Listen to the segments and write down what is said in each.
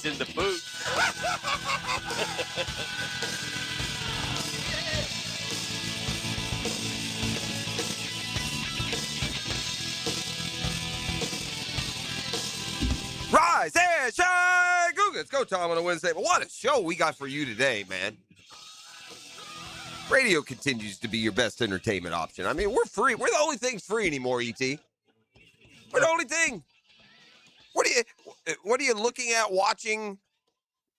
He's in the booth. Rise and shine, Google. It's go time on a Wednesday. But what a show we got for you today, man. Radio continues to be your best entertainment option. I mean, we're free. We're the only thing free anymore, ET. We're the only thing. What are you looking at, watching,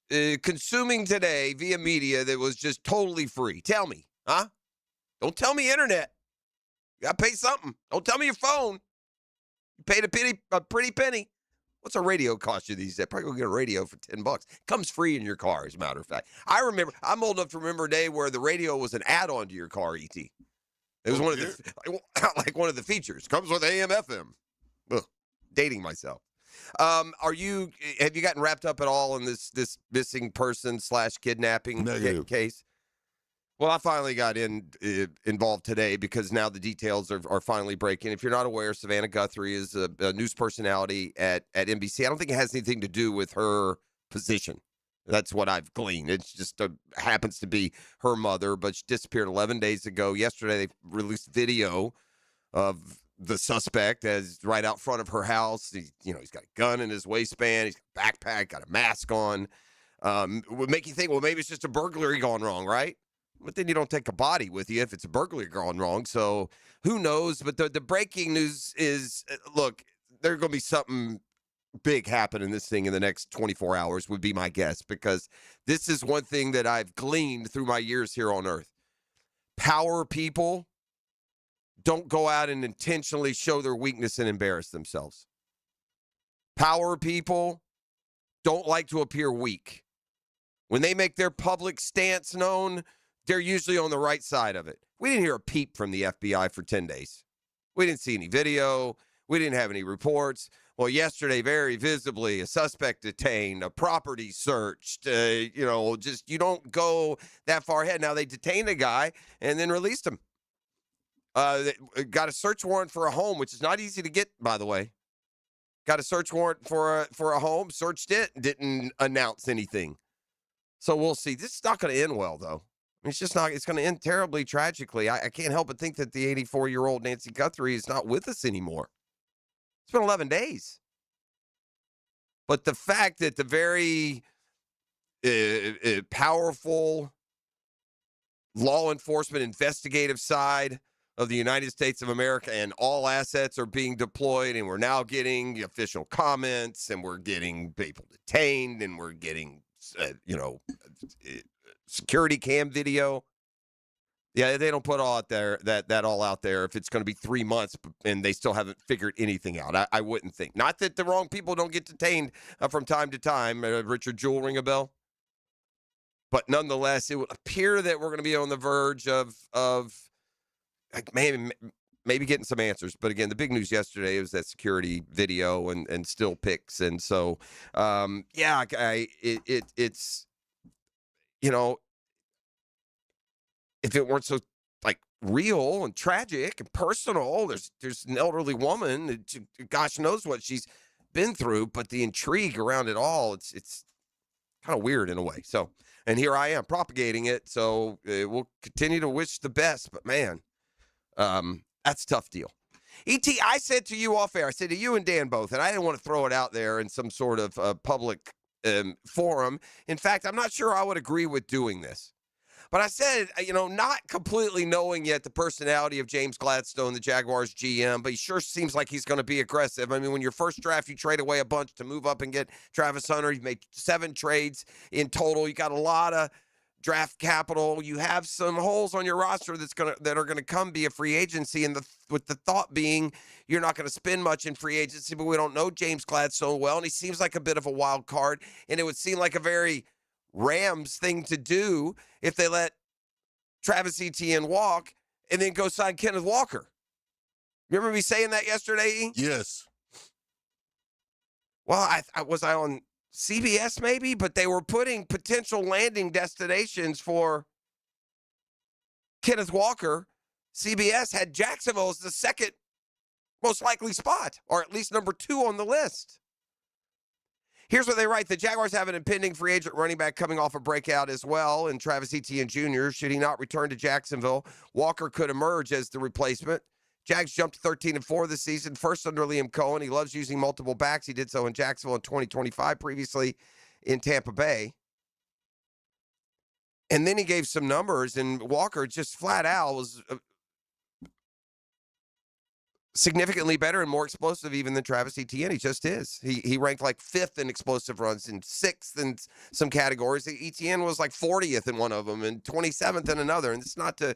consuming today via media that was just totally free? Tell me, huh? Don't tell me internet. You got to pay something. Don't tell me your phone. You paid a pretty penny. What's a radio cost you these days? Probably go get a radio for $10. Comes free in your car, as a matter of fact. I remember, I'm old enough to remember a day where the radio was an add-on to your car, ET. It was one of the features. Comes with AM, FM. Ugh, dating myself. Have you gotten wrapped up at all in this missing person / kidnapping case? Well, I finally got involved today because now the details are finally breaking. If you're not aware, Savannah Guthrie is a news personality at NBC. I don't think it has anything to do with her position. That's what I've gleaned. It's just happens to be her mother, but she disappeared 11 days ago. Yesterday, they released video of the suspect as right out front of her house. He's got a gun in his waistband. He's got a backpack, got a mask on. Would make you think, well, maybe it's just a burglary gone wrong, right? But then you don't take a body with you if it's a burglary gone wrong. So who knows? But the breaking news is, look, there's going to be something big happen in this thing in the next 24 hours would be my guess, because this is one thing that I've gleaned through my years here on Earth. Power people don't go out and intentionally show their weakness and embarrass themselves. Power people don't like to appear weak. When they make their public stance known, they're usually on the right side of it. We didn't hear a peep from the FBI for 10 days. We didn't see any video. We didn't have any reports. Well, yesterday, very visibly, a suspect detained, a property searched, you don't go that far ahead. Now, they detained a guy and then released him. They got a search warrant for a home, which is not easy to get, by the way. Got a search warrant for a home, searched it, didn't announce anything. So we'll see. This is not going to end well, though. It's just not. It's going to end terribly tragically. I can't help but think that the 84-year-old Nancy Guthrie is not with us anymore. It's been 11 days. But the fact that the very powerful law enforcement investigative side of the United States of America and all assets are being deployed, and we're now getting official comments, and we're getting people detained, and we're getting, security cam video. Yeah, they don't put all out there that all out there if it's going to be 3 months and they still haven't figured anything out. I wouldn't think. Not that the wrong people don't get detained from time to time. Richard Jewell, ring a bell? But nonetheless, it would appear that we're going to be on the verge of like maybe getting some answers. But again, the big news yesterday was that security video and still pics. And so, it's, if it weren't so like real and tragic and personal, there's an elderly woman that, gosh knows what she's been through, but the intrigue around it all, it's kind of weird in a way. So, and here I am propagating it. So we'll continue to wish the best, but man, that's a tough deal. E.T., I said to you off air, I said to you and Dan both, and I didn't want to throw it out there in some sort of public forum. In fact, I'm not sure I would agree with doing this. But I said, not completely knowing yet the personality of James Gladstone, the Jaguars GM, but he sure seems like he's going to be aggressive. I mean, when your first draft, you trade away a bunch to move up and get Travis Hunter. You've made 7 trades in total. You got a lot of draft capital. You have some holes on your roster that are going to come via free agency, and with the thought being you're not going to spend much in free agency, but we don't know James Gladstone well, and he seems like a bit of a wild card, and it would seem like a very Rams thing to do if they let Travis Etienne walk and then go sign Kenneth Walker. Remember me saying that yesterday? Yes. Well, I was on CBS maybe, but they were putting potential landing destinations for Kenneth Walker. CBS had Jacksonville as the second most likely spot, or at least number 2 on the list. Here's what they write. The Jaguars have an impending free agent running back coming off a breakout as well in Travis Etienne Jr. Should he not return to Jacksonville, Walker could emerge as the replacement. Jags jumped to 13-4 this season, first under Liam Cohen. He loves using multiple backs. He did so in Jacksonville in 2025, previously in Tampa Bay. And then he gave some numbers, and Walker just flat out was significantly better and more explosive even than Travis Etienne. He just is. He ranked like 5th in explosive runs and 6th in some categories. Etienne was like 40th in one of them and 27th in another. And it's not to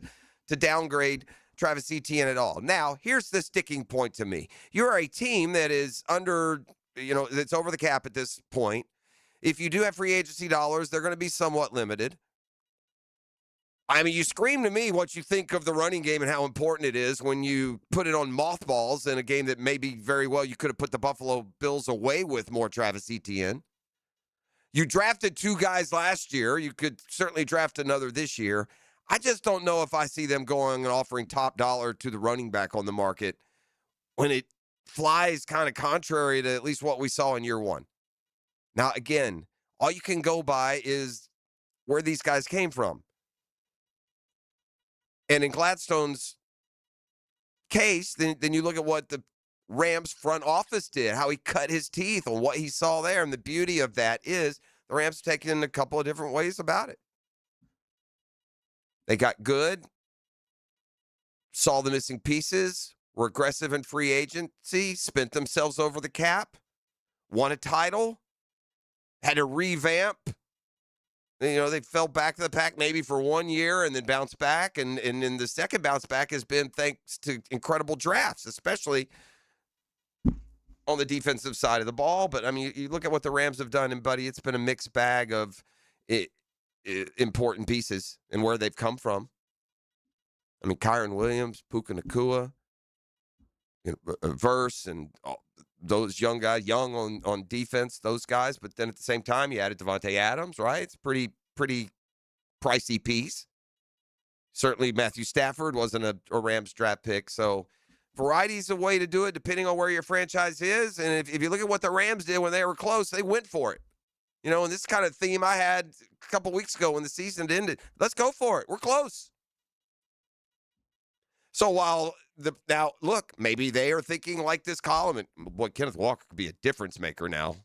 downgrade Travis Etienne at all. Now, here's the sticking point to me. You're a team that is under, that's over the cap at this point. If you do have free agency dollars, they're going to be somewhat limited. I mean, you scream to me what you think of the running game and how important it is when you put it on mothballs in a game that maybe very well you could have put the Buffalo Bills away with more Travis Etienne. You drafted 2 guys last year. You could certainly draft another this year. I just don't know if I see them going and offering top dollar to the running back on the market when it flies kind of contrary to at least what we saw in year 1. Now, again, all you can go by is where these guys came from. And in Gladstone's case, then you look at what the Rams front office did, how he cut his teeth on what he saw there. And the beauty of that is the Rams take it in a couple of different ways about it. They got good, saw the missing pieces, were aggressive in free agency, spent themselves over the cap, won a title, had to revamp. They fell back to the pack maybe for 1 year and then bounced back. And then the second bounce back has been thanks to incredible drafts, especially on the defensive side of the ball. But, I mean, you look at what the Rams have done, and, buddy, it's been a mixed bag of important pieces and where they've come from. I mean, Kyron Williams, Puka Nacua, Verse, and those young guys, young on defense, those guys. But then at the same time, you added Devontae Adams, right? It's pretty pricey piece. Certainly Matthew Stafford wasn't a Rams draft pick. So variety's a way to do it depending on where your franchise is. And if you look at what the Rams did when they were close, they went for it. And this kind of theme I had a couple weeks ago when the season ended. Let's go for it. We're close. So while now, look, maybe they are thinking like this column, and boy, Kenneth Walker could be a difference maker now.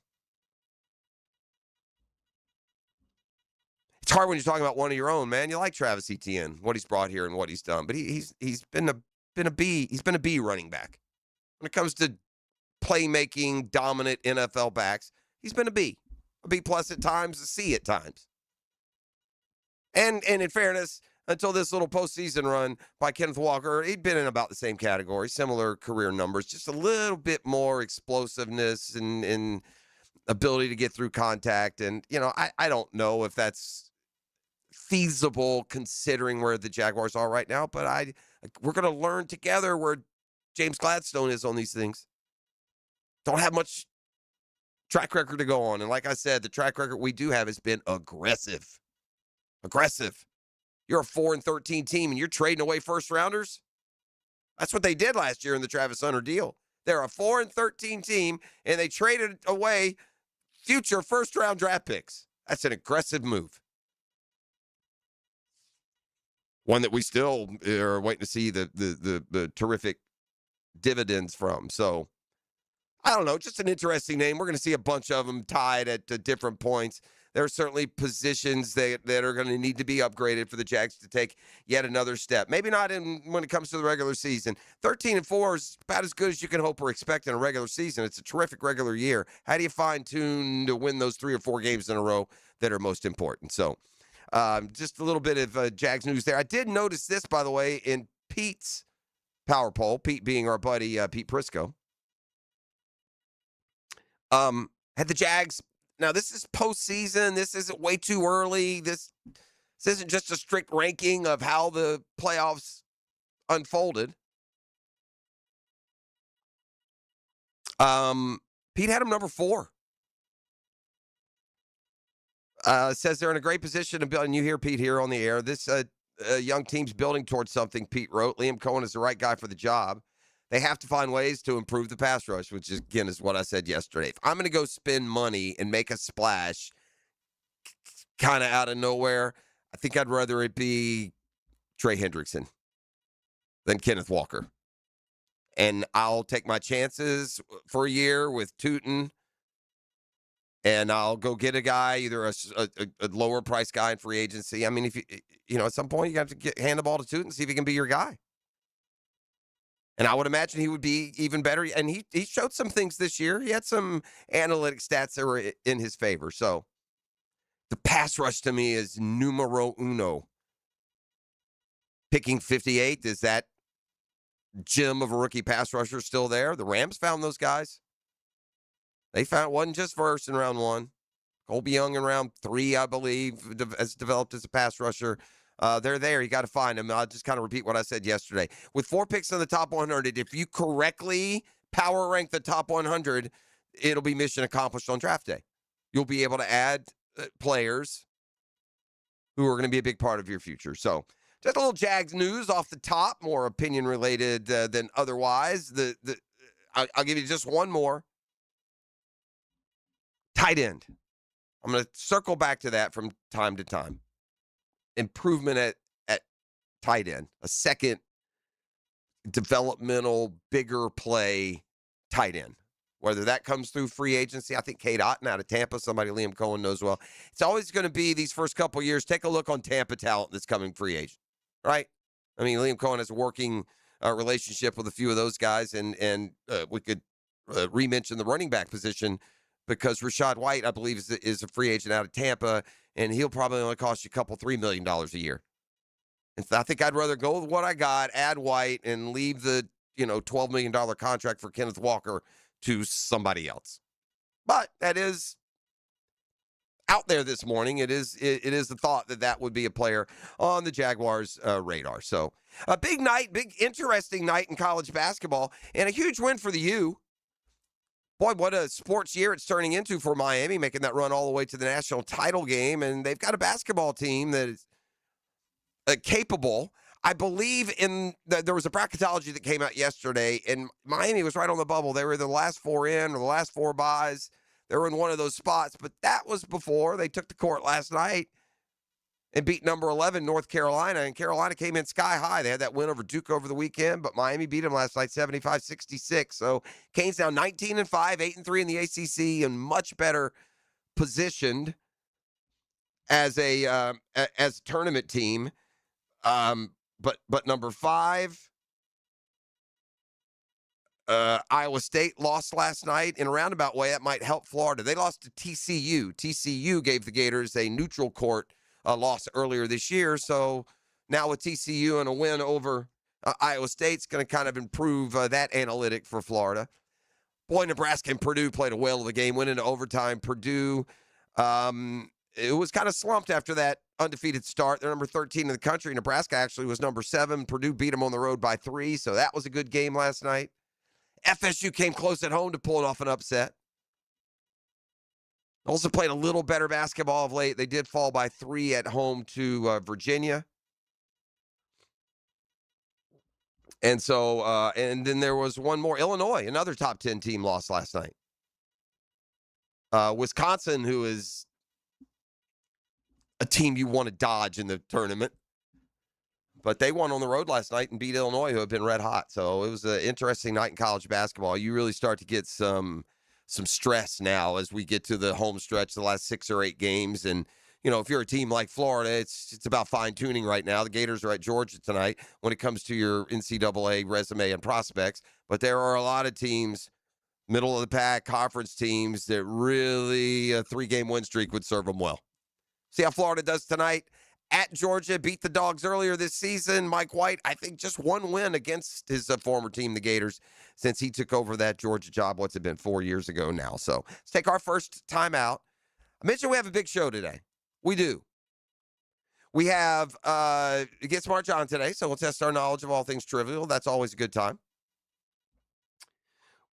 It's hard when you're talking about one of your own, man. You like Travis Etienne, what he's brought here and what he's done, but he's been a B running back. When it comes to playmaking, dominant NFL backs, he's been a B plus at times, a C at times. And in fairness, until this little postseason run by Kenneth Walker, he'd been in about the same category, similar career numbers, just a little bit more explosiveness and ability to get through contact. And, I don't know if that's feasible considering where the Jaguars are right now, but we're going to learn together where James Gladstone is on these things. Don't have much track record to go on. And like I said, the track record we do have has been aggressive. You're a 4-13 team and you're trading away first rounders. That's what they did last year in the Travis Hunter deal. They're a 4-13 team and they traded away future first round draft picks. That's an aggressive move. One that we still are waiting to see the terrific dividends from. So I don't know, just an interesting name. We're going to see a bunch of them tied at different points. There are certainly positions that are going to need to be upgraded for the Jags to take yet another step. Maybe not when it comes to the regular season. 13-4 is about as good as you can hope or expect in a regular season. It's a terrific regular year. How do you fine-tune to win those 3 or 4 games in a row that are most important? So just a little bit of Jags news there. I did notice this, by the way, in Pete's power poll, Pete being our buddy Pete Prisco. Had the Jags... Now, this is postseason. This isn't way too early. This isn't just a strict ranking of how the playoffs unfolded. Pete had him number 4. Says they're in a great position to build, and you hear Pete here on the air. This young team's building towards something, Pete wrote. Liam Cohen is the right guy for the job. they have to find ways to improve the pass rush, which is, again, is what I said yesterday. If I'm going to go spend money and make a splash kind of out of nowhere, I think I'd rather it be Trey Hendrickson than Kenneth Walker. And I'll take my chances for a year with Tootin, and I'll go get a guy, either a lower price guy in free agency. I mean, if at some point you have to hand the ball to Tootin and see if he can be your guy. And I would imagine he would be even better. And he showed some things this year. He had some analytic stats that were in his favor. So the pass rush to me is numero uno. Picking 58, is that gem of a rookie pass rusher still there? The Rams found those guys. They found, wasn't just Verse in round 1. Colby Young in round 3, I believe, has developed as a pass rusher. They're there. You got to find them. I'll just kind of repeat what I said yesterday. With 4 picks in the top 100, if you correctly power rank the top 100, it'll be mission accomplished on draft day. You'll be able to add players who are going to be a big part of your future. So just a little Jags news off the top, more opinion related than otherwise. I'll give you just one more. Tight end. I'm going to circle back to that from time to time. Improvement at tight end. A second developmental, bigger play tight end. Whether that comes through free agency, I think Cade Otton out of Tampa, somebody Liam Cohen knows well. It's always going to be these first couple years. Take a look on Tampa talent that's coming free agent, right? I mean, Liam Cohen has a working relationship with a few of those guys, and we could re-mention the running back position because Rachaad White, I believe, is a free agent out of Tampa, and he'll probably only cost you a couple, $3 million a year. And so I think I'd rather go with what I got, add White, and leave the $12 million contract for Kenneth Walker to somebody else. But that is out there this morning. It is the thought that would be a player on the Jaguars' radar. So a big night, big interesting night in college basketball, and a huge win for the U. Boy, what a sports year it's turning into for Miami, making that run all the way to the national title game. And they've got a basketball team that is capable. I believe there was a bracketology that came out yesterday, and Miami was right on the bubble. They were the last 4 in or the last 4 buys. They were in one of those spots, but that was before they took the court last night and beat number 11 North Carolina, and Carolina came in sky high. They had that win over Duke over the weekend, but Miami beat them last night 75-66. So Canes now 19-5, 8-3 in the ACC, and much better positioned as a tournament team. But number 5, Iowa State lost last night in a roundabout way. That might help Florida. They lost to TCU. TCU gave the Gators a neutral court loss earlier this year. So now with TCU and a win over Iowa State's going to kind of improve that analytic for Florida. Boy, Nebraska and Purdue played a whale of a game, went into overtime. Purdue, it was kind of slumped after that undefeated start. They're number 13 in the country. Nebraska actually was number 7. Purdue beat them on the road by 3, so that was a good game last night. FSU came close at home to pulling off an upset. Also played a little better basketball of late. They did fall by 3 at home to Virginia. And so, and then there was one more. Illinois, another top 10 team, lost last night. Wisconsin, who is a team you want to dodge in the tournament. But they won on the road last night and beat Illinois, who have been red hot. So it was an interesting night in college basketball. You really start to get some stress now as we get to the home stretch, the last 6 or 8 games. And, if you're a team like Florida, it's about fine-tuning right now. The Gators are at Georgia tonight when it comes to your NCAA resume and prospects. But there are a lot of teams, middle of the pack, conference teams, that really a 3-game win streak would serve them well. See how Florida does tonight. At Georgia, beat the Dogs earlier this season. Mike White, I think just one win against his former team, the Gators, since he took over that Georgia job, what's it been, 4 years ago now. So let's take our first time out. I mentioned we have a big show today. We do. We have Get Smart John today, so we'll test our knowledge of all things trivial. That's always a good time.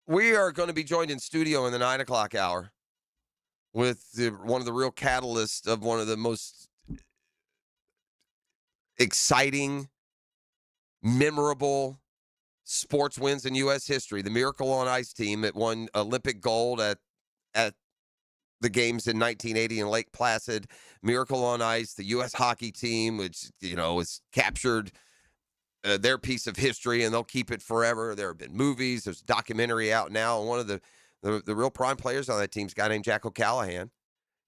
We are going to be joined in studio in the 9 o'clock hour with one of the real catalysts of one of the most exciting, memorable sports wins in U.S. history. The Miracle on Ice team that won Olympic gold at the games in 1980 in Lake Placid. Miracle on Ice, the U.S. hockey team, which, has captured their piece of history, and they'll keep it forever. There have been movies. There's a documentary out now. And one of the real prime players on that team is a guy named Jack O'Callahan.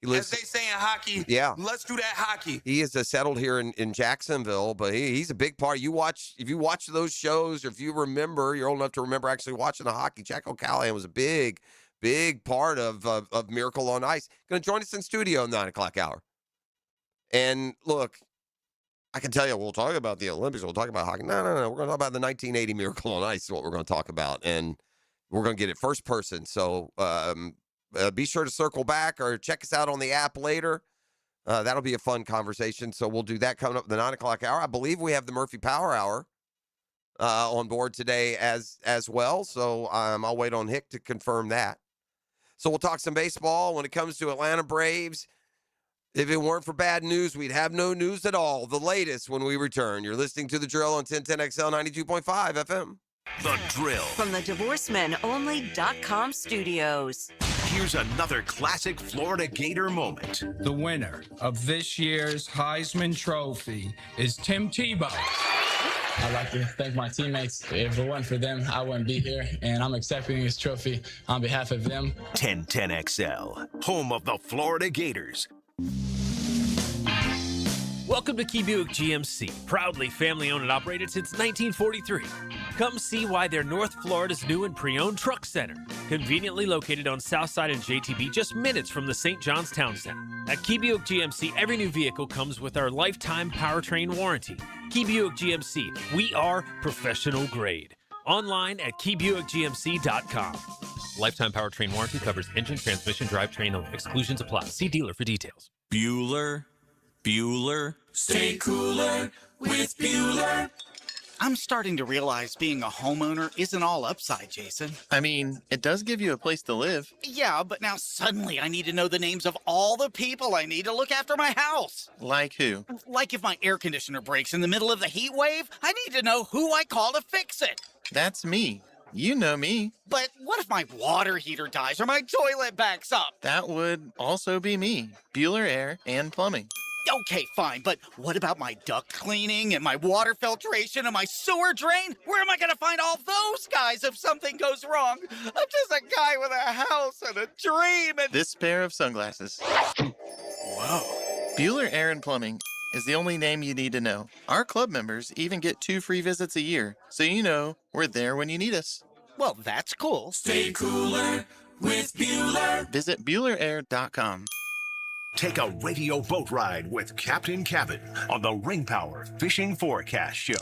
As they say in hockey, yeah. Let's do that hockey. He is settled here in Jacksonville, but he's a big part. If you watch those shows, or if you remember, you're old enough to remember actually watching the hockey, Jack O'Callahan was a big part of Miracle on Ice. Going to join us in studio 9 o'clock hour. And look, I can tell you, we'll talk about the Olympics. We'll talk about hockey. No. We're going to talk about the 1980 Miracle on Ice is what we're going to talk about. And we're going to get it first person. So be sure to circle back or check us out on the app later. That'll be a fun conversation. So we'll do that coming up at the 9 o'clock hour. I believe we have the Murphy Power Hour on board today as well. So I'll wait on Hick to confirm that. So we'll talk some baseball. When it comes to Atlanta Braves, if it weren't for bad news, we'd have no news at all. The latest when we return. You're listening to The Drill on 1010XL 92.5 FM. The Drill. From the DivorceMenOnly.com studios. Here's another classic Florida Gator moment. The winner of this year's Heisman Trophy is Tim Tebow. I'd like to thank my teammates. If it wasn't for them, I wouldn't be here, and I'm accepting this trophy on behalf of them. 1010XL, home of the Florida Gators. Welcome to Key Buick GMC, proudly family-owned and operated since 1943. Come see why they're North Florida's new and pre-owned truck center, conveniently located on Southside and JTB, just minutes from the St. John's Town Center. At Key Buick GMC, every new vehicle comes with our lifetime powertrain warranty. Key Buick GMC, we are professional grade. Online at keybuickgmc.com. Lifetime powertrain warranty covers engine, transmission, drivetrain only. Exclusions apply. See dealer for details. Bueller. Stay cooler with Bueller. I'm starting to realize being a homeowner isn't all upside, Jason. I mean, it does give you a place to live. Yeah, but now suddenly I need to know the names of all the people I need to look after my house. Like who? Like if my air conditioner breaks in the middle of the heat wave, I need to know who I call to fix it. That's me. You know me. But what if my water heater dies or my toilet backs up? That would also be me. Bueller Air and Plumbing. Okay, fine, but what about my duct cleaning and my water filtration and my sewer drain? Where am I going to find all those guys if something goes wrong? I'm just a guy with a house and a dream and... This pair of sunglasses. Whoa. Bueller Air and Plumbing is the only name you need to know. Our club members even get 2 free visits a year, so you know we're there when you need us. Well, that's cool. Stay cooler with Bueller. Visit BuellerAir.com. Take a radio boat ride with Captain Cabin on the Ring Power Fishing Forecast Show.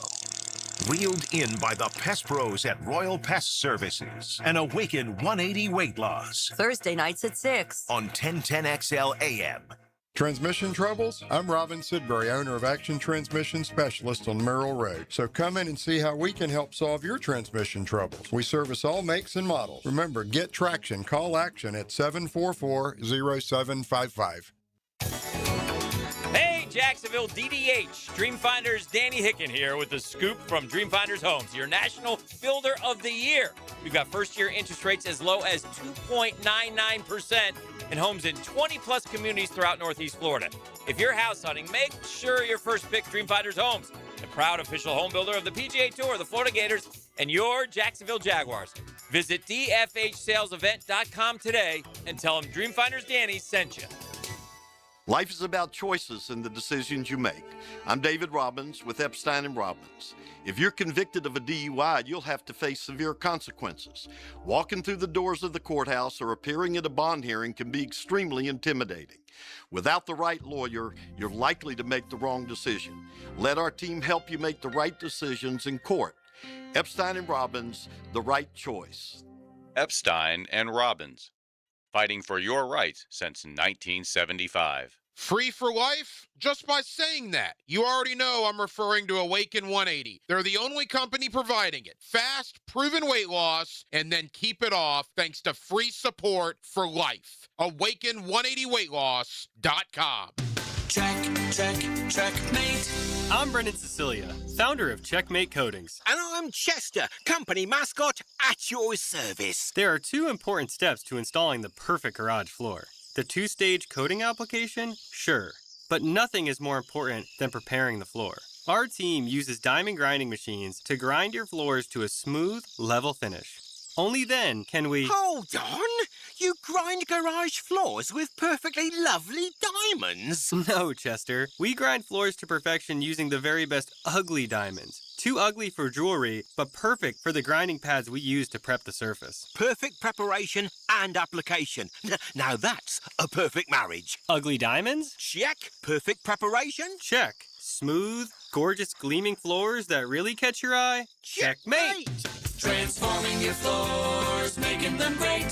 Reeled in by the Pest Pros at Royal Pest Services and Awaken 180 Weight Loss. Thursday nights at 6 on 1010XL AM. Transmission troubles? I'm Robin Sidbury, owner of Action Transmission Specialist on Merrill Road. So come in and see how we can help solve your transmission troubles. We service all makes and models. Remember, get traction. Call Action at 744-0755. Hey, Jacksonville DDH. Dreamfinders Danny Hicken here with the scoop from Dreamfinders Homes, your national builder of the year. We've got first-year interest rates as low as 2.99% and homes in 20-plus communities throughout Northeast Florida. If you're house hunting, make sure your first pick Dreamfinders Homes, the proud official home builder of the PGA Tour, the Florida Gators, and your Jacksonville Jaguars. Visit dfhsalesevent.com today and tell them Dreamfinders Danny sent you. Life is about choices and the decisions you make. I'm David Robbins with Epstein & Robbins. If you're convicted of a DUI, you'll have to face severe consequences. Walking through the doors of the courthouse or appearing at a bond hearing can be extremely intimidating. Without the right lawyer, you're likely to make the wrong decision. Let our team help you make the right decisions in court. Epstein & Robbins, the right choice. Epstein & Robbins, fighting for your rights since 1975. Free for life? Just by saying that, you already know I'm referring to Awaken 180. They're the only company providing it. Fast, proven weight loss, and then keep it off thanks to free support for life. Awaken180weightloss.com. Checkmate. I'm Brendan Cecilia, founder of Checkmate Coatings. And I'm Chester, company mascot at your service. There are 2 important steps to installing the perfect garage floor. The 2-stage coating application, sure, but nothing is more important than preparing the floor. Our team uses diamond grinding machines to grind your floors to a smooth, level finish. Only then can we... Hold on! You grind garage floors with perfectly lovely diamonds? No, Chester. We grind floors to perfection using the very best ugly diamonds. Too ugly for jewelry, but perfect for the grinding pads we use to prep the surface. Perfect preparation and application. Now that's a perfect marriage. Ugly diamonds? Check. Perfect preparation? Check. Smooth, gorgeous, gleaming floors that really catch your eye? Checkmate! Transforming your floors, making them great.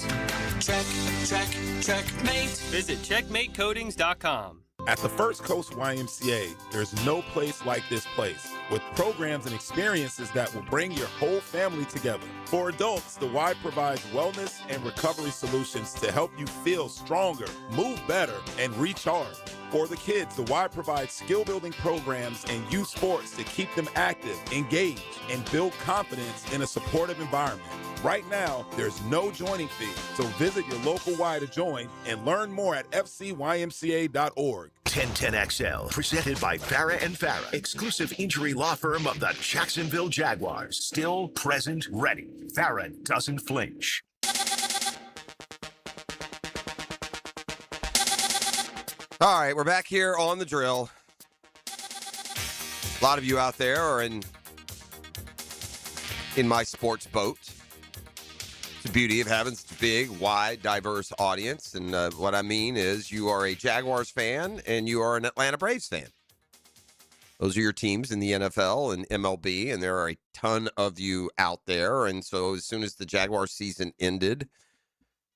Checkmate. Visit checkmatecoatings.com. At the First Coast YMCA, there's no place like this place, with programs and experiences that will bring your whole family together. For adults, the Y provides wellness and recovery solutions to help you feel stronger, move better, and recharge. For the kids, the Y provides skill-building programs and youth sports to keep them active, engaged, and build confidence in a supportive environment. Right now, there's no joining fee, so visit your local Y to join and learn more at fcymca.org. 1010XL, presented by Farah and Farah, exclusive injury law firm of the Jacksonville Jaguars. Still present, ready. Farah doesn't flinch. All right, we're back here on the drill. A lot of you out there are in my sports boat. It's the beauty of having such a big, wide, diverse audience. And what I mean is you are a Jaguars fan and you are an Atlanta Braves fan. Those are your teams in the NFL and MLB, and there are a ton of you out there. And so as soon as the Jaguars season ended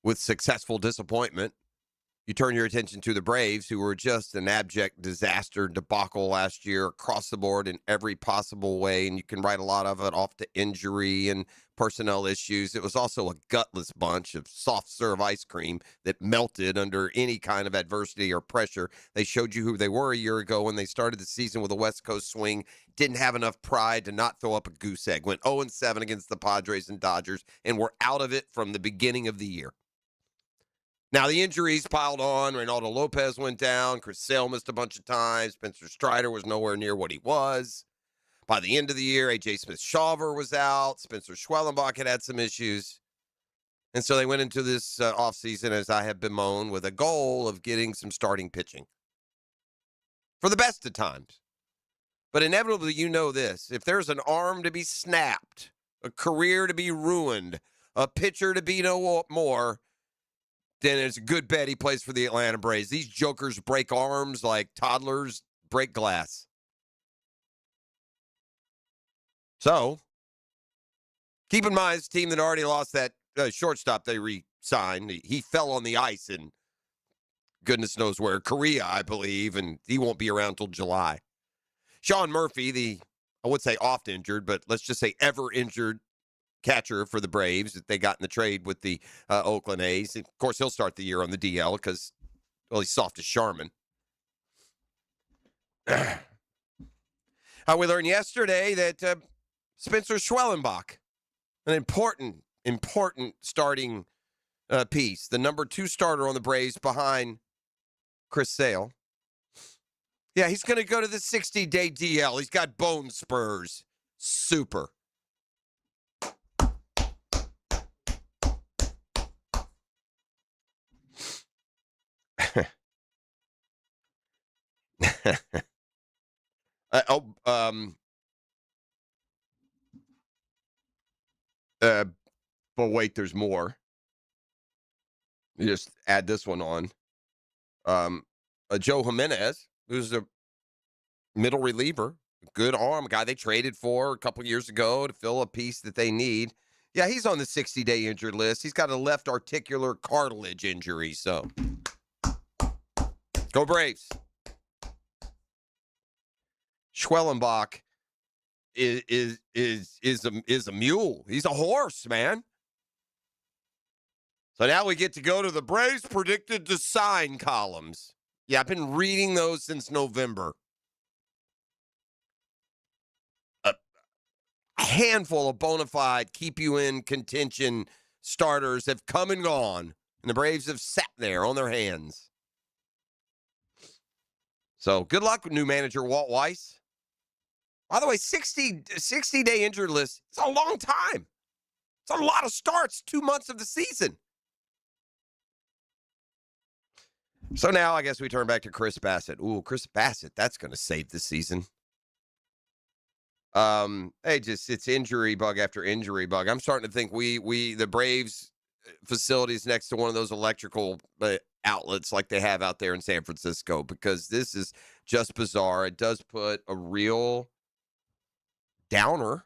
with successful disappointment, you turn your attention to the Braves, who were just an abject disaster debacle last year across the board in every possible way. And you can write a lot of it off to injury and personnel issues. It was also a gutless bunch of soft serve ice cream that melted under any kind of adversity or pressure. They showed you who they were a year ago when they started the season with a West Coast swing. Didn't have enough pride to not throw up a goose egg. Went 0-7 against the Padres and Dodgers and were out of it from the beginning of the year. Now, the injuries piled on. Reynaldo Lopez went down. Chris Sale missed a bunch of times. Spencer Strider was nowhere near what he was. By the end of the year, A.J. Smith-Shawver was out. Spencer Schwellenbach had some issues. And so they went into this offseason, as I have bemoaned, with a goal of getting some starting pitching for the best of times. But inevitably, you know this. If there's an arm to be snapped, a career to be ruined, a pitcher to be no more, then it's a good bet he plays for the Atlanta Braves. These jokers break arms like toddlers break glass. So, keep in mind, it's a team that already lost that shortstop they re-signed. He fell on the ice in goodness knows where, Korea, I believe, and he won't be around till July. Sean Murphy, I would say oft injured, but let's just say ever injured catcher for the Braves that they got in the trade with the Oakland A's. Of course, he'll start the year on the DL because, well, he's soft as Charmin. We learned yesterday that Spencer Schwellenbach, an important starting piece, the number 2 starter on the Braves behind Chris Sale. Yeah, he's going to go to the 60-day DL. He's got bone spurs. Super. But wait, there's more. You just add this one on. Joe Jimenez, who's a middle reliever, good arm, guy they traded for a couple years ago to fill a piece that they need. Yeah, he's on the 60-day injured list. He's got a left articular cartilage injury, so go Braves. Schwellenbach is a mule. He's a horse, man. So now we get to go to the Braves predicted to sign columns. Yeah, I've been reading those since November. handful of bona fide, keep you in contention starters have come and gone, and the Braves have sat there on their hands. So good luck with new manager Walt Weiss. By the way, 60-day injured list, it's a long time. It's a lot of starts, 2 months of the season. So now I guess we turn back to Chris Bassett. Ooh, Chris Bassett, that's going to save the season. It's injury bug after injury bug. I'm starting to think the Braves facilities next to one of those electrical outlets like they have out there in San Francisco, because this is just bizarre. It does put a real downer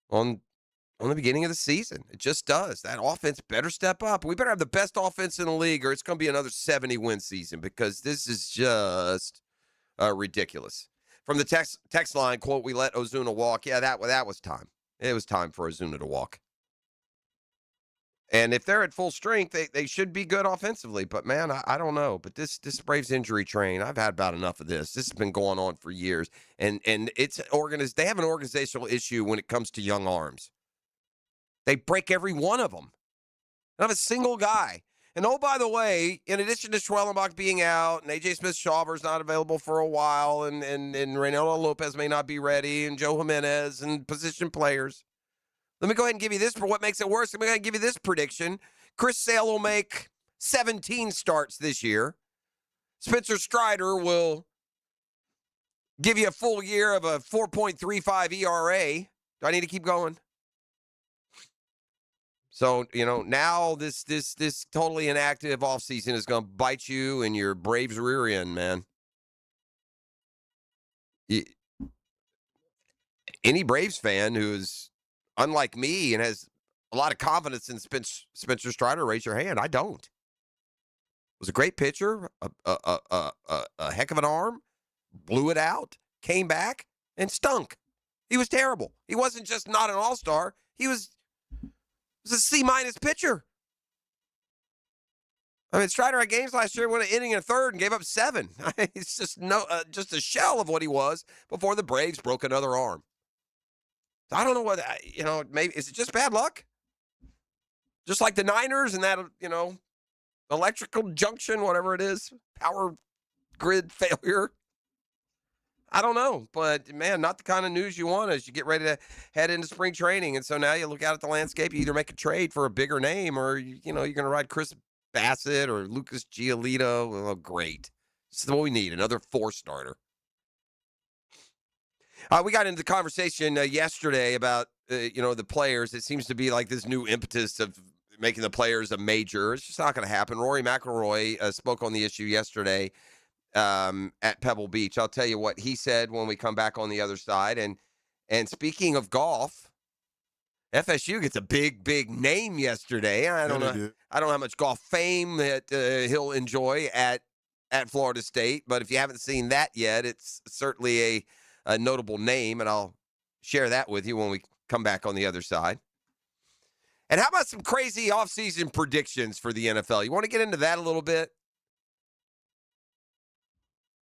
on the beginning of the season. It just does. That offense better step up. We better have the best offense in the league, or it's going to be another 70-win season, because this is just ridiculous. From the text line, quote, "We let Ozuna walk." Yeah, that was time. It was time for Ozuna to walk. And if they're at full strength, they should be good offensively. But, man, I don't know. But this Braves injury train, I've had about enough of this. This has been going on for years. And they have an organizational issue when it comes to young arms. They break every one of them. Not a single guy. And, oh, by the way, in addition to Schwellenbach being out and A.J. Smith-Shawver's not available for a while, and Reynaldo Lopez may not be ready, and Joe Jimenez and position players, let me go ahead and give you this for what makes it worse. Let me go ahead and give you this prediction. Chris Sale will make 17 starts this year. Spencer Strider will give you a full year of a 4.35 ERA. Do I need to keep going? So, now this totally inactive offseason is going to bite you in your Braves rear end, man. Any Braves fan who is unlike me and has a lot of confidence in Spencer Strider, raise your hand. I don't. Was a great pitcher, a heck of an arm, blew it out, came back, and stunk. He was terrible. He wasn't just not an all-star. He was a C-minus pitcher. I mean, Strider had games last year, went an inning and a third and gave up 7. It's just just a shell of what he was before the Braves broke another arm. So I don't know what, maybe, is it just bad luck? Just like the Niners and that, electrical junction, whatever it is, power grid failure. I don't know, but man, not the kind of news you want as you get ready to head into spring training. And so now you look out at the landscape, you either make a trade for a bigger name, or, you're going to ride Chris Bassett or Lucas Giolito. Oh, great. This is what we need, another 4-starter. We got into the conversation yesterday about, the players. It seems to be like this new impetus of making the players a major. It's just not going to happen. Rory McIlroy spoke on the issue yesterday at Pebble Beach. I'll tell you what he said when we come back on the other side. And speaking of golf, FSU gets a big name yesterday. I don't know how much golf fame that he'll enjoy at Florida State, but if you haven't seen that yet, it's certainly a notable name, and I'll share that with you when we come back on the other side. And how about some crazy offseason predictions for the NFL? You want to get into that a little bit?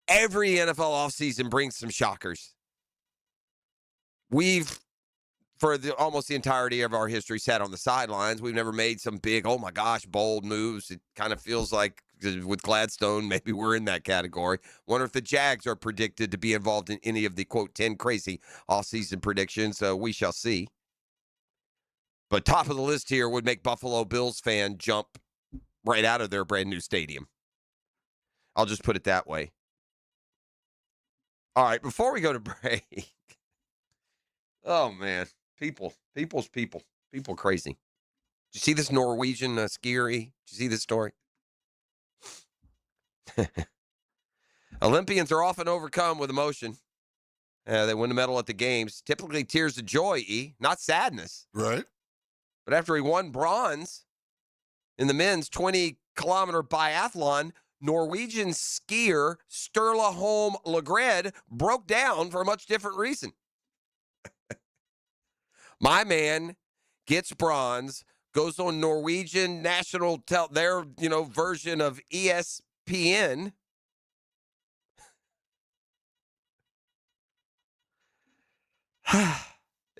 Every NFL offseason brings some shockers. We've, for almost the entirety of our history, sat on the sidelines. We've never made some big, oh my gosh, bold moves. It kind of feels like with Gladstone, maybe we're in that category. Wonder if the Jags are predicted to be involved in any of the, quote, 10 crazy offseason predictions. We shall see. But top of the list here would make Buffalo Bills fan jump right out of their brand new stadium. I'll just put it that way. All right, before we go to break. Oh, man. People crazy. Did you see this Norwegian skier? Did you see this story? Olympians are often overcome with emotion. They win the medal at the games. Typically tears of joy, not sadness. Right. But after he won bronze in the men's 20-kilometer biathlon, Norwegian skier Sturla Holm Lagred broke down for a much different reason. My man gets bronze, goes on Norwegian national their version of ESPN.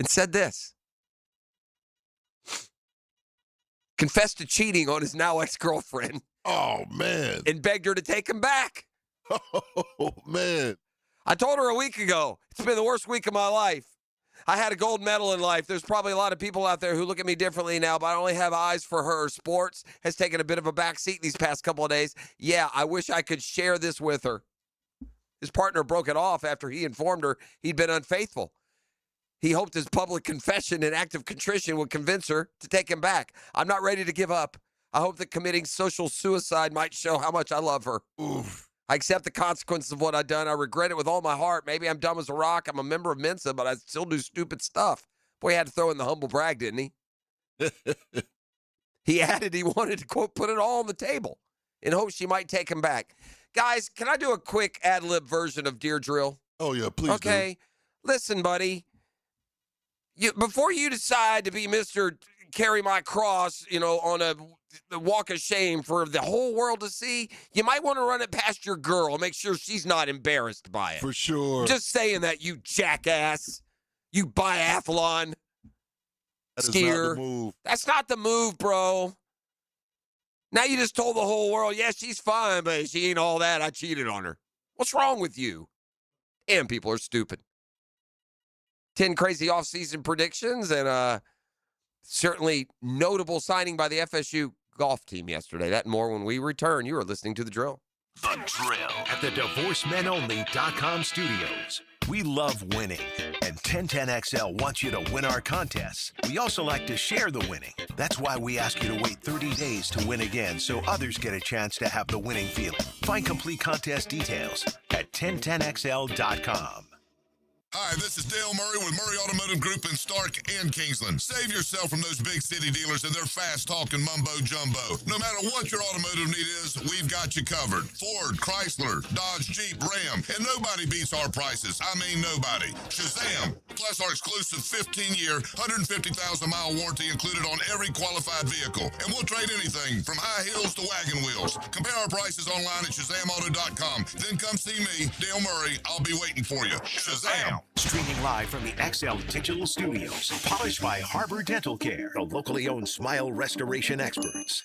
and said this. Confessed to cheating on his now ex-girlfriend. Oh, man. And begged her to take him back. Oh, man. I told her a week ago, it's been the worst week of my life. I had a gold medal in life. There's probably a lot of people out there who look at me differently now, but I only have eyes for her. Sports has taken a bit of a backseat these past couple of days. Yeah, I wish I could share this with her. His partner broke it off after he informed her he'd been unfaithful. He hoped his public confession and act of contrition would convince her to take him back. I'm not ready to give up. I hope that committing social suicide might show how much I love her. Oof. I accept the consequences of what I've done. I regret it with all my heart. Maybe I'm dumb as a rock. I'm a member of Mensa, but I still do stupid stuff. Boy, he had to throw in the humble brag, didn't he? He added he wanted to, quote, put it all on the table in hopes she might take him back. Guys, can I do a quick ad-lib version of Dear Drill? Oh, yeah, please Okay. Listen, buddy. Before you decide to be Mr. Carry My Cross, on the walk of shame for the whole world to see, you might want to run it past your girl and make sure she's not embarrassed by it. For sure. Just saying that, you jackass. You biathlon That is skier. not the move. That's not the move, bro. Now you just told the whole world, yeah, she's fine, but she ain't all that. I cheated on her. What's wrong with you? And people are stupid. 10 crazy offseason predictions and certainly notable signing by the FSU golf team yesterday. That and more when we return. You are listening to The Drill. The Drill at the DivorceMenOnly.com studios. We love winning, and 1010XL wants you to win our contests. We also like to share the winning. That's why we ask you to wait 30 days to win again so others get a chance to have the winning feeling. Find complete contest details at 1010XL.com. Hi, this is Dale Murray with Murray Automotive Group in Stark and Kingsland. Save yourself from those big city dealers and their fast-talking mumbo-jumbo. No matter what your automotive need is, we've got you covered. Ford, Chrysler, Dodge, Jeep, Ram, and nobody beats our prices. I mean nobody. Shazam! Plus our exclusive 15-year, 150,000-mile warranty included on every qualified vehicle. And we'll trade anything from high heels to wagon wheels. Compare our prices online at ShazamAuto.com. Then come see me, Dale Murray. I'll be waiting for you. Shazam! Streaming live from the XL Digital Studios. Polished by Harbor Dental Care, the locally owned smile restoration experts.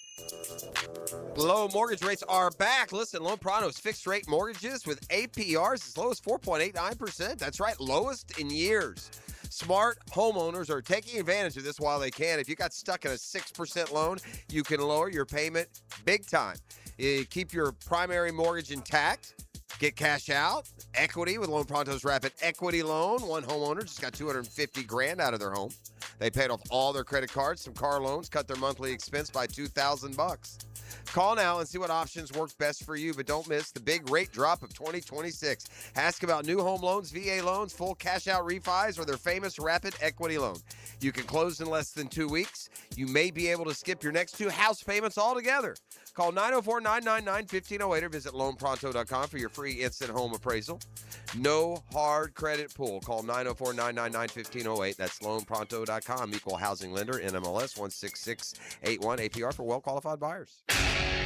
Low mortgage rates are back. Listen, Loan Pronto's fixed rate mortgages with APRs as low as 4.89%. That's right, lowest in years. Smart homeowners are taking advantage of this while they can. If you got stuck in a 6% loan, you can lower your payment big time. You keep your primary mortgage intact. Get cash out, equity with Loan Pronto's Rapid Equity Loan. One homeowner just got $250,000 out of their home. They paid off all their credit cards, some car loans, cut their monthly expense by $2,000. Call now and see what options work best for you, but don't miss the big rate drop of 2026. Ask about new home loans, VA loans, full cash out refis, or their famous Rapid Equity Loan. You can close in less than 2 weeks. You may be able to skip your next 2 house payments altogether. Call 904-999-1508 or visit loanpronto.com for your free instant home appraisal. No hard credit pull. Call 904-999-1508. That's loanpronto.com. Equal housing lender, NMLS 16681, APR for well-qualified buyers.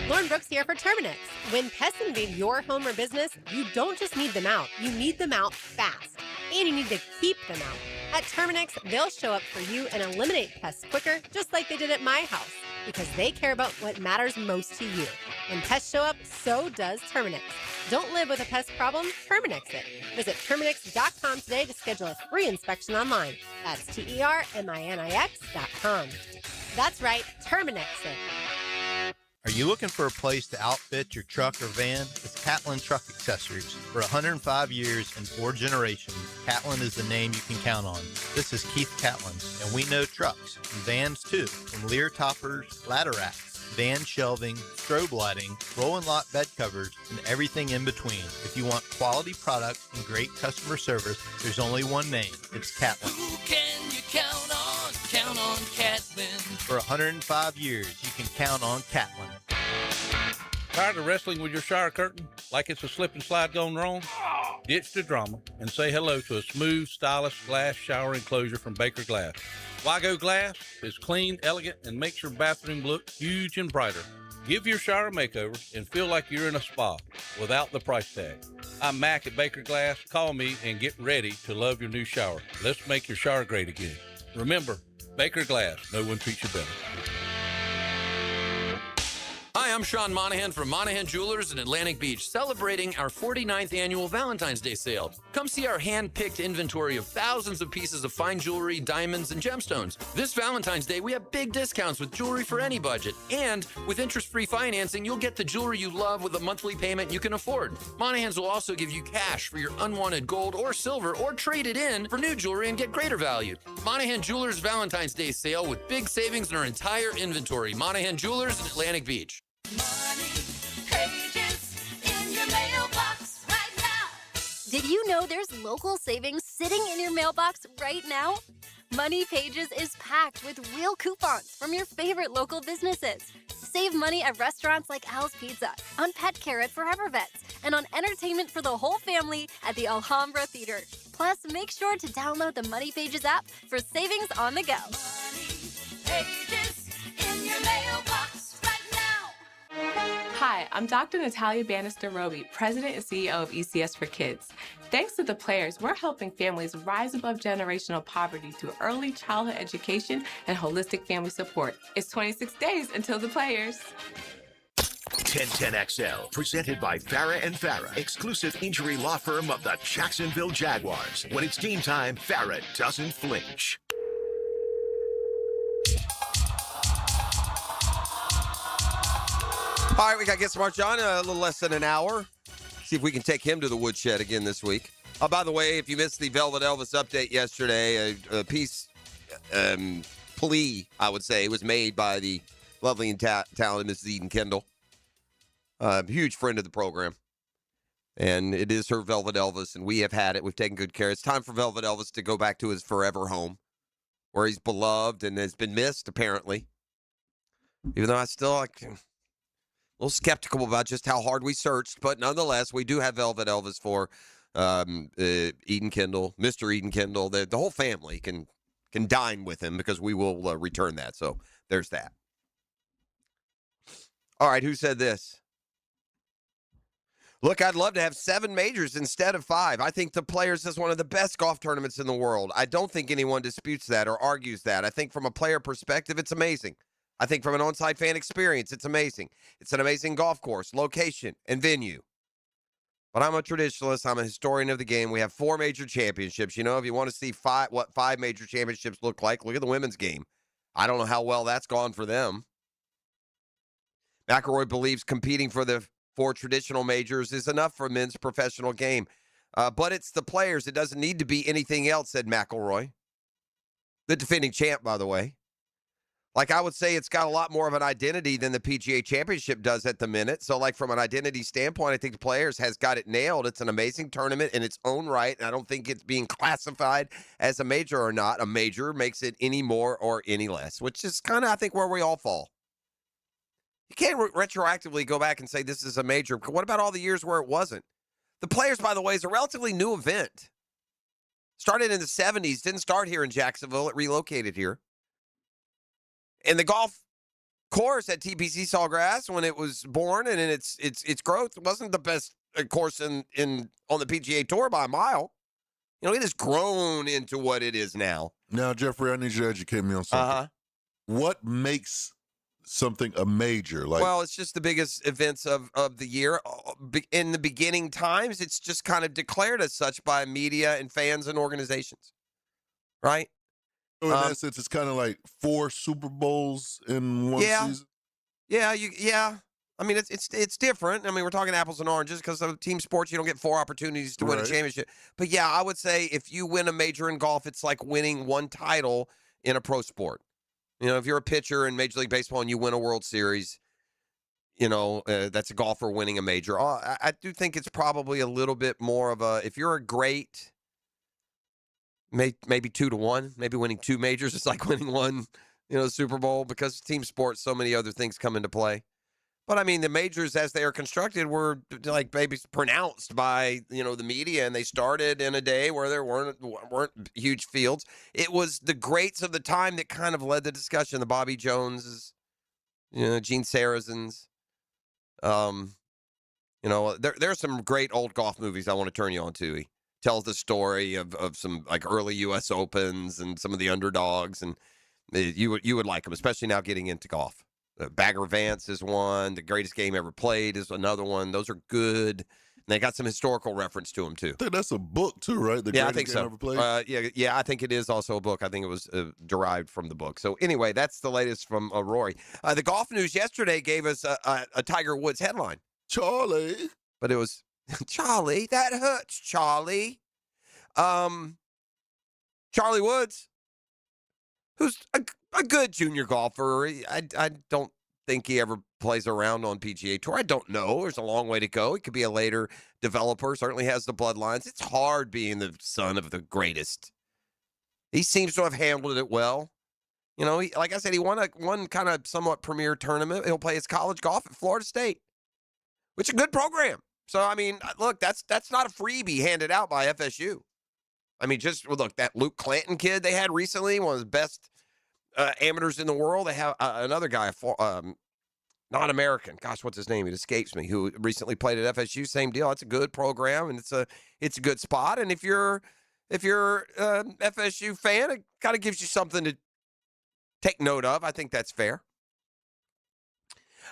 Lauren Brooks here for Terminix. When pests invade your home or business, you don't just need them out. You need them out fast. And you need to keep them out. At Terminix, they'll show up for you and eliminate pests quicker, just like they did at my house, because they care about what matters most to you. When pests show up, so does Terminix. Don't live with a pest problem, Terminix it. Visit Terminix.com today to schedule a free inspection online. That's TERMINIX.com. That's right, Terminix it. Are you looking for a place to outfit your truck or van? It's Catlin Truck Accessories. For 105 years and 4 generations, Catlin is the name you can count on. This is Keith Catlin, and we know trucks and vans too, from Lear toppers, ladder racks, van shelving, strobe lighting, roll and lock bed covers, and everything in between. If you want quality products and great customer service, there's only one name. It's Catlin. Who can you count on? Count on Catlin. For 105 years, you can count on Catlin. Tired of wrestling with your shower curtain like it's a slip and slide gone wrong? Ditch the drama and say hello to a smooth, stylish glass shower enclosure from Baker Glass. Wago Glass is clean, elegant, and makes your bathroom look huge and brighter. Give your shower a makeover and feel like you're in a spa without the price tag. I'm Mac at Baker Glass. Call me and get ready to love your new shower. Let's make your shower great again. Remember, Baker Glass. No one treats you better. Hi, I'm Sean Monahan from Monahan Jewelers in Atlantic Beach, celebrating our 49th annual Valentine's Day sale. Come see our hand-picked inventory of thousands of pieces of fine jewelry, diamonds, and gemstones. This Valentine's Day, we have big discounts with jewelry for any budget. And with interest-free financing, you'll get the jewelry you love with a monthly payment you can afford. Monahans will also give you cash for your unwanted gold or silver, or trade it in for new jewelry and get greater value. Monahan Jewelers Valentine's Day sale with big savings in our entire inventory. Monahan Jewelers in Atlantic Beach. Pages in your mailbox right now. Did you know there's local savings sitting in your mailbox right now? Money Pages is packed with real coupons from your favorite local businesses. Save money at restaurants like Al's Pizza, on pet care at Forever Vets, and on entertainment for the whole family at the Alhambra Theater. Plus, make sure to download the Money Pages app for savings on the go. Money Pages in your mailbox right now. Hi, I'm Dr. Natalia Bannister-Roby, President and CEO of ECS for Kids. Thanks to the players, we're helping families rise above generational poverty through early childhood education and holistic family support. It's 26 days until the players. 1010XL, presented by Farah and Farah, exclusive injury law firm of the Jacksonville Jaguars. When it's game time, Farah doesn't flinch. All right, we got to get Smart John a little less than an hour. See if we can take him to the woodshed again this week. Oh, by the way, if you missed the Velvet Elvis update yesterday, a piece, plea, I would say, was made by the lovely and talented Mrs. Eden Kendall. Huge friend of the program. And it is her Velvet Elvis, and we have had it. We've taken good care. It's time for Velvet Elvis to go back to his forever home, where he's beloved and has been missed, apparently. Even though I still... a little skeptical about just how hard we searched, but nonetheless, we do have Velvet Elvis for Eden Kendall, Mr. Eden Kendall. The whole family can dine with him because we will return that. So there's that. All right, who said this? Look, I'd love to have 7 majors instead of 5. I think the Players is one of the best golf tournaments in the world. I don't think anyone disputes that or argues that. I think from a player perspective, it's amazing. I think from an on-site fan experience, it's amazing. It's an amazing golf course, location, and venue. But I'm a traditionalist. I'm a historian of the game. We have 4 major championships. You know, if you want to see what 5 major championships look like, look at the women's game. I don't know how well that's gone for them. McElroy believes competing for the 4 traditional majors is enough for men's professional game. But it's the Players. It doesn't need to be anything else, said McElroy. The defending champ, by the way. Like, I would say it's got a lot more of an identity than the PGA Championship does at the minute. So, like, from an identity standpoint, I think the Players has got it nailed. It's an amazing tournament in its own right, and I don't think it's being classified as a major or not. A major makes it any more or any less, which is kind of, I think, where we all fall. You can't retroactively go back and say this is a major. What about all the years where it wasn't? The Players, by the way, is a relatively new event. Started in the 70s, didn't start here in Jacksonville. It relocated here. And the golf course at TPC Sawgrass, when it was born and in its growth, wasn't the best course on the PGA Tour by a mile. You know, it has grown into what it is now. Now, Jeffrey, I need you to educate me on something. What makes something a major? Well, it's just the biggest events of the year. In the beginning times, it's just kind of declared as such by media and fans and organizations, right? So in that sense, it's kind of like 4 Super Bowls in one season. Yeah. I mean, it's different. I mean, we're talking apples and oranges because of team sports. You don't get 4 opportunities to win a championship. But yeah, I would say if you win a major in golf, it's like winning 1 title in a pro sport. You know, if you're a pitcher in Major League Baseball and you win a World Series, you know, that's a golfer winning a major. I do think it's probably a little bit more of a, if you're a great, maybe 2-1, maybe winning 2 majors is like winning 1, Super Bowl, because team sports, so many other things come into play. But I mean, the majors as they are constructed were like maybe pronounced by the media, and they started in a day where there weren't huge fields. It was the greats of the time that kind of led the discussion. The Bobby Joneses, Gene Sarazen's. There are some great old golf movies I want to turn you on to. He tells the story of some like early U.S. Opens and some of the underdogs, and you would like them, especially now getting into golf. Bagger Vance is one. The Greatest Game Ever Played is another one. Those are good. And they got some historical reference to them, too. I think that's a book, too, right? Yeah, I think so. Yeah, I think it is also a book. I think it was derived from the book. So, anyway, that's the latest from Rory. The golf news yesterday gave us a Tiger Woods headline. Charlie. But it was, Charlie, that hurts, Charlie. Charlie Woods, who's a good junior golfer. I don't think he ever plays around on PGA Tour. I don't know. There's a long way to go. He could be a later developer. Certainly has the bloodlines. It's hard being the son of the greatest. He seems to have handled it well. Like I said, he won one kind of somewhat premier tournament. He'll play his college golf at Florida State, which is a good program. So, I mean, look, that's not a freebie handed out by FSU. I mean, look, that Luke Clanton kid they had recently, one of the best amateurs in the world. They have another guy, not American. Gosh, what's his name? It escapes me. Who recently played at FSU. Same deal. It's a good program, and it's a good spot. And if you're FSU fan, it kind of gives you something to take note of. I think that's fair.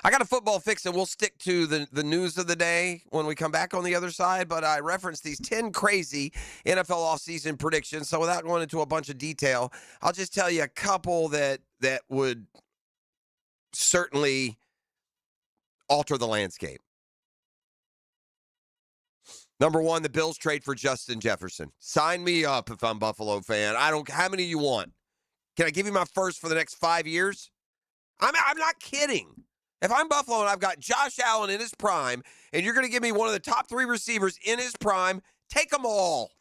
I got a football fix, and we'll stick to the news of the day when we come back on the other side, but I referenced these 10 crazy NFL offseason predictions, so without going into a bunch of detail, I'll just tell you a couple that would certainly alter the landscape. Number one, the Bills trade for Justin Jefferson. Sign me up if I'm a Buffalo fan. How many you want? Can I give you my first for the next 5 years? I'm not kidding. If I'm Buffalo and I've got Josh Allen in his prime, and you're going to give me one of the top 3 receivers in his prime, take them all.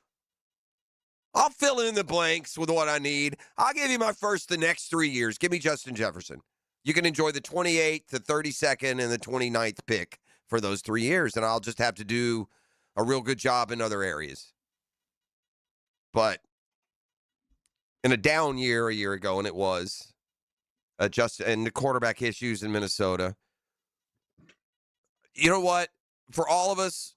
I'll fill in the blanks with what I need. I'll give you my first the next 3 years. Give me Justin Jefferson. You can enjoy the 28th, the 32nd, and the 29th pick for those 3 years, and I'll just have to do a real good job in other areas. But in a down year a year ago, and it was, and the quarterback issues in Minnesota. You know what? For all of us,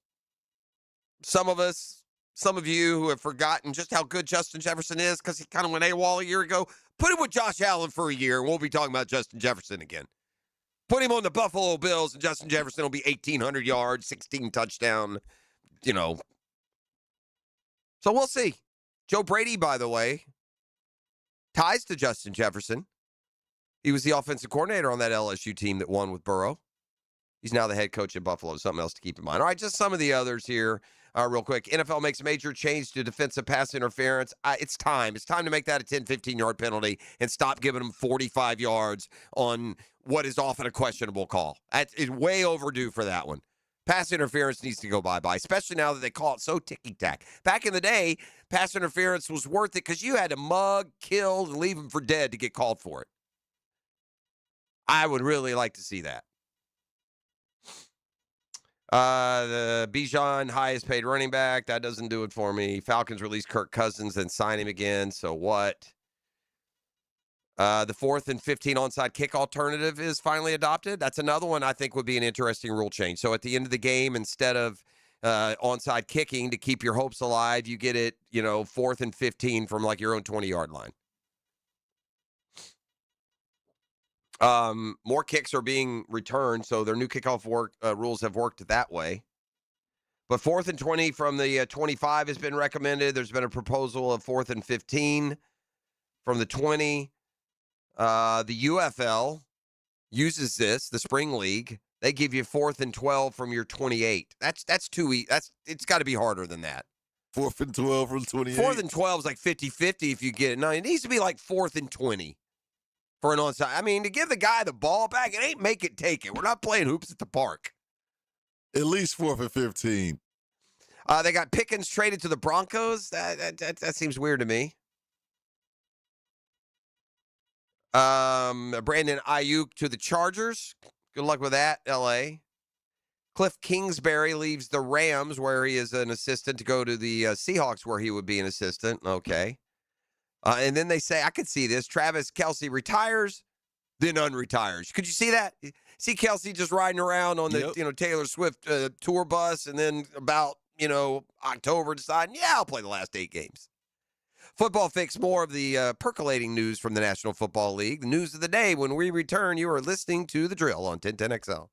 some of you who have forgotten just how good Justin Jefferson is because he kind of went AWOL a year ago, put him with Josh Allen for a year, and we'll be talking about Justin Jefferson again. Put him on the Buffalo Bills, and Justin Jefferson will be 1,800 yards, 16 touchdown, So we'll see. Joe Brady, by the way, ties to Justin Jefferson. He was the offensive coordinator on that LSU team that won with Burrow. He's now the head coach in Buffalo. Something else to keep in mind. All right, just some of the others here real quick. NFL makes a major change to defensive pass interference. It's time. It's time to make that a 10, 15-yard penalty and stop giving them 45 yards on what is often a questionable call. It's way overdue for that one. Pass interference needs to go bye-bye, especially now that they call it so ticky-tack. Back in the day, pass interference was worth it because you had to mug, kill, and leave them for dead to get called for it. I would really like to see that. The Bijan, highest paid running back. That doesn't do it for me. Falcons release Kirk Cousins and sign him again. So what? The 4th and 15 onside kick alternative is finally adopted. That's another one I think would be an interesting rule change. So at the end of the game, instead of onside kicking to keep your hopes alive, you get it, 4th and 15 from like your own 20-yard line. More kicks are being returned, so their new kickoff rules have worked that way. But 4th and 20 from the 25 has been recommended. There's been a proposal of 4th and 15 from the 20. The UFL uses this, the Spring League. They give you 4th and 12 from your 28. That's too easy. It's got to be harder than that. 4th and 12 from 28. 4th and 12 is like 50-50 if you get it. No, it needs to be like 4th and 20. For an onside. I mean, to give the guy the ball back, it ain't make it, take it. We're not playing hoops at the park. At least 4th and 15. They got Pickens traded to the Broncos. That seems weird to me. Brandon Ayuk to the Chargers. Good luck with that, L.A. Cliff Kingsbury leaves the Rams, where he is an assistant, to go to the Seahawks, where he would be an assistant. Okay. And then they say, I could see this. Travis Kelce retires, then unretires. Could you see that? See Kelce just riding around on the Taylor Swift tour bus, and then about October deciding, I'll play the last 8 games. Football Fix, more of the percolating news from the National Football League. The news of the day. When we return, you are listening to The Drill on 1010XL.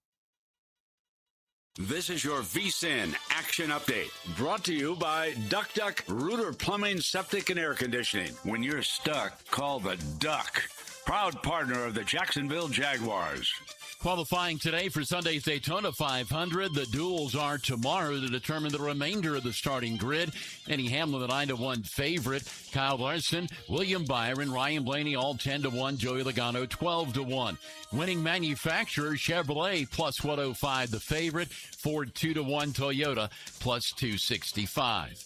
This is your VSIN Action Update, brought to you by Duck Duck Rooter Plumbing, Septic, and Air Conditioning. When you're stuck, call the Duck, proud partner of the Jacksonville Jaguars. Qualifying today for Sunday's Daytona 500. The duels are tomorrow to determine the remainder of the starting grid. Eddie Hamlin, the 9-1 favorite. Kyle Larson, William Byron, Ryan Blaney, all 10-1. Joey Logano, 12-1. Winning manufacturer Chevrolet, plus 105 the favorite. Ford, 2-1. Toyota, plus 265.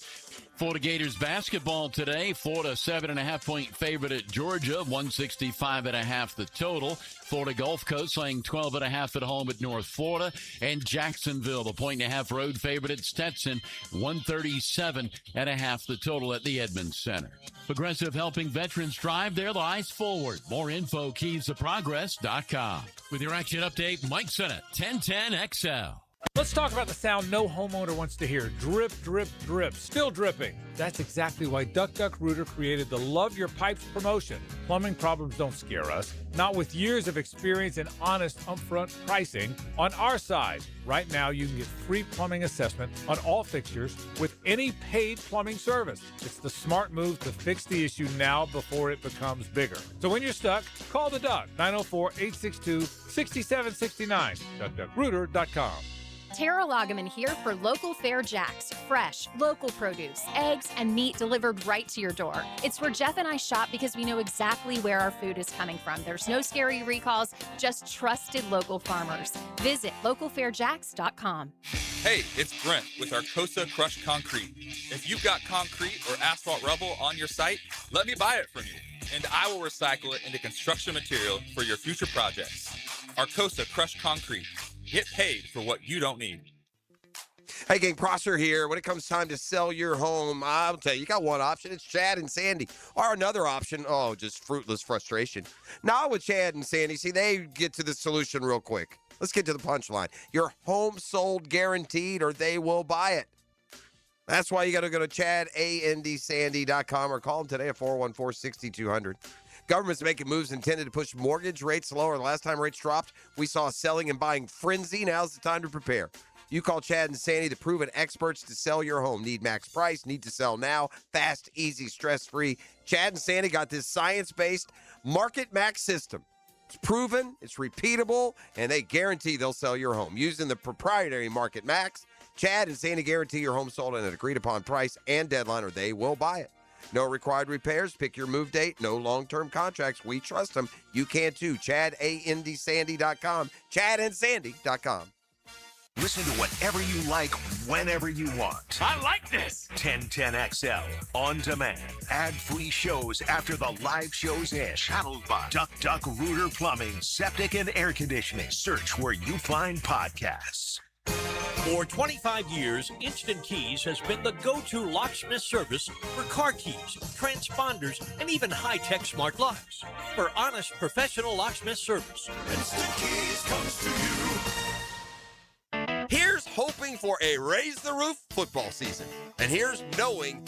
Florida Gators basketball today. Florida 7.5-point favorite at Georgia, 165.5 the total. Florida Gulf Coast laying 12.5 at home at North Florida. And Jacksonville, the 1.5 road favorite at Stetson, 137.5 the total at the Edmunds Center. Progressive helping veterans drive their lives forward. More info, keystoprogress.com. With your action update, Mike Sennett, 1010XL. Let's talk about the sound no homeowner wants to hear. Drip, drip, drip. Still dripping. That's exactly why Duck Duck Rooter created the Love Your Pipes promotion. Plumbing problems don't scare us. Not with years of experience and honest upfront pricing on our side. Right now, you can get free plumbing assessment on all fixtures with any paid plumbing service. It's the smart move to fix the issue now before it becomes bigger. So when you're stuck, call the Duck, 904-862-6769, duckduckrooter.com. Tara Loggeman here for Local Fair Jacks. Fresh, local produce, eggs, and meat delivered right to your door. It's where Jeff and I shop because we know exactly where our food is coming from. There's no scary recalls, just trusted local farmers. Visit localfairjacks.com. Hey, it's Brent with Arcosa Crushed Concrete. If you've got concrete or asphalt rubble on your site, let me buy it from you, and I will recycle it into construction material for your future projects. Arcosa Crushed Concrete. Get paid for what you don't need. Hey, gang, Prosser here. When it comes time to sell your home, I'll tell you, you got one option. It's Chad and Sandy. Or another option, just fruitless frustration. Now with Chad and Sandy, see, they get to the solution real quick. Let's get to the punchline. Your home sold guaranteed, or they will buy it. That's why you got to go to ChadAndSandy.com or call them today at 414-6200. Government's making moves intended to push mortgage rates lower. The last time rates dropped, we saw a selling and buying frenzy. Now's the time to prepare. You call Chad and Sandy, the proven experts to sell your home. Need max price, need to sell now. Fast, easy, stress-free. Chad and Sandy got this science-based Market Max system. It's proven, it's repeatable, and they guarantee they'll sell your home. Using the proprietary Market Max, Chad and Sandy guarantee your home sold at an agreed-upon price and deadline, or they will buy it. No required repairs. Pick your move date. No long-term contracts. We trust them. You can too. ChadAndSandy.com. ChadAndSandy.com. Listen to whatever you like, whenever you want. I like this. 1010XL on demand. Ad-free shows after the live shows end. Channeled by Duck Duck Rooter Plumbing, Septic, and Air Conditioning. Search where you find podcasts. For 25 years, Instant Keys has been the go-to locksmith service for car keys, transponders, and even high-tech smart locks. For honest, professional locksmith service, Instant Keys comes to you. Here's hoping for a Raise the Roof football season. And here's knowing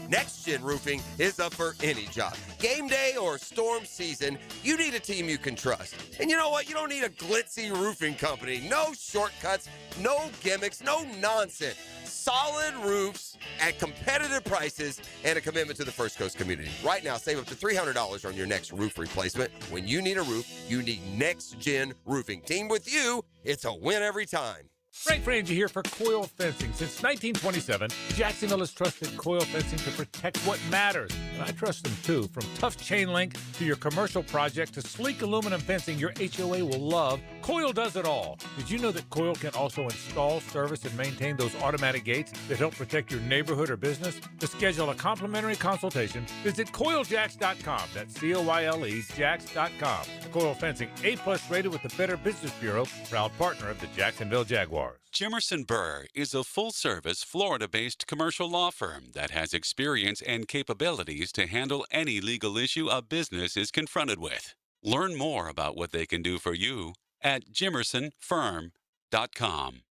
Next Gen Roofing is up for any job. Game day or storm season, you need a team you can trust. And you know what? You don't need a glitzy roofing company. No shortcuts, no gimmicks, no nonsense. Solid roofs at competitive prices and a commitment to the First Coast community. Right now, save up to $300 on your next roof replacement. When you need a roof, you need Next Gen Roofing. Team with you, it's a win every time. Frank Frangie here for Coil Fencing. Since 1927, Jacksonville has trusted Coil Fencing to protect what matters. And I trust them too. From tough chain link to your commercial project to sleek aluminum fencing your HOA will love, Coil does it all. Did you know that Coil can also install, service, and maintain those automatic gates that help protect your neighborhood or business? To schedule a complimentary consultation, visit CoilJacks.com. That's COYLE Jacks.com. Coil Fencing, A+ rated with the Better Business Bureau, proud partner of the Jacksonville Jaguars. Jimerson Burr is a full-service, Florida-based commercial law firm that has experience and capabilities to handle any legal issue a business is confronted with. Learn more about what they can do for you at jimersonfirm.com.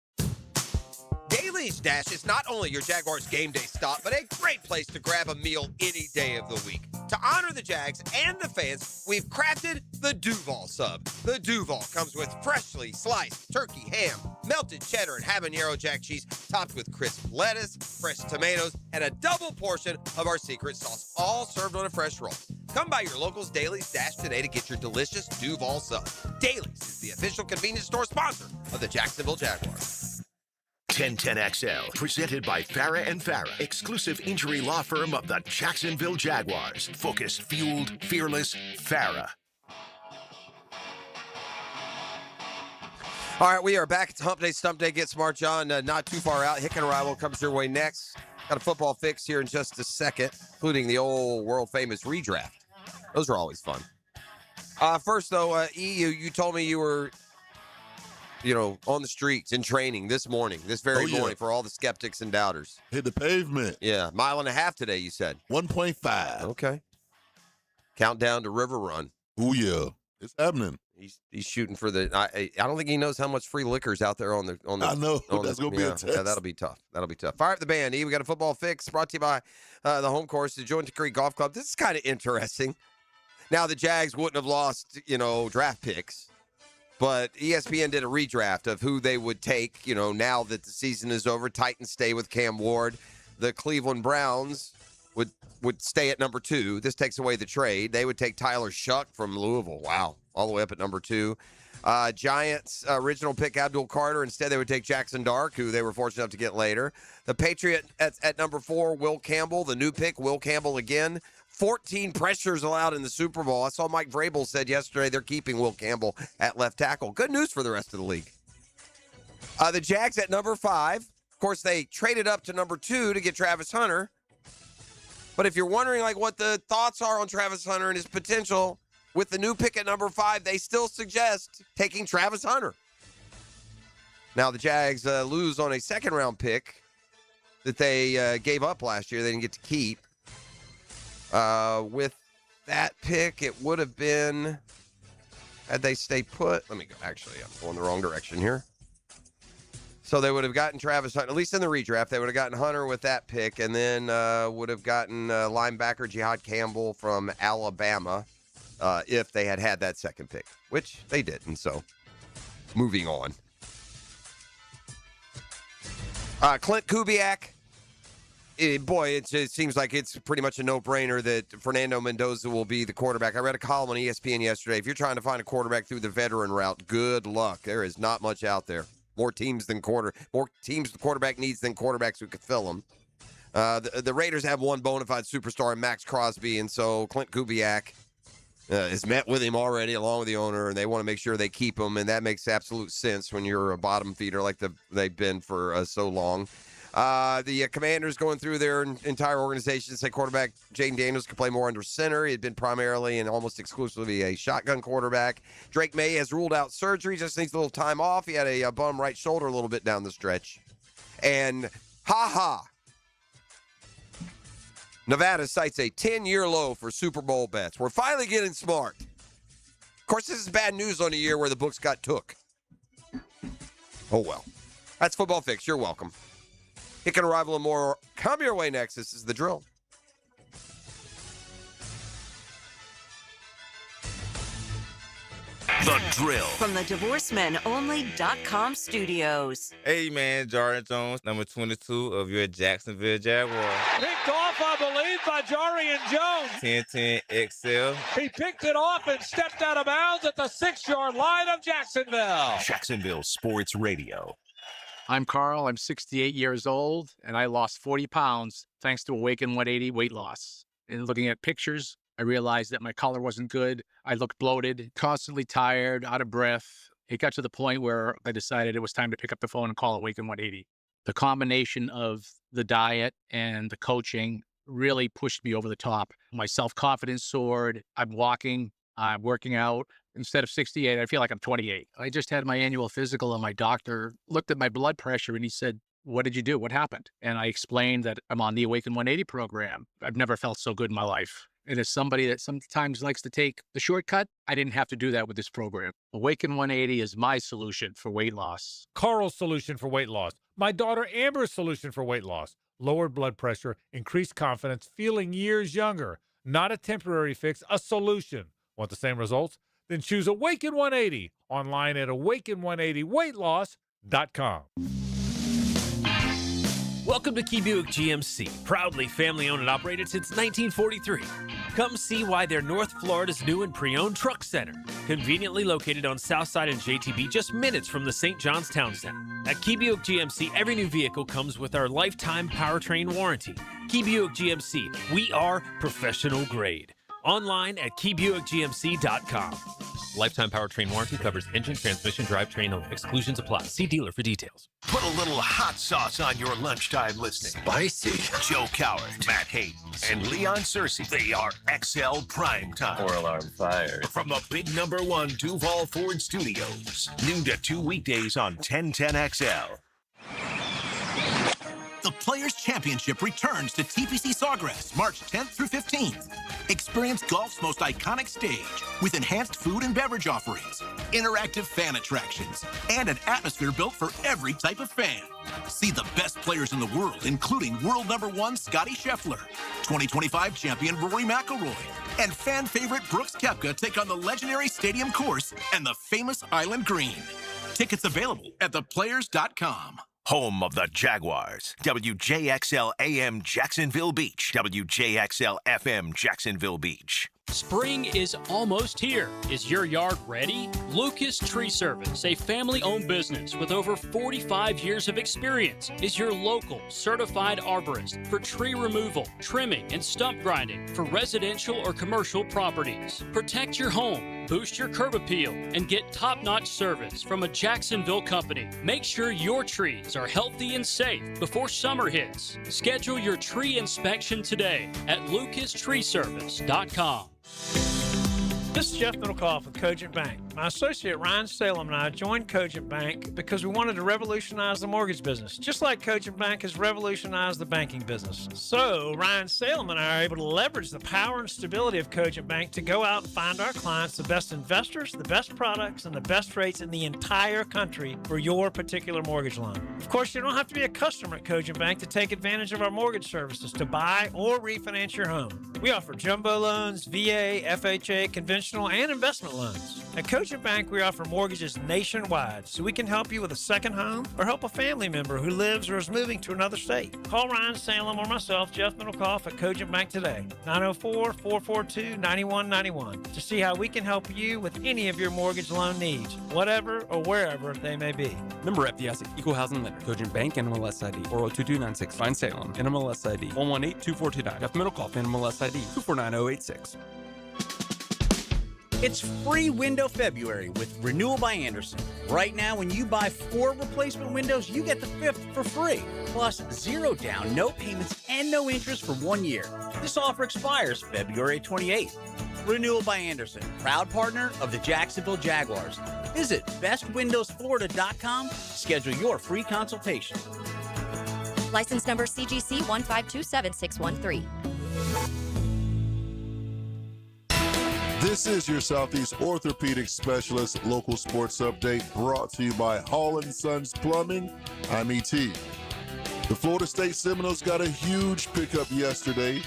Daly's Dash is not only your Jaguars game day stop, but a great place to grab a meal any day of the week. To honor the Jags and the fans, we've crafted the Duval Sub. The Duval comes with freshly sliced turkey ham, melted cheddar and habanero jack cheese, topped with crisp lettuce, fresh tomatoes, and a double portion of our secret sauce, all served on a fresh roll. Come by your local's Daly's Dash today to get your delicious Duval Sub. Daly's is the official convenience store sponsor of the Jacksonville Jaguars. 1010XL, presented by Farah and Farah, exclusive injury law firm of the Jacksonville Jaguars. Focused, fueled, fearless, Farah. All right, we are back. It's Hump Day, Stump Day. Get smart, John. Not too far out. Hick and Rival comes your way next. Got a football fix here in just a second, including the old world-famous redraft. Those are always fun. First, though, you told me you were on the streets in training this morning, this very morning, for all the skeptics and doubters. Hit the pavement. Yeah, 1.5 miles today, you said. 1.5. Okay. Countdown to River Run. Oh, yeah. It's happening. He's shooting for the. I don't think he knows how much free liquor's out there on the. I know. That's going to be a test. Yeah, that'll be tough. Fire up the band. We got a football fix brought to you by the home course, the Joint Creek Golf Club. This is kind of interesting. Now, the Jags wouldn't have lost, draft picks. But ESPN did a redraft of who they would take, now that the season is over. Titans stay with Cam Ward. The Cleveland Browns would stay at number 2. This takes away the trade. They would take Tyler Shuck from Louisville. Wow. All the way up at number 2. Giants original pick Abdul Carter. Instead, they would take Jackson Dark, who they were fortunate enough to get later. The Patriots at number 4, Will Campbell. The new pick, Will Campbell again. 14 pressures allowed in the Super Bowl. I saw Mike Vrabel said yesterday they're keeping Will Campbell at left tackle. Good news for the rest of the league. The Jags at number 5. Of course, they traded up to number 2 to get Travis Hunter. But if you're wondering what the thoughts are on Travis Hunter and his potential, with the new pick at number 5, they still suggest taking Travis Hunter. Now, the Jags lose on a second-round pick that they gave up last year. They didn't get to keep. With that pick, it would have been, had they stayed put. Let me go. Actually, I'm going the wrong direction here. So they would have gotten Travis Hunter, at least in the redraft. They would have gotten Hunter with that pick, and then would have gotten linebacker Jihad Campbell from Alabama if they had that second pick, which they didn't. So moving on. Clint Kubiak. It seems like it's pretty much a no-brainer that Fernando Mendoza will be the quarterback. I read a column on ESPN yesterday. If you're trying to find a quarterback through the veteran route, good luck. There is not much out there. More teams the quarterback needs than quarterbacks who could fill them. The Raiders have one bona fide superstar in Max Crosby, and so Clint Kubiak has met with him already along with the owner, and they want to make sure they keep him, and that makes absolute sense when you're a bottom feeder like they've been for so long. The Commanders going through their entire organization say quarterback Jaden Daniels could play more under center. He had been primarily and almost exclusively a shotgun quarterback. Drake May has ruled out surgery, just needs a little time off. He had a bum right shoulder a little bit down the stretch. And Nevada cites a 10-year low for Super Bowl bets. We're finally getting smart. Of course, this is bad news on a year where the books got took. Oh, well. That's Football Fix. You're welcome. Hick and Arrival and more come your way next. This is The Drill. The Drill. From the DivorceMenOnly.com studios. Hey, man, Jordan Jones, number 22 of your Jacksonville Jaguars. Picked off, I believe, by Jarian Jones. 10-10 XL. He picked it off and stepped out of bounds at the 6-yard line of Jacksonville. Jacksonville Sports Radio. I'm Carl. I'm 68 years old, and I lost 40 pounds thanks to Awaken 180 weight loss. And looking at pictures, I realized that my color wasn't good. I looked bloated, constantly tired, out of breath. It got to the point where I decided it was time to pick up the phone and call Awaken 180. The combination of the diet and the coaching really pushed me over the top. My self-confidence soared. I'm walking, I'm working out. Instead of 68, I feel like I'm 28. I just had my annual physical and my doctor looked at my blood pressure and he said, "What did you do? What happened?" And I explained that I'm on the Awaken 180 program. I've never felt so good in my life. And as somebody that sometimes likes to take the shortcut, I didn't have to do that with this program. Awaken 180 is my solution for weight loss. Carl's solution for weight loss. My daughter Amber's solution for weight loss. Lowered blood pressure, increased confidence, feeling years younger. Not a temporary fix, a solution. Want the same results? Then choose Awaken 180 online at awaken180weightloss.com. Welcome to Key Buick GMC, proudly family-owned and operated since 1943. Come see why they're North Florida's new and pre-owned truck center, conveniently located on Southside and JTB, just minutes from the St. John's Town Center. At Key Buick GMC, every new vehicle comes with our lifetime powertrain warranty. Key Buick GMC, we are professional grade. Online at keybuickgmc.com. Lifetime powertrain warranty covers engine, transmission, drivetrain only. Exclusions apply. See dealer for details. Put a little hot sauce on your lunchtime listening. Spicy. Joe Coward, Matt Hayden, and Leon Searcy. They are XL Prime Time. Or alarm fire. From the big #1 Duval Ford Studios. Noon to 2 weekdays on 1010XL. The Players' Championship returns to TPC Sawgrass March 10th through 15th. Experience golf's most iconic stage with enhanced food and beverage offerings, interactive fan attractions, and an atmosphere built for every type of fan. See the best players in the world, including world #1 Scotty Scheffler, 2025 champion Rory McIlroy, and fan favorite Brooks Koepka take on the legendary Stadium Course and the famous Island Green. Tickets available at theplayers.com. Home of the Jaguars. WJXL AM Jacksonville Beach. WJXL FM Jacksonville Beach. Spring is almost here. Is your yard ready? Lucas Tree Service, a family-owned business with over 45 years of experience, is your local certified arborist for tree removal, trimming, and stump grinding for residential or commercial properties. Protect your home, boost your curb appeal, and get top-notch service from a Jacksonville company. Make sure your trees are healthy and safe before summer hits. Schedule your tree inspection today at lucastreeservice.com. This is Jeff Middlecoff with Cogent Bank. My associate Ryan Salem and I joined Cogent Bank because we wanted to revolutionize the mortgage business, just like Cogent Bank has revolutionized the banking business. So Ryan Salem and I are able to leverage the power and stability of Cogent Bank to go out and find our clients the best investors, the best products, and the best rates in the entire country for your particular mortgage loan. Of course, you don't have to be a customer at Cogent Bank to take advantage of our mortgage services to buy or refinance your home. We offer jumbo loans, VA, FHA, conventional, and investment loans. At Cogent Bank, we offer mortgages nationwide, so we can help you with a second home or help a family member who lives or is moving to another state. Call Ryan Salem or myself, Jeff Middlecoff, at Cogent Bank today, 904-442-9191, to see how we can help you with any of your mortgage loan needs, whatever or wherever they may be. Member FDIC, Equal Housing Lender, Cogent Bank, NMLS ID 402296, Ryan Salem, NMLS ID 1182429, Jeff Middlecoff, NMLS ID 249086. It's free window February with Renewal by Andersen. Right now, when you buy 4 replacement windows, you get the 5th for free. Plus, 0 down, no payments, and no interest for 1 year. This offer expires February 28th. Renewal by Andersen, proud partner of the Jacksonville Jaguars. Visit bestwindowsflorida.com. Schedule your free consultation. License number CGC 1527613. This is your Southeast Orthopedic Specialist local sports update brought to you by Hall & Sons Plumbing. I'm E.T. The Florida State Seminoles got a huge pickup yesterday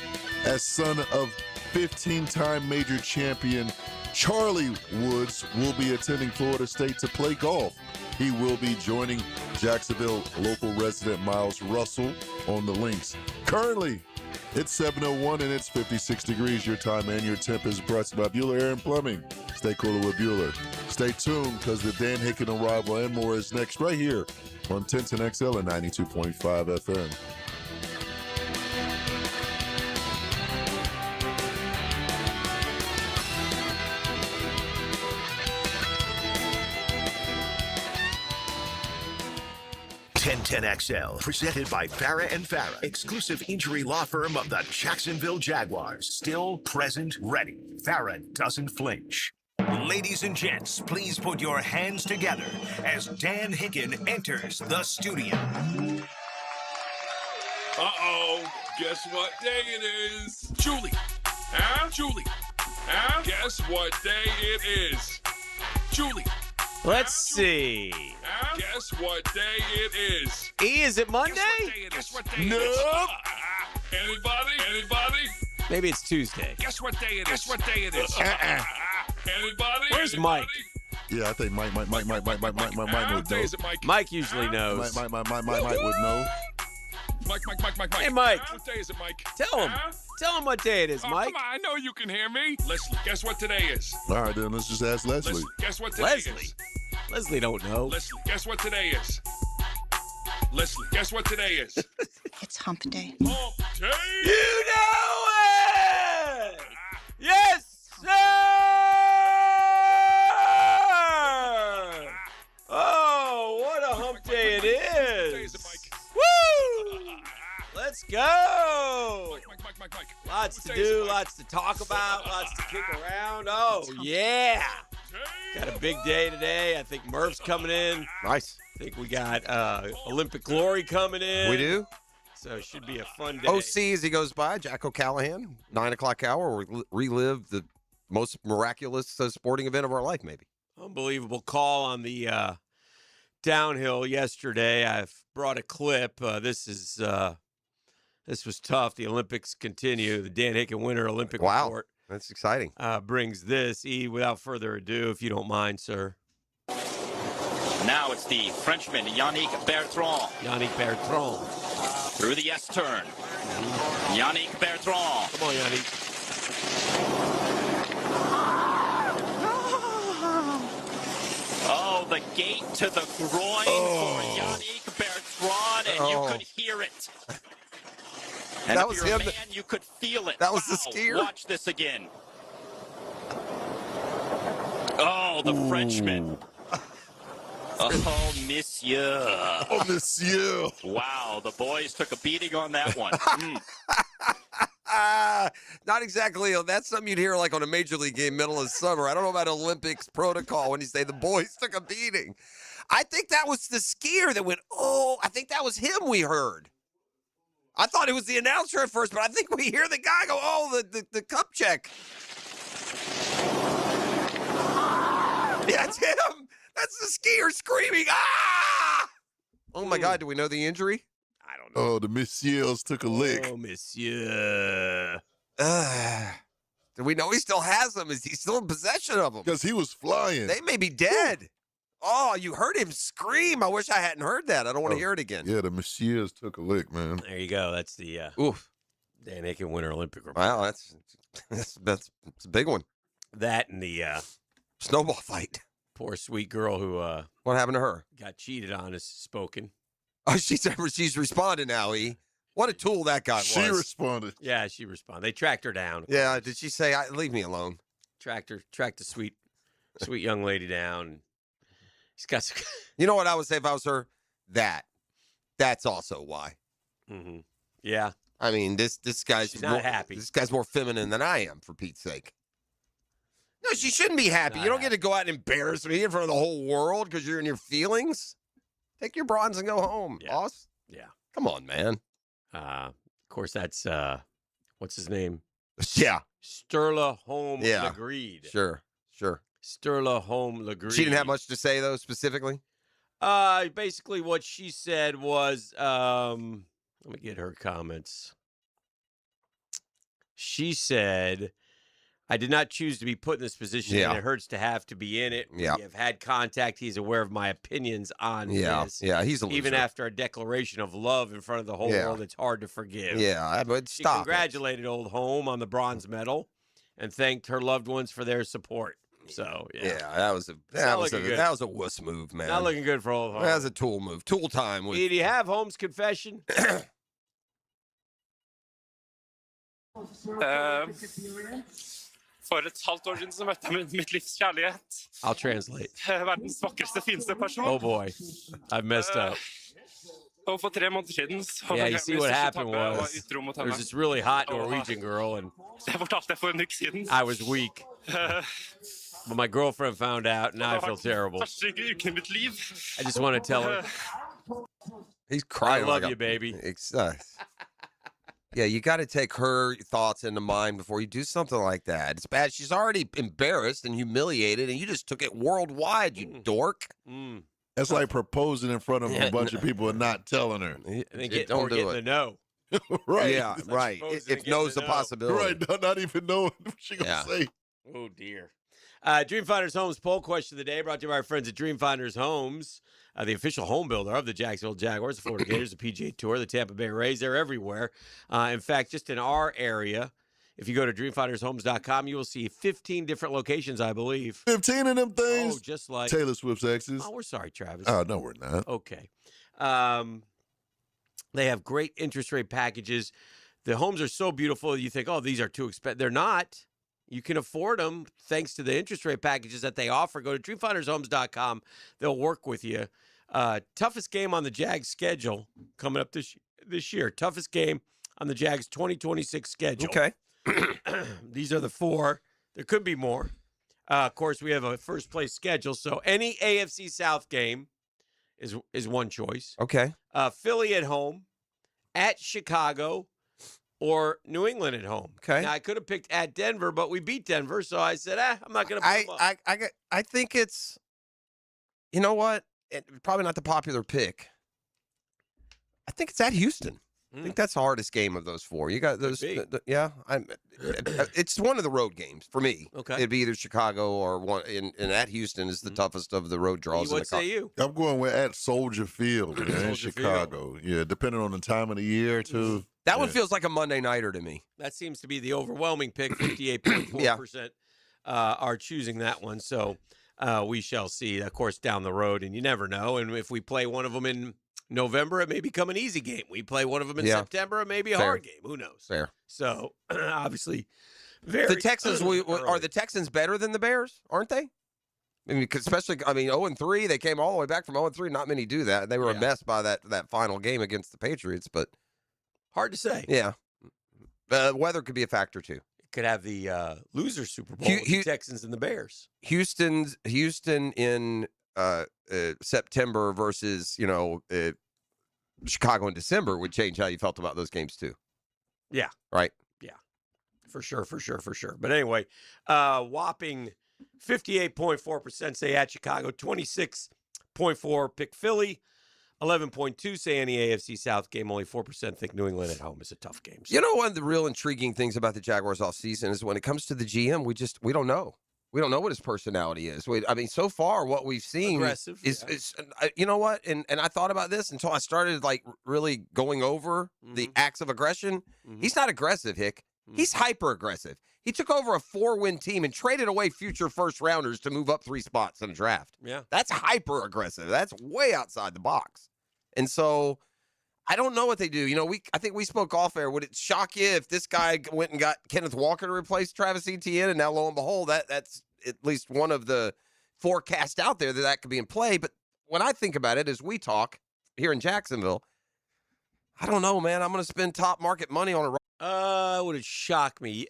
as son of 15-time major champion Charlie Woods will be attending Florida State to play golf. He will be joining Jacksonville local resident Miles Russell on the links. Currently, it's 7:01 and it's 56 degrees. Your time and your temp is brought to you by Bueller Air and Plumbing. Stay cooler with Bueller. Stay tuned because the Dan Hicken Arrival and more is next right here on 1010XL and 92.5 FM. 1010XL, presented by Farah and Farah, exclusive injury law firm of the Jacksonville Jaguars. Still present, ready. Farah doesn't flinch. Ladies and gents, please put your hands together as Dan Hicken enters the studio. Uh-oh. Guess what day it is? Julie. Huh? Julie. Huh? Guess what day it is? Julie. Let's see. Huh? Guess what day it is? Is it Monday? Guess what day it is? Nope. Anybody? Anybody? Maybe it's Tuesday. Guess what day it is? Guess what day it is? Anybody? Where's Mike? Yeah, I think Mike would know. Mike usually knows. Mike would know. Mike. Hey, Mike. What day is it, Mike? Tell him. Huh? Tell him what day it is, Oh, Mike. come on, I know you can hear me. Leslie, guess what today is? All right, then let's just ask Leslie. Guess what today Leslie. is? Leslie don't know. Leslie, guess what today is? Leslie, guess what today is? It's hump day. Hump day. You know it! Yes, sir! Oh, what a hump day it is! Woo! Let's go! Mike. Lots to do, lots to talk about, lots to kick around. Oh, yeah! Got a big day today. I think Murph's coming in. Nice. I think we got Olympic Glory coming in. We do. So it should be a fun day. OC as he goes by, Jack O'Callahan, 9 o'clock hour. We relive the most miraculous sporting event of our life, maybe. Unbelievable call on the downhill yesterday. I've brought a clip. This was tough. The Olympics continue. The Dan Hicken Winter Olympic Report. That's exciting. Brings this. Without further ado, if you don't mind, sir. Now it's the Frenchman, Yannick Bertrand. Yannick Bertrand. Through the S-turn. Yannick Bertrand. Come on, Yannick. Oh, the gate to the groin for Yannick Bertrand, and you could hear it. And That if was you're him a man, you could feel it. That was the Wow. skier? Watch this again. Oh, the Frenchman. Oh, monsieur. Oh, monsieur. Wow, the boys took a beating on that one. Not exactly. That's something you'd hear like on a major league game middle of summer. I don't know about Olympics protocol when you say the boys took a beating. I think that was the skier that went, oh, I think that was him we heard. I thought it was the announcer at first, but I think we hear the guy go, oh, the cup check. Yeah, it's him. That's the skier screaming, ah! Oh, my God. Do we know the injury? I don't know. Oh, the messieurs took a lick. Oh, monsieur. Do we know he still has them? Is he still in possession of them? Because he was flying. They may be dead. Oh, you heard him scream. I wish I hadn't heard that. I don't want to hear it again. Yeah, the messieurs took a lick, man. There you go. That's the Dan Hicken Winter Olympic Report. Wow, that's a big one. That and the snowball fight. Poor sweet girl who what happened to her? Got cheated on is spoken. Oh, she's responded now, E. What a tool that guy was. She responded. Yeah, she responded. They tracked her down. Yeah, did she say, leave me alone? Tracked the sweet young lady down. He's got some... You know what I would say if I was her? That's also why. Mm-hmm. Yeah. I mean, this guy's She's not happy. This guy's more feminine than I am, for Pete's sake. No, she shouldn't be happy. You don't get to go out and embarrass me in front of the whole world because you're in your feelings. Take your bronze and go home, boss. Yeah. Come on, man. Of course, that's what's his name? Yeah. Sturla Home Yeah. Legreed. Sure. Sturla Home Legreed. She didn't have much to say, though, specifically? Basically, what she said was, let me get her comments. She said, I did not choose to be put in this position, Yeah. and it hurts to have to be in it. Yeah. We have had contact. He's aware of my opinions on this. Yeah, he's a loser. Even after a declaration of love in front of the whole Yeah. world, it's hard to forgive. Yeah, but She stop it. congratulated Old Home on the bronze medal and thanked her loved ones for their support. So, yeah. that was not looking good. that was a wuss move, man. Not looking good for Old Home. That was a tool move. Tool time. With, Did he have Holmes' confession? For et halvt år siden så møtte jeg mitt livs kjærlighet. I'll translate. Verdens vakreste, fineste person. Oh boy, I messed up. Og for 3 måneder siden så Yeah, you see what happened var was ytterrom mot there henne. was this really hot Norwegian girl, and Så jeg fortalte det for en uke siden. I was weak. But my girlfriend found out, and now I feel terrible. Første uken i mitt liv. I just want to tell her, He's crying. I love like you, baby. Yeah, you got to take her thoughts into mind before you do something like that. It's bad. She's already embarrassed and humiliated, and you just took it worldwide, you dork. That's like proposing in front of a bunch of people and not telling her. And then Don't do getting it. the no. Right. Yeah, right. If no's a possibility. Right. Not even knowing what she gonna say. Oh, dear. Dreamfinders Homes poll question of the day brought to you by our friends at Dreamfinders Homes, the official home builder of the Jacksonville Jaguars, the Florida Gators, the PGA Tour, the Tampa Bay Rays. They're everywhere. In fact, just in our area, if you go to dreamfindershomes.com, you will see 15 different locations, I believe. 15 of them things. Oh, just like Taylor Swift's exes. Oh, we're sorry, Travis. Oh, no, we're not. Okay. They have great interest rate packages. The homes are so beautiful, you think, oh, these are too expensive. They're not. You can afford them thanks to the interest rate packages that they offer. Go to dreamfindershomes.com. They'll work with you. Toughest game on the Jags schedule coming up this year. Toughest game on the Jags 2026 schedule. Okay. These are the 4. There could be more. Of course, we have a first place schedule, so any AFC South game is one choice. Okay. Philly at home, at Chicago, or New England at home. Okay. Now, I could have picked at Denver, but we beat Denver, so I said, I'm not going to put them up. I think it's, you know what? Probably not the popular pick. I think it's at Houston. I think that's the hardest game of those 4. You got those. Yeah. It's one of the road games for me. Okay. It'd be either Chicago or one, and at Houston is the toughest of the road draws. What say you? I'm going with at Soldier Field in Chicago. Yeah, depending on the time of the year, too. That one feels like a Monday nighter to me. That seems to be the overwhelming pick. 58.4% are choosing that one. So we shall see, of course, down the road. And you never know. And if we play one of them in November, it may become an easy game. We play one of them in September, it may be a hard game. Who knows? Fair. So, obviously, very the Texans are the Texans better than the Bears, aren't they? I mean, especially 0-3. They came all the way back from 0-3. Not many do that. They were a mess by that final game against the Patriots, but hard to say. Yeah, weather could be a factor too. It could have the loser Super Bowl with the Texans and the Bears. Houston in September versus Chicago in December would change how you felt about those games too. Yeah. Right. Yeah. For sure. But anyway, whopping 58.4% say at Chicago, 26.4% pick Philly, 11.2% say any AFC South game, only 4% think New England at home is a tough game. So. You know, one of the real intriguing things about the Jaguars offseason is when it comes to the GM, we don't know. We don't know what his personality is. So far, what we've seen is you know what? And I thought about this until I started really going over the acts of aggression. He's not aggressive, Hick. He's hyper aggressive. He took over a 4-win team and traded away future first rounders to move up 3 spots in the draft. Yeah, that's hyper aggressive. That's way outside the box. And so I don't know what they do. I think we spoke off air. Would it shock you if this guy went and got Kenneth Walker to replace Travis Etienne, and now lo and behold, that's at least one of the forecasts out there that could be in play? But when I think about it, as we talk here in Jacksonville, I don't know, man. I'm going to spend top market money on a. Would it shock me?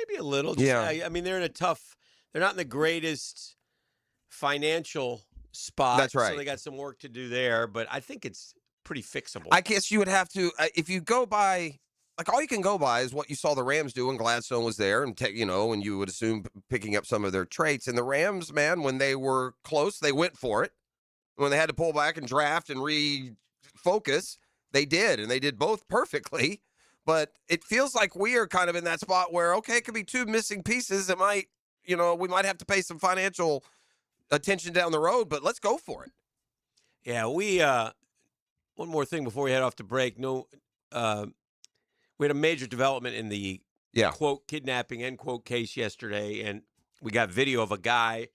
Maybe a little. Yeah. I mean, they're not in the greatest financial spot. That's right. So they got some work to do there, but I think it's pretty fixable. I guess you would have to, if you go by, all you can go by is what you saw the Rams do when Gladstone was there, and and you would assume picking up some of their traits. And the Rams, man, when they were close, they went for it. When they had to pull back and draft and refocus, they did, and they did both perfectly. But it feels like we are kind of in that spot where, okay, it could be 2 missing pieces. It might, we might have to pay some financial attention down the road, but let's go for it. Yeah, we one more thing before we head off to break. We had a major development in the quote kidnapping end quote case yesterday, and we got video of a guy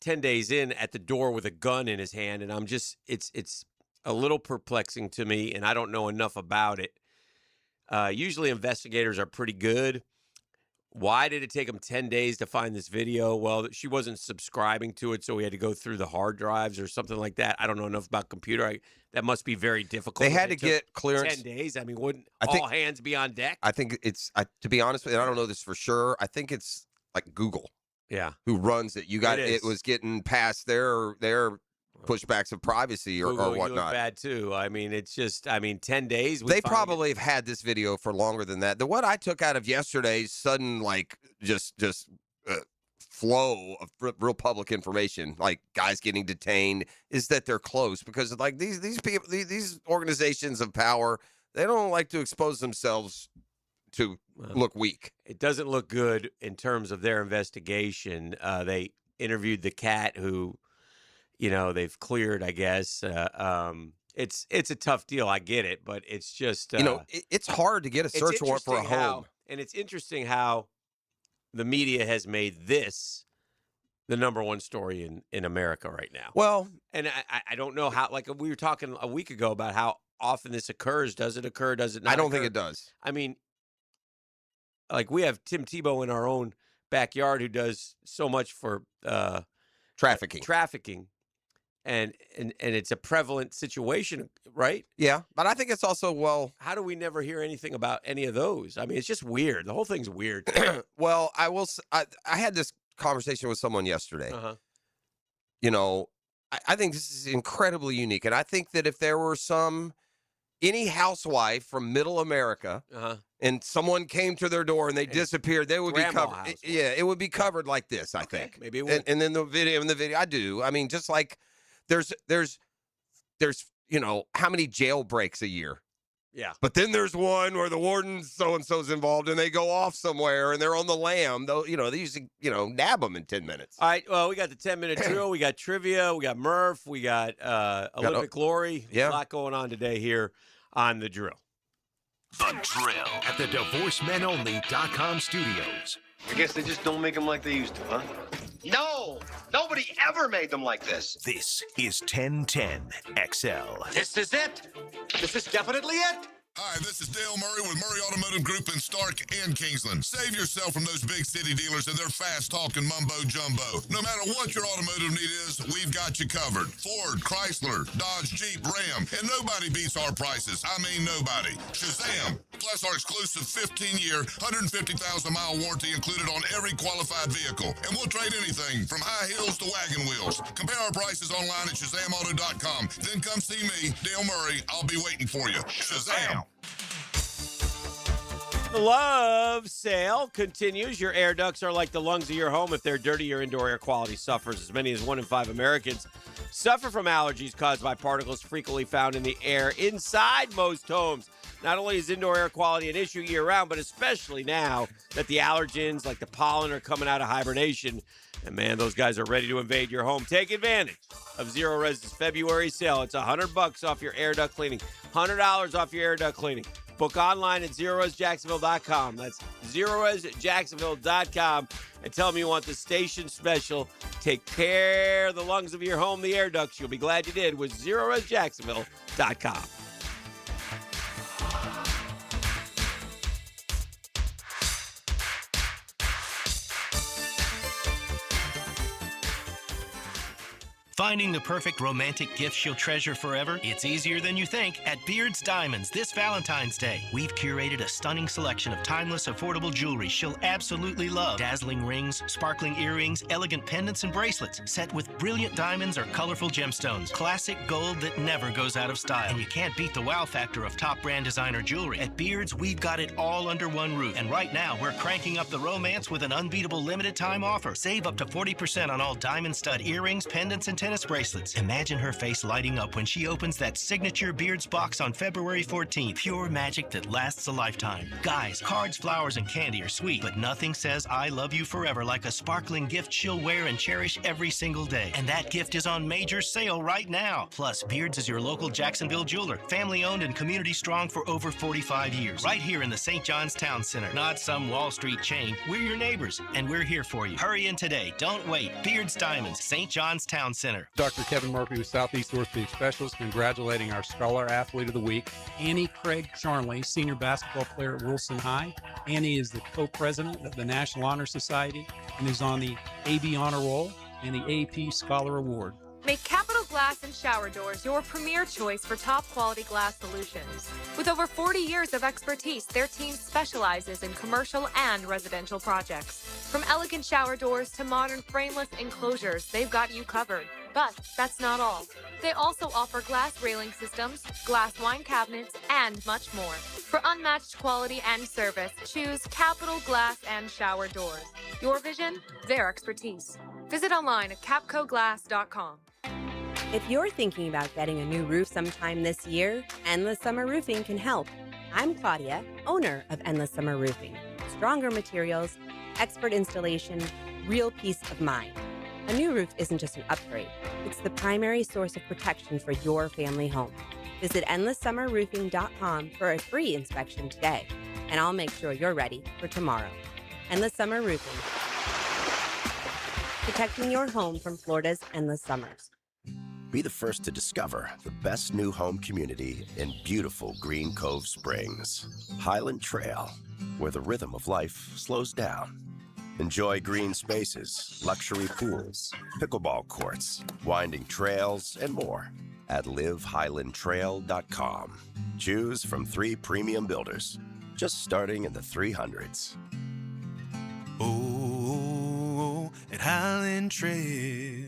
10 days in at the door with a gun in his hand, and I'm just it's a little perplexing to me, and I don't know enough about it. Usually investigators are pretty good Why did it take them 10 days to find this video? Well, she wasn't subscribing to it, so we had to go through the hard drives or something like that. I don't know enough about computer. That must be very difficult. They if had it to get took clearance. 10 days. I mean, wouldn't I think- all hands be on deck? I think it's, to be honest with you, I don't know this for sure. I think it's like Google. Yeah. Who runs it. You got It it is. was getting past their pushbacks of privacy or Google, you look whatnot. bad too. I mean, it's just, 10 days. we They finally probably have had this video for longer than that. What I took out of yesterday's sudden, just flow of real public information, like guys getting detained, is that they're close because like these people, these organizations of power, they don't like to expose themselves to look weak. It doesn't look good in terms of their investigation. They interviewed the cat who, they've cleared, I guess. It's a tough deal. I get it, but it's just it's hard to get a it's search warrant for a interesting how- home. and it's interesting how the media has made this the number one story in America right now. Well, and I don't know how. Like we were talking a week ago about how often this occurs. Does it occur? Does it not? I don't think occur? it does. I mean, like we have Tim Tebow in our own backyard who does so much for trafficking. And it's a prevalent situation, right? Yeah, but I think it's also, how do we never hear anything about any of those? I mean, it's just weird. The whole thing's weird. Well, I had this conversation with someone yesterday. I think this is incredibly unique, and I think that if there were any housewife from Middle America, and someone came to their door and they disappeared, they would be Grandma covered. housewife. Yeah, it would be covered like this. I think maybe it would. And then the video, I do. I mean, just like there's how many jailbreaks a year. Yeah. But then there's one where the warden so-and-so's involved and they go off somewhere and they're on the lam. Though, they usually, nab them in 10 minutes. All right. Well, we got the 10-minute drill. We got trivia. We got Murph. We got Olympic glory. Yeah. A lot going on today here on The Drill. The Drill at the DivorceMenOnly.com studios. I guess they just don't make them like they used to, huh? No! Nobody ever made them like this. This is 1010 XL. This is it. This is definitely it. Hi, this is Dale Murray with Murray Automotive Group in Stark and Kingsland. Save yourself from those big city dealers and their fast-talking mumbo-jumbo. No matter what your automotive need is, we've got you covered. Ford, Chrysler, Dodge, Jeep, Ram, and nobody beats our prices. I mean nobody. Shazam! Plus our exclusive 15-year, 150,000-mile warranty included on every qualified vehicle. And we'll trade anything from high heels to wagon wheels. Compare our prices online at ShazamAuto.com. Then come see me, Dale Murray. I'll be waiting for you. Shazam! The love sale continues. Your air ducts are like the lungs of your home. If they're dirty, your indoor air quality suffers. As many as 1 in 5 Americans suffer from allergies caused by particles frequently found in the air inside most homes. Not only is indoor air quality an issue year-round, but especially now that the allergens like the pollen are coming out of hibernation. And, man, those guys are ready to invade your home. Take advantage of Zero Res's February sale. It's $100 off your air duct cleaning, $100 off your air duct cleaning. Book online at ZeroResJacksonville.com. That's ZeroResJacksonville.com. And tell them you want the station special. Take care of the lungs of your home, the air ducts. You'll be glad you did with ZeroResJacksonville.com. Finding the perfect romantic gift she'll treasure forever? It's easier than you think at Beard's Diamonds this Valentine's Day. We've curated a stunning selection of timeless, affordable jewelry she'll absolutely love. Dazzling rings, sparkling earrings, elegant pendants and bracelets, set with brilliant diamonds or colorful gemstones. Classic gold that never goes out of style. And you can't beat the wow factor of top brand designer jewelry. At Beard's, we've got it all under one roof. And right now, we're cranking up the romance with an unbeatable limited time offer. Save up to 40% on all diamond stud earrings, pendants, and tennis bracelets. Imagine her face lighting up when she opens that signature Beards box on February 14th. Pure magic that lasts a lifetime. Guys, cards, flowers, and candy are sweet, but nothing says I love you forever like a sparkling gift she'll wear and cherish every single day. And that gift is on major sale right now. Plus, Beards is your local Jacksonville jeweler, family owned and community strong for over 45 years. Right here in the St. John's Town Center. Not some Wall Street chain. We're your neighbors, and we're here for you. Hurry in today. Don't wait. Beards Diamonds, St. John's Town Center. Center. Dr. Kevin Murphy with Southeast Orthopedic Specialist, congratulating our Scholar Athlete of the Week, Annie Craig Charnley, senior basketball player at Wilson High. Annie is the co-president of the National Honor Society and is on the AB Honor Roll and the AP Scholar Award. Make Capital Glass and Shower Doors your premier choice for top-quality glass solutions. With over 40 years of expertise, their team specializes in commercial and residential projects. From elegant shower doors to modern frameless enclosures, they've got you covered. But that's not all. They also offer glass railing systems, glass wine cabinets, and much more. For unmatched quality and service, choose Capital Glass and Shower Doors. Your vision, their expertise. Visit online at capcoglass.com. If you're thinking about getting a new roof sometime this year, Endless Summer Roofing can help. I'm Claudia, owner of Endless Summer Roofing. Stronger materials, expert installation, real peace of mind. A new roof isn't just an upgrade. It's the primary source of protection for your family home. Visit endlesssummerroofing.com for a free inspection today, and I'll make sure you're ready for tomorrow. Endless Summer Roofing. Protecting your home from Florida's endless summers. Be the first to discover the best new home community in beautiful Green Cove Springs. Highland Trail, where the rhythm of life slows down. Enjoy green spaces, luxury pools, pickleball courts, winding trails, and more at livehighlandtrail.com. Choose from 3 premium builders, just starting in the 300s. Oh, at Highland Trail.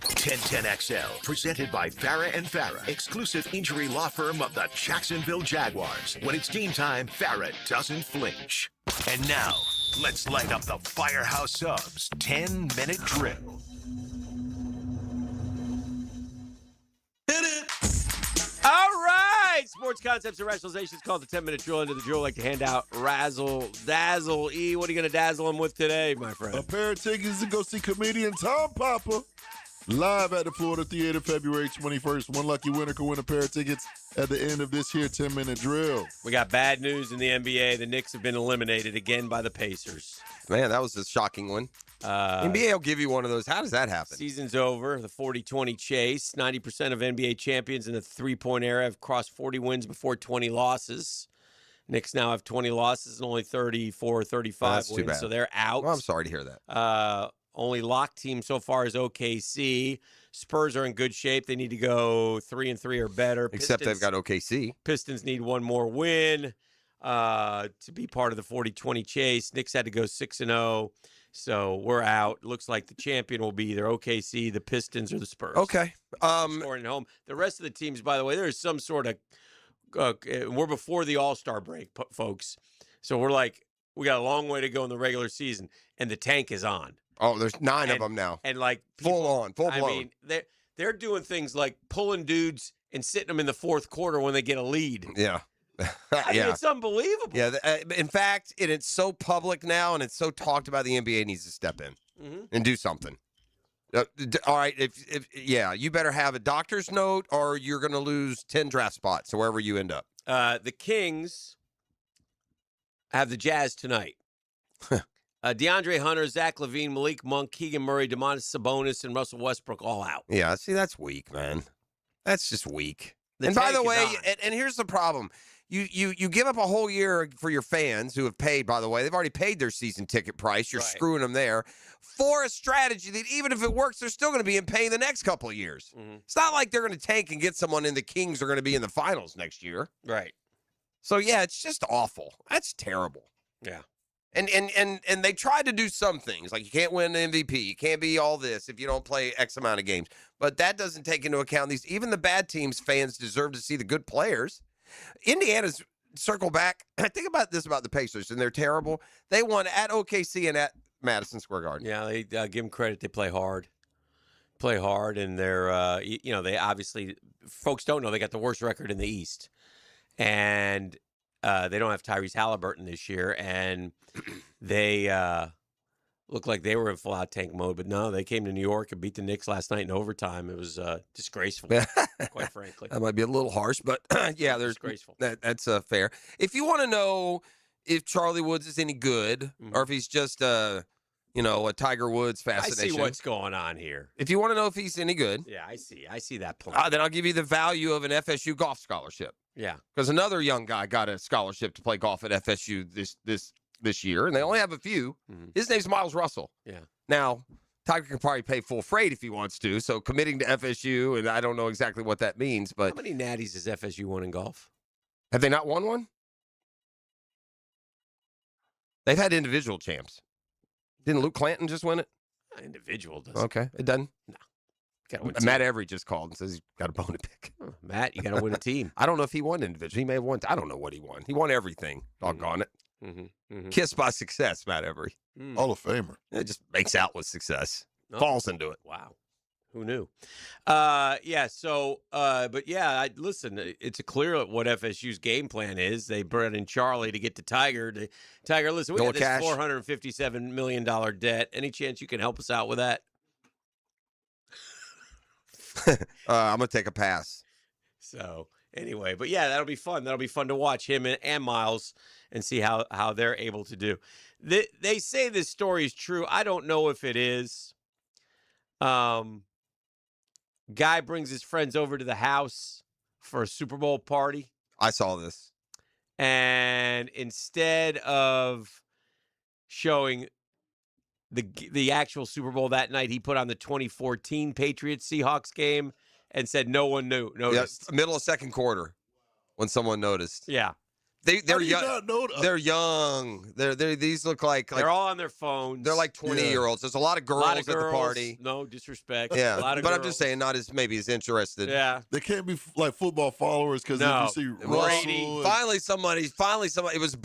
1010XL, presented by Farah and Farah, exclusive injury law firm of the Jacksonville Jaguars. When it's game time, Farah doesn't flinch. And now, let's light up the Firehouse Subs 10-minute drill. All right, Sports Concepts and Rationalizations called the 10-minute drill. Into the drill, like to hand out Razzle Dazzle. E, what are you going to dazzle them with today, my friend? A pair of tickets to go see comedian Tom Papa live at the Florida Theater February 21st. One lucky winner can win a pair of tickets at the end of this here 10-minute drill. We got bad news in the NBA. The Knicks have been eliminated again by the Pacers. Man, that was a shocking one. NBA will give you one of those. How does that happen? Season's over. The 40-20 chase. 90% of NBA champions in the three-point era have crossed 40 wins before 20 losses. Knicks now have 20 losses and only 34 35 That's wins, too bad. so they're out. Well, I'm sorry to hear that. Only locked team so far is OKC. Spurs are in good shape. They need to go 3-3 or better. Except they've got OKC. Pistons need one more win to be part of the 40-20 chase. Knicks had to go 6-0, so we're out. Looks like the champion will be either OKC, the Pistons, or the Spurs. Okay. Scoring at home. The rest of the teams, by the way, there's some sort of we're before the All-Star break, folks. So we got a long way to go in the regular season, and the tank is on. Oh, there's 9 of them now. And like full blown. I mean, they're doing things like pulling dudes and sitting them in the fourth quarter when they get a lead. Yeah. I mean, it's unbelievable. Yeah. In fact, it's so public now and it's so talked about, the NBA needs to step in and do something. All right. If you better have a doctor's note or you're going to lose 10 draft spots, wherever you end up. The Kings have the Jazz tonight. DeAndre Hunter, Zach LaVine, Malik Monk, Keegan Murray, Domantas Sabonis, and Russell Westbrook all out. Yeah, see, that's weak, man. That's just weak. The and by tank the is way, on. and here's the problem. You give up a whole year for your fans who have paid, by the way. They've already paid their season ticket price. You're screwing them there for a strategy that even if it works, they're still going to be in pain the next couple of years. It's not like they're going to tank and get someone in. The Kings are going to be in the finals next year. Right. So, yeah, it's just awful. That's terrible. Yeah. And they tried to do some things, like you can't win an MVP, you can't be all this if you don't play X amount of games. But that doesn't take into account even the bad teams' fans deserve to see the good players. Indiana's circle back. I think about this about the Pacers, and they're terrible. They won at OKC and at Madison Square Garden. Yeah, they give them credit. They play hard. And they're, they obviously, folks don't know they got the worst record in the East. And they don't have Tyrese Halliburton this year, and they look like they were in full-out tank mode. But no, they came to New York and beat the Knicks last night in overtime. It was disgraceful, quite frankly. That might be a little harsh, but yeah, there's disgraceful. That's fair. If you want to know if Charlie Woods is any good or if he's just a Tiger Woods I fascination. see what's going on here. If you want to know if he's any good, Yeah, I see that plan. then I'll give you the value of an FSU golf scholarship. Yeah. Because another young guy got a scholarship to play golf at FSU this year, and they only have a few. His name's Miles Russell. Yeah. Now, Tiger can probably pay full freight if he wants to, so committing to FSU, and I don't know exactly what that means, but... How many natties has FSU won in golf? Have they not won one? They've had individual champs. Didn't Luke Clanton just win it? Individual does. Okay, it doesn't? No. Gotta win Matt team. Every just called and says he's got a bone to pick. Matt, you got to win a team. I don't know if he won individual. He may have won. I don't know what he won. He won everything. Doggone it. Kissed by success, Matt Every. Hall of Famer. It just makes out with success. Oh. Falls into it. Wow. Who knew? So, but yeah, listen, it's clear what FSU's game plan is. They brought in Charlie to get to Tiger. Tiger, listen, we Go got this cash. $457 million debt. Any chance you can help us out with that? I'm going to take a pass. So, anyway, but yeah, that'll be fun. That'll be fun to watch him and Miles and see how they're able to do. They say this story is true. I don't know if it is. Guy brings his friends over to the house for a Super Bowl party. I saw this. And instead of showing the actual Super Bowl that night, he put on the 2014 Patriots Seahawks game and said no one noticed. Yeah, middle of second quarter when someone noticed. Yeah. They're How do you young. not know? They're young. These look like They're all on their phones. they're like 20-year-olds. There's a lot of girls at the party. No disrespect. Yeah, A lot of but girls. I'm just saying, not as maybe as interested. Yeah. They can't be like football followers because No. if you see Well, Russell, finally somebody. It was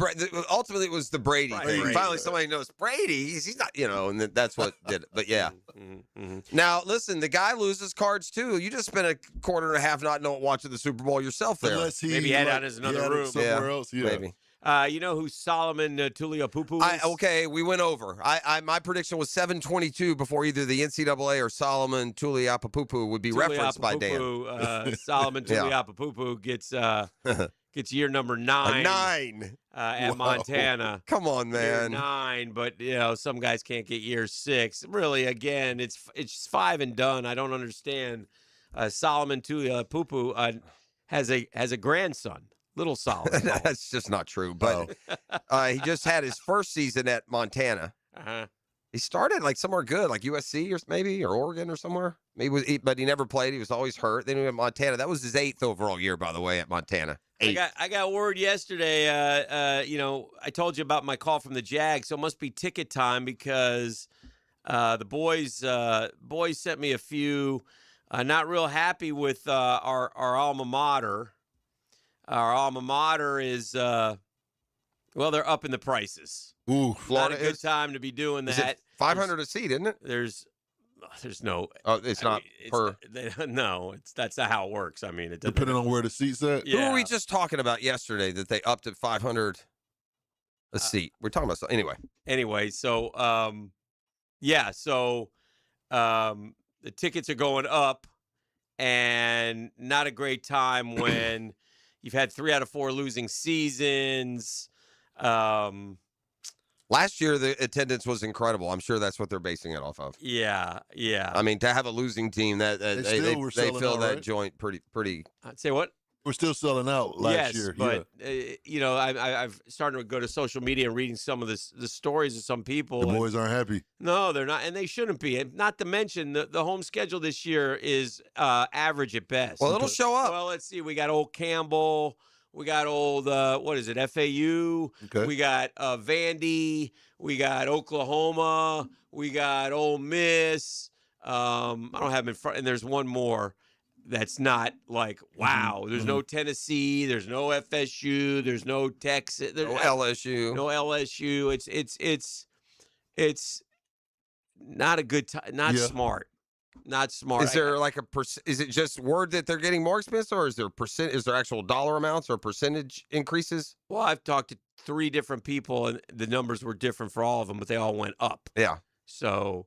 ultimately it was the Brady thing. Brady. Finally, somebody knows Brady. He's not, and that's what did it. But yeah. Now listen, the guy loses cards too. You just spent a quarter and a half not watching the Super Bowl yourself there. unless he Maybe he had like, out in another he had it room. somewhere else. Yeah. Maybe. You know who Solomon Tuliaupupu is? Okay, we went over. My prediction was 7:22 before either the NCAA or Solomon Tuliaupupu would be referenced by Dan. Solomon Yeah. Tuliaupupu gets year number 9. 9. At Wow. Montana. Come on, Year man. 9, but some guys can't get year 6. Really, again, it's 5 and done. I don't understand. Solomon Tuliaupupu has a grandson. Little Solomon. That's just not true. But he just had his first season at Montana. Uh-huh. He started like somewhere good, like USC or Oregon or somewhere. But he never played. He was always hurt. Then he went to Montana. That was his 8th overall year, by the way, at Montana. 8th. I got word yesterday. I told you about my call from the Jags, so it must be ticket time because the boys sent me a few. Not real happy with our alma mater. Our alma mater is they're up in the prices. Ooh, Florida Not a good is? time to be doing Is that. it $500 a seat, isn't it? There's no. Oh, it's not per. No, that's not how it works. I mean, it doesn't. depending on where the seats at. Who were we just talking about yesterday that they upped at $500 a seat? We're talking about Anyway, so the tickets are going up, and not a great time when you've had 3 out of 4 losing seasons. Last year the attendance was incredible. I'm sure that's what they're basing it off of. Yeah. I mean, to have a losing team that They were they selling fill out, that right? joint pretty. I'd say what? We're still selling out last year. But I've started to go to social media and reading some of the stories of some people. The boys aren't happy. No, they're not, and they shouldn't be. And not to mention the home schedule this year is average at best. Well, it'll show up. Well, let's see. We got old Campbell. We got old FAU. Okay. We got Vandy. We got Oklahoma. We got Ole Miss. I don't have them in front, and there's one more. That's not like, wow. There's no Tennessee. There's no FSU. There's no Texas. No LSU. No LSU. It's not a good time. Not smart. Not smart. Is there like is it just word that they're getting more expensive, or is there is there actual dollar amounts or percentage increases? Well, I've talked to 3 different people, and the numbers were different for all of them, but they all went up. Yeah. So,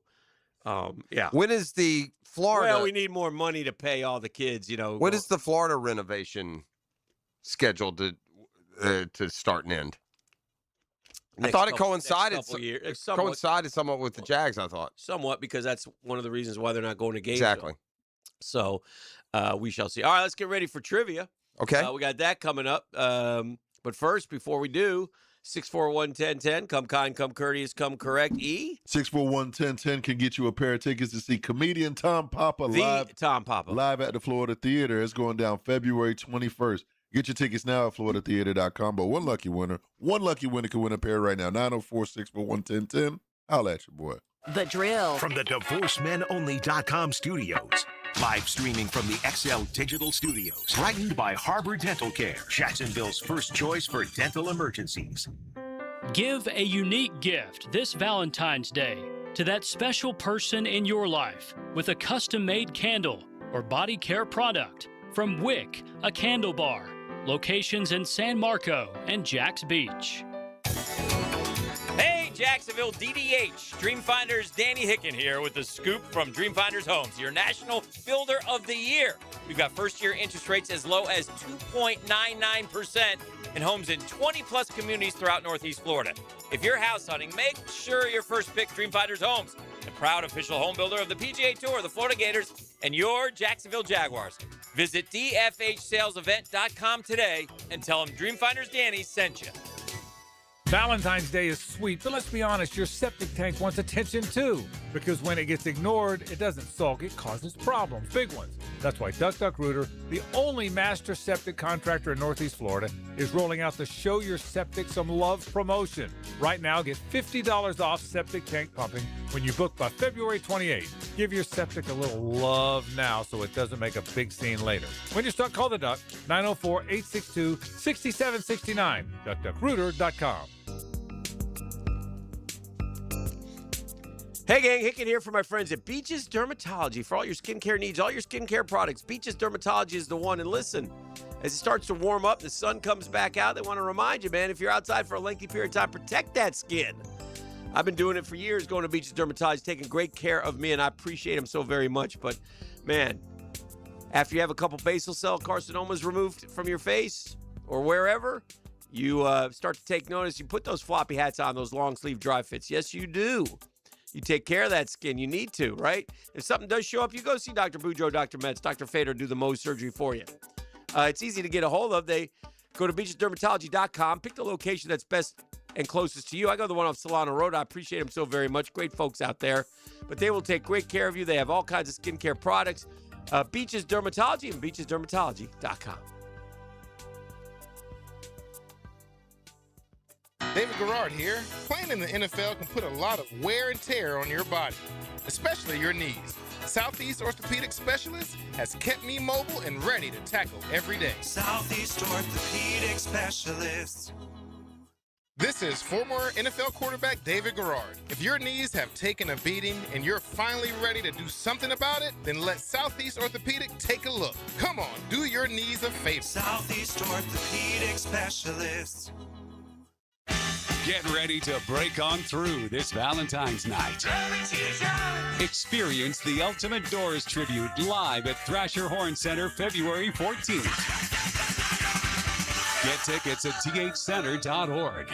yeah. When is the Florida? Well, we need more money to pay all the kids. When is the Florida renovation scheduled to start and end? next thought it couple- coincided. next couple years. Coincided somewhat with the Jags. I thought somewhat because that's one of the reasons why they're not going to Gainesville. exactly. So we shall see. All right, let's get ready for trivia. Okay. We got that coming up. But first, before we do, 641-1010. Come kind, come courteous, come correct. 641-1010 can get you a pair of tickets to see comedian Tom Papa Tom Papa live at the Florida Theater. It's going down February 21st. Get your tickets now at floridatheater.com. But one lucky winner can win a pair right now. 904-641-1010. Holla at your boy. The Drill. From the DivorceMenOnly.com studios. Live streaming from the XL Digital Studios. Brightened by Harbor Dental Care, Jacksonville's first choice for dental emergencies. Give a unique gift this Valentine's Day to that special person in your life with a custom-made candle or body care product from Wick, a candle bar. Locations in San Marco and Jacks Beach. Hey, Jacksonville DDH. Dreamfinders Danny Hicken here with the scoop from Dreamfinders Homes, your national builder of the year. We've got first-year interest rates as low as 2.99% in homes in 20-plus communities throughout Northeast Florida. If you're house hunting, make sure your first pick Dreamfinders Homes, the proud official home builder of the PGA Tour, the Florida Gators, and your Jacksonville Jaguars. Visit dfhsalesevent.com today and tell them Dreamfinders Danny sent you. Valentine's Day is sweet, but let's be honest, your septic tank wants attention too. Because when it gets ignored, it doesn't sulk, it causes problems, big ones. That's why Duck Duck Rooter, the only master septic contractor in Northeast Florida, is rolling out the Show Your Septic Some Love promotion. Right now, get $50 off septic tank pumping when you book by February 28th. Give your septic a little love now so it doesn't make a big scene later. When you're stuck, call the Duck, 904-862-6769, duckduckrooter.com. Hey, gang, Hicken here for my friends at Beaches Dermatology. For all your skincare needs, all your skincare products, Beaches Dermatology is the one. And listen, as it starts to warm up, the sun comes back out, they want to remind you, man, if you're outside for a lengthy period of time, protect that skin. I've been doing it for years, going to Beaches Dermatology, taking great care of me, and I appreciate them so very much. But, man, after you have a couple basal cell carcinomas removed from your face or wherever, you start to take notice. You put those floppy hats on, those long sleeve dry fits. Yes, you do. You take care of that skin. You need to, right? If something does show up, you go see Dr. Boudreaux, Dr. Metz, Dr. Fader do the Mohs surgery for you. It's easy to get a hold of. They go to beachesdermatology.com. Pick the location that's best and closest to you. I go to the one off Solano Road. I appreciate them so very much. Great folks out there. But they will take great care of you. They have all kinds of skincare products. Beaches Dermatology and beachesdermatology.com. David Garrard here. Playing in the NFL can put a lot of wear and tear on your body, especially your knees. Southeast Orthopedic Specialist has kept me mobile and ready to tackle every day. Southeast Orthopedic Specialists. This is former NFL quarterback David Garrard. If your knees have taken a beating and you're finally ready to do something about it, then let Southeast Orthopedic take a look. Come on, do your knees a favor. Southeast Orthopedic Specialists. Get ready to break on through this Valentine's night. Experience the Ultimate Doors Tribute live at Thrasher Horn Center February 14th. Get tickets at thcenter.org.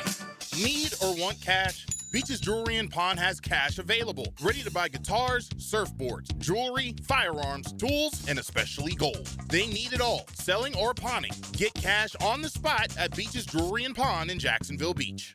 Need or want cash? Beaches Jewelry and Pawn has cash available. Ready to buy guitars, surfboards, jewelry, firearms, tools, and especially gold. They need it all, selling or pawning. Get cash on the spot at Beaches Jewelry and Pawn in Jacksonville Beach.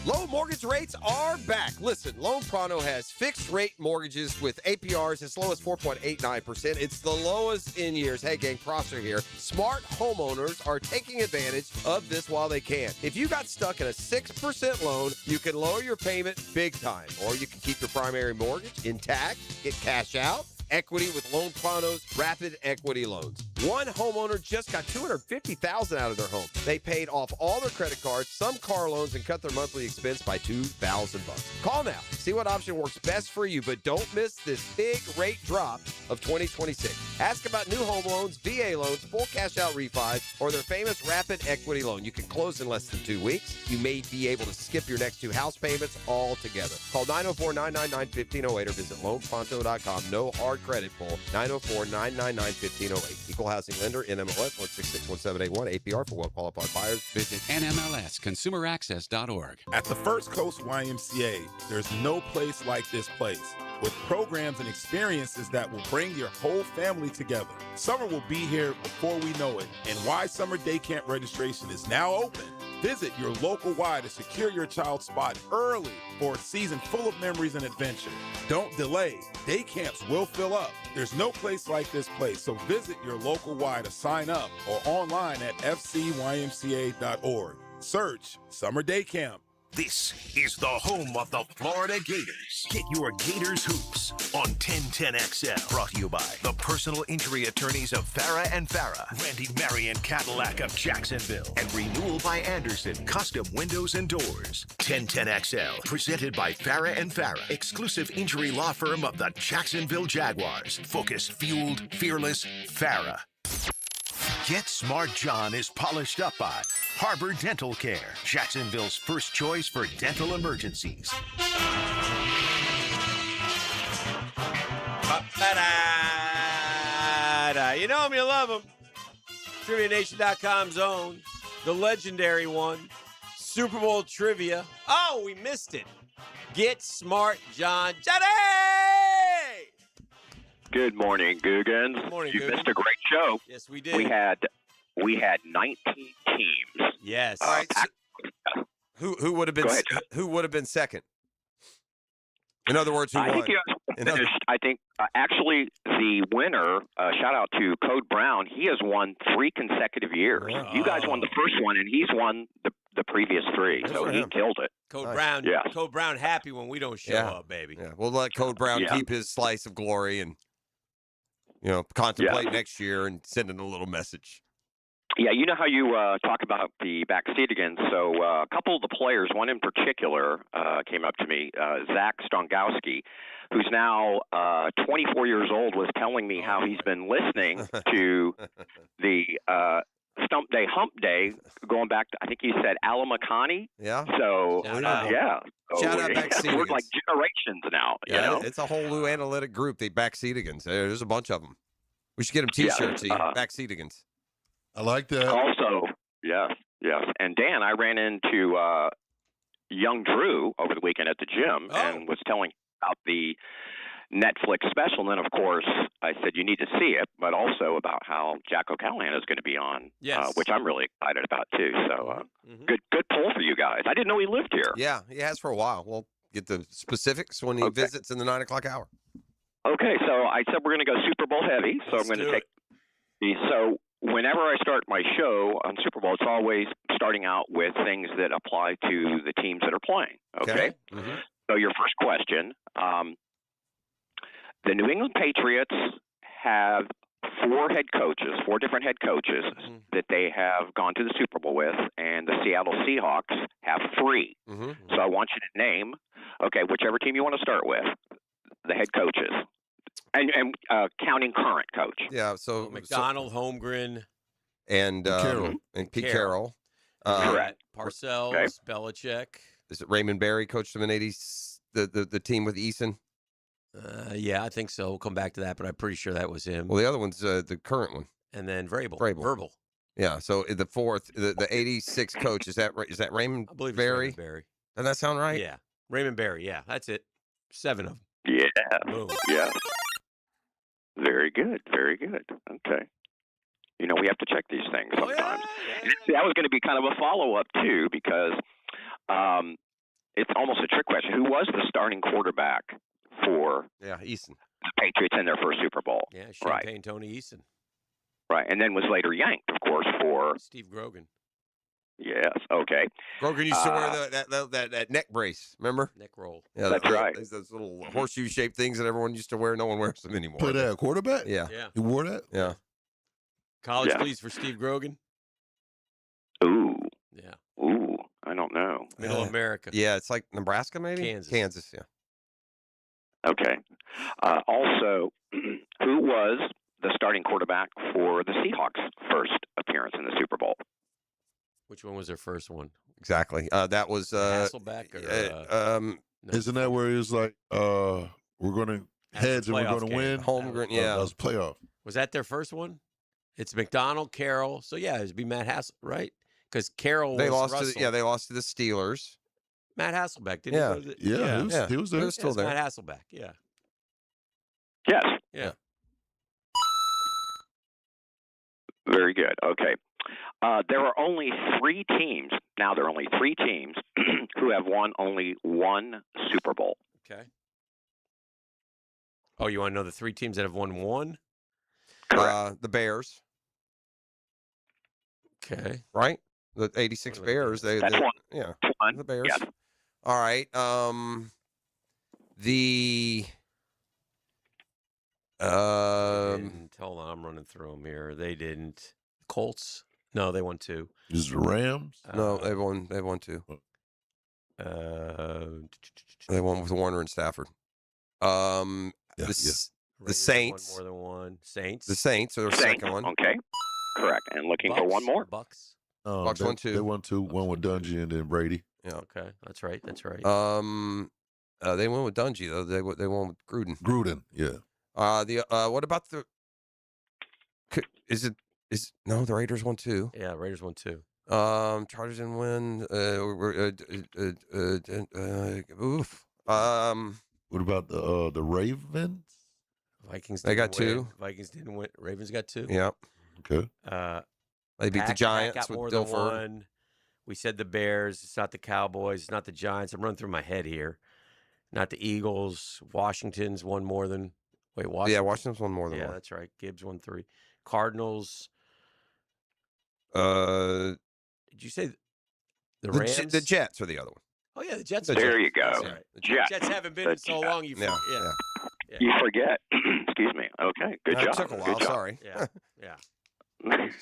Low mortgage rates are back. Listen, Loan Pronto has fixed rate mortgages with APRs as low as 4.89%. It's the lowest in years. Hey, gang, Prosser here. Smart homeowners are taking advantage of this while they can. If you got stuck in a 6% loan, you can lower your payment big time, or you can keep your primary mortgage intact, get cash out. Equity with Loan Pronto's rapid equity loans. One homeowner just got $250,000 out of their home. They paid off all their credit cards, some car loans, and cut their monthly expense by $2,000. Call now. See what option works best for you, but don't miss this big rate drop of 2026. Ask about new home loans, VA loans, full cash out refis, or their famous rapid equity loan. You can close in less than 2 weeks. You may be able to skip your next 2 house payments altogether. Call 904-999-1508 or visit loanpronto.com. No hard credit pull. 904-999-1508. Equal Equal housing lender, NMLS 1661781, APR for well-qualified buyers. Visit NMLSConsumerAccess.org. At the First Coast YMCA, there's no place like this place. With programs and experiences that will bring your whole family together. Summer will be here before we know it, and Y Summer Day Camp registration is now open. Visit your local Y to secure your child's spot early for a season full of memories and adventure. Don't delay. Day camps will fill up. There's no place like this place, so visit your local Y to sign up or online at fcymca.org. Search Summer Day Camp. This is the home of the Florida Gators. Get your Gators hoops on 1010XL. Brought to you by the personal injury attorneys of Farah and Farah, Randy Marion Cadillac of Jacksonville, and Renewal by Anderson Custom Windows and Doors. 1010XL, presented by Farah and Farah, exclusive injury law firm of the Jacksonville Jaguars. Focused, fueled, fearless, Farah. Get Smart John is polished up by Harbor Dental Care, Jacksonville's first choice for dental emergencies. You know him, you love him. TriviaNation.com's own, the legendary one, Super Bowl trivia. Oh, we missed it. Get Smart John. Johnny! Good morning, Googans. Good morning, You Googan. missed a great show. Yes, we did. We had 19 teams. Yes. All right. Who would have been Go ahead, who would have been second? In other words, who I won? think you guys finished. I think actually the winner. Shout out to Code Brown. He has won 3 consecutive years. You guys won the first one, and he's won the previous 3. Good So for he him. killed it. Code Brown. Yes. Code Brown happy when we don't show Yeah. up, baby. Yeah, we'll let Code Brown Yeah. keep his slice of glory and contemplate next year and send in a little message. Yeah, you know how you talk about the back seat again. So a couple of the players, one in particular, came up to me, Zach Strongowski, who's now 24 years old, was telling me how he's been listening to the Stump Day, Hump Day, going back to, I think he said Alamakani. Yeah. So, Shout out. yeah. So Shout out back we're like generations now, you know? It's a whole new analytic group, the Backseatigans. There's a bunch of them. We should get them Yeah, T-shirts, Backseatigans. I like that. Also, yes. And Dan, I ran into young Drew over the weekend at the gym and was telling about the Netflix special. And then, of course, I said, you need to see it, but also about how Jack O'Callahan is going to be on, which I'm really excited about, too. So good pull for you guys. I didn't know he lived here. Yeah, he has for a while. We'll get the specifics when he visits in the 9 o'clock hour. Okay, so I said we're going to go Super Bowl heavy. So I'm going to take so whenever I start my show on Super Bowl, it's always starting out with things that apply to the teams that are playing. Okay. So your first question, the New England Patriots have 4 different head coaches that they have gone to the Super Bowl with, and the Seattle Seahawks have 3. So I want you to name, whichever team you want to start with, the head coaches. And counting current coach. Yeah, so McDonald, Holmgren, and Carroll. and Pete Carroll. Correct. Parcells, Belichick. Is it Raymond Berry coached them in the team with Eason? Yeah, I think so. We'll come back to that, but I'm pretty sure that was him. Well, the other one's the current one. And then Vrabel. Verbal. Yeah, so the fourth, the 86 coach, is that Raymond I believe it's Berry? Raymond Berry. Doesn't that sound right? Yeah. Raymond Berry. Yeah, that's it. 7 of them. Yeah. Boom. Yeah. Very good. Very good. Okay. You know, we have to check these things sometimes. And that was going to be kind of a follow-up, too, because it's almost a trick question. Who was the starting quarterback for Eason. the Patriots in their first Super Bowl? Yeah, Champagne Tony Eason. Right. And then was later yanked, of course, for Steve Grogan. Yes. Okay. Grogan used to wear that neck brace, remember? Neck roll. Yeah, That's right. Those little horseshoe-shaped things that everyone used to wear. No one wears them anymore. Play that quarterback? Yeah. Yeah. You wore that? Yeah. College, Yeah. please, for Steve Grogan. Ooh. Yeah. Ooh. I don't know. Middle America. Yeah, it's like Nebraska, maybe? Kansas. Yeah. Okay. Also, who was the starting quarterback for the Seahawks' first appearance in the Super Bowl? Which one was their first one? Exactly. That was Hasselbeck or Isn't that where he was like, we're going to hedge and we're playoff going to game. win? Holmgren, yeah. That was playoff. Was that their first one? It's McDonald, Carroll. So yeah, it'd be Matt Hassel, right? Because Carroll They was lost Russell. they lost to the Steelers. Matt Hasselbeck, didn't Yeah. he? Go to Yeah, he was there. He was still It's there. Matt Hasselbeck, yeah. Yes. Yeah. Very good. Okay. There are only 3 teams. Now there are only 3 teams who have won only one Super Bowl. Okay. Oh, you want to know the 3 teams that have won one? The Bears. Okay. Right? The 86 Bears. That's they one. Yeah. One. The Bears. Yes. All right. The Hold on, I'm running through them here. They didn't. Colts? No, they won 2. Is the Rams? No, they won 2. They won with Warner and Stafford. The Raiders Saints. won more than one. Saints. The Saints are the Saints. second one. Okay. Correct. And looking for one more. Bucks. Bucks won 2. They won 2. One with Dungy and then Brady. Yeah. Okay, that's right. That's right. They went with Dungy though. They won with Gruden. Gruden, yeah. What about the? No, the Raiders won 2. Yeah, Raiders won 2. Chargers didn't win. Oof. What about the Ravens? Vikings. They got didn't win. 2. Vikings didn't win. Ravens got 2. Yep. Okay. They beat the Pack Giants got with more than Dilfer. one. We said the Bears. It's not the Cowboys. It's not the Giants. I'm running through my head here. Not the Eagles. Washington's won more than. Wait, Washington. Yeah, Washington's won more than Yeah, one. that's right. Gibbs won 3. Cardinals. The Did you say the Rams? the Jets are the other one. Oh yeah, the Jets. There you go. That's right. The Jets. Jets haven't been in so long. You Yeah, yeah. You forget. Excuse me. Okay. Good It job. took a while. Good job. Sorry. Yeah. Yeah.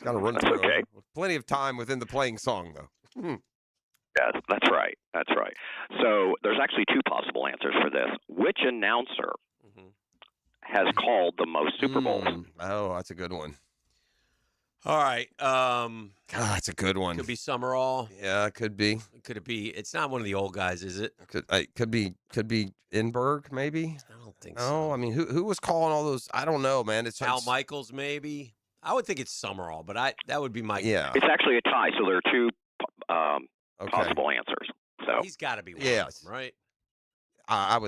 Got to run through. Okay. it. Plenty of time within the playing song though. Yes, that's right. That's right. So there's actually 2 possible answers for this. Which announcer has called the most Super Bowls? Oh, that's a good one. All right. God, that's a good one. Could be Summerall. Yeah, it could be. Could it be? It's not one of the old guys, is it? Could be Inberg maybe. I don't think No, so. I mean who was calling all those? I don't know, man. It's Al Michaels, maybe. I would think it's Summerall, but that would be my. Yeah. It's actually a tie, so there are 2 possible answers. So He's got to be one Yes. of them, right? I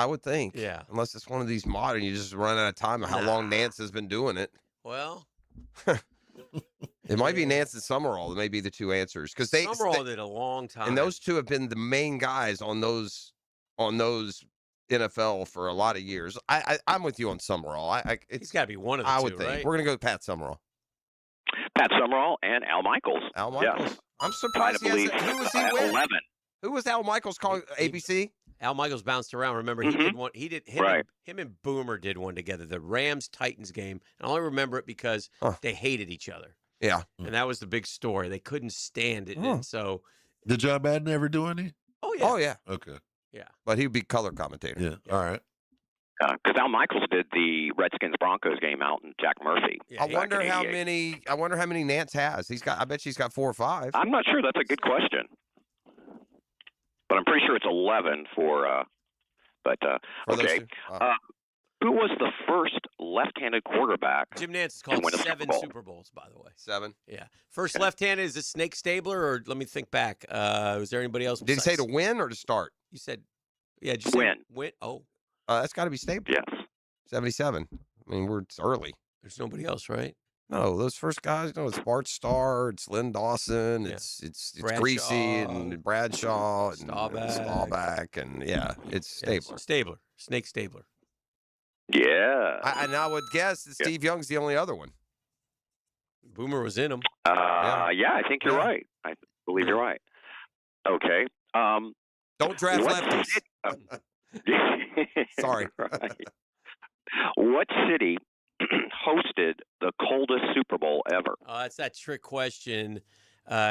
would think. Yeah. Unless it's one of these modern, you just run out of time of how long Nance has been doing it. Well, It might be Nance and Summerall. That may be the 2 answers because Summerall did a long time. and those 2 have been the main guys on those NFL for a lot of years. I'm with you on Summerall. He's got to be one of the I 2, would think right? we're gonna go with Pat Summerall. Pat Summerall and Al Michaels. Al Michaels. Yes. I'm surprised. I believe Who was he at with? 11. Who was Al Michaels calling ABC? Al Michaels bounced around. Remember, he did one. He did him, Right. him and Boomer did one together. The Rams Titans game. And I only remember it because they hated each other, Yeah. and that was the big story. They couldn't stand it, and so Did John Madden ever do any? oh yeah, Oh yeah. Okay. yeah. But he'd be color commentator. Yeah. All right. Because Al Michaels did the Redskins Broncos game out in Jack Murphy. I back wonder in how 88. many. I wonder how many Nance has. I bet she's got 4 or 5. I'm not sure. That's a good question. But I'm pretty sure it's 11 for. For those Okay. 2? Who was the first left-handed quarterback? Jim Nance has to called win a 7 Super Bowl? Super Bowls, by the way. 7. Yeah. First left-handed, is it Snake Stabler, or let me think back. Was there anybody else? Did he say to besides- win or to start? You said, yeah. Did you say Win. Win. Oh, That's got to be Staples. Yes. 77. I mean, it's early. there's nobody else, right? No, those first guys. No, it's Bart Starr, it's Lynn Dawson, Yeah. it's Bradshaw, Greasy and Bradshaw and Staubach. Staubach and yeah, it's Stabler. Stabler. Snake Stabler. Yeah. And I would guess that Steve Young's the only other one. Boomer was in him. Yeah, I think you're Yeah. right. I believe you're right. Okay. Don't draft what lefties. city- Sorry. Right. What city hosted the coldest Super Bowl ever? That's that trick question.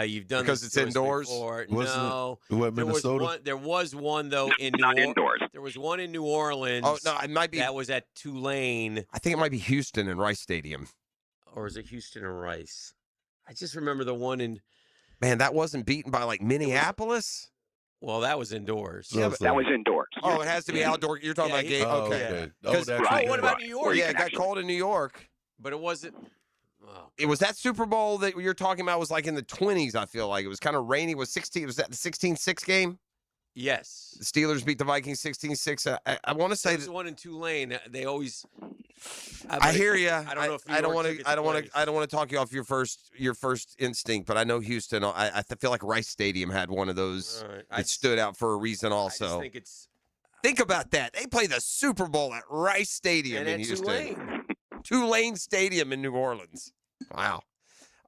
You've done Because this it's to us indoors? before. Wasn't it- No, What, Minnesota? There was one though in New Not Orleans. indoors. There was one in New Orleans. Oh no, it might be. That was at Tulane, I think it might be Houston and Rice Stadium. or is it Houston and Rice? I just remember the one in. Man, that wasn't beaten by like Minneapolis. Well, that was indoors. Yeah, but That was indoors. Oh, it has to be outdoor. You're talking Yeah, about he- game. Oh, Okay. okay. Oh, 'Cause- that's Right. Oh, what about right. New Well, York? yeah, it got cold in New York. But it wasn't. It was that Super Bowl that you're talking about was like in the 20s, I feel like. It was kind of rainy. Was that the 16-6 game? Yes. The Steelers beat the Vikings 16-6. I want to say There's one in Tulane. They always. I hear you. I don't know if I don't want to talk you off your first instinct, but I know Houston. I feel like Rice Stadium had one of those that stood out for a reason. Also, I just think it's. Think about that. They play the Super Bowl at Rice Stadium in Houston. Tulane Stadium in New Orleans. Wow.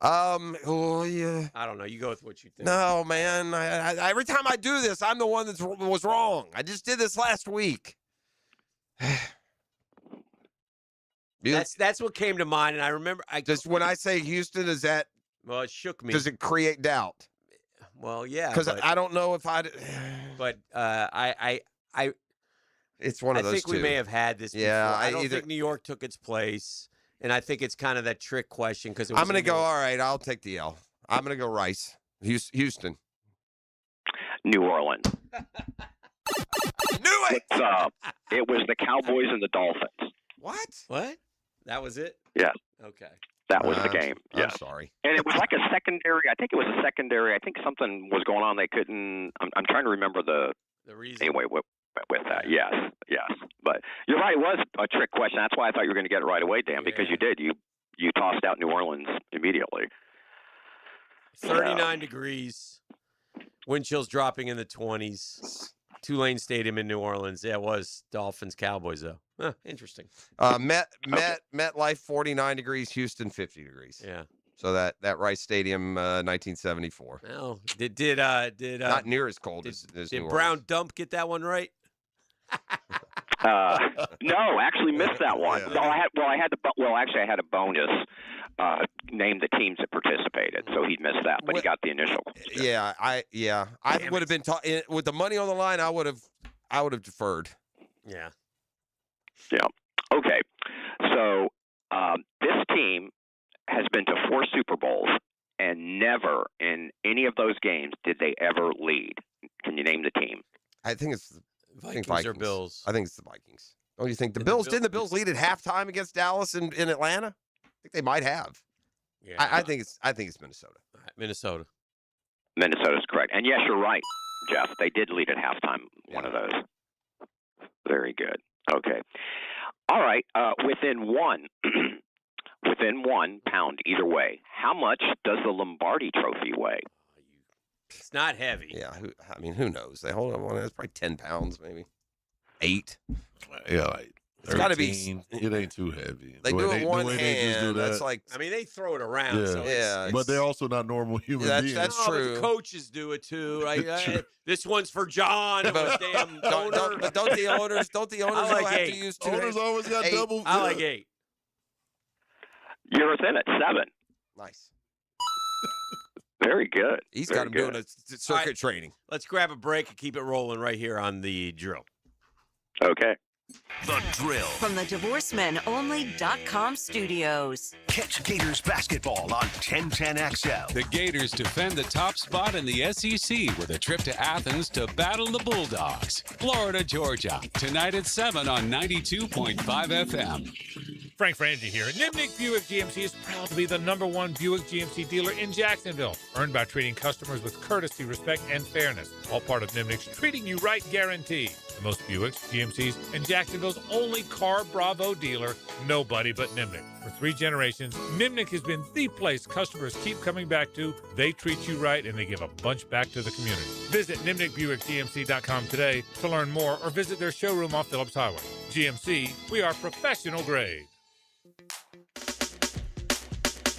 Oh yeah. I don't know. You go with what you think. No, man. I every time I do this, I'm the one that was wrong. I just did this last week. That's what came to mind, and I remember. Just when I say Houston, is that? Well, it shook me. Does it create doubt? Well, yeah. Because I don't know if I. But It's one of those. I think we may have had this. Yeah, before. I don't think New York took its place, and I think it's kind of that trick question because I'm going to go. All right, I'll take the L. I'm going to go Rice. Houston. New Orleans. Knew it. It was the Cowboys and the Dolphins. What? That was it? Yeah. Okay. That was the game. Yeah. I'm sorry. And it was like a secondary. I think it was a secondary. I think something was going on. They couldn't. I'm trying to remember the reason. Anyway, with that, yes. But you're right. It was a trick question. That's why I thought you were going to get it right away, Dan, because you did. You tossed out New Orleans immediately. 39 degrees. Wind chills dropping in the 20s. Tulane Stadium in New Orleans. Yeah, it was Dolphins Cowboys though. Huh, interesting. MetLife 49 degrees, Houston 50 degrees. Yeah. So that Rice Stadium 1974. Well, did not near as cold as did New Brown Orleans. Dump get that one right? No, actually missed that one. Yeah. No, I had a bonus. Name the teams that participated, so he missed that, but he got the initial. Yeah, I would have been with the money on the line. I would have deferred. Yeah. Yeah. Okay. So this team has been to 4 Super Bowls, and never in any of those games did they ever lead. Can you name the team? I think it's Vikings or Bills. I think it's the Vikings. Don't you think the Bills? Didn't the Bills lead at halftime against Dallas in Atlanta? I think they might have. Yeah. I think it's Minnesota. All right, Minnesota. Minnesota's correct. And yes, you're right, Jeff. They did lead at halftime. One of those. Very good. Okay. All right. Within one pound either way, how much does the Lombardi Trophy weigh? It's not heavy. Yeah. Who knows? They hold on. It's probably 10 pounds, maybe 8. Yeah, like it's got to be. It ain't too heavy. They do it one hand. That. That's like. I mean, they throw it around. Yeah, So yeah. But they're also not normal human beings. That's but true. the coaches do it too, right? True. This one's for John. But Damn don't the owners I like have 8. to use 2 Owners hands? always got 8. double. I like 8. You're within it. 7. Nice. Very good. He's Very got him good. doing a circuit training. Let's grab a break and keep it rolling right here on the drill. Okay. The Drill. From the DivorceMenOnly.com studios. Catch Gators basketball on 1010XL. The Gators defend the top spot in the SEC with a trip to Athens to battle the Bulldogs. Florida, Georgia. Tonight at 7 on 92.5 FM. Frank Frangie here. Nimnick Buick GMC is proud to be the #1 Buick GMC dealer in Jacksonville. Earned by treating customers with courtesy, respect, and fairness. All part of Nimnick's Treating You Right guarantee. The most Buicks, GMCs, and Jacksonville's only Car Bravo dealer. Nobody but Nimnick. For 3 generations, Nimnick has been the place customers keep coming back to. They treat you right, and they give a bunch back to the community. Visit NimnickBuickGMC.com today to learn more, or visit their showroom off Phillips Highway. GMC, we are professional grade.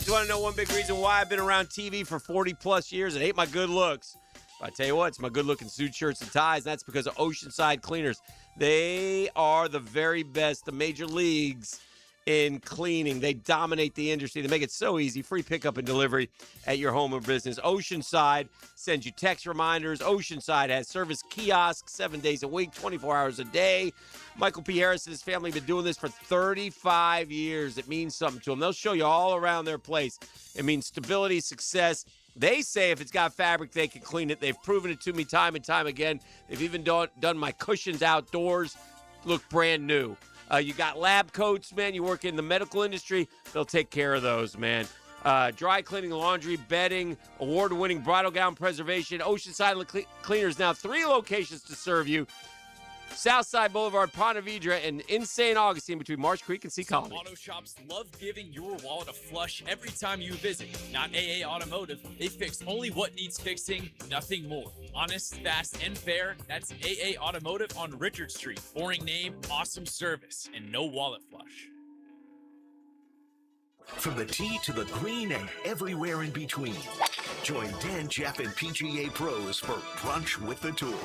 You want to know one big reason why I've been around TV for 40 plus years and hate my good looks? I tell you what, it's my good looking suit shirts and ties. That's because of Oceanside Cleaners. They are the very best, the major leagues in cleaning. They dominate the industry. They make it so easy. Free pickup and delivery at your home or business. Oceanside sends you text reminders. Oceanside has service kiosks 7 days a week, 24 hours a day. Michael P. Harris and his family have been doing this for 35 years. It means something to them. They'll show you all around their place. It means stability, success. They say if it's got fabric, they can clean it. They've proven it to me time and time again. They've even done my cushions outdoors look brand new. You got lab coats, man. You work in the medical industry, they'll take care of those, man. Dry cleaning, laundry, bedding, award-winning bridal gown preservation. Oceanside Cleaners, now 3 locations to serve you. Southside Boulevard, Ponte Vedra, and in St. Augustine between Marsh Creek and Sea Colony. Auto shops love giving your wallet a flush every time you visit. Not AA Automotive. They fix only what needs fixing, nothing more. Honest, fast, and fair. That's AA Automotive on Richard Street. Boring name, awesome service, and no wallet flush. From the tee to the green and everywhere in between. Join Dan, Jeff, and PGA pros for Brunch with the Tour.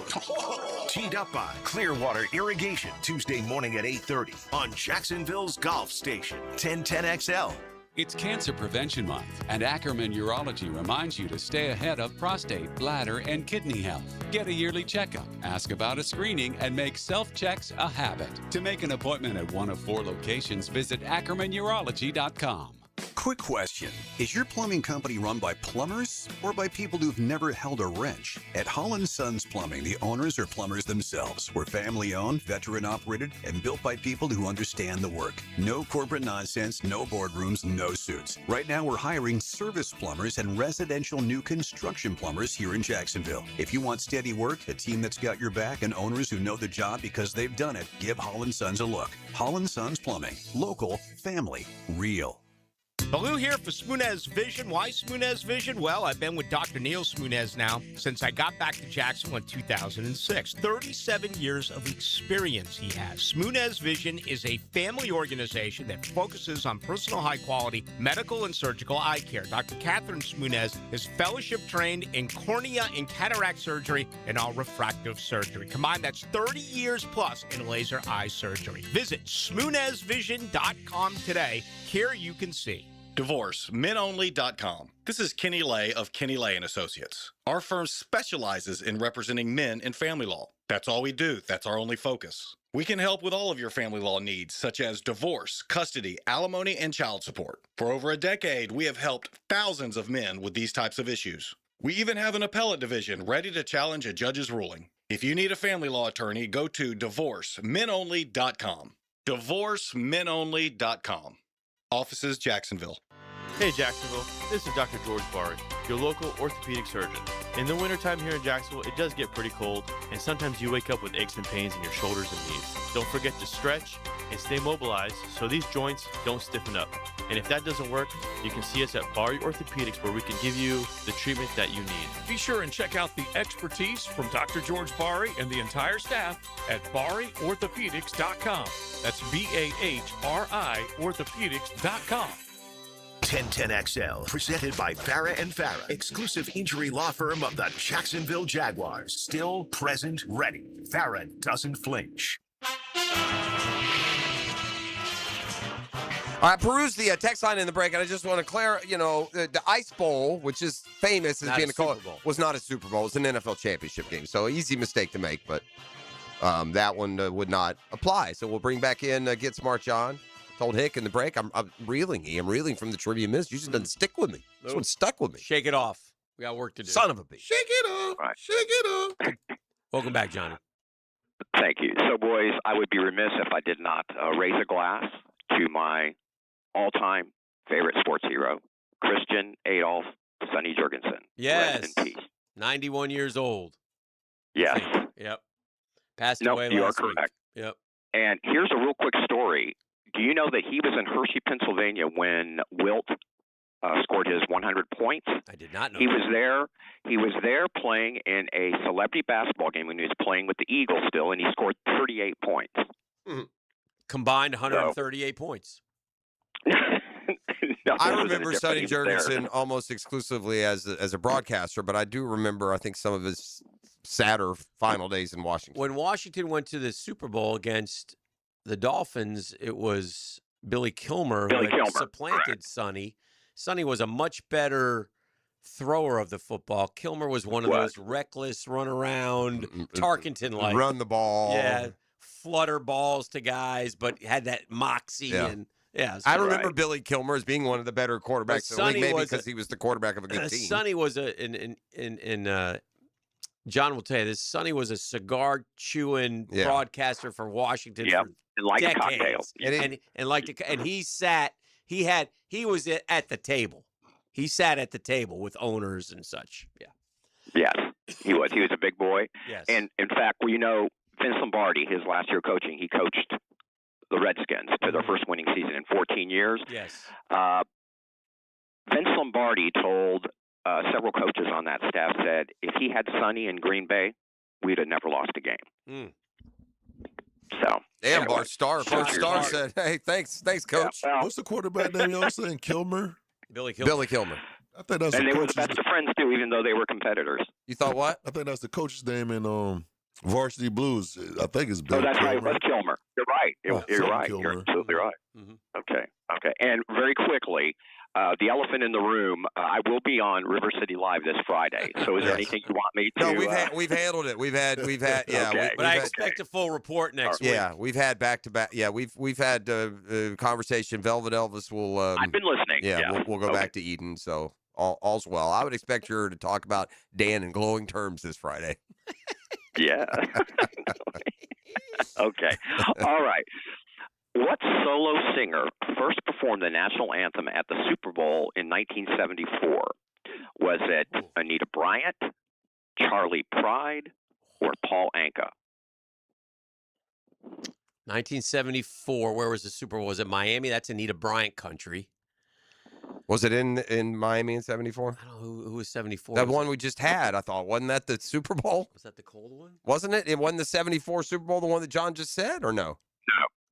Teed up by Clearwater Irrigation, Tuesday morning at 8:30 on Jacksonville's Golf Station, 1010XL. It's Cancer Prevention Month, and Ackerman Urology reminds you to stay ahead of prostate, bladder, and kidney health. Get a yearly checkup, ask about a screening, and make self-checks a habit. To make an appointment at one of 4 locations, visit AckermanUrology.com. Quick question. Is your plumbing company run by plumbers or by people who've never held a wrench? At Holland Sons Plumbing, the owners are plumbers themselves. We're family-owned, veteran-operated, and built by people who understand the work. No corporate nonsense, no boardrooms, no suits. Right now, we're hiring service plumbers and residential new construction plumbers here in Jacksonville. If you want steady work, a team that's got your back, and owners who know the job because they've done it, give Holland Sons a look. Holland Sons Plumbing. Local, family, real. Baloo here for Smunez Vision. Why Smunez Vision? Well, I've been with Dr. Neil Smunez now since I got back to Jacksonville in 2006. 37 years of experience he has. Smunez Vision is a family organization that focuses on personal high-quality medical and surgical eye care. Dr. Catherine Smunez is fellowship trained in cornea and cataract surgery and all refractive surgery. Combined, that's 30 years plus in laser eye surgery. Visit SmunezVision.com today. Here you can see. DivorceMenOnly.com. This is Kenny Lay of Kenny Lay & Associates. Our firm specializes in representing men in family law. That's all we do. That's our only focus. We can help with all of your family law needs, such as divorce, custody, alimony, and child support. For over a decade, we have helped thousands of men with these types of issues. We even have an appellate division ready to challenge a judge's ruling. If you need a family law attorney, go to DivorceMenOnly.com. DivorceMenOnly.com. Offices, Jacksonville. Hey Jacksonville, this is Dr. George Barry, your local orthopedic surgeon. In the wintertime here in Jacksonville, it does get pretty cold, and sometimes you wake up with aches and pains in your shoulders and knees. Don't forget to stretch and stay mobilized so these joints don't stiffen up. And if that doesn't work, you can see us at Barry Orthopedics, where we can give you the treatment that you need. Be sure and check out the expertise from Dr. George Barry and the entire staff at BarryOrthopedics.com. That's BAHRI Orthopedics.com. 1010XL, presented by Farah & Farah, exclusive injury law firm of the Jacksonville Jaguars. Still, present, ready. Farah doesn't flinch. All right, peruse the text line in the break, and I just want to clear, the Ice Bowl, which is famous as being called, was not a Super Bowl. It was an NFL championship game, so easy mistake to make, but that one would not apply. So we'll bring back in Get Smart John. Told Hick in the break, I'm reeling. I'm reeling from the trivia miss. You just doesn't stick with me. This one stuck with me. Shake it off. We got work to do. Son of a bitch. Shake it up. Right. Shake it up. Welcome back, Johnny. Thank you. So, boys, I would be remiss if I did not raise a glass to my all-time favorite sports hero, Christian Adolf Sonny Jurgensen. Yes. Rest in peace. 91 years old. Yes. Yep. Passed No, away you are last week. correct. Yep. And here's a real quick story. Do you know that he was in Hershey, Pennsylvania when Wilt scored his 100 points? I did not know He that. was there. He was there playing in a celebrity basketball game when he was playing with the Eagles still, and he scored 38 points. Combined 138 points. I remember Sonny Jurgensen almost exclusively as a broadcaster, but I do remember, I think, some of his sadder final days in Washington. When Washington went to the Super Bowl against the Dolphins, it was Billy Kilmer who had supplanted Sonny. Sonny was a much better thrower of the football. Kilmer was one of those reckless, run around, Tarkenton-like. Run the ball. Yeah, flutter balls to guys, but had that moxie. And I remember Billy Kilmer as being one of the better quarterbacks in the league, maybe because he was the quarterback of a good team. Sonny was John will tell you this. Sonny was a cigar chewing broadcaster for Washington for And like a cocktail. decades. And he was at the table. He sat at the table with owners and such. Yeah. Yes, he was. He was a big boy. Yes. And in fact, well, you know, Vince Lombardi, his last year coaching, he coached the Redskins to their first winning season in 14 years. Yes. Vince Lombardi told several coaches on that staff, said, if he had Sonny in Green Bay, we'd have never lost a game. Mm. So, Damn, anyway, Bart Starr. Bart Starr said, hey, thanks, coach. Yeah, well, What's the quarterback name y'all saying? Kilmer? Billy Kilmer. Billy Kilmer. I think that's and the they were the coach's best of friends, too, even though they were competitors. You thought what? I think that's the coach's name in Varsity Blues. I think it's Billy Oh, that's right. It Kilmer. was Kilmer. You're right. You're something right. Kilmer. You're absolutely right. Mhm. Okay. And very quickly, the elephant in the room, I will be on River City Live this Friday. So is there anything you want me to? No, we've handled it. We've had yeah. Okay. But I expect a full report next week. Yeah, we've had back to back. Yeah, we've had conversation. Velvet Elvis will. I've been listening. Yeah, we'll go back to Eden. So all's well. I would expect her to talk about Dan in glowing terms this Friday. Yeah. Okay. All right. What solo singer first performed the national anthem at the Super Bowl in 1974? Was it Anita Bryant, Charlie Pride, or Paul Anka? 1974. Where was the Super Bowl? Was it Miami? That's Anita Bryant country. Was it in Miami in '74? I don't know who was 74. That Was one it- we just had. I thought wasn't that the Super Bowl? Was that the cold one? Wasn't it? It wasn't the '74 Super Bowl, the one that John just said, or no?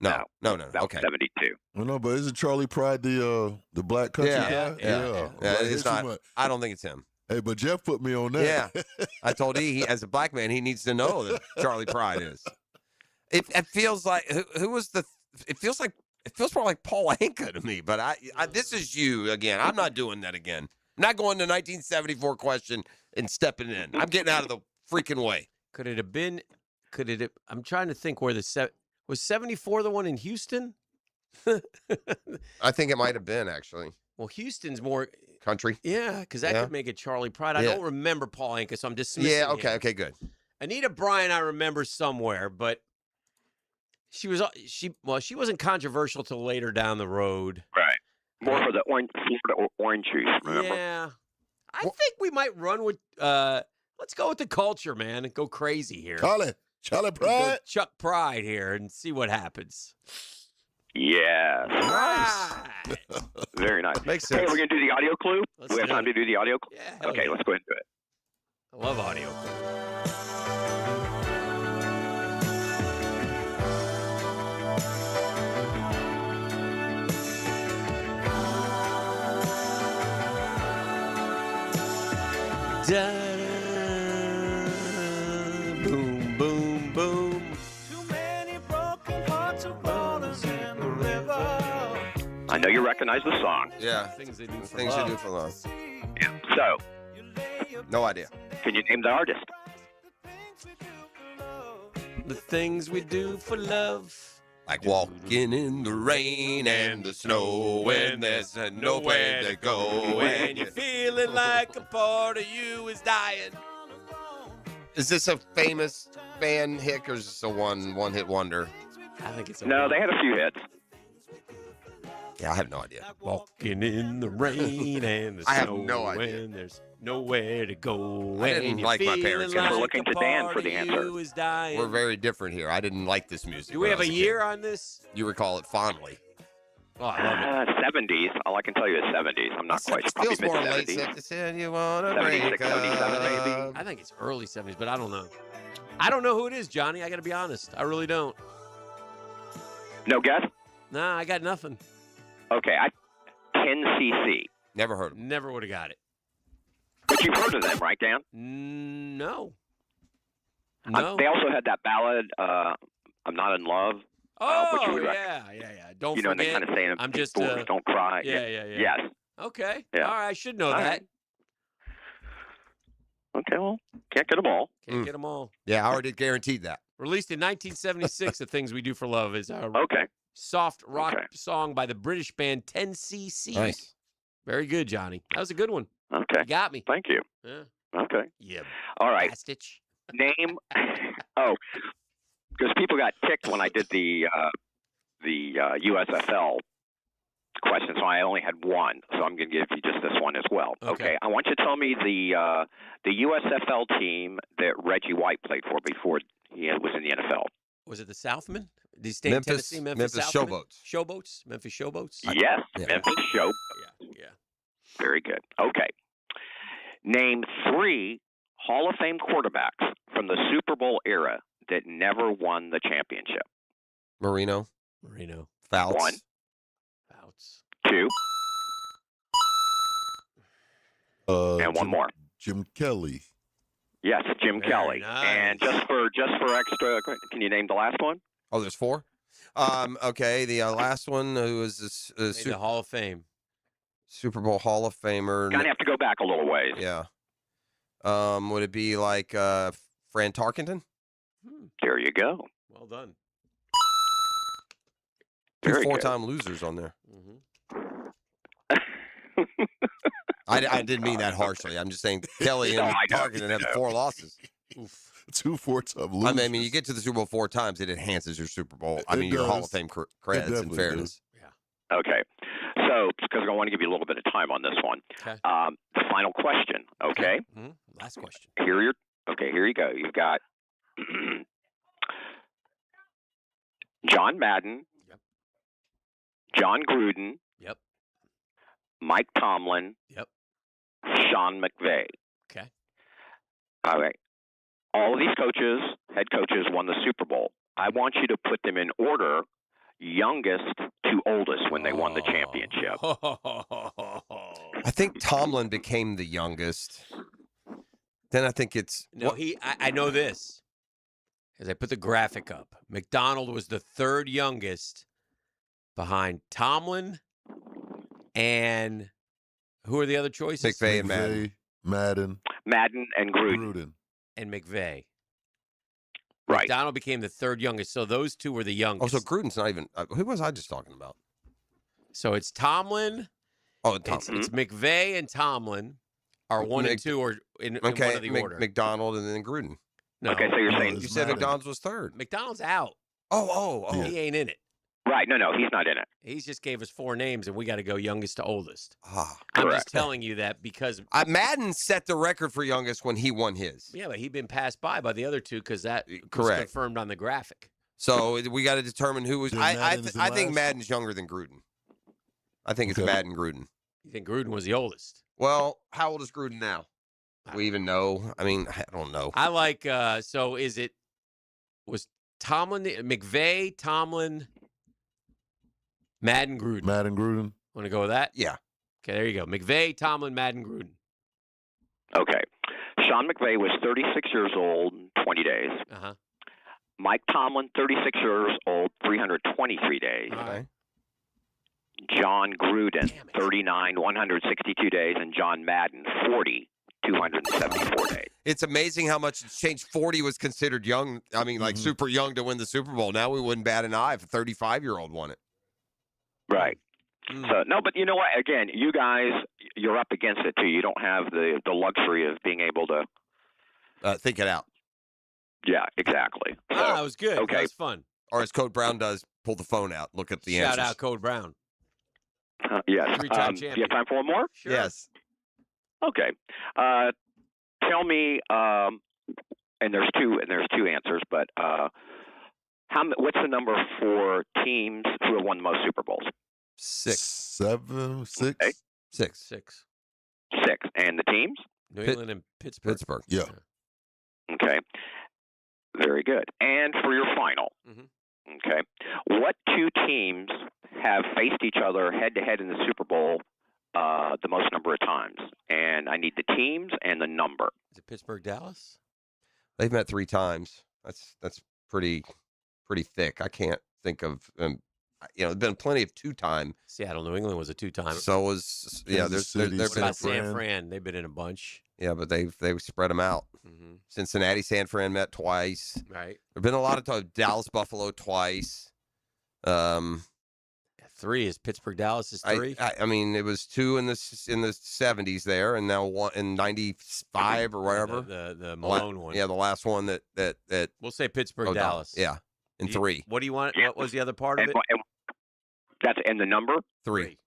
No. That was Okay. 72. Well, no, but isn't Charlie Pride the black country Yeah, guy? yeah. Right, It's here's not. what- I don't think it's him. Hey, but Jeff put me on that. Yeah, I told he as a black man, he needs to know that Charlie Pride is. It feels like who was the? It feels more like Paul Anka to me. But I this is you again. I'm not doing that again. I'm not going to 1974 question and stepping in. I'm getting out of the freaking way. Could it have been? I'm trying to think where was 74 the one in Houston? I think it might have been actually. Well, Houston's more country. Yeah, because that could make it Charlie Pride. I Yeah. don't remember Paul Anka, so I'm dismissing Yeah. him. Okay. Good. Anita Bryant, I remember somewhere, but she wasn't controversial till later down the road. Right. More for the Florida orange juice, remember? Yeah. I think we might run with let's go with the culture, man, and go crazy here. Charlie Go Pride. Chuck Pride here and see what happens. Yes. Nice. Very nice. Makes Hey, sense. we're going to do the audio clue? Let's Do we have do time it. to do the audio clue? hell Okay, yeah. let's go ahead and do it. I love audio. Boom, boom, boom. I know you recognize the song. Yeah. Things they do for Things love. you do for love. Yeah. So, No idea. can you name the artist? The things we do for love. Like walking in the rain and the snow when there's nowhere to go. When you're feeling like a part of you is dying. Is this a famous fan hit or is this a one-hit wonder? I think it's No, they had a few hits. Yeah, I have no idea. Walking in the rain and the I have snow no idea. when there's nowhere to go. I didn't and you're like my feeling parents. We're like looking a to Dan part for the of answer. you is dying. We're very different here. I didn't like this music. Do we when have I a was kid. year on this? You recall it fondly. Oh, I love it. 70s. All I can tell you is 70s. I'm not quite sure. Feels Probably more late mid-70s. 70s. You wanna 76, break 77 maybe. up. I think it's early 70s, but I don't know. I don't know who it is, Johnny. I got to be honest. I really don't. No guess? Nah, I got nothing. Okay, 10cc. Never heard of Never would have got it. But you've heard of them, right, Dan? No. No. They also had that ballad, I'm Not in Love. which you Oh, would yeah. Don't you know, and they forget. kind of saying, I'm just don't cry. Yeah. Yes. Okay. Yeah. All right. I should know All that. right. Okay, well, can't get them all. Can't get them all. Yeah, I already guaranteed that. Released in 1976, The Things We Do for Love is a Okay. soft rock Okay. song by the British band 10cc. Nice. Very good, Johnny. That was a good one. Okay. You got me. Thank you. Yeah. Okay. Yeah. All right. Stitch. Name. Oh, because people got ticked when I did the the USFL question, so I only had one. So I'm going to give you just this one as well. Okay. I want you to tell me the USFL team that Reggie White played for before he was in the NFL. Was it the Southmen? Did he stay in Tennessee? Memphis Showboats. Showboats? Memphis Showboats? Yes, Memphis Showboats. Yeah. Very good. Okay. Name 3 Hall of Fame quarterbacks from the Super Bowl era that never won the championship. Marino. Fouts. 1. 2. And one more. Jim Kelly. Yes, Jim Kelly. nice. And just for extra, can you name the last one? Oh, there's 4. Okay, the last one who was this The Hall of Fame. Super Bowl Hall of Famer. Kind of have to go back a little ways. Yeah. Would it be like Fran Tarkenton? There you go. Well done. 2 Very good. 4-time losers on there. I didn't mean that harshly. I'm just saying Kelly and No, I know. Tarkenton have 4 losses. 2 4-time losers. I mean, you get to the Super Bowl 4 times, it enhances your Super Bowl. I It mean, your Hall does. of Fame It credits. In definitely fairness. Okay. So, because I want to give you a little bit of time on this one. Okay. The final question. Okay. Last question. Here you go. You've got John Madden. Yep. John Gruden. Yep. Mike Tomlin. Yep. Sean McVay. Okay. All right. All of these head coaches, won the Super Bowl. I want you to put them in order, youngest to oldest, when they won the championship. I think Tomlin became the youngest. Then I think it's I know this because I put the graphic up. McDonald was the 3rd youngest behind Tomlin and who are the other choices? McVay and Madden. Madden and Gruden. And McVay. Right. McDonald became the 3rd youngest, so those 2 were the youngest. Oh, so Gruden's not even. Who was I just talking about? So it's Tomlin. Oh, It's McVay and Tomlin are 1 and 2 or in one of the order. McDonald and then Gruden. No. Okay, so you're saying You said McDonald's was 3rd. McDonald's out. Oh. He ain't in it. Right. No, he's not in it. He just gave us 4 names, and we got to go youngest to oldest. I'm Correct. just telling you that because Madden set the record for youngest when he won his. yeah, but he'd been passed by the other 2 because that was Correct. confirmed on the graphic. So we got to determine who was. Then I Madden's the think last? Madden's younger than Gruden. I think it's Okay. Madden Gruden. You think Gruden was the oldest? Well, how old is Gruden now? Do we even know? I mean, I don't know. I like. So was Tomlin, McVay, Tomlin, Madden, Gruden? Madden Gruden. Want to go with that? Yeah. Okay, there you go. McVay, Tomlin, Madden, Gruden. Okay. Sean McVay was 36 years old, 20 days. Uh-huh. Mike Tomlin, 36 years old, 323 days. Okay. John Gruden, 39, 162 days. And John Madden, 40, 274 days. It's amazing how much it's changed. 40 was considered young. I mean, like super young to win the Super Bowl. Now we wouldn't bat an eye if a 35-year-old won it. Right. So no, but you know what? Again, you guys, you're up against it too. You don't have the luxury of being able to think it out. Yeah, exactly. So, that was good. Okay. That was fun. Or as Code Brown does, pull the phone out, look at the Shout answers. out Code Brown. Yes. 3-time Do you champion. have time for one more? Sure. Yes. Okay. Tell me, and there's two answers, but what's the number for teams who have won the most Super Bowls? 6. 7, 6. Okay. 6. 6. 6. And the teams? New England and Pittsburgh. Yeah. Okay. Very good. And for your final, okay, what 2 teams have faced each other head-to-head in the Super Bowl the most number of times? And I need the teams and the number. Is it Pittsburgh, Dallas? They've met 3 times. That's pretty thick. I can't think of there's been plenty of 2-time. Seattle, New England was a 2-time. So was there's been San Fran. They've been in a bunch. Yeah, but they've spread them out. Cincinnati, San Fran met twice. Right. There've been a lot of times. Dallas, Buffalo twice. 3 is Pittsburgh, Dallas is 3. I mean, it was 2 in the 70s there, and now 1 in 95 or whatever. The Malone one. Yeah, the last one that We'll say Pittsburgh, Dallas. Yeah, in 3. What do you want? What was the other part of it? That's and the number 3.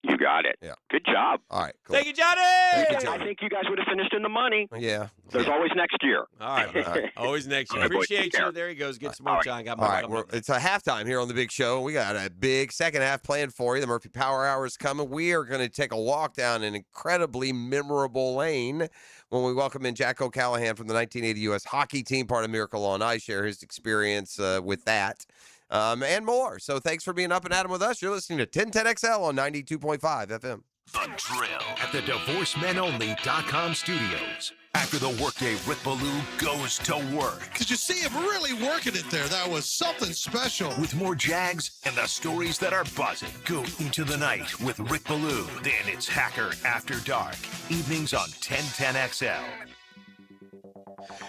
You got it. Yeah. Good job. All right. Cool. Thank you, Johnny. Thank you, I Johnny. think you guys would have finished in the money. Yeah. There's always next year. All right. Always next year. All right, boys, Appreciate take care. you. There he goes. Get some more, John. Got more. All right, it's a halftime here on the big show. We got a big second half planned for you. The Murphy Power Hour is coming. We are going to take a walk down an incredibly memorable lane when we welcome in Jack O'Callahan from the 1980 U.S. hockey team, part of Miracle on Ice, share his experience with that and more. So thanks for being up and at 'em with us. You're listening to 1010XL on 92.5 FM. The Drill at the DivorceMenOnly.com studios. After the workday, Rick Ballou goes to work. Did you see him really working it there? That was something special. With more Jags and the stories that are buzzing. Go into the night with Rick Ballou. Then it's Hacker After Dark. Evenings on 1010XL.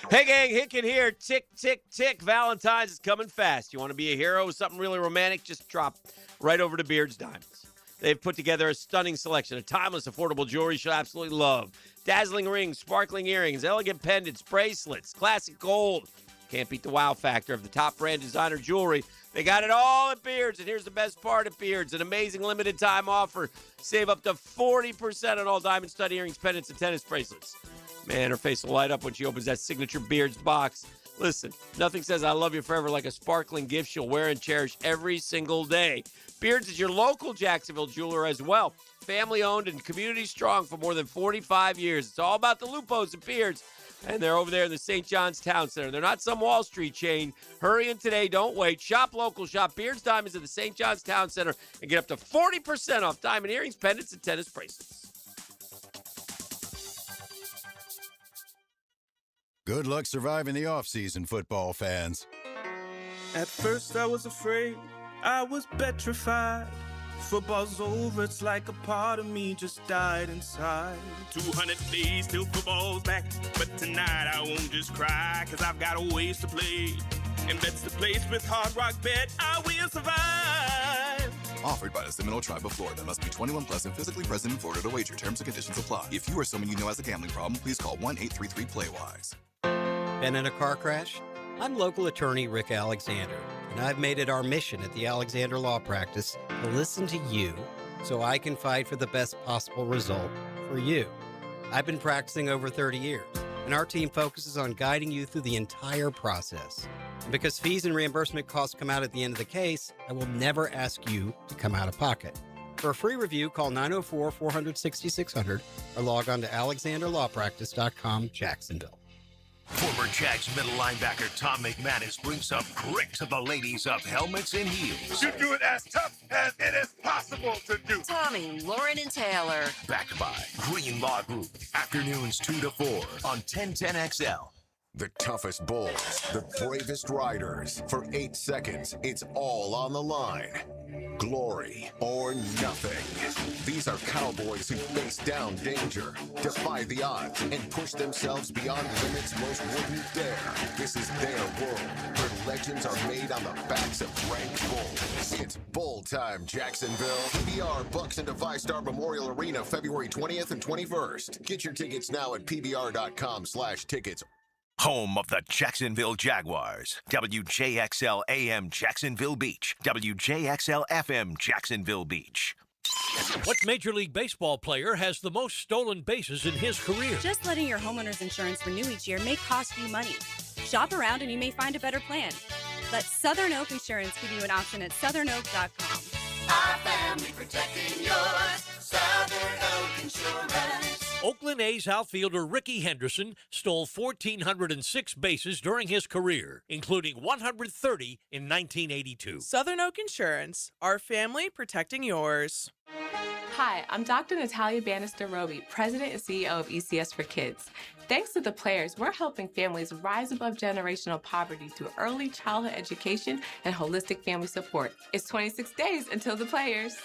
Hey, gang, Hicken here. Tick, tick, tick. Valentine's is coming fast. You want to be a hero with something really romantic? Just drop right over to Beard's Diamonds. They've put together a stunning selection of timeless, affordable jewelry you'll absolutely love. Dazzling rings, sparkling earrings, elegant pendants, bracelets, classic gold. Can't beat the wow factor of the top brand designer jewelry. They got it all at Beard's, and here's the best part at Beard's. An amazing limited time offer. Save up to 40% on all diamond stud earrings, pendants, and tennis bracelets. Man, her face will light up when she opens that signature Beard's box. Listen, nothing says I love you forever like a sparkling gift she'll wear and cherish every single day. Beard's is your local Jacksonville jeweler as well. Family owned and community strong for more than 45 years. It's all about the Lupos and Beard's. And they're over there in the St. John's Town Center. They're not some Wall Street chain. Hurry in today. Don't wait. Shop local. Shop Beard's Diamonds at the St. John's Town Center and get up to 40% off diamond earrings, pendants, and tennis bracelets. Good luck surviving the offseason, football fans. At first I was afraid, I was petrified. Football's over, it's like a part of me just died inside. 200 days till football's back, but tonight I won't just cry, cause I've got a ways to play. And that's the place with Hard Rock Bet, I will survive. Offered by the Seminole Tribe of Florida. Must be 21 plus and physically present in Florida to wager. Terms and conditions apply. If you or someone you know has a gambling problem, please call 1-833-PLAY-WISE. Been in a car crash? I'm local attorney Rick Alexander, and I've made it our mission at the Alexander Law Practice to listen to you so I can fight for the best possible result for you. I've been practicing over 30 years, and our team focuses on guiding you through the entire process. And because fees and reimbursement costs come out at the end of the case, I will never ask you to come out of pocket. For a free review, call 904-400-6600 or log on to alexanderlawpractice.com, Jacksonville. Former Jags middle linebacker Tom McManus brings some grit to the ladies of helmets and heels. You do it as tough as it is possible to do. Tommy, Lauren, and Taylor. Backed by Green Law Group. Afternoons 2 to 4 on 1010XL. The toughest bulls, the bravest riders. For 8 seconds, it's all on the line. Glory or nothing. These are cowboys who face down danger, defy the odds, and push themselves beyond limits most wouldn't dare. This is their world, where legends are made on the backs of ranked bulls. It's Bull Time, Jacksonville. PBR Bucks into ViStar Memorial Arena, February 20th and 21st. Get your tickets now at pbr.com/tickets. Home of the Jacksonville Jaguars. WJXL AM Jacksonville Beach. WJXL FM Jacksonville Beach. What Major League Baseball player has the most stolen bases in his career? Just letting your homeowner's insurance renew each year may cost you money. Shop around and you may find a better plan. Let Southern Oak Insurance give you an option at southernoak.com. Our family protecting yours. Southern Oak Insurance. Oakland A's outfielder Ricky Henderson stole 1,406 bases during his career, including 130 in 1982. Southern Oak Insurance, our family protecting yours. Hi, I'm Dr. Natalia Bannister-Roby, President and CEO of ECS for Kids. Thanks to the players, we're helping families rise above generational poverty through early childhood education and holistic family support. It's 26 days until the players.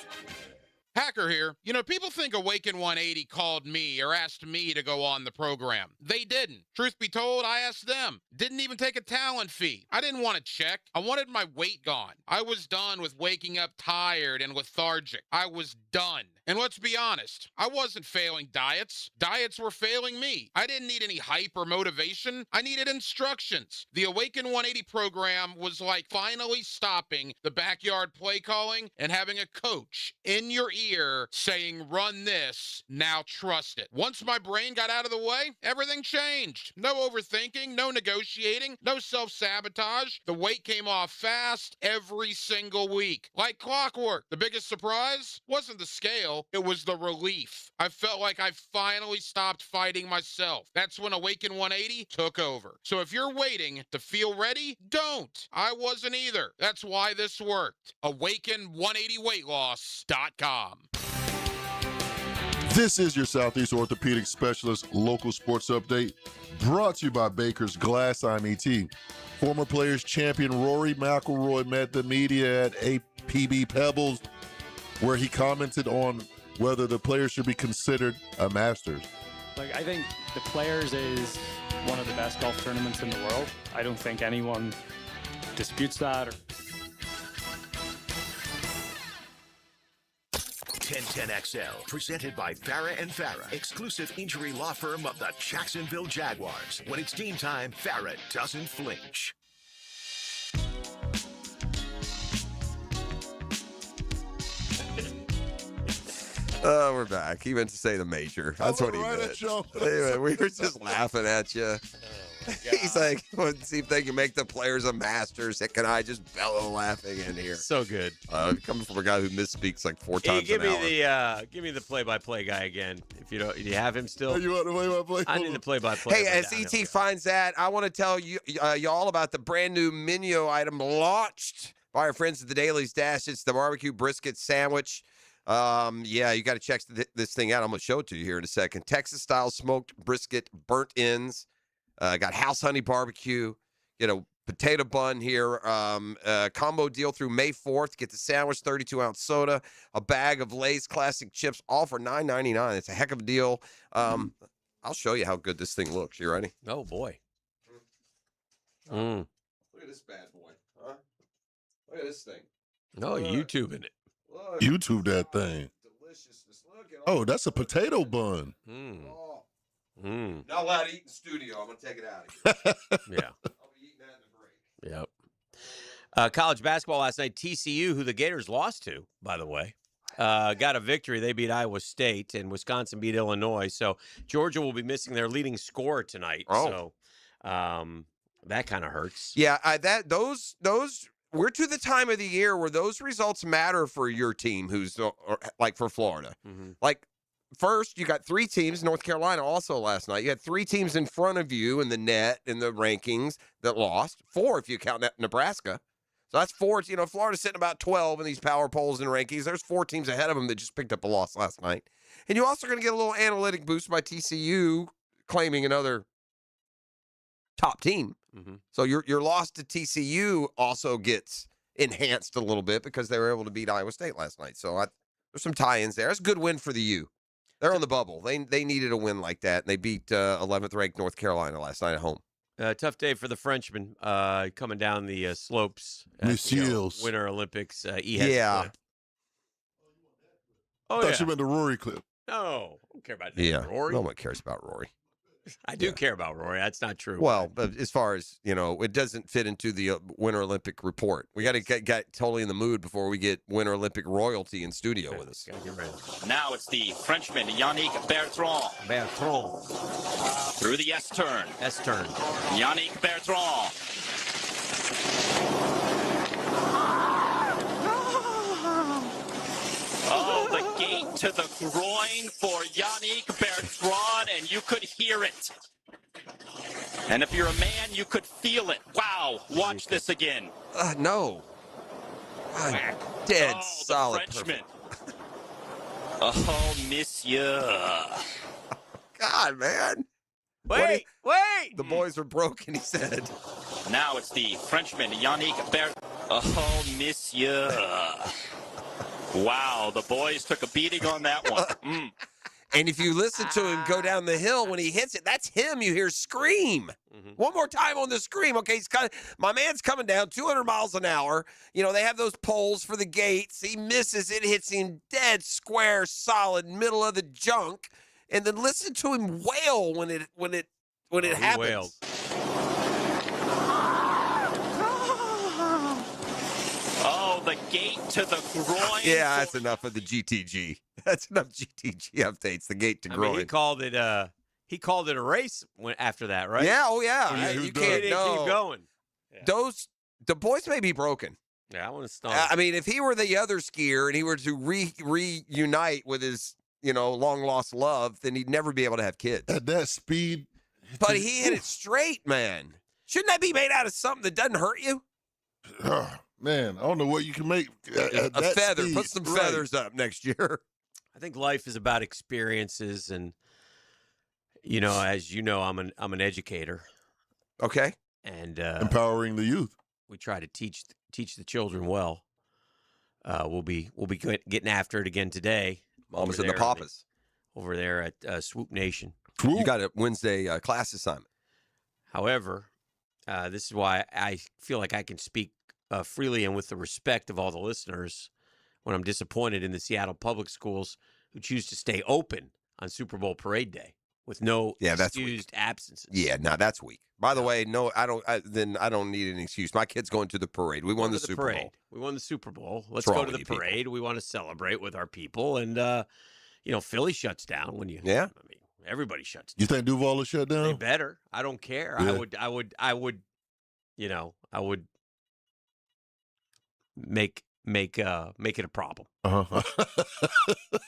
Hacker here. You know, people think Awaken 180 called me or asked me to go on the program. They didn't. Truth be told, I asked them. Didn't even take a talent fee. I didn't want to check. I wanted my weight gone. I was done with waking up tired and lethargic. I was done. And let's be honest, I wasn't failing diets. Diets were failing me. I didn't need any hype or motivation. I needed instructions. The Awaken 180 program was like finally stopping the backyard play calling and having a coach in your ear saying, run this, now trust it. Once my brain got out of the way, everything changed. No overthinking, no negotiating, no self-sabotage. The weight came off fast every single week, like clockwork. The biggest surprise wasn't the scale, it was the relief. I felt like I finally stopped fighting myself. That's when Awaken 180 took over. So if you're waiting to feel ready, don't. I wasn't either. That's why this worked. Awaken180weightloss.com. This is your Southeast Orthopedic Specialist local sports update, brought to you by Baker's Glass. I'm ET. Former Players champion Rory McIlroy met the media at APB Pebbles, where he commented on whether the Players should be considered a Masters. Like, I think the Players is one of the best golf tournaments in the world. I don't think anyone disputes that. 1010XL, presented by Farah and Farah, exclusive injury law firm of the Jacksonville Jaguars. When it's team time, Farah doesn't flinch. Oh, we're back. He meant to say the major. That's what he meant. Anyway, we were just laughing at you. He's like, well, see if they can make the Players a Masters. Can I just bellow laughing in here? So good. Coming from a guy who misspeaks like 4 times give an me hour. Give me the play-by-play guy again. If you don't, do you have him still? Oh, you want the play-by-play? I need the play-by-play. Hey, as ET finds that, I want to tell you y'all about the brand new menu item launched by our friends at the Daily's Dash. It's the barbecue brisket sandwich. Yeah, you got to check this thing out. I'm going to show it to you here in a second. Texas-style smoked brisket, burnt ends. Got house honey barbecue. Get a potato bun here. Combo deal through May 4th. Get the sandwich, 32-ounce soda, a bag of Lay's classic chips, all for $9.99. It's a heck of a deal. I'll show you how good this thing looks. You ready? Oh, boy. Look at this bad boy. Huh? Look at this thing. Oh, YouTubing it. Look. YouTube that thing. Deliciousness. Look at all that's a potato bun. Not allowed to eat in the studio. I'm going to take it out of here. Yeah. I'll be eating that in the break. Yep. College basketball last night. TCU, who the Gators lost to, by the way, got a victory. They beat Iowa State, and Wisconsin beat Illinois. So Georgia will be missing their leading scorer tonight. Oh. So that kind of hurts. Yeah, those we're to the time of the year where those results matter for your team, who's like for Florida. Mm-hmm. Like, first, you got 3 teams, North Carolina also last night. You had 3 teams in front of you in the net, in the rankings that lost. 4 if you count Nebraska. So that's 4. You know, Florida's sitting about 12 in these power polls and rankings. There's 4 teams ahead of them that just picked up a loss last night. And you're also going to get a little analytic boost by TCU claiming another top team. Mm-hmm. So your loss to TCU also gets enhanced a little bit because they were able to beat Iowa State last night. So there's some tie-ins there. It's a good win for the U. They're on the bubble. They needed a win like that, and they beat 11th ranked North Carolina last night at home. Tough day for the Frenchman coming down the slopes. Messieurs. Winter Olympics. Yeah. Oh, I thought you meant the Rory clip. No, I don't care about Rory. No one cares about Rory. I do care about Rory. That's not true. Well, but as far as, it doesn't fit into the Winter Olympic report. We got to get totally in the mood before we get Winter Olympic royalty in studio with us. Gotta get ready. Now it's the Frenchman, Yannick Bertrand. Through the S-turn. S-turn. Yannick Bertrand. Oh, the gate to the groin for Yannick Bertrand, and you could hear it. And if you're a man, you could feel it. Wow, watch this again. No. Dead solid. Frenchman. Oh, monsieur. God, man. Wait. The boys were broken, he said. Now it's the Frenchman, Yannick Bertrand. Oh, monsieur. Wow, the boys took a beating on that one. And if you listen to him go down the hill when he hits it, that's him. You hear scream. One more time on the scream. Okay, my man's coming down 200 miles an hour. You know, they have those poles for the gates. He misses it, hits him dead square, solid, middle of the junk. And then listen to him wail when it happens. Wailed. Oh, the gate to the groin. Yeah, that's enough of the GTG. That's enough GTG updates. The gate to groin. He called it a race after that, right? Yeah, oh yeah. You can't keep going. Yeah. The boys may be broken. Yeah, I want to stop. I mean, if he were the other skier and he were to reunite with his, long lost love, then he'd never be able to have kids. At that speed. But he hit it straight, man. Shouldn't that be made out of something that doesn't hurt you? Man, I don't know what you can make. A feather. Speed. Put some feathers up next year. I think life is about experiences, and as you know, I'm an educator. Okay. And empowering the youth. We try to teach the children well. We'll be getting after it again today. Mamas and the papas over there at Swoop Nation. You got a Wednesday class assignment. However, this is why I feel like I can speak freely and with the respect of all the listeners when I'm disappointed in the Seattle public schools who choose to stay open on Super Bowl parade day with no excused absences. Yeah, no, that's weak. By the way, no, I don't need an excuse. My kid's going to the parade. We won the Super Bowl. We won the Super Bowl. Let's go to the parade. We want to celebrate with our people. And, Philly shuts down when you. Yeah. I mean, everybody shuts down. You think Duval will shut down? They better. I don't care. Yeah. I would make it a problem.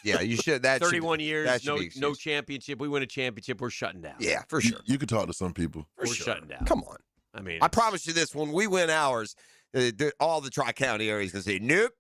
Yeah, you should. 31 years, no championship. We win a championship, we're shutting down. Yeah, for sure. You could talk to some people. We're shutting down. Come on. I mean, I promise you this: when we win ours, all the Tri-County areas gonna say, "Nope,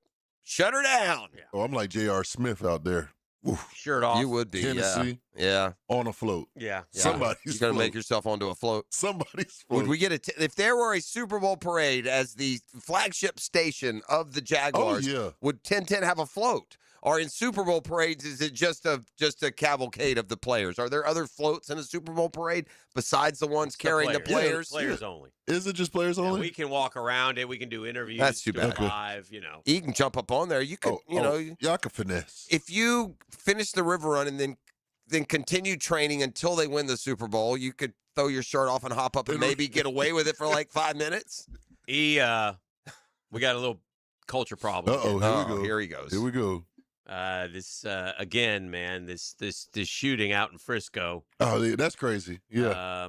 shut her down." Yeah. Oh, I'm like J.R. Smith out there. Oof. Shirt off. You would be. Tennessee. Yeah. On a float. Yeah. Somebody's You're gonna make yourself onto a float. Somebody's float. Would we get if there were a Super Bowl parade as the flagship station of the Jaguars? Oh, yeah. Would 1010 have a float? Or in Super Bowl parades, is it just a cavalcade of the players? Are there other floats in a Super Bowl parade besides the ones carrying the players? Players only. Is it just players only? We can walk around it. We can do interviews. That's too bad. Live, You can jump up on there. You could, y'all can finesse. If you finish the river run and then continue training until they win the Super Bowl, you could throw your shirt off and hop up and maybe get away with it for like 5 minutes. We got a little culture problem. Uh-oh, here we go. Here he goes. Here we go. Again, man, this shooting out in Frisco. Oh, that's crazy. Yeah.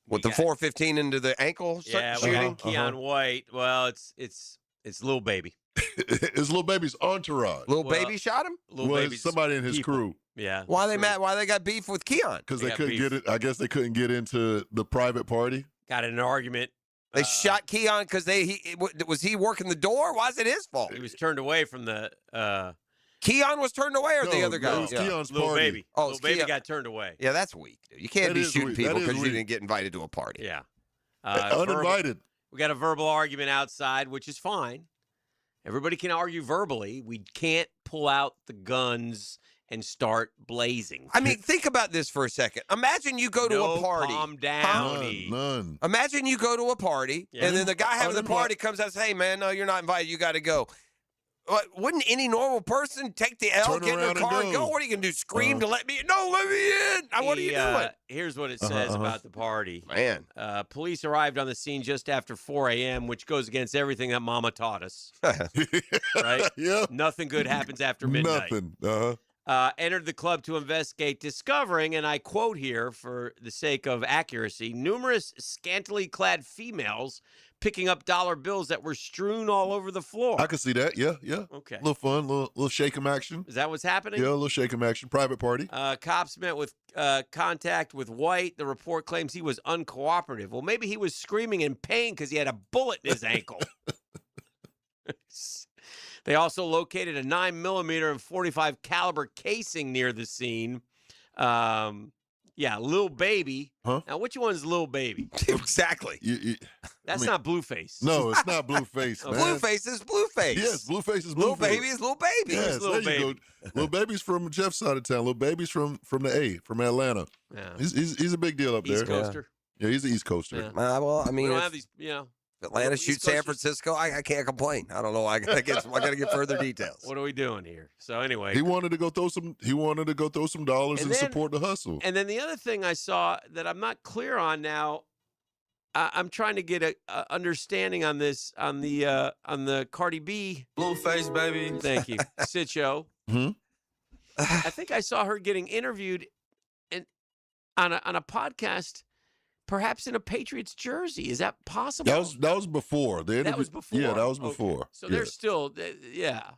With the 415 into the ankle shooting? Keon White. Well, it's Lil Baby. It's Lil Baby's entourage. Lil Baby shot him? Lil Baby's somebody in his people. crew. Yeah. Why they mad? Why they got beef with Keon? Because they couldn't get it. I guess they couldn't get into the private party. Got in an argument. They shot Keon because was he working the door? Why is it his fault? He was turned away from the. Keon was turned away, or the other guy? It was Keon's Lil party. Baby. Oh, Lil Baby Keon. got turned away. Yeah, that's weak, dude. You can't That be is shooting weak. people That is because you weak. didn't get invited to a party. Yeah. Uninvited. We got a verbal argument outside, which is fine. Everybody can argue verbally. We can't pull out the guns and start blazing. I mean, think about this for a second. Imagine you go to a party. Calm down. None. Imagine you go to a party, and then the guy having the party comes out and says, "Hey, man, no, you're not invited. You got to go." Wouldn't any normal person take the L, Turn get in their around car, and and go. go? What are you going to do, scream to let me in? No, let me in. What are you doing? Here's what it says about the party. Man. Police arrived on the scene just after 4 a.m., which goes against everything that Mama taught us. Right? Yeah. Nothing good happens after midnight. Nothing. Entered the club to investigate, discovering, and I quote here for the sake of accuracy, numerous scantily clad females picking up dollar bills that were strewn all over the floor. I can see that. Yeah. Okay. A little fun, little shake 'em action. Is that what's happening? Yeah, a little shake 'em action. Private party. Cops met with contact with White. The report claims he was uncooperative. Well, maybe he was screaming in pain because he had a bullet in his ankle. They also located a 9mm and .45 caliber casing near the scene. Yeah, Lil Baby. Huh? Now, which one's Lil Baby? Exactly. That's not Blueface. No, it's not Blueface. Oh, man. Blueface is Blueface. Yes, Blueface is Blueface. Lil Baby is Lil Baby. Yes, Lil there Baby? you go. Lil Baby's from Jeff's side of town. Lil Baby's from the A, from Atlanta. Yeah. He's a big deal up there. East Coaster. Yeah, he's the East Coaster. Yeah. Well, I We mean, don't if have these, you know. Atlanta East shoots San Coasters- Francisco, I can't complain. I don't know. I gotta get further details. What are we doing here? So anyway, He wanted to go throw some. He wanted to go throw some dollars And and, then- support the hustle. and then the other thing I saw that I'm not clear on now, I'm trying to get a understanding on this on the Cardi B Blueface, baby. Thank you, Sit Show. Mhm. I think I saw her getting interviewed, on a podcast, perhaps in a Patriots jersey. Is that possible? That was before. That was before. Yeah, that was Okay. before. So yeah. they're still, yeah.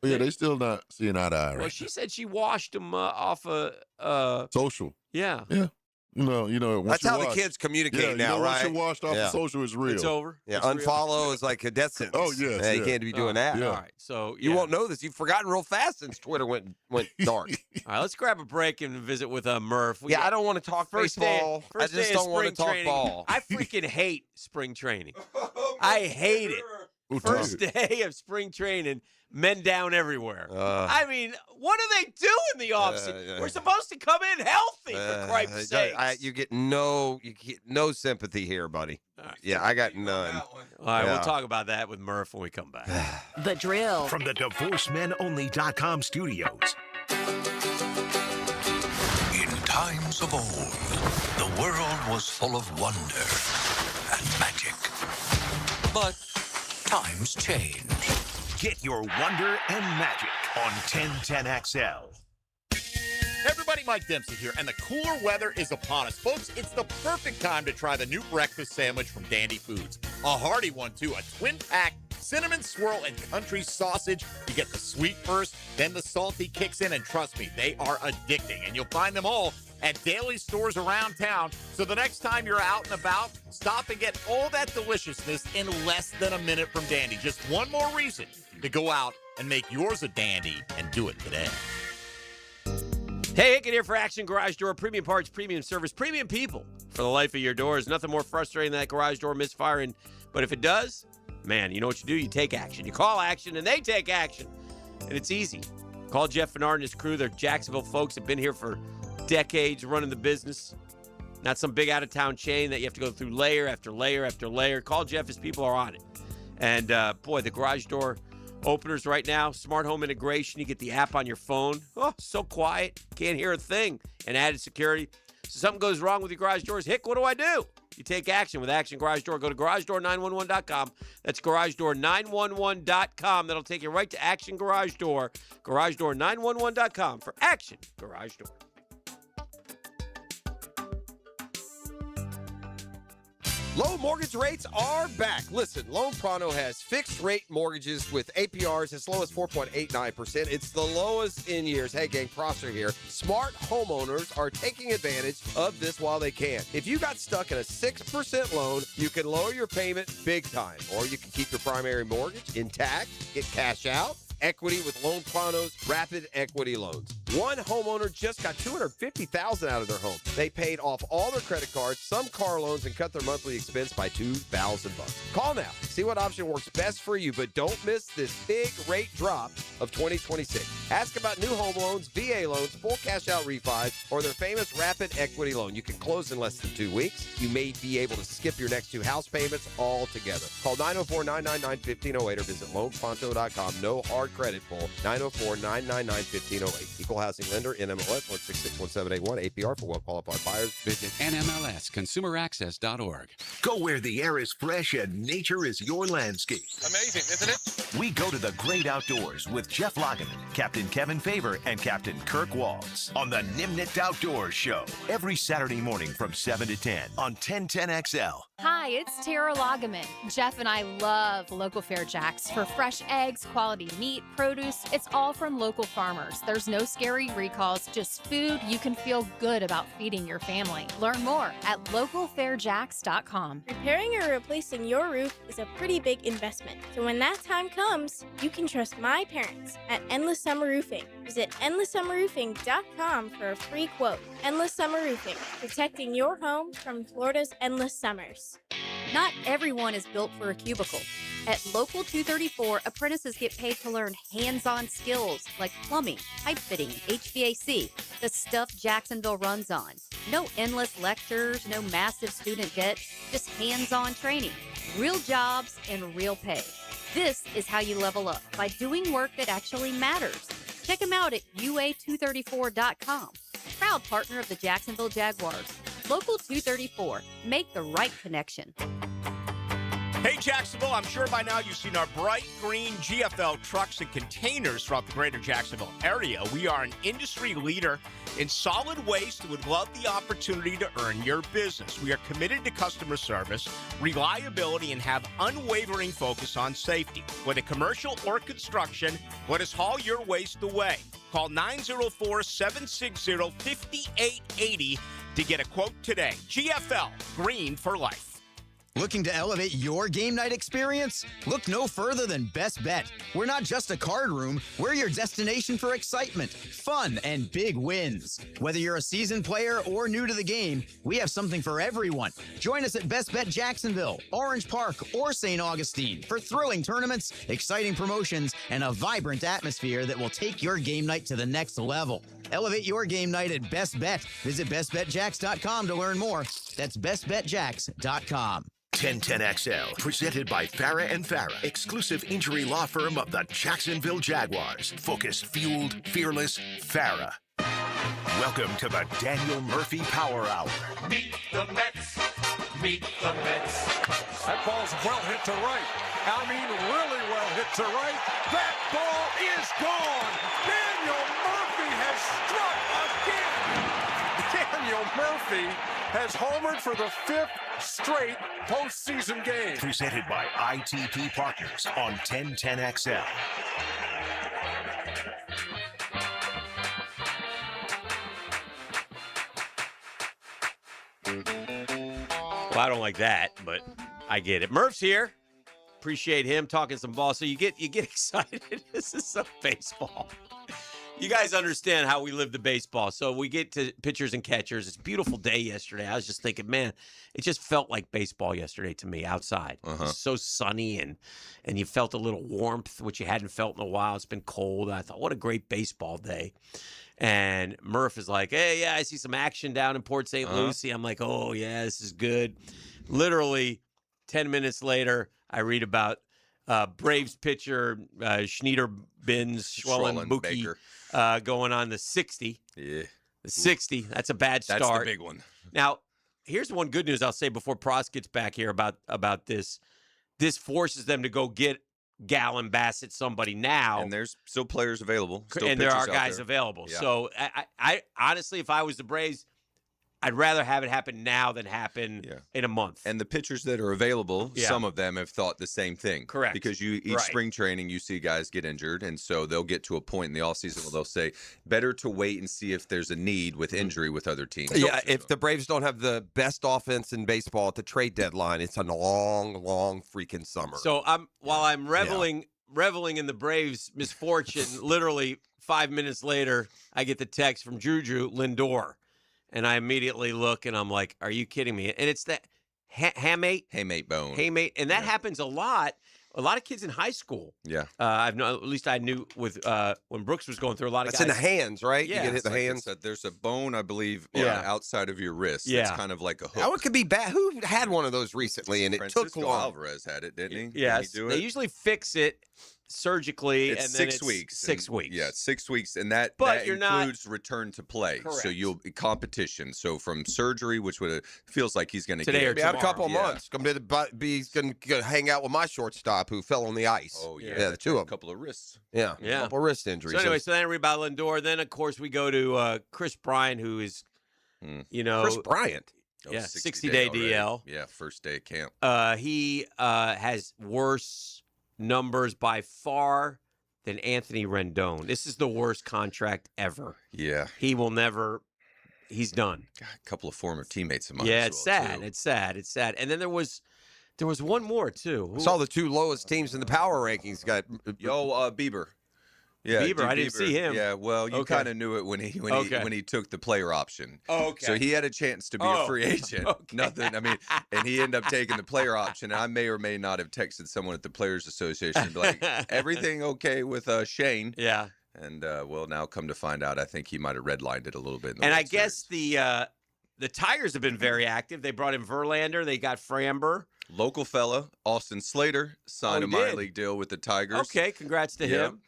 They still not seeing eye to eye. Well, Right? she said she washed him off Social. yeah. Yeah. You know. Once That's you how wash- the kids communicate yeah, now, Once right? you're washed off Yeah. of social, it's real. It's over. Yeah, It's real. unfollow is like a death sentence. Oh, yes, Yeah, you yeah. can't be doing that. Yeah. All right. So You yeah. won't know this. You've forgotten real fast since Twitter went dark. All right, let's grab a break and visit with Murph. Yeah, I don't want to talk baseball. I First just day of don't want to spring talk training. ball. I freaking hate spring training. I hate it. Who First does? day of spring training, men down everywhere. Uh. I mean, what do they do in the offseason? We're supposed to come in healthy, for Christ's sake. You get no sympathy here, buddy. Yeah, I got none. All right, Yeah. we'll talk about that with Murph when we come back. The Drill. From the DivorceMenOnly.com studios. In times of old, the world was full of wonder and magic. But times change. Get your wonder and magic on 1010XL. Everybody, Mike Dempsey here, and the cooler weather is upon us. Folks, it's the perfect time to try the new breakfast sandwich from Dandy Foods. A hearty one, too. A twin-pack cinnamon swirl and country sausage. You get the sweet first, then the salty kicks in, and trust me, they are addicting. And you'll find them all at daily stores around town. So the next time you're out and about, stop and get all that deliciousness in less than a minute from Dandy. Just one more reason to go out and make yours a dandy, and do it today. Hey, Hickett here for Action Garage Door. Premium parts, premium service, premium people for the life of your doors. Nothing more frustrating than that garage door misfiring. But if it does, man, you know what you do? You take action. You call action, and they take action. And it's easy. Call Jeff Bernard and his crew. They're Jacksonville folks. Have been here for decades running the business. Not some big out-of-town chain that you have to go through layer after layer after layer. Call Jeff. His people are on it. And, boy, the garage door openers right now, smart home integration. You get the app on your phone. Oh, so quiet. Can't hear a thing. And added security. So something goes wrong with your garage doors. Hick, what do I do? You take action with Action Garage Door. Go to GarageDoor911.com. That's GarageDoor911.com. That'll take you right to Action Garage Door. GarageDoor911.com for Action Garage Door. Low mortgage rates are back. Listen, Loan Pronto has fixed rate mortgages with APRs as low as 4.89%. It's the lowest in years. Hey, gang, Prosser here. Smart homeowners are taking advantage of this while they can. If you got stuck in a 6% loan, you can lower your payment big time, or you can keep your primary mortgage intact, get cash out, equity with Loan Pronto's rapid equity loans. One homeowner just got $250,000 out of their home. They paid off all their credit cards, some car loans, and cut their monthly expense by $2,000. Call now. See what option works best for you, but don't miss this big rate drop of 2026. Ask about new home loans, VA loans, full cash out refis, or their famous rapid equity loan. You can close in less than 2 weeks. You may be able to skip your next 2 house payments altogether. Call 904-999-1508 or visit loanpronto.com. No hard credit pull. 904-999-1508. Equal housing lender, NMLS 1661781. APR for well-qualified buyers. Visit NMLSConsumerAccess.org. Go where the air is fresh and nature is your landscape. Amazing, isn't it? We go to the great outdoors with Jeff Lageman, Captain Kevin Favor, and Captain Kirk Waltz on the Nimnit Outdoors Show every Saturday morning from 7 to 10 on 1010XL. Hi, it's Tara Lageman. Jeff and I love Local Fair Jacks for fresh eggs, quality meat, produce. It's all from local farmers. There's no scare scary recalls, just food you can feel good about feeding your family. Learn more at localfairjacks.com. Repairing or replacing your roof is a pretty big investment. So when that time comes, you can trust my parents at Endless Summer Roofing. Visit endlesssummerroofing.com for a free quote. Endless Summer Roofing, protecting your home from Florida's endless summers. Not everyone is built for a cubicle. At Local 234, apprentices get paid to learn hands-on skills like plumbing, pipe fitting, HVAC, the stuff Jacksonville runs on. No endless lectures, no massive student debt, just hands-on training, real jobs, and real pay. This is how you level up, by doing work that actually matters. Check them out at UA234.com. Proud partner of the Jacksonville Jaguars. Local 234. Make the right connection. Hey, Jacksonville, I'm sure by now you've seen our bright green GFL trucks and containers throughout the greater Jacksonville area. We are an industry leader in solid waste and would love the opportunity to earn your business. We are committed to customer service, reliability, and have unwavering focus on safety. Whether commercial or construction, let us haul your waste away. Call 904-760-5880 to get a quote today. GFL, green for life. Looking to elevate your game night experience? Look no further than Best Bet. We're not just a card room, we're your destination for excitement, fun, and big wins. Whether you're a seasoned player or new to the game, we have something for everyone. Join us at Best Bet Jacksonville, Orange Park, or St. Augustine for thrilling tournaments, exciting promotions, and a vibrant atmosphere that will take your game night to the next level. Elevate your game night at Best Bet. Visit bestbetjacks.com to learn more. That's bestbetjacks.com. 1010XL, presented by Farah and Farah, exclusive injury law firm of the Jacksonville Jaguars. Focused, fueled, fearless, Farah. Welcome to the Daniel Murphy Power Hour. Meet the Mets. Meet the Mets. That ball's well hit to right. I mean, really well hit to right. That ball is gone. Daniel Murphy has struck again. Daniel Murphy has homered for the 5th straight postseason game. Presented by ITP Partners on 1010XL. Well, I don't like that, but I get it. Murph's here. Appreciate him talking some ball. So you get excited. This is some baseball. You guys understand how we live the baseball. So we get to pitchers and catchers. It's a beautiful day yesterday. I was just thinking, man, it just felt like baseball yesterday to me outside. It was so sunny and you felt a little warmth, which you hadn't felt in a while. It's been cold. I thought, what a great baseball day. And Murph is like, hey, yeah, I see some action down in Port St. Lucie. I'm like, oh, yeah, this is good. Literally 10 minutes later, I read about Braves pitcher Schwellen Mookie going on the 60. Yeah. The 60. That's a bad start. That's the big one. Now, here's one good news I'll say before Pross gets back here about this. This forces them to go get Gallen, Bassett, somebody now. And there's still players available. Still and there are pitchers out guys there. available. Yeah. So I honestly, if I was the Braves, I'd rather have it happen now than happen in a month. And the pitchers that are available, Yeah. some of them have thought the same thing. Correct. Because each Right. spring training, you see guys get injured. And so they'll get to a point in the offseason where they'll say, better to wait and see if there's a need with injury with other teams. Yeah, if the Braves don't have the best offense in baseball at the trade deadline, it's a long, long freaking summer. So while I'm reveling in the Braves' misfortune, literally 5 minutes later, I get the text from Juju Lindor. And I immediately look and I'm like, are you kidding me? And it's that Haymate bone. Haymate. And that happens a lot. A lot of kids in high school. Yeah. I've known, at least I knew with when Brooks was going through, a lot of That's guys. in the hands, right? Yeah. You get hit in the Like hands. there's a bone, I believe, Yeah. outside of your wrist. Yeah. It's kind of like a hook. How it could be bad. Who had one of those recently and it Francisco took long? Alvarez had it, didn't he? Yes. Didn't he do They it? usually fix it surgically. It's and then 6 weeks. 6 and- weeks. Yeah, 6 weeks, and that But you're not- includes return to play. So Correct. you'll be competition. So from surgery, which would feels like he's going to Today get or be out a couple of Yeah. months. Going to hang out with my shortstop who fell on the ice. Oh yeah, the two of a them. couple of wrists. Yeah, Yeah. a couple of wrist injuries. So anyway, so then I read about Lindor. Then, of course, we go to Chris Bryant, who is, you know. Chris Bryant. Yeah, 60 60-day already. DL. Yeah, first day of camp. He has worse numbers by far than Anthony Rendon. This is the worst contract ever. Yeah. He will never. He's done. A couple of former teammates of mine. Yeah, as it's well, sad. too. It's sad. It's sad. And then there was one more too. I saw the two lowest teams in the power rankings got. Bieber. Yeah, Bieber, dude, I didn't see him. Yeah, well, you Okay. kind of knew it when he took the player option. Oh, okay. So he had a chance to be a free agent. Okay. Nothing. I mean, and he ended up taking the player option. And I may or may not have texted someone at the Players Association and be like, "Everything okay with Shane?" Yeah. And well, now come to find out, I think he might have redlined it a little bit. In the And I World guess the Tigers have been very active. They brought in Verlander. They got Framber. Local fella, Austin Slater, signed Oh, a he minor did? league deal with the Tigers. Okay, congrats to Yep. him.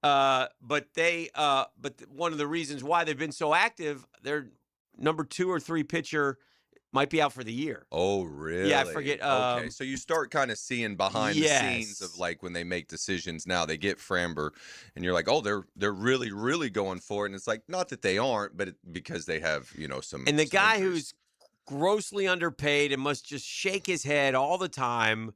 But one of the reasons why they've been so active, their number 2 or 3 pitcher might be out for the year. Oh, really? Yeah, I forget. Okay, so you start kind of seeing behind the scenes Yes. of like when they make decisions. Now they get Framber, and you're like, oh, they're really, really going for it. And it's like, not that they aren't, but because they have some. And the some guy injuries. who's grossly underpaid and must just shake his head all the time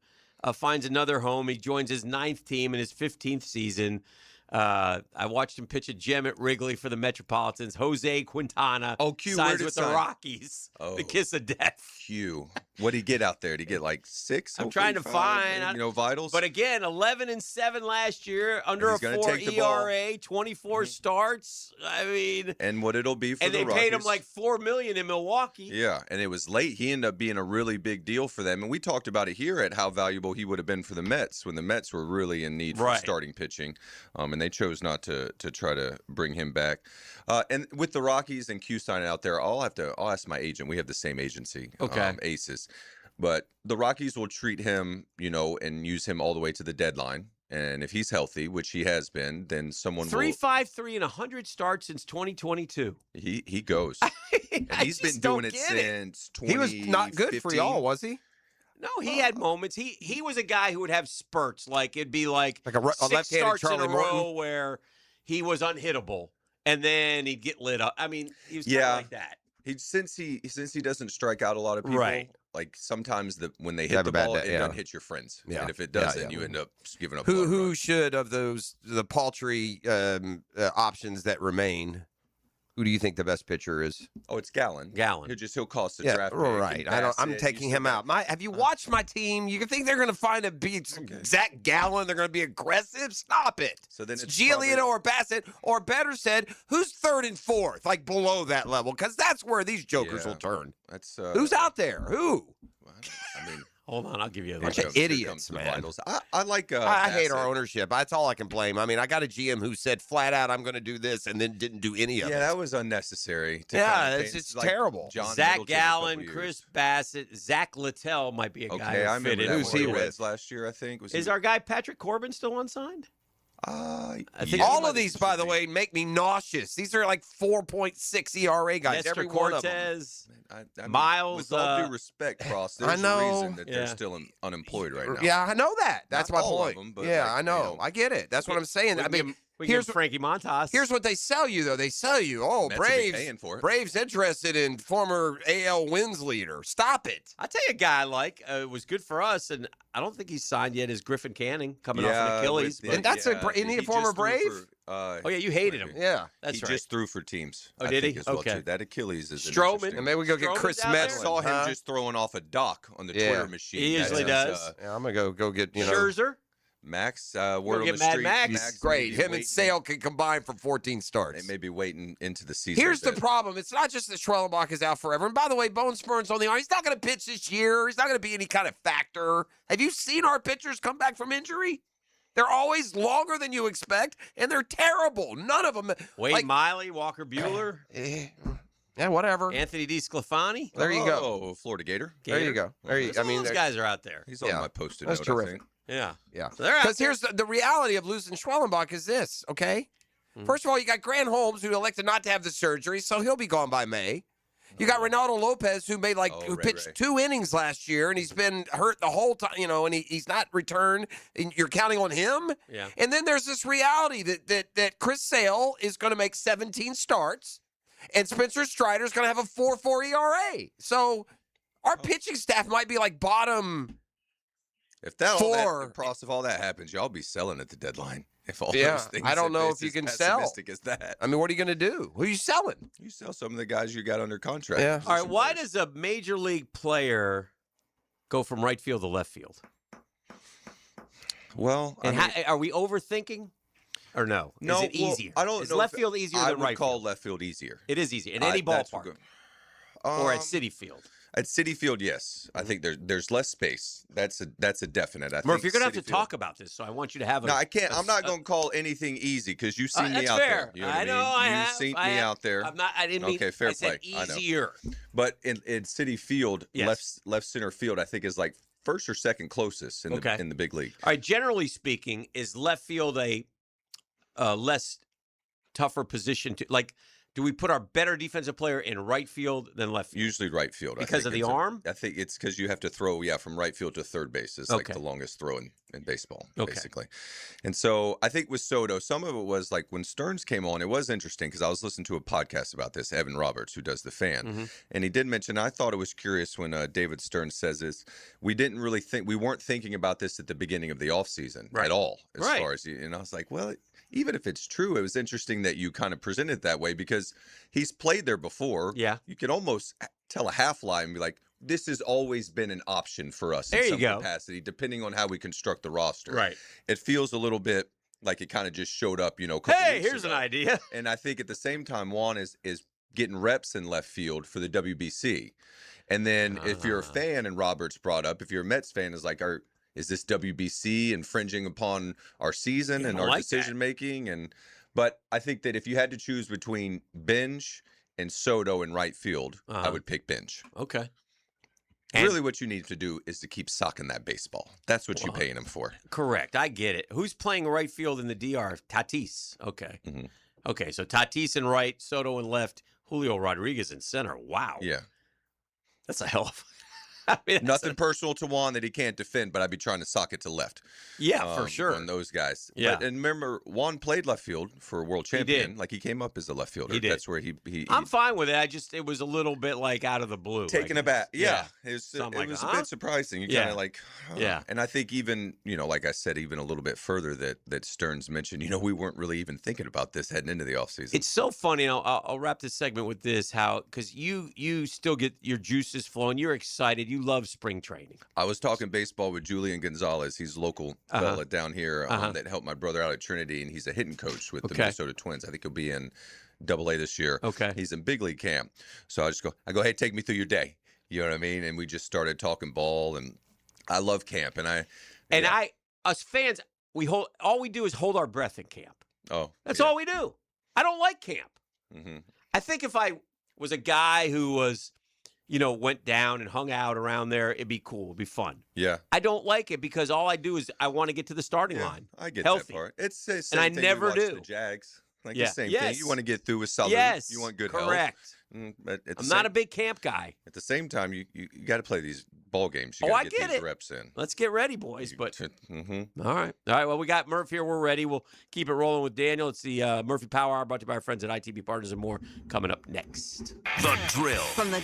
finds another home. He joins his 9th team in his 15th season. I watched him pitch a gem at Wrigley for the Metropolitans. Jose Quintana Q, signs where did with sign? the Rockies. Oh. The kiss of death. Q. What did he get out there? Did he get like 6? I'm trying to hopefully, 5, find. vitals. But again, 11-7 last year, under a he's gonna 4 take the ball. ERA, 24 starts. I mean, and what it'll be for and the they paid him Rockies. like $4 million in Milwaukee. Yeah, and it was late. He ended up being a really big deal for them. And we talked about it here at how valuable he would have been for the Mets when the Mets were really in need for Right. starting pitching. And they chose not to try to bring him back. And with the Rockies and Q signing out there, I'll ask my agent. We have the same agency, Okay. Aces. But the Rockies will treat him, and use him all the way to the deadline. And if he's healthy, which he has been, then someone 3.53 and 100 starts since 2022. he goes. And I he's been just don't doing it get it. since 2015. He was not good for y'all, was he? No, he had moments. He was a guy who would have spurts. Like it'd be like Like a 6 left-handed starts Charlie in a row Morton? where he was unhittable, and then he'd get lit up. I mean, he was kind of like that. Since he doesn't strike out a lot of people, Right. like sometimes when they You hit have the a bad ball, day, it yeah. doesn't hit your friends. Yeah. And if it Yeah, doesn't, yeah. you end up giving up. a lot of Who runs. should of the paltry options that remain? Who do you think the best pitcher is? Oh, it's Gallen. Gallen. He'll cost a Yeah, draft. right. I'm taking him out. Have you watched my team? You think they're going to find a beat Zach Gallen? They're going to be aggressive? Stop it. So then it's Giolito or Bassett, or better said, who's 3rd and 4th, like below that level? Because that's where these jokers will turn. That's Who's out there? Who? I mean, hold on, I'll give you a Bunch list. of idiots, the man. vitals. I like. I hate our Bassett. ownership. That's all I can blame. I mean, I got a GM who said flat out, "I'm going to do this," and then didn't do any of it. Yeah, that was unnecessary. Yeah, it's like terrible. John Zach Middleton a couple Gallen, years. Chris Bassett, Zach Littell might be a guy Okay, who I fit remember in. that. Who's one. he The with? Reds last year, I think. Is our guy Patrick Corbin still unsigned? I think All of these, by the way, make me nauseous. These are like 4.6 ERA guys. Nestor Every one of them. Cortez, I mean, Miles. With all due respect, Cross, there's I know. a reason that Yeah. they're still unemployed right now. Yeah, I know that. That's Not my all of point. them, but yeah, like, I know. I get it. That's what I'm saying. I mean, we here's give Frankie Montas. Here's what they sell you, though. They sell you, oh, Mets will be Braves. paying for it. Braves interested in former AL wins leader. Stop it. I'll tell you a guy I like. It was good for us, and I don't think he's signed yet. Is Griffin Canning coming off an Achilles? with- but- And that's isn't he a former just threw Brave? for, oh yeah, you hated him. Yeah. That's he right. just threw for teams. Oh, I did think he? as well, Okay. too. That Achilles is an Stroman. interesting- And maybe we go get Stroman's Chris out Metz. I there? saw him huh? just throwing off a dock on the Yeah. Twitter machine. He usually That's, does. Yeah, I'm gonna go get Scherzer. Max, word on get the Mad street. Max. He's great. Him and Sale can combine for 14 starts. They may be waiting into the season. Here's a the bit. problem. It's not just that Schwellenbach is out forever. And by the way, Bone Spurns on the arm. He's not going to pitch this year. He's not going to be any kind of factor. Have you seen our pitchers come back from injury? They're always longer than you expect, and they're terrible. None of them. Wade Miley, Walker Bueller, Yeah, whatever. Anthony DiSclafani. There you go. Oh, Florida Gator. There you go. There you, I mean, those they're- guys are out there. He's on Yeah. my post-it That's note, terrific. I think. Yeah. Yeah. So they're out Because there. here's the reality of losing Schwellenbach is this, okay? First of all, you got Grant Holmes, who elected not to have the surgery, so he'll be gone by May. You got Ronaldo Lopez, who made who pitched 2 innings last year, and he's been hurt the whole time, and he's not returned. And you're counting on him. Yeah. And then there's this reality that Chris Sale is going to make 17 starts, and Spencer Strider is going to have a 4.4 ERA. So our pitching staff might be like bottom. If that Four. if all that happens, y'all be selling at the deadline. If all Yeah, those things, I don't know it's if you as can sell. pessimistic as that. I mean, what are you going to do? Who are you selling? You sell some of the guys you got under contract. Yeah. All right, why does a major league player go from right field to left field? Well, And are we overthinking or no? No, Is it well, easier? I don't Is know left if field easier I than would right call field? left field easier. It is easier in any That's ballpark good. or at Citi Field. At Citi Field, yes. I think there's less space. That's a definite. Murph, think you're going to have to Citi Field- talk about this, so I want you to have a. No, I can't. I'm not a- going to call anything easy because you've seen me that's out fair. there. You know what I I mean? know I You've have. seen I me have. out there. I'm not. I didn't mean. Okay, fair I said play. I know. easier. But in Citi Field, Yes. left center field, I think is like first or second closest in Okay. the big league. All right. Generally speaking, is left field a less tougher position to like? Do we put our better defensive player in right field than left field? Usually right field. Because of the arm? I think it's because you have to throw, from right field to third base. It's like the longest throw in baseball, basically. And so I think with Soto, some of it was like when Stearns came on, it was interesting because I was listening to a podcast about this, Evan Roberts, who does The Fan. Mm-hmm. And he did mention, I thought it was curious when David Stearns says this, we weren't thinking about this at the beginning of the offseason at all, as far as, and I was like, well, even if it's true, it was interesting that you kind of presented it that way because he's played there before. Yeah. You could almost tell a half lie and be like, this has always been an option for us There in you some go. capacity, depending on how we construct the roster. Right. It feels a little bit like it kind of just showed up, a couple Hey, weeks here's ago. an idea. And I think at the same time, Juan is getting reps in left field for the WBC. And then if you're a fan, and Roberts brought up, if you're a Mets fan, is like, is this WBC infringing upon our season and our like decision making? But I think that if you had to choose between Bench and Soto in right field, I would pick Bench. Okay. Really, what you need to do is to keep socking that baseball. That's what you're paying him for. Correct. I get it. Who's playing right field in the DR? Tatis. Okay. Mm-hmm. Okay. So Tatis in right, Soto in left, Julio Rodriguez in center. Wow. Yeah. That's a hell of. I mean, Nothing personal to Juan that he can't defend, but I'd be trying to sock it to left. Yeah, for sure. On those guys. Yeah. And remember, Juan played left field for a world champion. did. Like he came up as a left fielder. He did. That's where he I'm fine with it. It was a little bit like out of the blue. taken aback. Yeah. It was, Something like a that. bit surprising. You Yeah. kind of like, Yeah. And I think even, like I said, even a little bit further that Stearns mentioned, we weren't really even thinking about this heading into the offseason. It's so funny. I'll wrap this segment with this: because you still get your juices flowing. You're excited. You love spring training. I was talking baseball with Julian Gonzalez. He's a local fella down here that helped my brother out at Trinity, and he's a hitting coach with the Minnesota Twins. I think he'll be in Double-A this year. Okay. He's in big league camp. So I go, hey, take me through your day. You know what I mean? And we just started talking ball, and I love camp. And us fans, all we do is hold our breath in camp. Oh, that's all we do. I don't like camp. Mm-hmm. I think if I was a guy who was, went down and hung out around there, it'd be cool. It'd be fun. Yeah. I don't like it because all I do is I want to get to the starting line. I get healthy. that part. It's the same and I thing never we watch do. The Jags. Like Yeah. the same Yes. thing. You want to get through with solid. Yes. You want good Correct. health. But I'm not a big camp guy. At the same time, you got to play these ball games. You Oh, gotta I get these it. reps in. Let's get ready, boys. But Mm-hmm. all right. Well, we got Murph here. We're ready. We'll keep it rolling with Daniel. It's the Murphy Power Hour brought to you by our friends at ITB Partners and more coming up next. The Drill. From the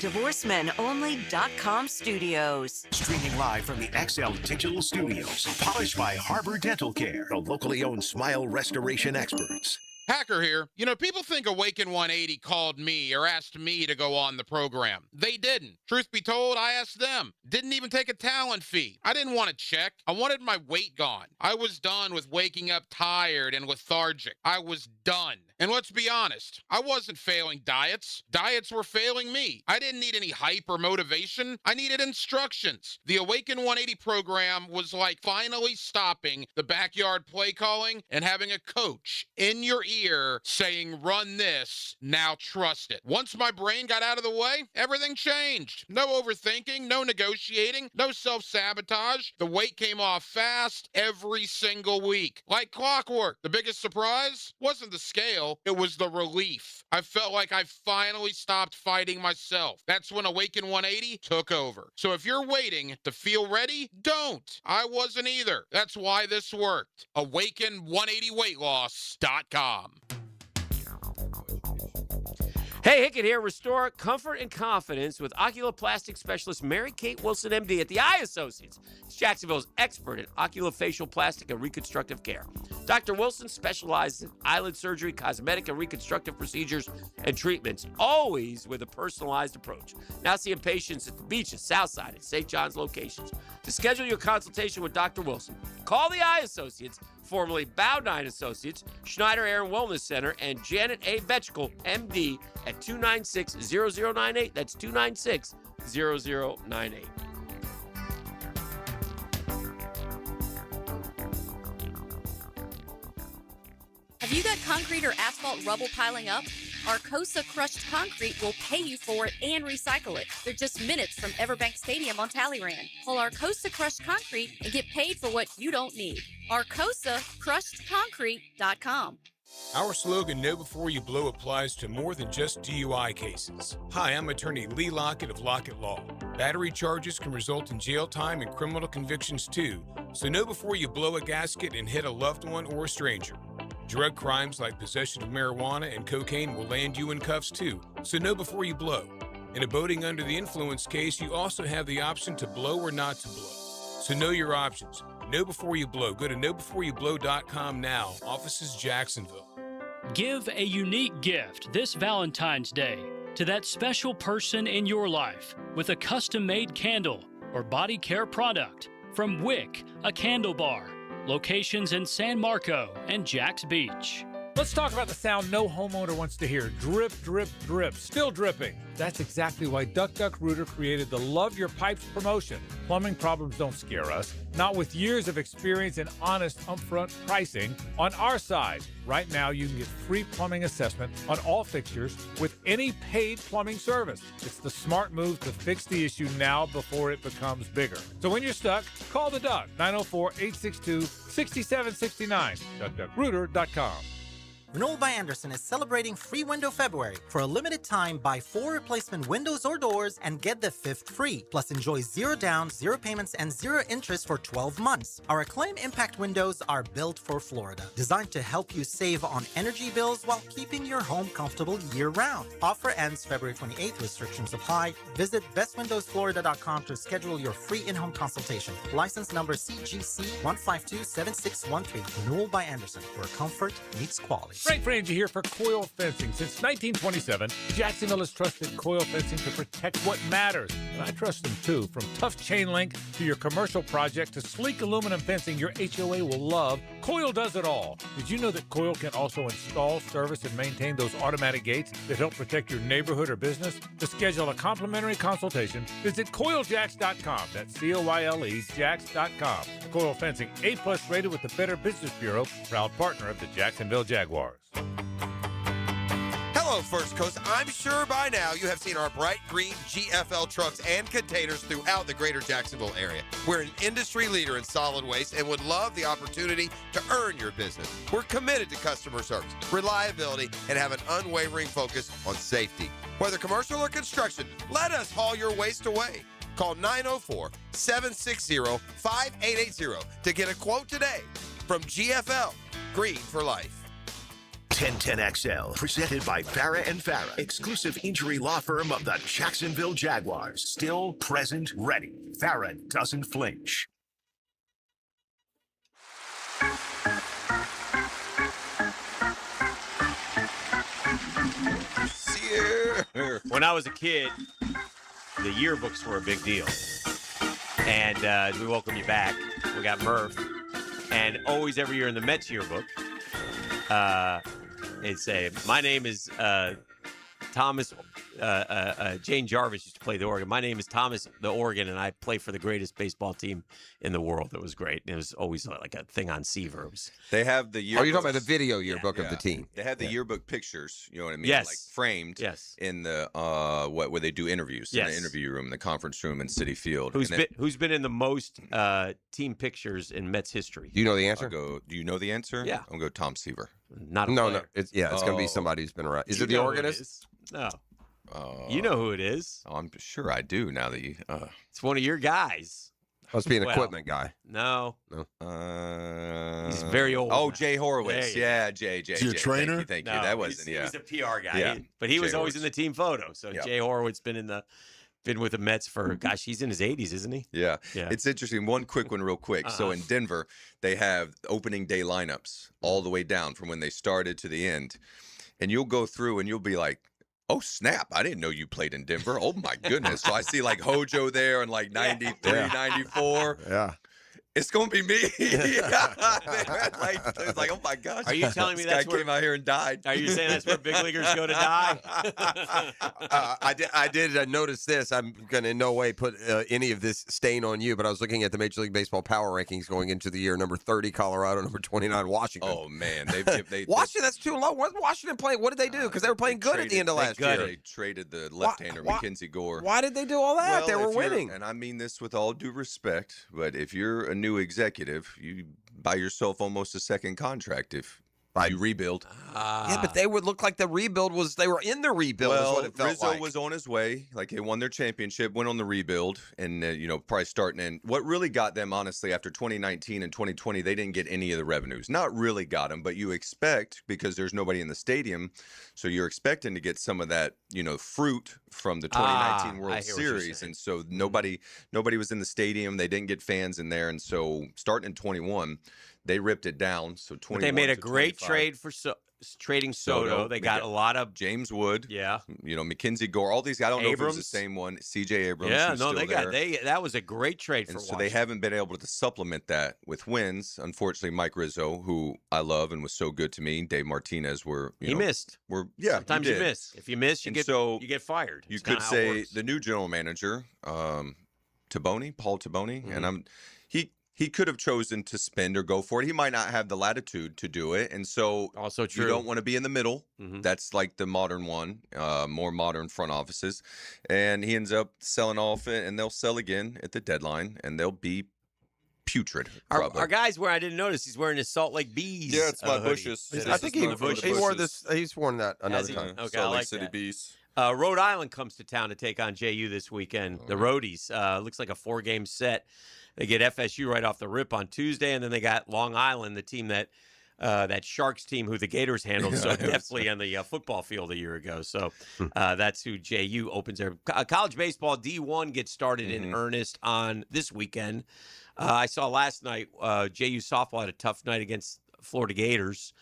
DivorceMenOnly.com studios. Streaming live from the XL Digital Studios. Polished by Harbor Dental Care, the locally owned smile restoration experts. Hacker here. People think Awaken 180 called me or asked me to go on the program. They didn't. Truth be told, I asked them. Didn't even take a talent fee. I didn't want to check. I wanted my weight gone. I was done with waking up tired and lethargic. I was done. And let's be honest, I wasn't failing diets. Diets were failing me. I didn't need any hype or motivation. I needed instructions. The Awaken 180 program was like finally stopping the backyard play calling and having a coach in your ear saying, run this, now trust it. Once my brain got out of the way, everything changed. No overthinking, no negotiating, no self-sabotage. The weight came off fast every single week. Like clockwork. The biggest surprise wasn't the scale, it was the relief. I felt like I finally stopped fighting myself. That's when Awaken 180 took over. So if you're waiting to feel ready, don't. I wasn't either. That's why this worked. Awaken180weightloss.com. Hey, Hickett here. Restore comfort and confidence with oculoplastic specialist Mary Kate Wilson, MD, at the Eye Associates. It's Jacksonville's expert in oculofacial plastic and reconstructive care. Dr. Wilson specializes in eyelid surgery, cosmetic and reconstructive procedures, and treatments, always with a personalized approach. Now seeing patients at the beaches, Southside, and St. John's locations. To schedule your consultation with Dr. Wilson, call the Eye Associates, formerly Bowdine Associates, Schneider Air and Wellness Center, and Janet A. Betchkel, MD, at 296-0098. That's 296-0098. Have you got concrete or asphalt rubble piling up? Arcosa Crushed Concrete will pay you for it and recycle it. They're just minutes from Everbank Stadium on Talleyrand. Call Arcosa Crushed Concrete and get paid for what you don't need. ArcosaCrushedConcrete.com. Our slogan, Know Before You Blow, applies to more than just DUI cases. Hi, I'm attorney Lee Lockett of Lockett Law. Battery charges can result in jail time and criminal convictions too, so know before you blow a gasket and hit a loved one or a stranger. Drug crimes like possession of marijuana and cocaine will land you in cuffs too, so know before you blow. In a boating under the influence case, you also have the option to blow or not to blow. So know your options. Know before you blow. Go to knowbeforeyouBlow.com now. Offices Jacksonville. Give a unique gift this Valentine's Day to that special person in your life with a custom-made candle or body care product from Wick, a candle bar. Locations in San Marco and Jacks Beach. Let's talk about the sound no homeowner wants to hear. Drip, drip, drip. Still dripping. That's exactly why Duck Duck Rooter created the Love Your Pipes promotion. Plumbing problems don't scare us. Not with years of experience and honest upfront pricing on our side. Right now, you can get free plumbing assessment on all fixtures with any paid plumbing service. It's the smart move to fix the issue now before it becomes bigger. So when you're stuck, call the Duck, 904-862-6769, duckduckrooter.com. Knoll by Anderson is celebrating Free Window February. For a limited time, buy 4 replacement windows or doors and get the 5th free. Plus, enjoy 0 down, 0 payments, and 0 interest for 12 months. Our Acclaim Impact windows are built for Florida, designed to help you save on energy bills while keeping your home comfortable year-round. Offer ends February 28th. Restrictions apply. Visit bestwindowsflorida.com to schedule your free in-home consultation. License number CGC 1527613. Knoll by Anderson, where comfort meets quality. Frank Frangie here for Coil Fencing. Since 1927, Jacksonville has trusted Coil Fencing to protect what matters. And I trust them too. From tough chain link to your commercial project to sleek aluminum fencing your HOA will love, Coil does it all. Did you know that Coil can also install, service, and maintain those automatic gates that help protect your neighborhood or business? To schedule a complimentary consultation, visit CoilJacks.com. That's C-O-Y-L-E, Jacks.com. Coil Fencing, A+ rated with the Better Business Bureau, proud partner of the Jacksonville Jaguars. Hello, First Coast. I'm sure by now you have seen our bright green GFL trucks and containers throughout the greater Jacksonville area. We're an industry leader in solid waste and would love the opportunity to earn your business. We're committed to customer service, reliability, and have an unwavering focus on safety. Whether commercial or construction, let us haul your waste away. Call 904-760-5880 to get a quote today from GFL, Green for Life. 1010XL, presented by Farah and Farah, exclusive injury law firm of the Jacksonville Jaguars. Still present, ready. Farah doesn't flinch. When I was a kid, the yearbooks were a big deal. And as we welcome you back, we got Murph. And always every year in the Mets yearbook, it's my name is Thomas. Jane Jarvis used to play the organ. My name is Thomas the Organ, and I play for the greatest baseball team in the world. It was great. It was always like a thing on Seaver. They have the yearbook. Oh, you're talking about the video yearbook of the team. They have the yearbook pictures, you know what I mean? Yes. Like framed in the where they do interviews in the interview room, the conference room in Citi Field. Who's been in the most team pictures in Mets history? Do you know the answer? Do you know the answer? Yeah. I'm going to go Tom Seaver. Not a no. player. It's going to be somebody who's been around. Is it the organist? No. You know who it is. Oh, I'm sure I do now that you... It's one of your guys. Must be an Well, equipment guy. No. He's very old Oh, now. Jay Horowitz. There you Yeah, Jay. Is he a trainer? Thank you. No, That wasn't. he Yeah. was a PR guy. Yeah. But he was Jay always in the team photo. So Yep. Jay Horowitz been with the Mets for, gosh, he's in his 80s, isn't he? Yeah. Yeah. It's interesting. One quick one real quick. So in Denver, they have opening day lineups all the way down from when they started to the end. And you'll go through and you'll be like, oh, snap. I didn't know you played in Denver. Oh, my goodness. So I see like Hojo there in like 93, 94. Yeah. It's going to be me. It's like, oh, my gosh. Are you telling me this that's guy where came out here and died? Are you saying that's where big leaguers go to die? I did notice this. I'm going to in no way put any of this stain on you, but I was looking at the Major League Baseball power rankings going into the year. Number 30, Colorado. Number 29, Washington. Oh, man. Washington, that's too low. What Washington playing? What did they do? Because they were playing good at the end of last year. They traded the left-hander, Mackenzie Gore. Why did they do all that? They were if you're- winning. And I mean this with all due respect, but if you're a new executive, you buy yourself almost a second contract if you rebuild. Yeah, but they would look like the rebuild was. They were in the rebuild. is Well, what it felt Rizzo like. was on his way. Like they won their championship, went on the rebuild, and probably starting in. What really got them, honestly, after 2019 and 2020, they didn't get any of the revenues. Not really got them, but you expect because there's nobody in the stadium, so you're expecting to get some of that, fruit from the 2019 I World hear what you're Series, saying. and so nobody was in the stadium. They didn't get fans in there, and so starting in 21. They ripped it down. So 21 But they made a to great 25. trade for trading Soto. They got a lot of James Wood. Yeah. Mackenzie Gore. All these guys. I don't know if it was the Abrams. same one. C.J. Abrams. Yeah, who's no, still they there. got that was a great trade for And so Washington. they haven't been able to supplement that with wins. Unfortunately, Mike Rizzo, who I love and was so good to me, Dave Martinez He missed. Sometimes he you did. miss. If you miss, you And get so you get fired. You It's could kinda how it say works. the new general manager, Paul Taboni, Mm-hmm. and he could have chosen to spend or go for it. He might not have the latitude to do it, and so also true. You don't want to be in the middle. Mhm. That's like the modern one, more modern front offices, and he ends up selling off it, and they'll sell again at the deadline, and they'll be putrid. Probably. Our guy's wearing. I didn't notice he's wearing his Salt Lake Bees. Yeah, it's my hoodie. Bushes. This I is think the he Bushes. wore this. He's worn that another he? time. Okay, I like that. Bees. Rhode Island comes to town to take on JU this weekend. The Roadies. Looks like a 4-game set. They get FSU right off the rip on Tuesday, and then they got Long Island, the team that Sharks team who the Gators handled so deftly on the football field a year ago. So that's who JU opens their college baseball D1 gets started in earnest on this weekend. I saw last night JU softball had a tough night against Florida Gators.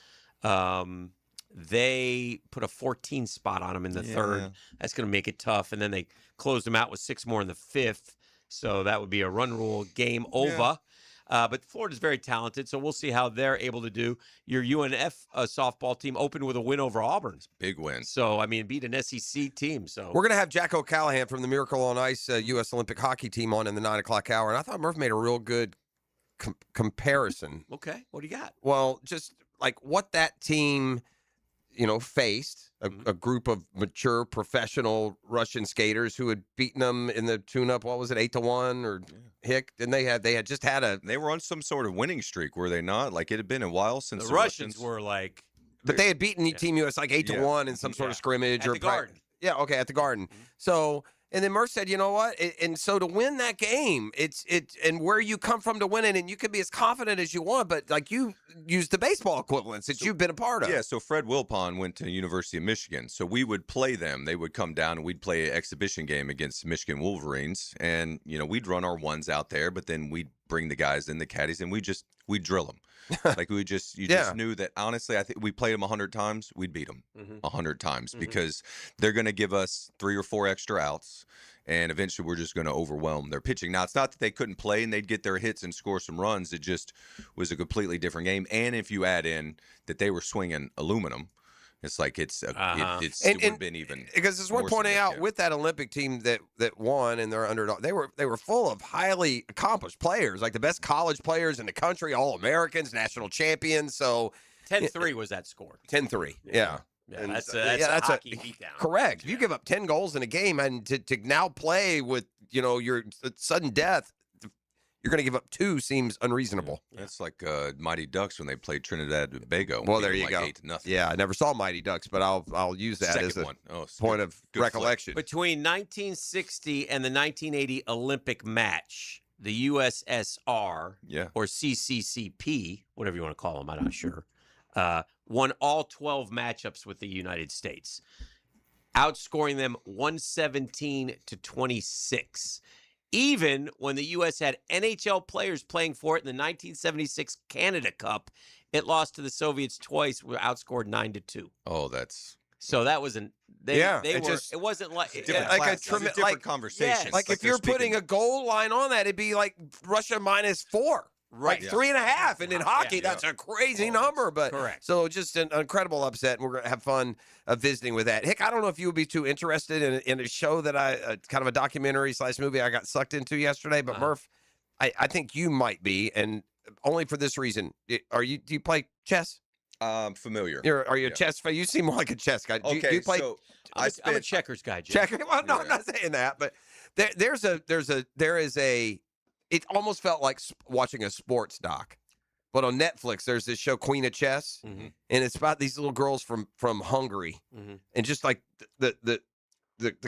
They put a 14 spot on them in the third. That's going to make it tough. And then they closed them out with 6 more in the fifth. So that would be a run rule game over. But Florida's very talented, so we'll see how they're able to do. Your UNF softball team opened with a win over Auburn. Big win. So, I mean, beat an SEC team. So We're going to have Jack O'Callahan from the Miracle on Ice U.S. Olympic hockey team on in the 9 o'clock hour. And I thought Murph made a real good comparison. Okay, what do you got? Well, just like what that team, faced, a group of mature professional Russian skaters who had beaten them in the tune-up, 8-1 or Hick? Didn't they had just had a... They were on some sort of winning streak, were they not? Like it had been a while since the Russians were like... But they had beaten Team US 8-1 in some sort of scrimmage. At the Garden. Yeah, okay, at the Garden. So... And then Murph said, you know what? And so to win that game, it's and where you come from to win it, and you can be as confident as you want, but like you use the baseball equivalents that you've been a part of. Yeah, so Fred Wilpon went to University of Michigan. So we would play them. They would come down and we'd play an exhibition game against Michigan Wolverines. And, we'd run our ones out there, but then we'd bring the guys in, the caddies, and we'd drill them. Like you just knew that, honestly, I think we played them 100 times, we'd beat them 100 times because they're going to give us 3 or 4 extra outs. And eventually we're just going to overwhelm their pitching. Now, it's not that they couldn't play and they'd get their hits and score some runs. It just was a completely different game. And if you add in that they were swinging aluminum, it's like it would have been even because it's worth more pointing out significant. with that Olympic team that won and they're underdog. They were full of highly accomplished players, like the best college players in the country, all Americans, national champions. So 10-3 was that score. 10-3, yeah. Yeah, And that's so- a that's hockey beatdown. Correct. If you give up 10 goals in a game and to now play with your sudden death, you're going to give up 2 seems unreasonable. That's like Mighty Ducks when they played Trinidad and Tobago. Well, Beat there them you like go. 8-0. Yeah, I never saw Mighty Ducks, but I'll use that Second as a one. Oh, it's point of good recollection. Between 1960 and the 1980 Olympic match, the USSR or CCCP, whatever you want to call them, I'm not sure, won all 12 matchups with the United States, outscoring them 117-26. Even when the U.S. had NHL players playing for it in the 1976 Canada Cup, it lost to the Soviets twice, were outscored 9-2. Oh, that's... So that was an... it wasn't like... a different conversation. Like if you're putting a goal line on that, it'd be like Russia -4. Right. Like 3.5. And in hockey, that's a crazy number. But correct. So just an incredible upset, and we're going to have fun visiting with that. Hick, I don't know if you would be too interested in a show that kind of a documentary / movie I got sucked into yesterday. But Murph, I think you might be, and only for this reason. Do you play chess? Familiar. Are you a chess fan? You seem more like a chess guy. Do you play? So I'm a checkers guy, Jim. Checker. Well, no, I'm not saying that, but there is a. It almost felt like watching a sports doc, but on Netflix there's this show Queen of Chess, and it's about these little girls from Hungary, and just like the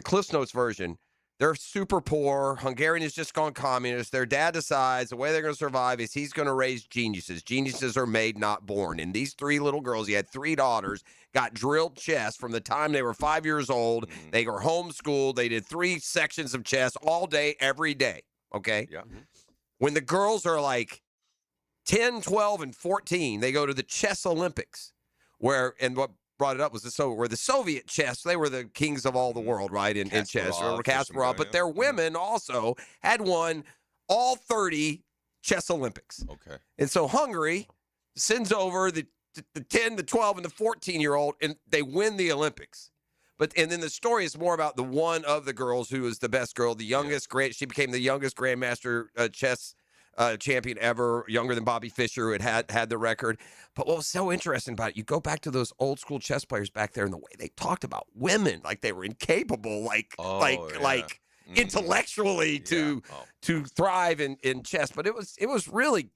Cliff Notes version, they're super poor. Hungarian has just gone communist. Their dad decides the way they're going to survive is he's going to raise geniuses. Geniuses are made, not born. And these 3 little girls, he had 3 daughters, got drilled chess from the time they were 5 years old. They were homeschooled. They did 3 sections of chess all day, every day. Okay? Yeah. When the girls are like 10, 12, and 14, they go to the Chess Olympics, what brought it up was where the Soviet chess, they were the kings of all the world, right, in chess. Or Kasparov, but their women also had won all 30 Chess Olympics. Okay. And so Hungary sends over the 10, the 12, and the 14-year-old, and they win the Olympics. And then the story is more about the one of the girls who was the best girl, the youngest she became the youngest grandmaster chess champion ever, younger than Bobby Fischer, who had the record. But what was so interesting about it, you go back to those old school chess players back there and the way they talked about women, like they were incapable, intellectually to thrive in chess. But it was really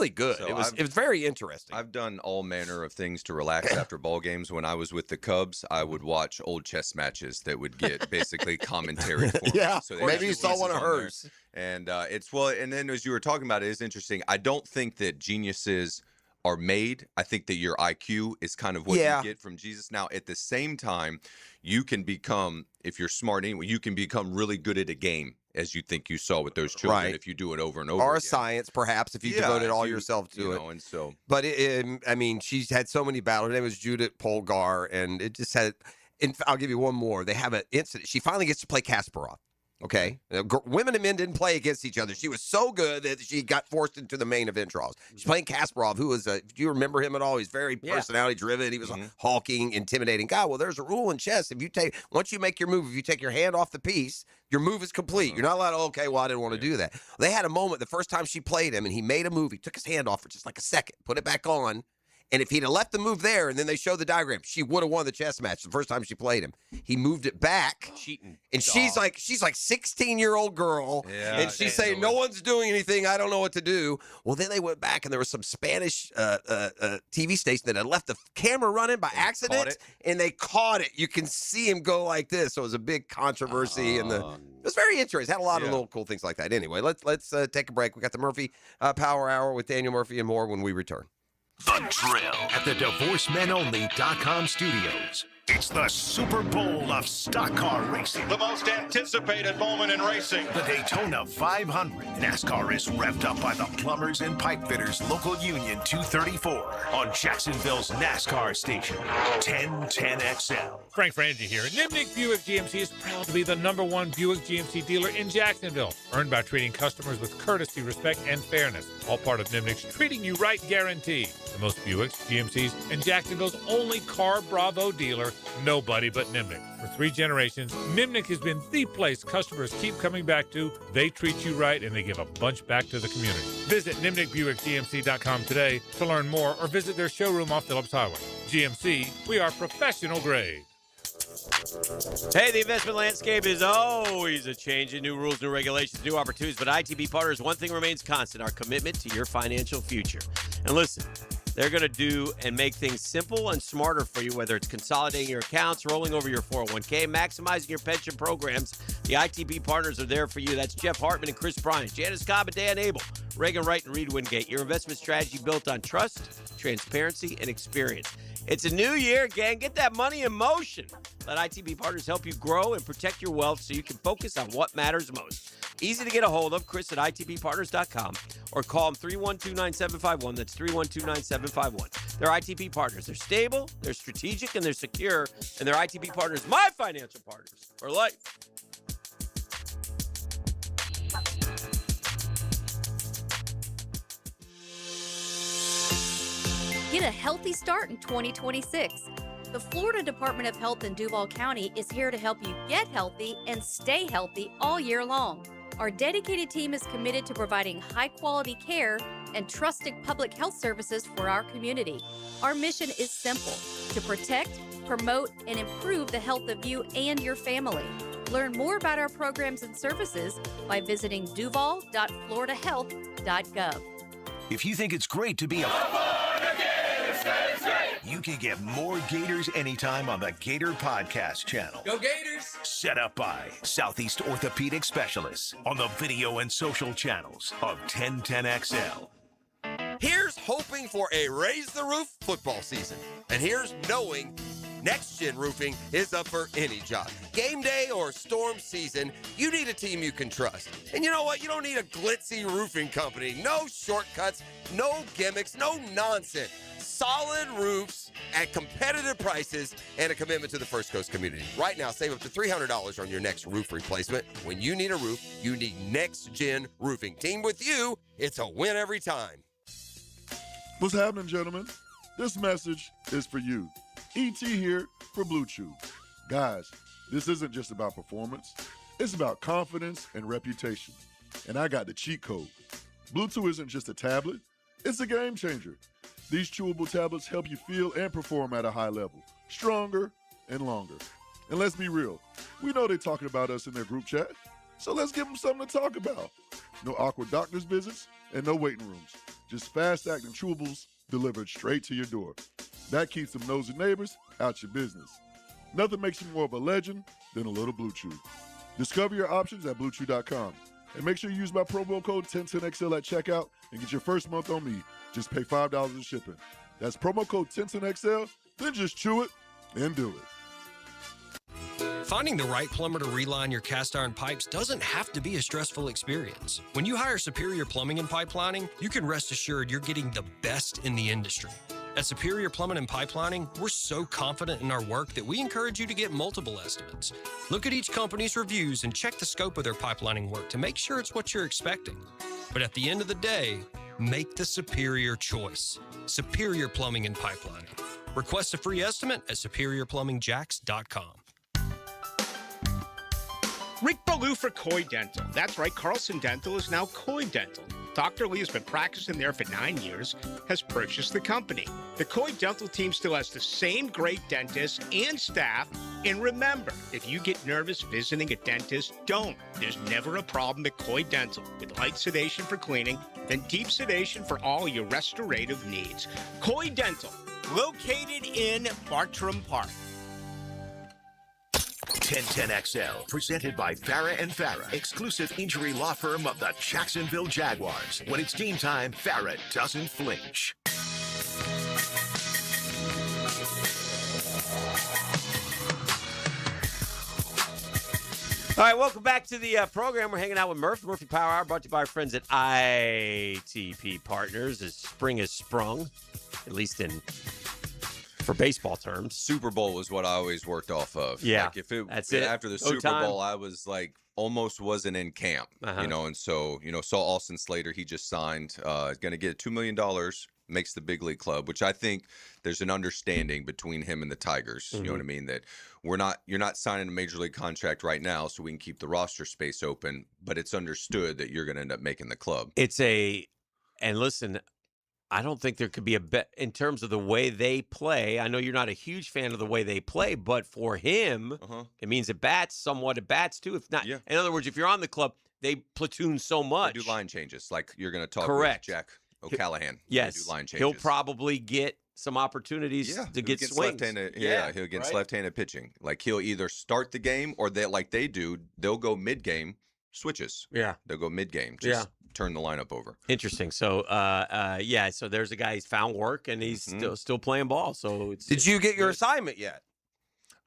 good. So it was very interesting. I've done all manner of things to relax after ball games. When I was with the Cubs, I would watch old chess matches that would get basically commentary for me. Yeah, so maybe you saw one of hers. And and then as you were talking about it is interesting. I don't think that geniuses are made. I think that your IQ is kind of what you get from Jesus. Now, at the same time, you can become, if you're smart anyway, you can become really good at a game, as you think you saw with those children, if you do it over and over or again. science, perhaps, if you devoted all yourself to it. And so, but I mean, she's had so many battles. Her name was Judith Polgar, and it just had. I'll give you one more. They have an incident. She finally gets to play Kasparov. Okay, women and men didn't play against each other. She was so good that she got forced into the main event draws. She's playing Kasparov, who was do you remember him at all? He's very personality driven. He was a hulking, intimidating guy. Well, there's a rule in chess. Once you make your move, if you take your hand off the piece, your move is complete. You're not allowed to, I didn't want to do that. They had a moment the first time she played him, and he made a move. He took his hand off for just like a second, put it back on. And if he'd have left the move there and then they showed the diagram, she would have won the chess match the first time she played him. He moved it back. Cheating. And she's like 16-year-old girl. Yeah, and she's saying, no one's doing anything. I don't know what to do. Well, then they went back and there was some Spanish TV station that had left the camera running by accident. And they caught it. You can see him go like this. So it was a big controversy. It was very interesting. Had a lot of little cool things like that. Anyway, let's take a break. We got the Murphy Power Hour with Daniel Murphy and more when we return. The Drill at the DivorceMenOnly.com studios. It's the Super Bowl of stock car racing. The most anticipated moment in racing. The Daytona 500. NASCAR is revved up by the Plumbers and Pipe Fitters Local Union 234 on Jacksonville's NASCAR station, 1010XL. Frank Frangie here. Nimnick Buick GMC is proud to be the #1 Buick GMC dealer in Jacksonville. Earned by treating customers with courtesy, respect, and fairness. All part of Nimnick's Treating You Right guarantee. The most Buicks, GMCs, and Jacksonville's only Car Bravo dealer. Nobody but Nimnick. For 3 generations, Nimnick has been the place customers keep coming back to. They treat you right, and they give a bunch back to the community. Visit NimnickBuickGMC.com today to learn more or visit their showroom off Phillips Highway. GMC, we are professional grade. Hey, the investment landscape is always a change in new rules, new regulations, new opportunities. But ITB Partners, one thing remains constant, our commitment to your financial future. And listen, They're going to do and make things simple and smarter for you, whether it's consolidating your accounts, rolling over your 401k, maximizing your pension programs. The ITB partners are there for you. That's Jeff Hartman and Chris Bryant, Janice Cobb and Dan Abel, Reagan Wright and Reed Wingate. Your investment strategy built on trust, transparency, and experience. It's a new year, gang. Get that money in motion. Let ITB partners help you grow and protect your wealth so you can focus on what matters most. Easy to get a hold of, Chris at itbpartners.com, or call them 312-9751. That's 312-9751. They're ITB partners. They're stable, they're strategic, and they're secure. And they're ITB partners, my financial partners for life. Get a healthy start in 2026. The Florida Department of Health in Duval County is here to help you get healthy and stay healthy all year long. Our dedicated team is committed to providing high-quality care and trusted public health services for our community. Our mission is simple: to protect, promote, and improve the health of you and your family. Learn more about our programs and services by visiting duval.floridahealth.gov. If you think it's great to be a you can get more Gators anytime on the Gator Podcast channel. Go Gators! Set up by Southeast Orthopedic Specialists on the video and social channels of 1010XL. Here's hoping for a Raise the Roof football season. And here's knowing Next Gen Roofing is up for any job. Game day or storm season, you need a team you can trust. And you know what? You don't need a glitzy roofing company. No shortcuts, no gimmicks, no nonsense. Solid roofs at competitive prices and a commitment to the First Coast community. Right now, save up to $300 on your next roof replacement. When you need a roof, you need Next Gen Roofing. Team with you, it's a win every time. What's happening, gentlemen? This message is for you. ET here for Blue Chew. Guys, this isn't just about performance. It's about confidence and reputation. And I got the cheat code. Blue Chew isn't just a tablet. It's a game changer. These chewable tablets help you feel and perform at a high level, stronger and longer. And let's be real, we know they're talking about us in their group chat, so let's give them something to talk about. No awkward doctor's visits and no waiting rooms. Just fast-acting chewables delivered straight to your door. That keeps them nosy neighbors out your business. Nothing makes you more of a legend than a little Blue Chew. Discover your options at BlueChew.com. And make sure you use my promo code 1010XL at checkout and get your first month on me. Just pay $5 in shipping. That's promo code 1010XL, then just chew it and do it. Finding the right plumber to reline your cast iron pipes doesn't have to be a stressful experience. When you hire Superior Plumbing and Pipelining, you can rest assured you're getting the best in the industry. At Superior Plumbing and Pipelining, we're so confident in our work that we encourage you to get multiple estimates. Look at each company's reviews and check the scope of their pipelining work to make sure it's what you're expecting. But at the end of the day, make the superior choice. Superior Plumbing and Pipelining. Request a free estimate at superiorplumbingjacks.com. Rick Ballou for Coy Dental. That's right, Carlson Dental is now Coy Dental. Dr. Lee has been practicing there for 9 years, has purchased the company. The Coy Dental team still has the same great dentists and staff. And remember, if you get nervous visiting a dentist, don't. There's never a problem at Coy Dental. With light sedation for cleaning and deep sedation for all your restorative needs. Coy Dental, located in Bartram Park. 1010XL, presented by Farah and Farah, exclusive injury law firm of the Jacksonville Jaguars. When it's game time, Farah doesn't flinch. All right, welcome back to the program. We're hanging out with Murphy Power Hour, brought to you by our friends at ITP Partners. As spring has sprung, at least for baseball terms. Super Bowl was what I always worked off of. Yeah, like if it, that's it. After the Super Bowl, I was like almost wasn't in camp, and so, saw Austin Slater. He just signed, going to get $2 million, makes the big league club, which I think there's an understanding between him and the Tigers. You know what I mean? That you're not signing a major league contract right now so we can keep the roster space open, but it's understood that you're going to end up making the club. And listen, I don't think there could be a bet in terms of the way they play. I know you're not a huge fan of the way they play, but for him, it means it bats somewhat. It bats too. If not, in other words, if you're on the club, they platoon so much. They do line changes, like you're going to talk Correct. with Jack O'Callahan. Yes, do line changes. he'll probably get some opportunities to get swings. He'll get left-handed pitching. Like he'll either start the game or they do. They'll go mid-game switches. Yeah, they'll go mid-game. Just turn the lineup over. Interesting. So, so there's a guy who's found work and he's still playing ball. So, did you get your assignment yet?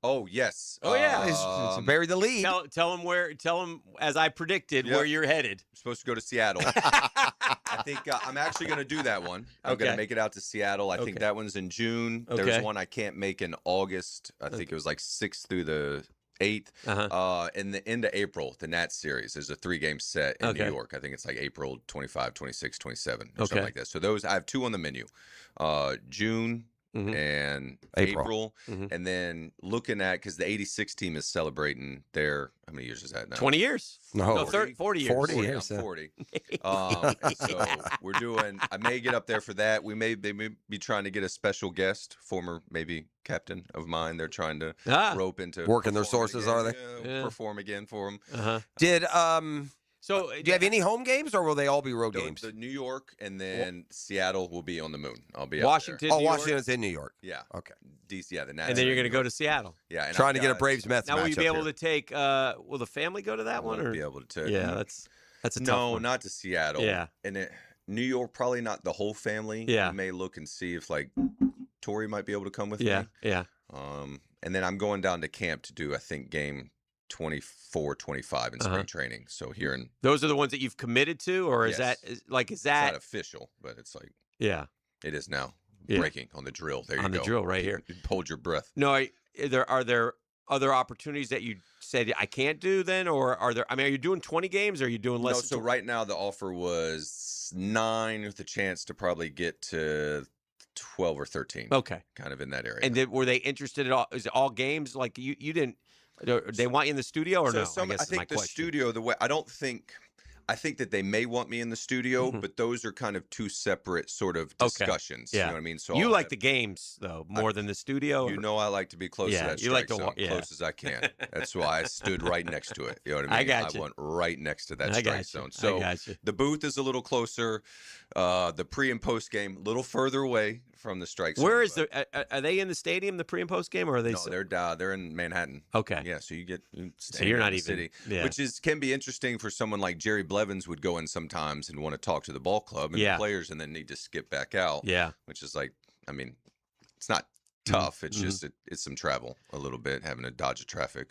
Oh yes. Oh yeah. He's buried the lead. Tell him as I predicted where you're headed. I'm supposed to go to Seattle. I think I'm actually going to do that one. I'm going to make it out to Seattle. I think that one's in June. There's one I can't make in August. I think it was like 6th through the 8th. In the end of April, the Nats series. There's a 3-game set in New York. I think it's like April 25, 26, 27, or something like that. So those I have 2 on the menu. June. And April. And then looking at, because the 86 team is celebrating their, how many years is that now? 20 years. No, 40 years. 40 years. 40. So we're doing, I may get up there for that. They may be trying to get a special guest, former maybe captain of mine. They're trying to rope into working their sources, again. are they? Perform again for them. Did So, do you have any home games, or will they all be road games? The New York and then Seattle will be on the moon. I'll be Washington. out New Washington's in New York. Yeah. Okay. DC. Yeah. The Nats. And then you're going to go to Seattle. Yeah. And trying to get a Braves Mets. Now, will you be able to take? Will the family go to that one? Or be able to take? Yeah, that's a tough no, one. not to Seattle. Yeah. And New York, probably not the whole family. Yeah. I may look and see if like Tori might be able to come with me. Yeah. And then I'm going down to camp to do, I think, game 24, 25 in spring training. So here in those are the ones that you've committed to, or is that It's not official, but it's like it is now. Breaking on the drill. There you go. On the drill right here. Hold your breath. No, are there other opportunities that you said I can't do then, or are there? I mean, are you doing 20 games, or are you doing less? No, so right now the offer was 9 with a chance to probably get to 12 or 13. Okay, kind of in that area. And were they interested at all? Is it all games? Like you didn't? They want you in the studio or no? I think the studio, the way I think that they may want me in the studio, but those are kind of 2 separate sort of discussions. Yeah. You know what I mean? So you like the games though more than the studio. You know, I like to be close to that strike zone, close as I can. That's why I stood right next to it. You know what I mean? I went right next to that strike zone. So the booth is a little closer. The pre and post game a little further away from the strike zone. Where is are they in the stadium, the pre and post game, or are they? No, they're in Manhattan. Okay. Yeah, so you so you're not even city, which can be interesting for someone like Jerry Blevins would go in sometimes and want to talk to the ball club and the players, and then need to skip back out. Yeah, which is like, I mean, it's not tough. It's just it's some travel a little bit, having to dodge the traffic.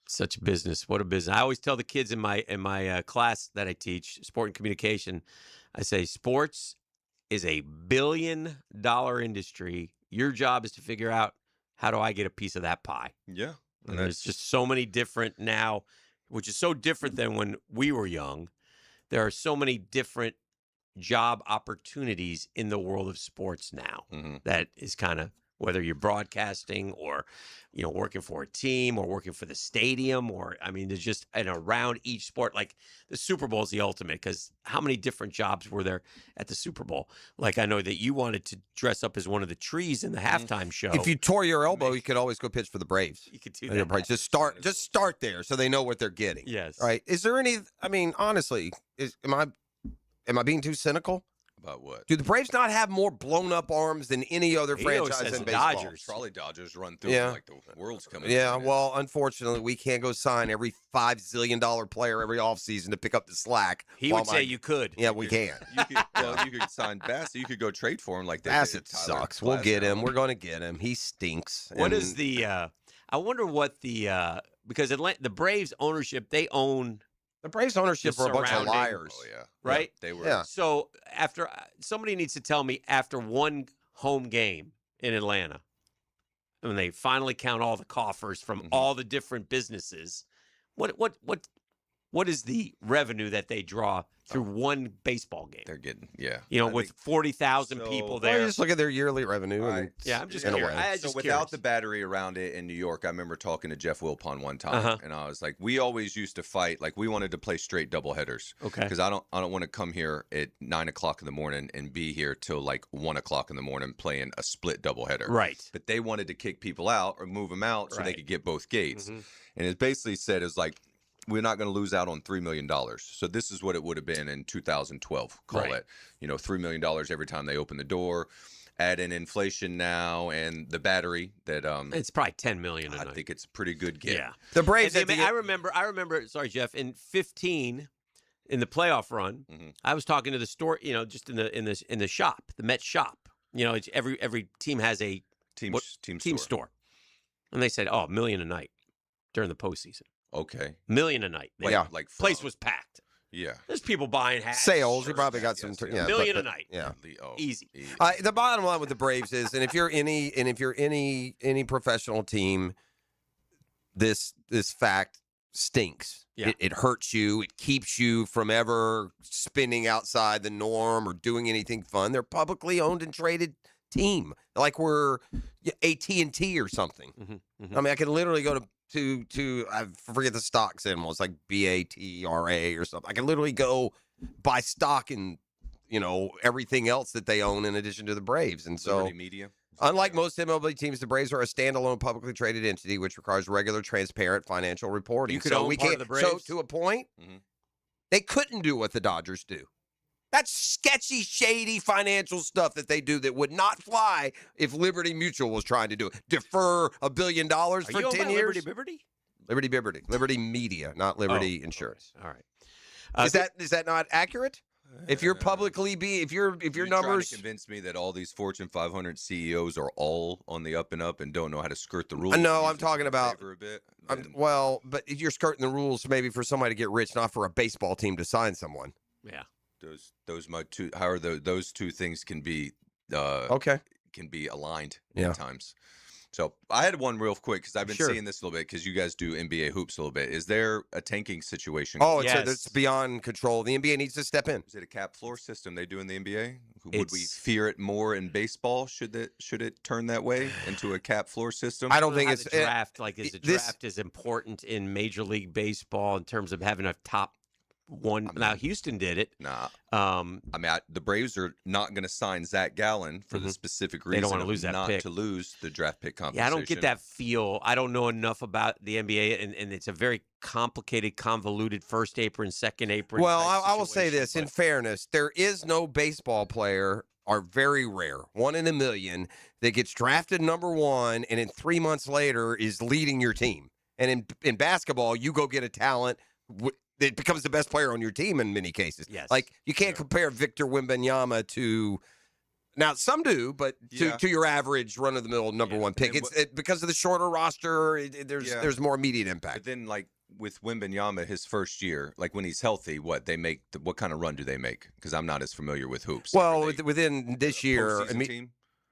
Such a business. What a business. I always tell the kids in my class that I teach, sport and communication, I say sports is a $1 billion industry. Your job is to figure out, how do I get a piece of that pie? Yeah. And there's just so many different now, which is so different than when we were young. There are so many different job opportunities in the world of sports now. That is kind of, whether you're broadcasting or, working for a team or working for the stadium, or, I mean, there's just, and around each sport, like the Super Bowl is the ultimate, because how many different jobs were there at the Super Bowl? Like, I know that you wanted to dress up as one of the trees in the halftime show. If you tore your elbow, you could always go pitch for the Braves. You could do that. Just start there, so they know what they're getting. Yes. Right. Is there any? I mean, honestly, am I being too cynical? About what? Do the Braves not have more blown up arms than any other franchise in baseball? Dodgers. Probably Dodgers run through them like the world's coming. Yeah, well, unfortunately, we can't go sign every $5 zillion player every offseason to pick up the slack. He would say you could. Yeah, we can. You could sign Bassett. You could go trade for him like that. Bassett sucks. We'll get him. We're going to get him. He stinks. What is the? I wonder what the because the Braves ownership, they own. The Braves ownership are a bunch of liars. Oh, yeah. Right? Yeah, they were. Yeah. So after somebody needs to tell me, after one home game in Atlanta, when they finally count all the coffers from all the different businesses, what is the revenue that they draw through one baseball game? They're getting, with 40,000 people there. Well, just look at their yearly revenue. Right. I'm just curious. So without the battery around it in New York, I remember talking to Jeff Wilpon one time, and I was like, we always used to fight. Like, we wanted to play straight doubleheaders. Okay. Because I don't want to come here at 9 o'clock in the morning and be here till like 1 o'clock in the morning playing a split doubleheader. Right. But they wanted to kick people out or move them out so they could get both gates. And it basically said, it was like, we're not going to lose out on $3 million. So this is what it would have been in 2012. Call it, $3 million every time they open the door. Add in inflation now and the battery that it's probably $10 million. I think it's a pretty good get. Yeah, the Braves. I remember. Sorry, Jeff. In 2015, in the playoff run, I was talking to the store. Just in the shop, the Mets shop. It's every team has a team store, and they said, "Oh, $1 million a night during the postseason." Okay, $1 million a night. Like place was packed. Yeah, there's people buying hats. Sales. You probably got some. $1 million a night. Yeah, easy. The bottom line with the Braves is, and if you're any professional team, this fact stinks. Yeah. It hurts you. It keeps you from ever spinning outside the norm or doing anything fun. They're publicly owned and traded team, like we're AT&T or something. I mean, I could literally go to I forget the stock symbol. It's like BATRA or something. I can literally go buy stock in everything else that they own in addition to the Braves. And so, Liberty Media. Unlike most MLB teams, the Braves are a standalone publicly traded entity, which requires regular, transparent financial reporting. You could own part of the Braves? So to a point, they couldn't do what the Dodgers do. That's sketchy, shady financial stuff that they do that would not fly if Liberty Mutual was trying to do it. Defer $1 billion for 10 years. Liberty Media, not Liberty Insurance. All right. Is that not accurate? If you're publicly if your numbers trying to convince me that all these Fortune 500 CEOs are all on the up and up and don't know how to skirt the rules. No, I'm talking about a bit, but you're skirting the rules maybe for somebody to get rich, not for a baseball team to sign someone. Yeah. Those two things can be can be aligned at times. So I had one real quick because I've been seeing this a little bit because you guys do NBA hoops a little bit. Is there a tanking situation? Oh, it's beyond control. The NBA needs to step in. Is it a cap floor system they do in the NBA? Would we fear it more in baseball? Should it turn that way into a cap floor system? I don't think it's draft. Is a draft as important in Major League Baseball in terms of having a top one? Now Houston did it. Nah. The Braves are not going to sign Zach Gallen for the specific reason they don't want to lose that pick. To lose the draft pick compensation. Yeah, I don't get that feel. I don't know enough about the NBA, and it's a very complicated, convoluted first apron, second apron. Well, I will say this in fairness: there is no baseball player, are very rare, 1 in a million, that gets drafted number 1, and in 3 months later is leading your team. And in basketball, you go get a talent. It becomes the best player on your team in many cases. Yes. Like, you can't compare Victor Wembanyama to – now, some do, but to your average run-of-the-mill number 1 pick. Because of the shorter roster, there's more immediate impact. But then, like, with Wembanyama, his first year, like when he's healthy, what kind of run do they make? Because I'm not as familiar with hoops. Well, within this year – team?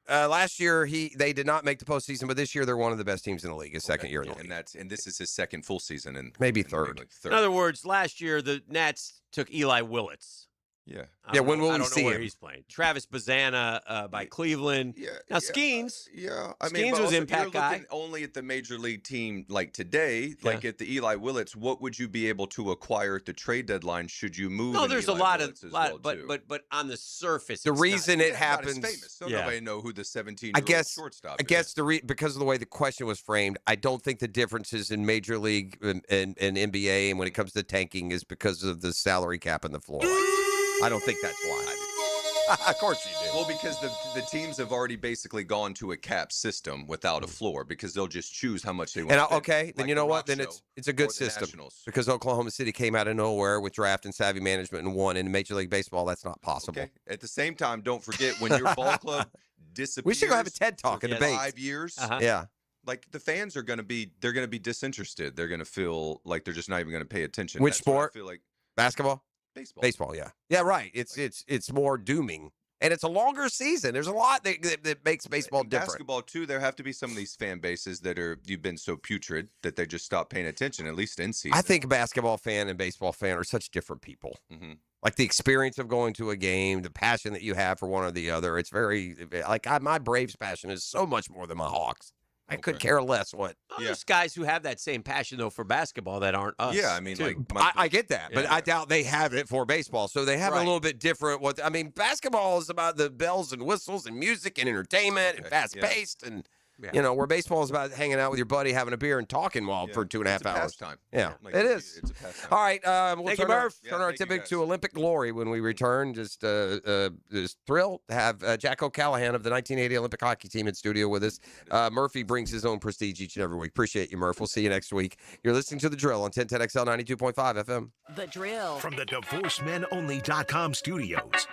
Last year they did not make the postseason, but this year they're one of the best teams in the league. His second year in the league, and this is his second full season, and maybe third. In other words, last year the Nats took Eli Willits. Yeah, when will we see him? I don't know where he's playing. Travis Bazana by Cleveland. Now Skeens. Yeah, Skeens was impact guy. Only at the major league team like today, like at the Eli Willits. What would you be able to acquire at the trade deadline? Should you move? No, there's Eli a lot Willits of but on the surface, the reason it happens. Famous. So nobody know who the 17-year-old shortstop. I guess because of the way the question was framed, I don't think the differences in major league and NBA and when it comes to tanking is because of the salary cap and the floor. I don't think that's why. Of course you do. Well, because the teams have already basically gone to a cap system without a floor because they'll just choose how much they want. And then you know what? Then it's a good system because Oklahoma City came out of nowhere with draft and savvy management and won. In Major League Baseball, that's not possible. Okay. At the same time, don't forget when your ball club disappears. We should go have a TED Talk and debate. 5 years. Yeah. Like the fans are going to be disinterested. They're going to feel like they're just not even going to pay attention. Which That's sport? I feel like basketball. Baseball, yeah. Yeah, right. It's more dooming. And it's a longer season. There's a lot that makes baseball different. Basketball, too, there have to be some of these fan bases that you've been so putrid that they just stop paying attention, at least in season. I think a basketball fan and baseball fan are such different people. Mm-hmm. Like the experience of going to a game, the passion that you have for one or the other. It's very – my Braves passion is so much more than my Hawks. I could care less what. There's guys who have that same passion, though, for basketball that aren't us. Yeah, I mean, too. I get that, but I doubt they have it for baseball. So they have a little bit different. Basketball is about the bells and whistles and music and entertainment and fast-paced. And Yeah. Where baseball is about hanging out with your buddy, having a beer, and talking for 2.5 hours. Pastime. Yeah, it is. It's a pastime. All right, we'll Thank you, turn Murph. our tipping to Olympic glory when we return. Just thrilled to have Jack O'Callahan of the 1980 Olympic hockey team in studio with us. Murphy brings his own prestige each and every week. Appreciate you, Murph. We'll see you next week. You're listening to The Drill on 1010XL 92.5 FM. The Drill. From the DivorceMenOnly.com studios.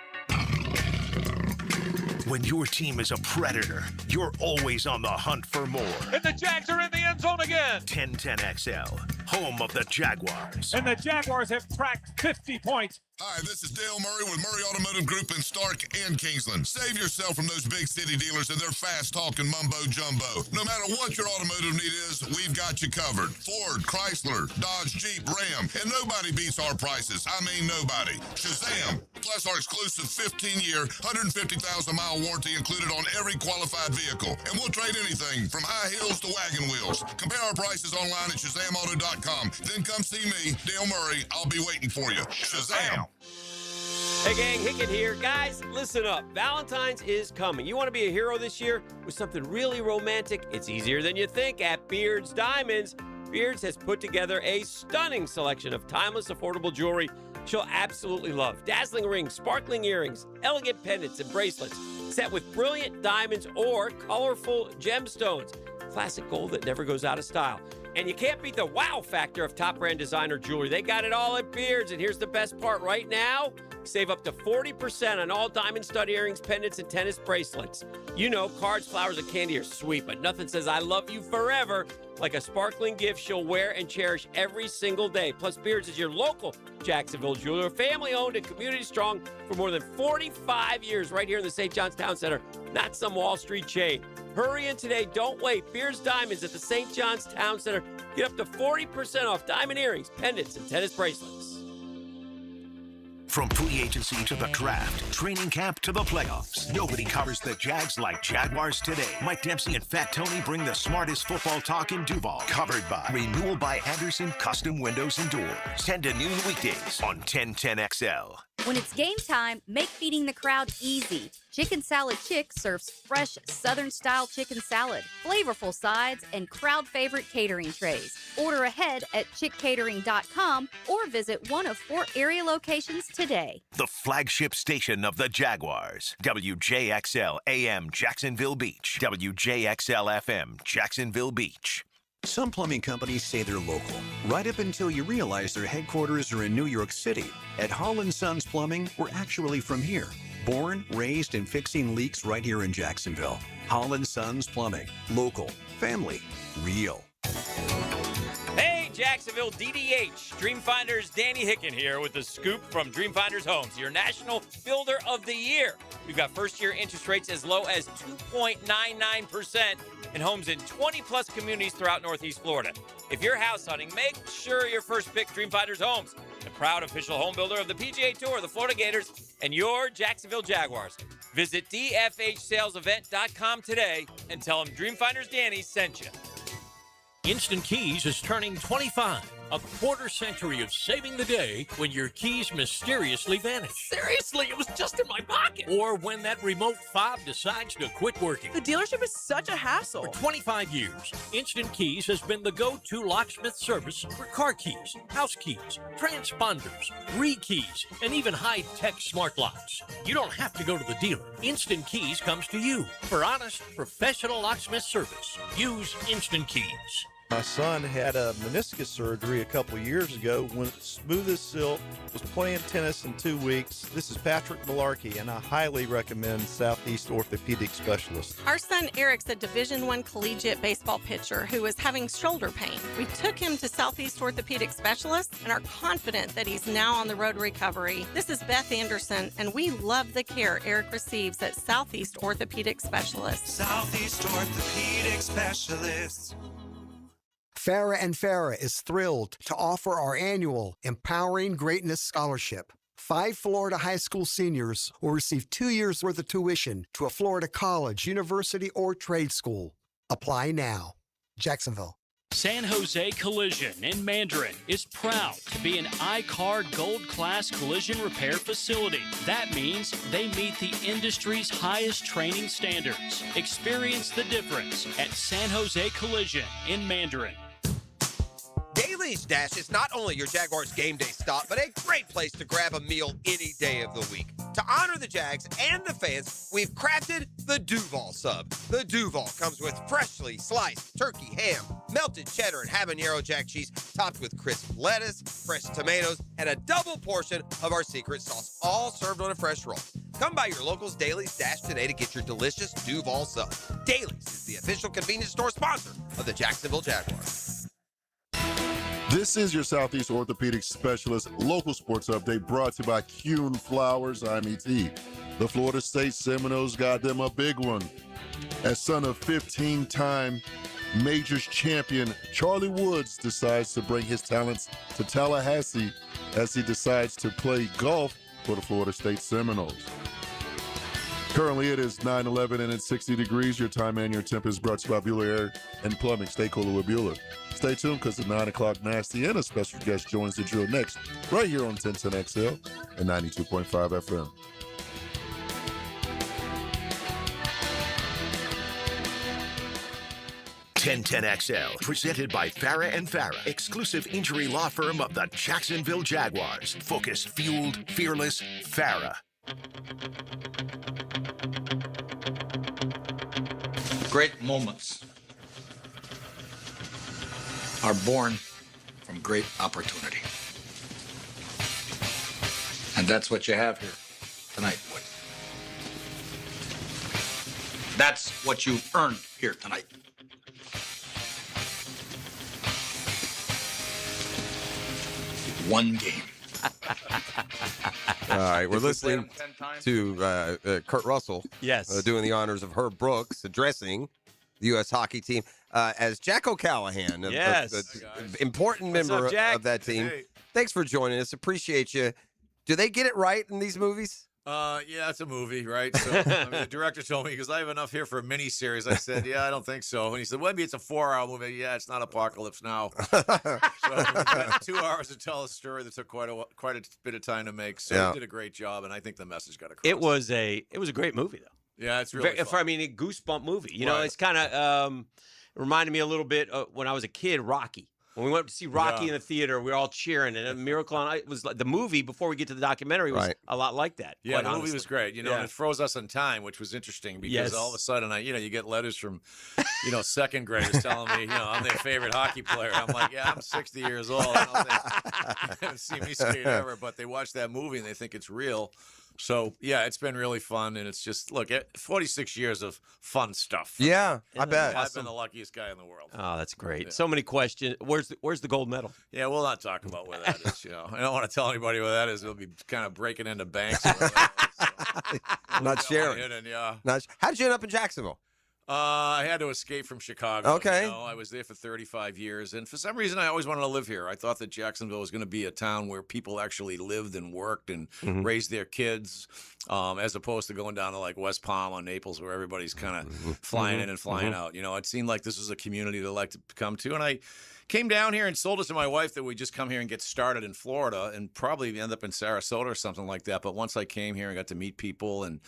When your team is a predator, you're always on the hunt for more. And the Jags are in the end zone again. 1010XL, home of the Jaguars. And the Jaguars have cracked 50 points. Hi, this is Dale Murray with Murray Automotive Group in Stark and Kingsland. Save yourself from those big city dealers and their fast-talking mumbo-jumbo. No matter what your automotive need is, we've got you covered. Ford, Chrysler, Dodge, Jeep, Ram, and nobody beats our prices. I mean nobody. Shazam! Plus our exclusive 15-year, 150,000-mile warranty included on every qualified vehicle. And we'll trade anything from high heels to wagon wheels. Compare our prices online at ShazamAuto.com. Then come see me, Dale Murray. I'll be waiting for you. Shazam! Hey gang, Hickett here. Guys, listen up. Valentine's is coming. You want to be a hero this year with something really romantic? It's easier than you think at Beards Diamonds. Beards has put together a stunning selection of timeless, affordable jewelry she'll absolutely love. Dazzling rings, sparkling earrings, elegant pendants and bracelets, set with brilliant diamonds or colorful gemstones. Classic gold that never goes out of style. And you can't beat the wow factor of top brand designer jewelry. They got it all at Beards. And here's the best part. Right now, save up to 40% on all diamond stud earrings, pendants, and tennis bracelets. You know, cards, flowers, and candy are sweet, but nothing says I love you forever like a sparkling gift she'll wear and cherish every single day. Plus, Beards is your local Jacksonville jeweler, family-owned and community-strong for more than 45 years right here in the St. John's Town Center, not some Wall Street chain. Hurry in today. Don't wait. Beards Diamonds at the St. John's Town Center. Get up to 40% off diamond earrings, pendants, and tennis bracelets. From free agency to the draft, training camp to the playoffs, nobody covers the Jags like Jaguars today. Mike Dempsey and Fat Tony bring the smartest football talk in Duval. Covered by Renewal by Anderson Custom Windows and Doors. 10 to noon weekdays on 1010XL. When it's game time, make feeding the crowd easy. Chicken Salad Chick serves fresh Southern-style chicken salad, flavorful sides, and crowd-favorite catering trays. Order ahead at chickcatering.com or visit one of 4 area locations today. The flagship station of the Jaguars. WJXL AM Jacksonville Beach. WJXL FM Jacksonville Beach. Some plumbing companies say they're local, right up until you realize their headquarters are in New York City. At Hall & Sons Plumbing, we're actually from here. Born, raised, and fixing leaks right here in Jacksonville. Hall & Sons Plumbing. Local. Family. Real. Hey, Jacksonville DDH. Dreamfinders Danny Hicken here with the scoop from Dreamfinders Homes, your National Builder of the Year. We've got first-year interest rates as low as 2.99% in homes in 20-plus communities throughout Northeast Florida. If you're house hunting, make sure your first pick Dreamfinders Homes, the proud official home builder of the PGA Tour, the Florida Gators, and your Jacksonville Jaguars. Visit dfhsalesevent.com today and tell them Dreamfinders Danny sent you. Instant Keys is turning 25. A quarter century of saving the day when your keys mysteriously vanish. Seriously, it was just in my pocket. Or when that remote fob decides to quit working. The dealership is such a hassle. For 25 years, Instant Keys has been the go-to locksmith service for car keys, house keys, transponders, re-keys, and even high-tech smart locks. You don't have to go to the dealer. Instant Keys comes to you for honest, professional locksmith service. Use Instant Keys. My son had a meniscus surgery a couple years ago. Went smooth as silk, was playing tennis in 2 weeks. This is Patrick Malarkey, and I highly recommend Southeast Orthopedic Specialists. Our son Eric's a Division I collegiate baseball pitcher who is having shoulder pain. We took him to Southeast Orthopedic Specialists and are confident that he's now on the road to recovery. This is Beth Anderson, and we love the care Eric receives at Southeast Orthopedic Specialists. Southeast Orthopedic Specialists. Farah and Farah is thrilled to offer our annual Empowering Greatness Scholarship. 5 Florida high school seniors will receive 2 years' worth of tuition to a Florida college, university, or trade school. Apply now. Jacksonville. San Jose Collision in Mandarin is proud to be an iCar Gold Class collision repair facility. That means they meet the industry's highest training standards. Experience the difference at San Jose Collision in Mandarin. Daly's Dash is not only your Jaguars game day stop, but a great place to grab a meal any day of the week. To honor the Jags and the fans, we've crafted the Duval Sub. The Duval comes with freshly sliced turkey, ham, melted cheddar, and habanero jack cheese, topped with crisp lettuce, fresh tomatoes, and a double portion of our secret sauce, all served on a fresh roll. Come by your local's Daly's Dash today to get your delicious Duval Sub. Daly's is the official convenience store sponsor of the Jacksonville Jaguars. This is your Southeast Orthopedic Specialist local sports update brought to you by Kuhn Flowers. I'm E.T. The Florida State Seminoles got them a big one. As son of 15-time Majors champion, Charlie Woods decides to bring his talents to Tallahassee as he decides to play golf for the Florida State Seminoles. Currently, it is 9:11 and it's 60 degrees. Your time and your temp is brought to you by Bueller Air and Plumbing. Stay cooler with Bueller. Stay tuned because the 9 o'clock Nasty and a special guest joins the drill next, right here on 1010XL and 92.5 FM. XL, presented by Farah and Farah, exclusive injury law firm of the Jacksonville Jaguars. Focused, fueled, fearless, Farah. Great moments are born from great opportunity. And that's what you have here tonight, Wood. That's what you've earned here tonight. One game. All right, we're listening to Kurt Russell. Yes. Doing the honors of Herb Brooks, addressing the U.S. hockey team as Jack O'Callahan, Yes. important What's member up, Jack? of that team. Hey. Thanks for joining us. Appreciate you. Do they get it right in these movies? Yeah, it's a movie, right? So I mean, the director told me, because I have enough here for a mini-series. I said, yeah, I don't think so. And he said, well, maybe it's a 4-hour movie. Yeah, it's not Apocalypse Now. So we spent 2 hours to tell a story that took quite a bit of time to make. So Yeah. he did a great job, and I think the message got across. It was a great movie though. Yeah, it's really fun. I mean, a goosebump movie. You know, Right. it's kind of reminded me a little bit of when I was a kid, Rocky. When we went to see Rocky Yeah. in the theater, we were all cheering, and A Miracle on Ice was like the movie before we get to the documentary was Right. a lot like that. Yeah, quite the movie honestly. was great. You know, Yeah. and it froze us in time, which was interesting because Yes. all of a sudden, you get letters from, second graders telling me, I'm their favorite hockey player. I'm like, yeah, I'm 60 years old. I don't think they haven't seen me skate ever, but they watch that movie and they think it's real. So, yeah, it's been really fun, and it's just, 46 years of fun stuff. Yeah, I bet. I've been the luckiest guy in the world. Oh, that's great. Yeah. So many questions. Where's the gold medal? Yeah, we'll not talk about where that is. I don't want to tell anybody where that is. We'll be kind of breaking into banks. Or whatever, Not sharing. Yeah. How did you end up in Jacksonville? I had to escape from Chicago. Okay. I was there for 35 years, and for some reason, I always wanted to live here. I thought that Jacksonville was going to be a town where people actually lived and worked and raised their kids, as opposed to going down to like West Palm or Naples, where everybody's kind of flying in and flying out. It seemed like this was a community that I like to come to, and I came down here and sold it to my wife that we just come here and get started in Florida and probably end up in Sarasota or something like that. But once I came here and got to meet people and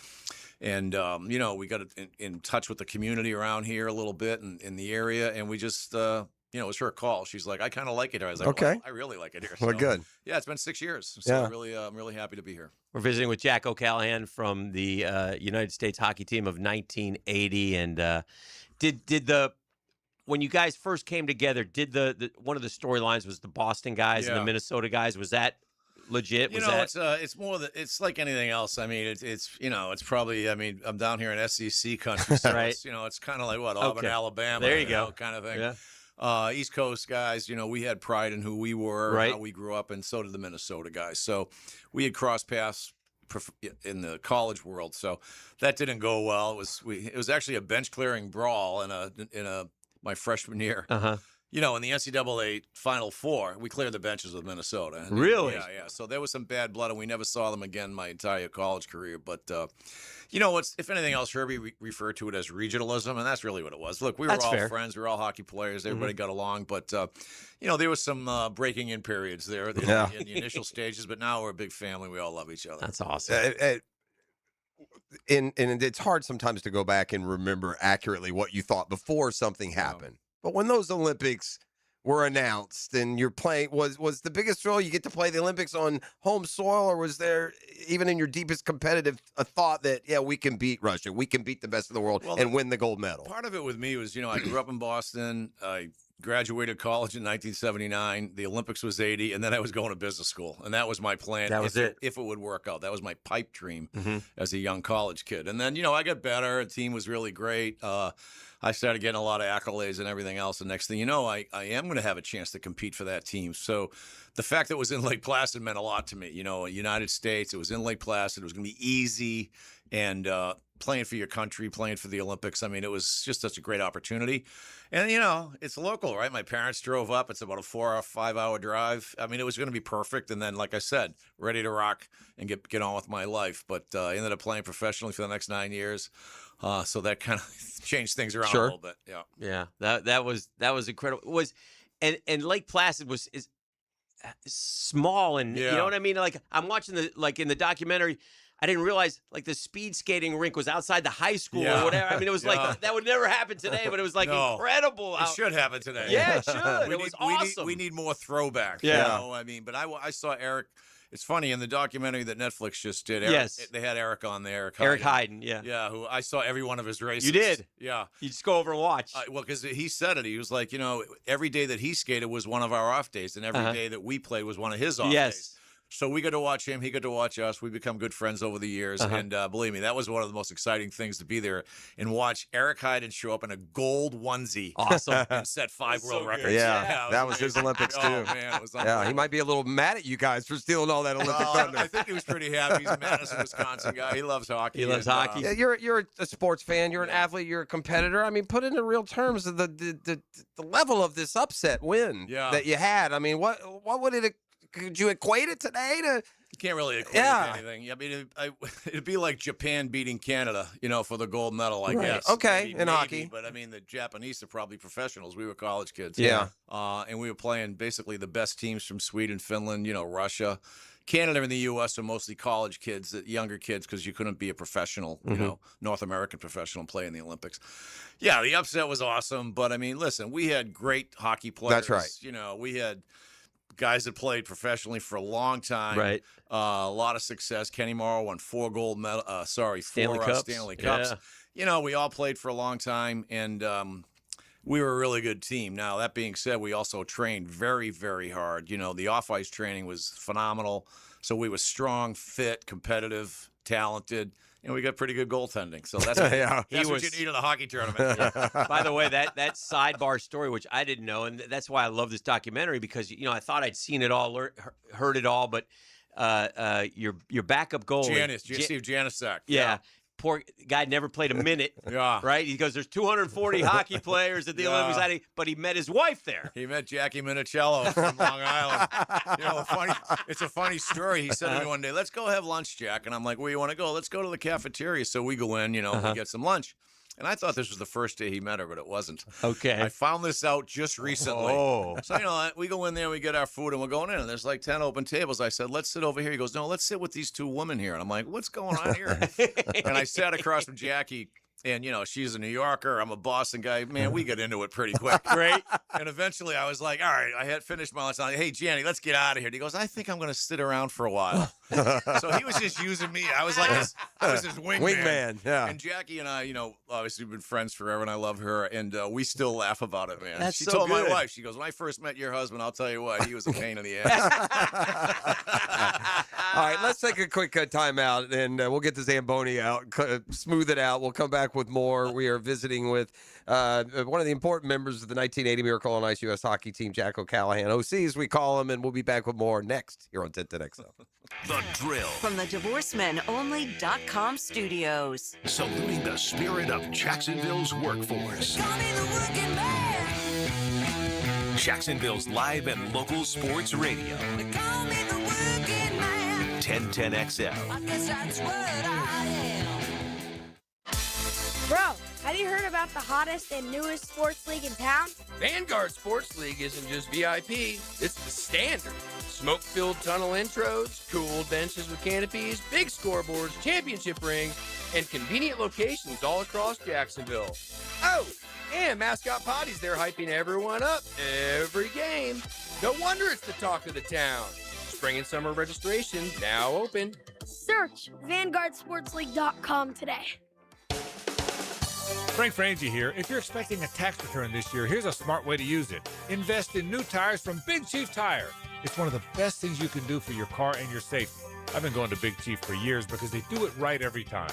we got in touch with the community around here a little bit and in the area, and we just, it was her call. She's like, I kind of like it here. I was like, Okay. well, I really like it here. Well, So, good. Yeah, it's been 6 years. So Yeah. I'm really happy to be here. We're visiting with Jack O'Callahan from the United States hockey team of 1980. And when you guys first came together, did the one of the storylines was the Boston guys and the Yeah. Minnesota guys? Was that legit? It's more that it's like anything else. I mean, it's probably. I mean, I'm down here in SEC country, so Right. it's kind of like Auburn, Okay. Alabama. There you go. Kind of thing. Yeah. East Coast guys, we had pride in who we were, Right. how we grew up, and so did the Minnesota guys. So we had crossed paths in the college world. So that didn't go well. It was actually a bench clearing brawl in my freshman year. Uh-huh. in the NCAA Final Four, we cleared the benches with Minnesota. Really? Yeah. So there was some bad blood, and we never saw them again my entire college career. But, if anything else, Herbie referred to it as regionalism, and that's really what it was. Look, we were all friends. We were all hockey players. Everybody got along. But, there was some breaking in periods there in the initial stages. But now we're a big family. We all love each other. That's awesome. And it's hard sometimes to go back and remember accurately what you thought before something happened. But when those Olympics were announced and you're playing, was the biggest thrill you get to play the Olympics on home soil, or was there, even in your deepest competitive, a thought that, we can beat Russia, we can beat the best of the world and win the gold medal? Part of it with me was, I grew up in Boston. I graduated college in 1979. The Olympics was 80, and then I was going to business school, and that was my plan. That was if it would work out. That was my pipe dream as a young college kid. And then, I got better. The team was really great. I started getting a lot of accolades and everything else. The next thing you know, I am going to have a chance to compete for that team. So the fact that it was in Lake Placid meant a lot to me. United States, it was in Lake Placid. It was going to be easy. And playing for your country, playing for the Olympics, it was just such a great opportunity. And, it's local, right? My parents drove up. It's about a 4 or 5 hour drive. It was going to be perfect. And then, like I said, ready to rock and get on with my life. But I ended up playing professionally for the next 9 years. So that kind of changed things around a little bit. Yeah. Yeah. That was incredible. And Lake Placid is small, and you know what I mean? Like, I'm watching in the documentary, I didn't realize the speed skating rink was outside the high school or whatever. It was that would never happen today, but it was incredible. It should happen today. Yeah, it should. It was awesome. We need more throwback. Yeah. But I saw Eric. It's funny, in the documentary that Netflix just did, they had Eric on there. Eric Heiden, yeah. Yeah, who I saw every one of his races. You did? Yeah. You just go over and watch. Because he said it. He was like, every day that he skated was one of our off days, and every day that we played was one of his off days. So we got to watch him. He got to watch us. We become good friends over the years. And believe me, that was one of the most exciting things to be there and watch Eric Heiden show up in a gold onesie. Awesome. And set 5 world records. Yeah, that was his Olympics too. Oh, man, it was yeah, he might be a little mad at you guys for stealing all that Olympic thunder. I think he was pretty happy. He's a Madison, Wisconsin guy. He loves hockey. He loves hockey. You're a sports fan. You're an athlete. You're a competitor. Put into real terms the level of this upset win that you had. What would it? Could you equate it today to? You can't really equate it to anything. It'd be like Japan beating Canada, for the gold medal, I guess. Okay, in hockey. But the Japanese are probably professionals. We were college kids. Yeah. And we were playing basically the best teams from Sweden, Finland, Russia. Canada and the U.S. are mostly college kids, younger kids, because you couldn't be a professional, North American professional and play in the Olympics. Yeah, the upset was awesome. But, listen, we had great hockey players. That's right. We had guys that played professionally for a long time. Right. A lot of success. Kenny Morrow won 4 gold medal. Stanley Cups. Stanley Cups. Yeah. We all played for a long time, and we were a really good team. Now, that being said, we also trained very, very hard. The off-ice training was phenomenal. So we were strong, fit, competitive, talented. And we got pretty good goaltending. So that's what, what you need in a hockey tournament. By the way, that sidebar story, which I didn't know, and that's why I love this documentary, because I thought I'd seen it all, heard it all, but your backup goalie, Steve Janicek. Yeah. Poor guy never played a minute. Yeah. Right? He goes, there's 240 hockey players at the Olympics, but he met his wife there. He met Jackie Minicello from Long Island. It's a funny story. He said to me one day, let's go have lunch, Jack. And I'm like, where you want to go? Let's go to the cafeteria. So we go in, we get some lunch. And I thought this was the first day he met her, but it wasn't. Okay. I found this out just recently. Oh. So, we go in there, we get our food, and we're going in, and there's like 10 open tables. I said, let's sit over here. He goes, no, let's sit with these 2 women here. And I'm like, what's going on here? And I sat across from Jackie. And, she's a New Yorker. I'm a Boston guy. Man, we get into it pretty quick. Great. And eventually I was like, all right, I had finished my lunch. I'm like, hey, Janny, let's get out of here. And he goes, I think I'm going to sit around for a while. So he was just using me. I was like his wingman. Wingman, yeah. And Jackie and I, obviously we've been friends forever, and I love her. And we still laugh about it, man. She told my wife, she goes, when I first met your husband, I'll tell you what, he was a pain in the ass. All right, let's take a quick timeout, and we'll get the Zamboni out, smooth it out. We'll come back with more. We are visiting with one of the important members of the 1980 Miracle on Ice U.S. hockey team, Jack O'Callahan, OC as we call him, and we'll be back with more next here on 1010XL. The Drill. From the DivorceMenOnly.com studios. Saluting the spirit of Jacksonville's workforce. Jacksonville's live and local sports radio. 1010XL. I guess that's what I am. Bro, have you heard about the hottest and newest sports league in town? Vanguard Sports League isn't just VIP, it's the standard. Smoke-filled tunnel intros, cool benches with canopies, big scoreboards, championship rings, and convenient locations all across Jacksonville. Oh, and mascot potties there hyping everyone up every game. No wonder it's the talk of the town. Spring and summer registration now open. Search VanguardSportsLeague.com today. Frank Frangie here. If you're expecting a tax return this year, here's a smart way to use it. Invest in new tires from Big Chief Tire. It's one of the best things you can do for your car and your safety. I've been going to Big Chief for years because they do it right every time.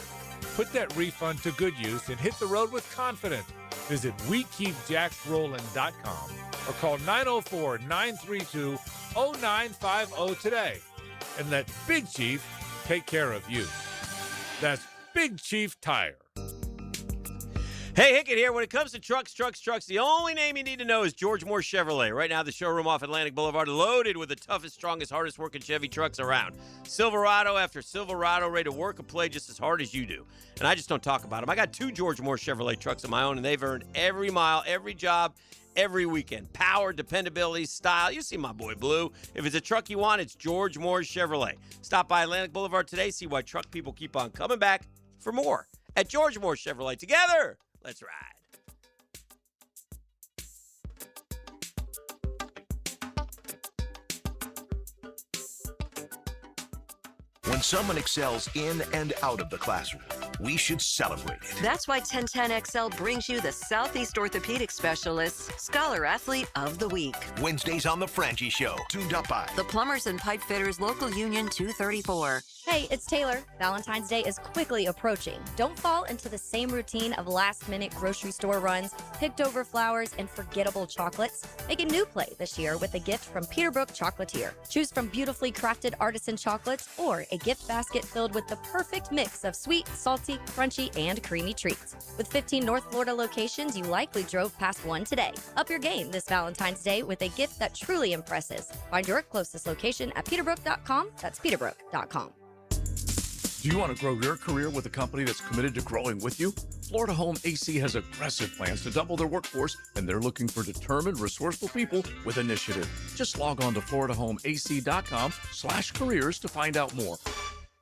Put that refund to good use and hit the road with confidence. Visit WeKeepJacksRollin.com or call 904-932-0950 today and let Big Chief take care of you. That's Big Chief Tire. Hey, Hickett here. When it comes to trucks, the only name you need to know is George Moore Chevrolet. Right now, the showroom off Atlantic Boulevard loaded with the toughest, strongest, hardest working Chevy trucks around. Silverado after Silverado, ready to work and play just as hard as you do. And I just don't talk about them. I got 2 George Moore Chevrolet trucks of my own, and they've earned every mile, every job, every weekend. Power, dependability, style. You see my boy Blue. If it's a truck you want, it's George Moore Chevrolet. Stop by Atlantic Boulevard today. See why truck people keep on coming back for more at George Moore Chevrolet. Together, let's ride. When someone excels in and out of the classroom, we should celebrate it. That's why 1010XL brings you the Southeast Orthopedic Specialists Scholar Athlete of the Week. Wednesdays on The Frangie Show, tuned up by the Plumbers and Pipe Fitters Local Union 234. Hey, it's Taylor. Valentine's Day is quickly approaching. Don't fall into the same routine of last-minute grocery store runs, picked-over flowers, and forgettable chocolates. Make a new play this year with a gift from Peterbrook Chocolatier. Choose from beautifully crafted artisan chocolates or a gift basket filled with the perfect mix of sweet, salty, crunchy, and creamy treats. With 15 North Florida locations, you likely drove past one today. Up your game this Valentine's Day with a gift that truly impresses. Find your closest location at peterbrook.com. That's peterbrook.com. Do you want to grow your career with a company that's committed to growing with you? Florida Home AC has aggressive plans to double their workforce, and they're looking for determined, resourceful people with initiative. Just log on to FloridaHomeAC.com/careers to find out more.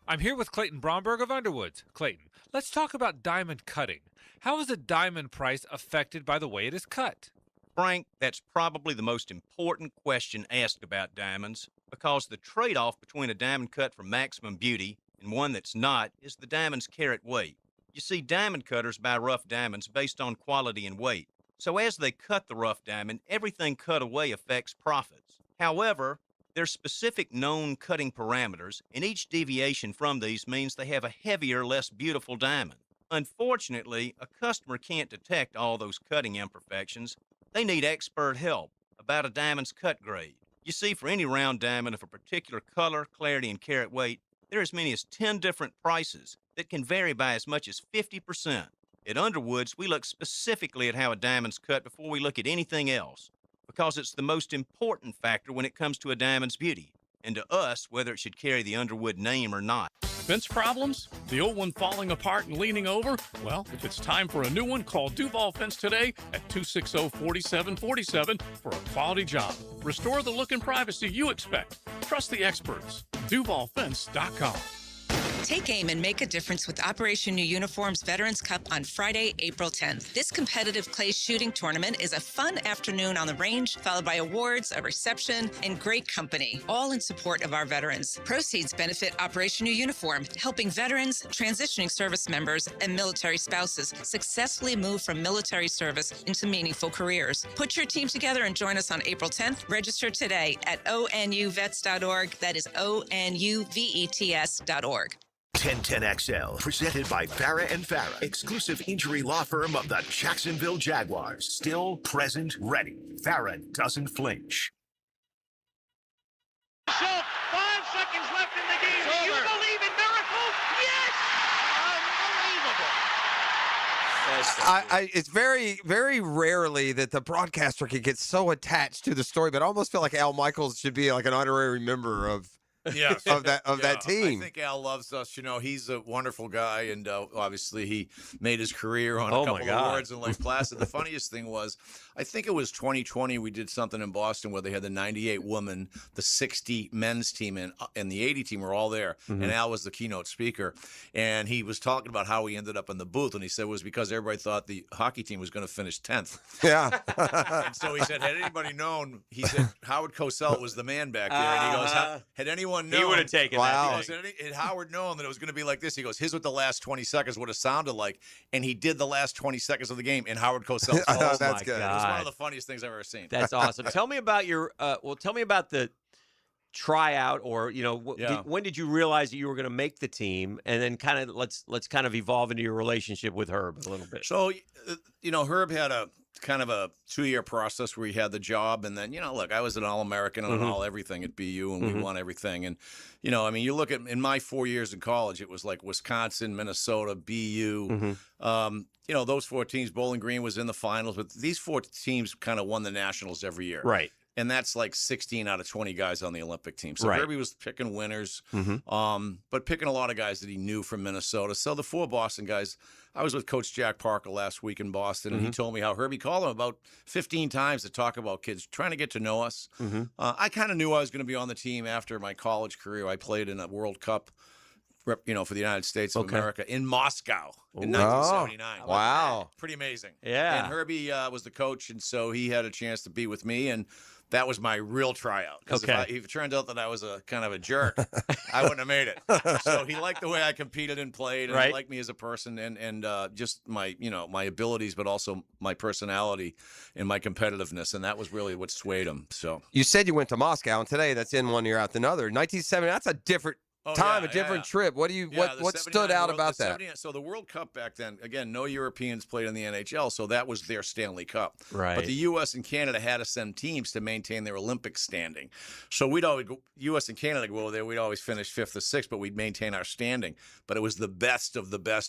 I'm here with Clayton Bromberg of Underwoods. Clayton, let's talk about diamond cutting. How is a diamond price affected by the way it is cut? Frank, that's probably the most important question asked about diamonds, because the trade-off between a diamond cut for maximum beauty and one that's not is the diamond's carat weight. You see, diamond cutters buy rough diamonds based on quality and weight. So as they cut the rough diamond, everything cut away affects profits. However, there's specific known cutting parameters, and each deviation from these means they have a heavier, less beautiful diamond. Unfortunately, a customer can't detect all those cutting imperfections. They need expert help about a diamond's cut grade. You see, for any round diamond of a particular color, clarity, and carat weight, there are as many as 10 different prices that can vary by as much as 50%. At Underwoods, we look specifically at how a diamond's cut before we look at anything else, because it's the most important factor when it comes to a diamond's beauty, and to us, whether it should carry the Underwood name or not. Fence problems? The old one falling apart and leaning over? Well, if it's time for a new one, call Duval Fence today at 260-4747 for a quality job. Restore the look and privacy you expect. Trust the experts. DuvalFence.com. Take aim and make a difference with Operation New Uniform's Veterans Cup on Friday, April 10th. This competitive clay shooting tournament is a fun afternoon on the range, followed by awards, a reception, and great company, all in support of our veterans. Proceeds benefit Operation New Uniform, helping veterans, transitioning service members, and military spouses successfully move from military service into meaningful careers. Put your team together and join us on April 10th. Register today at onuvets.org. That is onuvets.org. 1010XL, presented by Farah and Farah, exclusive injury law firm of the Jacksonville Jaguars. Still, present, ready. Farah doesn't flinch. 5 seconds left in the game. Do you believe in miracles? Yes! Unbelievable. It's very, very rarely that the broadcaster can get so attached to the story, but I almost feel like Al Michaels should be like an honorary member of that team. I think Al loves us. You know, he's a wonderful guy, and obviously he made his career on Oh, a my couple God. awards in Lake Placid. The funniest thing was, I think it was 2020, we did something in Boston where they had the 98 women, the 60 men's team, and the 80 team were all there, Mhm. and Al was the keynote speaker, and he was talking about how he ended up in the booth, and he said it was because everybody thought the hockey team was going to finish 10th. Yeah. And so he said, had anybody known, he said Howard Cosell was the man back there, and he goes, had anyone known, He would have taken that. he goes, had Howard known that it was going to be like this, he goes, here's what the last 20 seconds would have sounded like, and he did the last 20 seconds of the game in Howard Cosell's Oh, voice. that's good. It was one God. of the funniest things I've ever seen. That's awesome. Tell me about your tell me about the tryout, or when did you realize that you were going to make the team, and then kind of let's kind of evolve into your relationship with Herb a little bit. So, Herb had a kind of a 2-year process where he had the job, and then, look, I was an All-American and Mhm. all everything at BU, and we Mhm. won everything. And, you look at, in my 4 years in college, it was like Wisconsin, Minnesota, BU. Those 4 teams, Bowling Green was in the finals, but these 4 teams kind of won the nationals every year. Right. And that's like 16 out of 20 guys on the Olympic team. So Right. Herbie was picking winners, Mhm. but picking a lot of guys that he knew from Minnesota. So the 4 Boston guys, I was with Coach Jack Parker last week in Boston, and he told me how Herbie called him about 15 times to talk about kids, trying to get to know us. Mhm. I kind of knew I was going to be on the team after my college career. I played in a World Cup, for the United States of Okay. America in Moscow in Ooh. 1979. Oh, wow. Pretty amazing. Yeah. And Herbie was the coach, and so he had a chance to be with me, and that was my real tryout. 'Cause Okay. if it turned out that I was a kind of a jerk, I wouldn't have made it. So he liked the way I competed and played, and Right. he liked me as a person, and just my my abilities, but also my personality and my competitiveness, and that was really what swayed him. So. You said you went to Moscow, and today that's in one year out than another. 1970, that's a different time, a different trip. What do you Yeah, the what stood 79 out World- about the that? 79 So the World Cup back then, again, no Europeans played in the NHL, so that was their Stanley Cup. Right. But the U.S. and Canada had to send teams to maintain their Olympic standing. So we'd always go, U.S. and Canada go over there. We'd always finish 5th or 6th, but we'd maintain our standing. But it was the best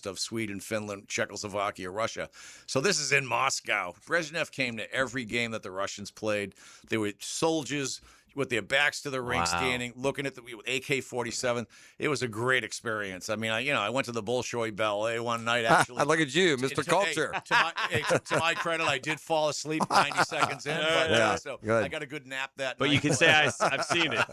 of Sweden, Finland, Czechoslovakia, Russia. So this is in Moscow. Brezhnev came to every game that the Russians played. They were soldiers with their backs to the ring, Wow. standing, looking at the with AK-47. It was a great experience. I mean, I went to the Bolshoi Ballet one night. Actually, Look at you, Mr. Hey, Culture. to my credit, I did fall asleep 90 seconds in, but Yeah, so good. I got a good nap that But night. you can say I've seen it.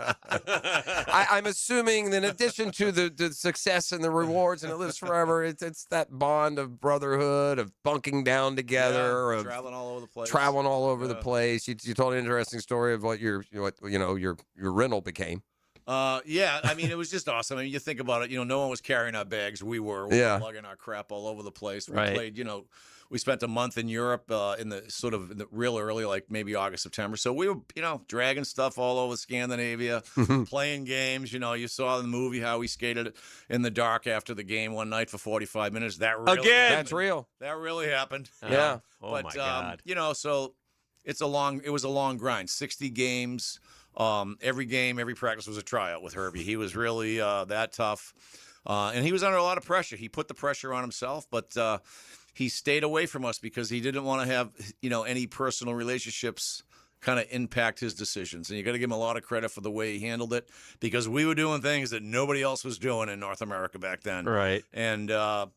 I'm assuming that in addition to the success and the rewards and it lives forever, it's that bond of brotherhood, of bunking down together, of traveling all over the place. traveling all over the place. You told an interesting story of what your rental became. Yeah, I mean, it was just awesome. I mean, you think about it, no one was carrying our bags. We were Yeah. lugging our crap all over the place. We Right. played, we spent a month in Europe in the real early, like maybe August, September. So we were, dragging stuff all over Scandinavia, playing games. You saw in the movie how we skated in the dark after the game one night for 45 minutes. That really Again. happened. That's real. That really happened. Yeah. Oh, But, my God. so it was a long grind, 60 games. Every game, every practice was a tryout with Herbie. He was really that tough. And he was under a lot of pressure. He put the pressure on himself, but he stayed away from us because he didn't want to have, any personal relationships kind of impact his decisions. And you got to give him a lot of credit for the way he handled it, because we were doing things that nobody else was doing in North America back then. Right. And, a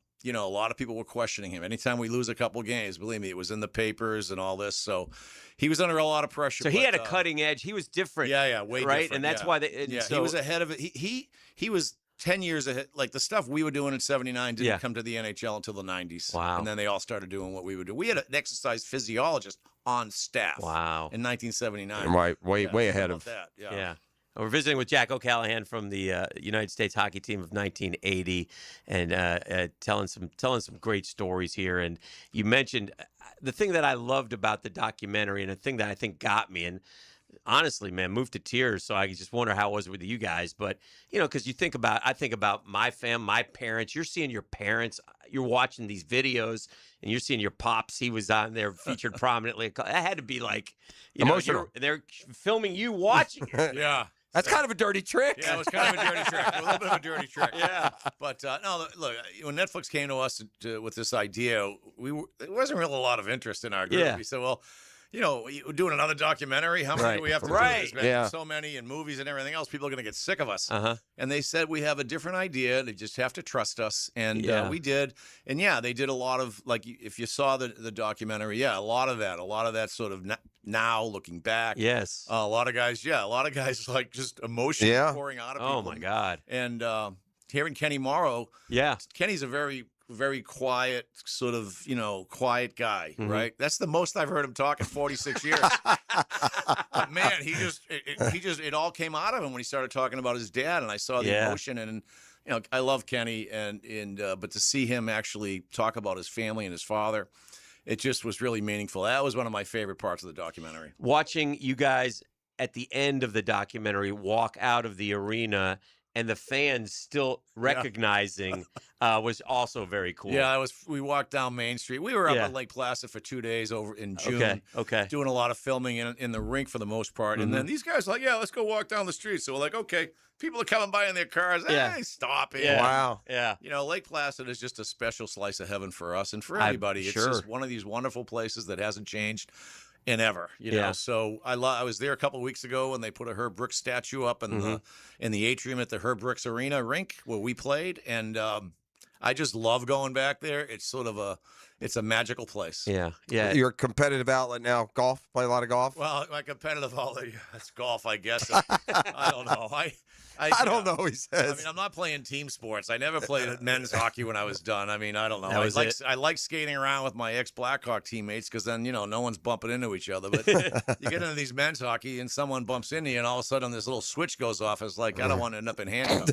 lot of people were questioning him. Anytime we lose a couple games, believe me, it was in the papers and all this. So he was under a lot of pressure. So he but, had a cutting edge. He was different. Yeah, way right? different. And that's yeah. why they. Yeah, so, he was ahead of it. He was 10 years ahead. Like the stuff we were doing in '79 didn't Yeah. come to the NHL until the '90s. Wow. And then they all started doing what we would do. We had an exercise physiologist on staff. Wow. In 1979. Right, way Yeah, way how ahead about of that. Yeah. Yeah. We're visiting with Jack O'Callahan from the United States hockey team of 1980, and telling some great stories here. And you mentioned the thing that I loved about the documentary, and the thing that I think got me, and honestly, man, moved to tears. So I just wonder how it was with you guys. But because I think about my my parents. You're seeing your parents. You're watching these videos, and you're seeing your pops. He was on there, featured prominently. That had to be like, Emotional. They're filming you watching it. Yeah. That's kind of a dirty trick. Yeah, it was kind of a dirty trick. A little bit of a dirty trick. Yeah. But no, look, when Netflix came to us with this idea, there wasn't really a lot of interest in our group. Yeah. We said, well, we're doing another documentary. How many do we have to do? There's been so many in movies and everything else. People are going to get sick of us. And they said, we have a different idea. They just have to trust us. And we did. And they did a lot of, like, if you saw the documentary, a lot of that sort of now looking back. Yes. A lot of guys like just emotion pouring out of people. Oh, my God. And hearing Kenny Morrow. Yeah. Kenny's a very quiet, sort of, quiet guy, right? That's the most I've heard him talk in 46 years. But man, it all came out of him when he started talking about his dad, and I saw the emotion, and I love Kenny, and but to see him actually talk about his family and his father, it just was really meaningful. That was one of my favorite parts of the documentary. Watching you guys at the end of the documentary walk out of the arena and the fans still recognizing was also very cool. Yeah, we walked down Main Street. We were up at Lake Placid for 2 days over in June. Okay. Doing a lot of filming in the rink for the most part. And then these guys were like, let's go walk down the street. So we're like, okay, people are coming by in their cars. Hey, stop it. Yeah. Wow. Yeah. Lake Placid is just a special slice of heaven for us and for everybody. It's just one of these wonderful places that hasn't changed in ever, you know. So I was there a couple of weeks ago when they put a Herb Brooks statue up in the atrium at the Herb Brooks Arena rink where we played, and I just love going back there. It's sort of it's a magical place. Yeah. Your competitive outlet now, golf? Play a lot of golf? Well, my competitive outlet, that's golf, I guess. I don't know. I don't know, he says. I mean, I'm not playing team sports. I never played men's hockey when I was done. I mean, I don't know. I like skating around with my ex-Blackhawk teammates because then, no one's bumping into each other. But you get into these men's hockey and someone bumps into you and all of a sudden this little switch goes off. It's like, I don't want to end up in handcuffs.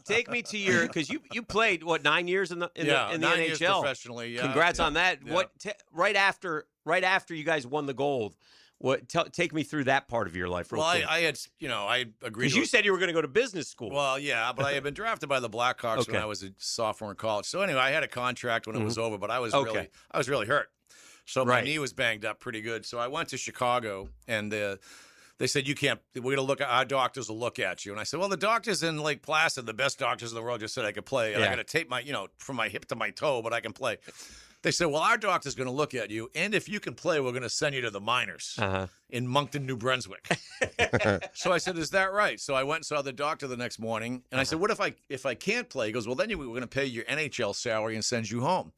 Take me to your, because you played, 9 years in the NHL? Years professionally, yeah. Congrats on that. Yeah. What right after you guys won the gold, take me through that part of your life real quick. I had agreed. Because you said you were going to go to business school. Well, yeah, but I had been drafted by the Blackhawks when I was a sophomore in college. So anyway, I had a contract when it was over, but I was really hurt. So my knee was banged up pretty good. So I went to Chicago, and they said, you can't, we're going to look at, our doctors will look at you. And I said, well, the doctors in Lake Placid, the best doctors in the world, just said I could play. And I got to tape my, from my hip to my toe, but I can play. They said, well, our doctor's going to look at you, and if you can play, we're going to send you to the minors in Moncton, New Brunswick. So I said, is that right? So I went and saw the doctor the next morning, and I said, what if I can't play? He goes, well, then we're going to pay your NHL salary and send you home.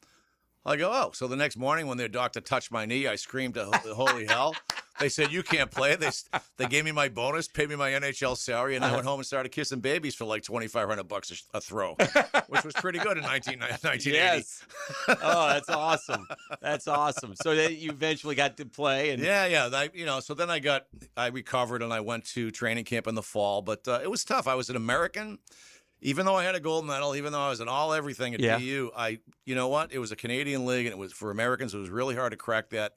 I go, oh. So the next morning when their doctor touched my knee, I screamed to holy hell. They said, you can't play. They gave me my bonus, paid me my NHL salary, and I went home and started kissing babies for like $2,500 a throw, which was pretty good in 1980. Yes. Oh, that's awesome. That's awesome. So then you eventually got to play. And so then I recovered and I went to training camp in the fall, but it was tough. I was an American. Even though I had a gold medal, even though I was in all everything at BU, you know what? It was a Canadian league, and it was for Americans. It was really hard to crack that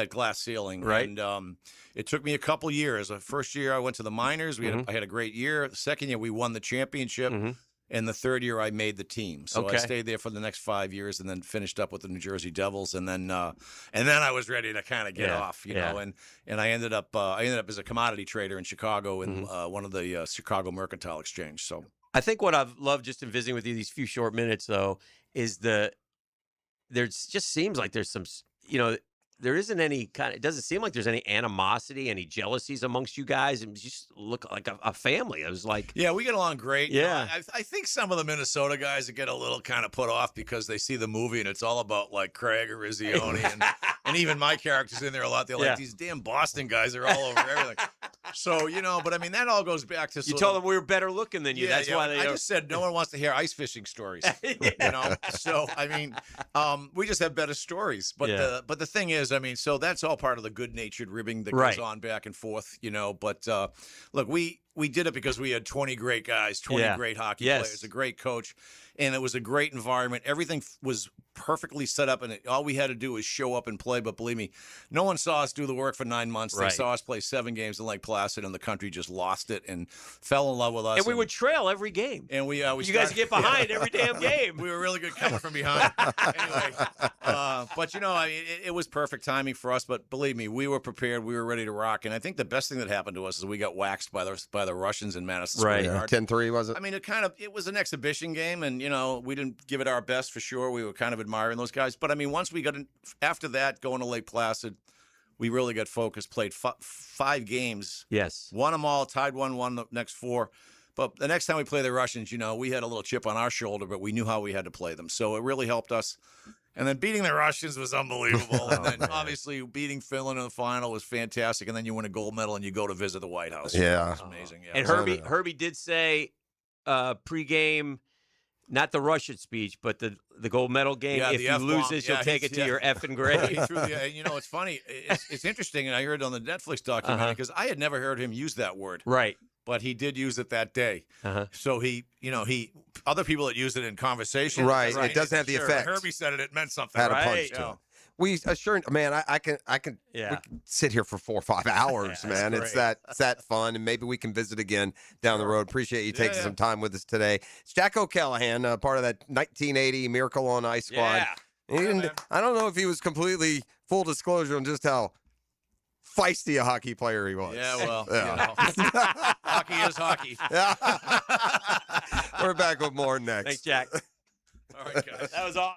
glass ceiling. Right. And it took me a couple years. The first year I went to the minors. I had a great year. The second year we won the championship. And the third year I made the team. So I stayed there for the next 5 years and then finished up with the New Jersey Devils. And then I was ready to kind of get off, you know. And I ended up as a commodity trader in Chicago in one of the Chicago Mercantile Exchange. So I think what I've loved just in visiting with you these few short minutes, though, is there just seems like there's some, there isn't any it doesn't seem like there's any animosity, any jealousies amongst you guys. And you just look like a family. I was like, yeah, we get along great. Yeah. I think some of the Minnesota guys get a little kind of put off because they see the movie and it's all about like Craig or Rizzioni and even my characters in there a lot. They're like, these damn Boston guys are all over everything. So, but I mean, that all goes back to you told them we were better looking than you. Yeah, That's why I just said no one wants to hear ice fishing stories. So I mean, we just have better stories. But the thing is, I mean, so that's all part of the good-natured ribbing that goes on back and forth, But look, we did it because we had 20 great guys, 20 great hockey players, a great coach, and it was a great environment. Everything was perfectly set up, and all we had to do was show up and play. But believe me, no one saw us do the work for 9 months. They saw us play 7 games in Lake Placid, and the country just lost it and fell in love with us. And we would trail every game. And you guys get behind every damn game. We were really good coming from behind. Anyway, But, it was perfect timing for us. But believe me, we were prepared. We were ready to rock. And I think the best thing that happened to us is we got waxed by the Russians in Madison Square Garden. 10-3, was it? I mean, it was an exhibition game, and, we didn't give it our best for sure. We were kind of admiring those guys. But, I mean, once we got in, after that, going to Lake Placid, we really got focused, played 5 games. Yes. Won them all, tied 1-1 the next 4. But the next time we play the Russians, we had a little chip on our shoulder, but we knew how we had to play them. So it really helped us. And then beating the Russians was unbelievable. And then obviously beating Finland in the final was fantastic. And then you win a gold medal and you go to visit the White House. Yeah. It was amazing. Yeah. And Herbie did say pregame, not the Russian speech, but the gold medal game. Yeah, if you lose this, you'll take it to your effing grave. It's funny. It's interesting, and I heard it on the Netflix documentary because I had never heard him use that word. Right. But he did use it that day. So he other people that use it in conversation. Right. It doesn't have the effect. Herbie said it meant something. Had right? a punch to it. We assured, man, I can we can sit here for 4 or 5 hours, man. It's that fun, and maybe we can visit again down the road. Appreciate you taking some time with us today. It's Jack O'Callahan, part of that 1980 Miracle on Ice squad. Yeah. I don't know if he was completely full disclosure on just how feisty a hockey player he was. Yeah, well, hockey is hockey. We're back with more next. Thanks, Jack. All right, guys. That was awesome.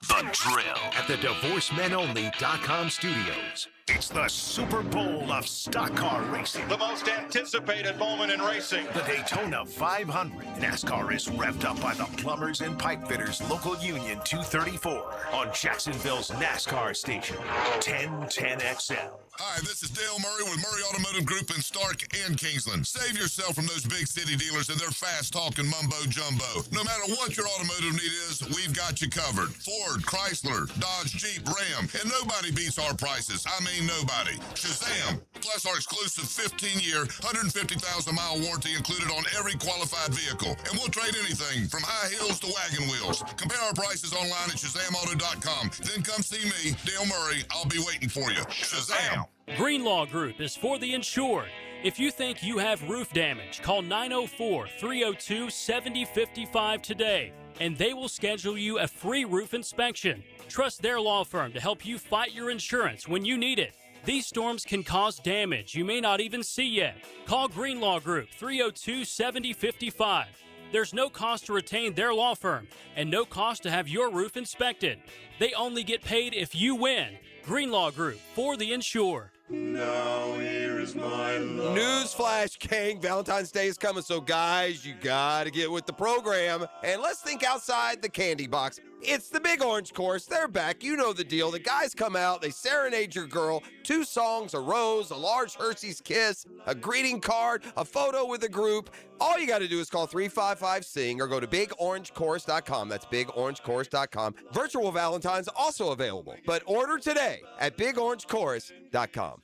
The Drill at the DivorceMenOnly.com studios. It's the Super Bowl of stock car racing. The most anticipated moment in racing. The Daytona 500. NASCAR is revved up by the Plumbers and Pipe Fitters Local Union 234 on Jacksonville's NASCAR station, 1010XL. Hi, this is Dale Murray with Murray Automotive Group in Stark and Kingsland. Save yourself from those big city dealers and their fast-talking mumbo-jumbo. No matter what your automotive need is, we've got you covered. Ford, Chrysler, Dodge, Jeep, Ram, and nobody beats our prices. I mean nobody. Shazam! Plus our exclusive 15-year, 150,000-mile warranty included on every qualified vehicle. And we'll trade anything from high heels to wagon wheels. Compare our prices online at ShazamAuto.com. Then come see me, Dale Murray. I'll be waiting for you. Shazam! Greenlaw Group is for the insured. If you think you have roof damage, call 904-302-7055 today, and they will schedule you a free roof inspection. Trust their law firm to help you fight your insurance when you need it. These storms can cause damage you may not even see yet. Call Greenlaw Group 302-7055. There's no cost to retain their law firm and no cost to have your roof inspected. They only get paid if you win. Greenlaw Group, for the insured. Now here's my love. Newsflash, gang. Valentine's Day is coming, so guys, you gotta get with the program. And let's think outside the candy box. It's the Big Orange Chorus. They're back. You know the deal. The guys come out, they serenade your girl. 2 songs, a rose, a large Hershey's Kiss, a greeting card, a photo with the group. All you got to do is call 355-SING or go to BigOrangeChorus.com. That's BigOrangeChorus.com. Virtual Valentine's also available, but order today at BigOrangeChorus.com.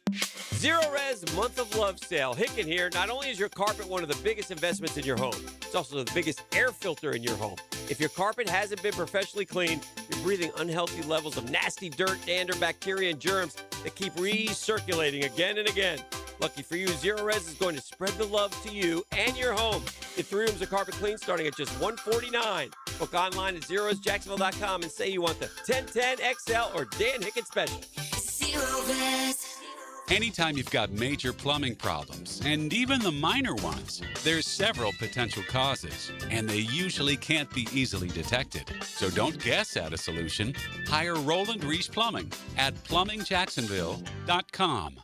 Zero Res Month of Love Sale. Hicken here. Not only is your carpet one of the biggest investments in your home, it's also the biggest air filter in your home. If your carpet hasn't been professionally cleaned, you're breathing unhealthy levels of nasty dirt, dander, bacteria, and germs that keep recirculating again and again. Lucky for you, Zero Res is going to spread the love to you and your home. Get 3 rooms of carpet clean starting at just $149. Book online at ZeroResJacksonville.com and say you want the 1010 XL or Dan Hicken Special. Zero Res. Anytime you've got major plumbing problems, and even the minor ones, there's several potential causes, and they usually can't be easily detected. So don't guess at a solution. Hire Roland Reese Plumbing at PlumbingJacksonville.com.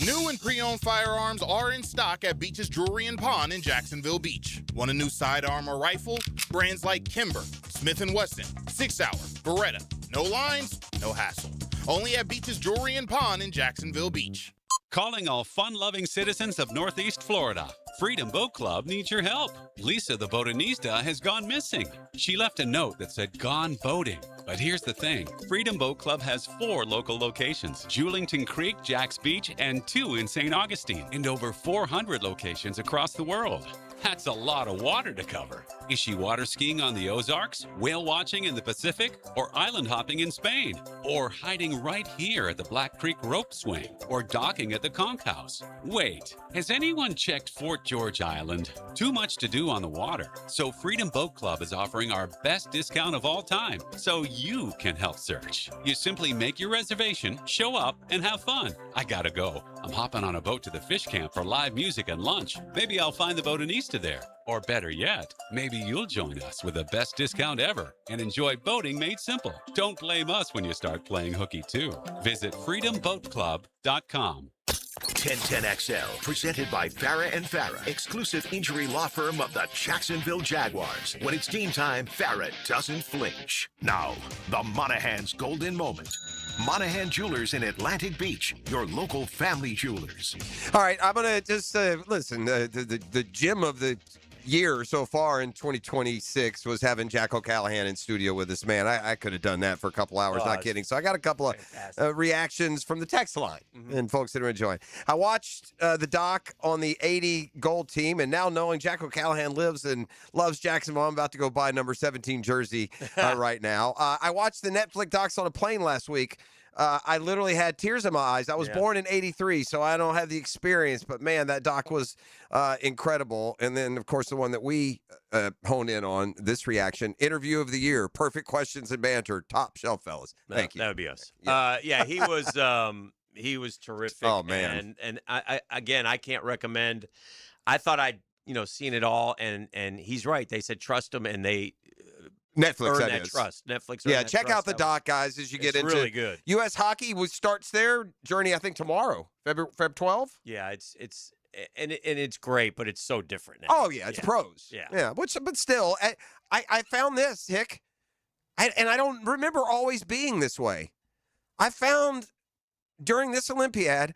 New and pre-owned firearms are in stock at Beach's Jewelry and Pawn in Jacksonville Beach. Want a new sidearm or rifle? Brands like Kimber, Smith & Wesson, 6 Hour, Beretta. No lines, no hassle. Only at Beach's Jewelry and Pawn in Jacksonville Beach. Calling all fun-loving citizens of Northeast Florida. Freedom Boat Club needs your help. Lisa the Botanista has gone missing. She left a note that said gone boating. But here's the thing. Freedom Boat Club has 4 local locations. Julington Creek, Jax Beach, and 2 in St. Augustine, and over 400 locations across the world. That's a lot of water to cover. Is she water skiing on the Ozarks, whale watching in the Pacific, or island hopping in Spain? Or hiding right here at the Black Creek rope swing, or docking at the Conch House? Wait, has anyone checked Fort George Island? Too much to do on the water. So Freedom Boat Club is offering our best discount of all time, so you can help search. You simply make your reservation, show up, and have fun. I gotta go. I'm hopping on a boat to the fish camp for live music and lunch. Maybe I'll find the Botanista there. Or better yet, maybe you'll join us with the best discount ever and enjoy boating made simple. Don't blame us when you start playing hooky too. Visit freedomboatclub.com. 1010XL, presented by Farah and Farah, exclusive injury law firm of the Jacksonville Jaguars. When it's game time, Farah doesn't flinch. Now, the Monahan's golden moment. Monahan Jewelers in Atlantic Beach, your local family jewelers. All right, I'm going to just listen. The gem of the year so far in 2026 was having Jack O'Callahan in studio with us. Man, I could have done that for a couple hours, not kidding. So I got a couple of reactions from the text line and folks that are enjoying. I watched the doc on the 80 gold team, and now knowing Jack O'Callahan lives and loves Jacksonville, I'm about to go buy a number 17 jersey right now. I watched the Netflix docs on a plane last week. I literally had tears in my eyes. I was born in 83, so I don't have the experience. But, man, that doc was incredible. And then, of course, the one that we honed in on, this reaction, interview of the year, perfect questions and banter, top shelf, fellas. Thank you. That would be us. Yeah. He was terrific. Oh, man. And I can't recommend. I thought I'd seen it all, and he's right. They said trust him, and they Netflix, earn that trust. Netflix. Yeah, check out the doc, guys, as you get into really good. U.S. hockey. Starts their journey, I think, tomorrow, Feb 12. Yeah, it's great, but it's so different now. Oh yeah, it's pros. Yeah. But still, I found this, Hick, and I don't remember always being this way. I found during this Olympiad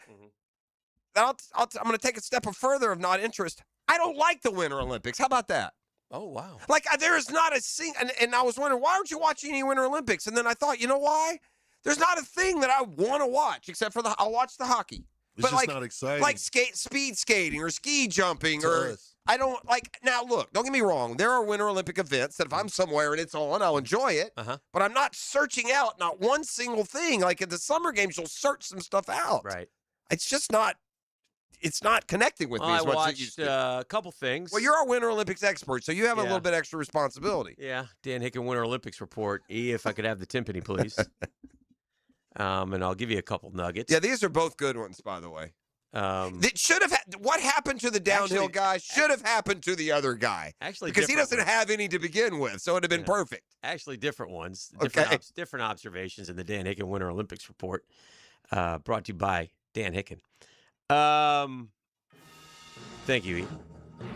that I'm going to take a step further of not interest. I don't like the Winter Olympics. How about that? Oh, wow. Like, there is not a single, and I was wondering, why aren't you watching any Winter Olympics? And then I thought, you know why? There's not a thing that I want to watch except for I'll watch the hockey. It's just not exciting. Like speed skating or ski jumping I don't like, now look, don't get me wrong. There are Winter Olympic events that if I'm somewhere and it's on, I'll enjoy it. But I'm not searching out not one single thing. Like at the summer games, you'll search some stuff out. Right. It's just not. It's not connecting with me as much as it used to. I watched a couple things. Well, you're our Winter Olympics expert, so you have a little bit extra responsibility. Yeah, Dan Hicken Winter Olympics report. If I could have the timpani, please. And I'll give you a couple nuggets. Yeah, these are both good ones, by the way. That should have what happened to the downhill guy should have happened to the other guy. Actually, because he doesn't have any to begin with, so it'd have been perfect. Actually, different ones. Different observations in the Dan Hicken Winter Olympics report, brought to you by Dan Hicken. Thank you, Ethan.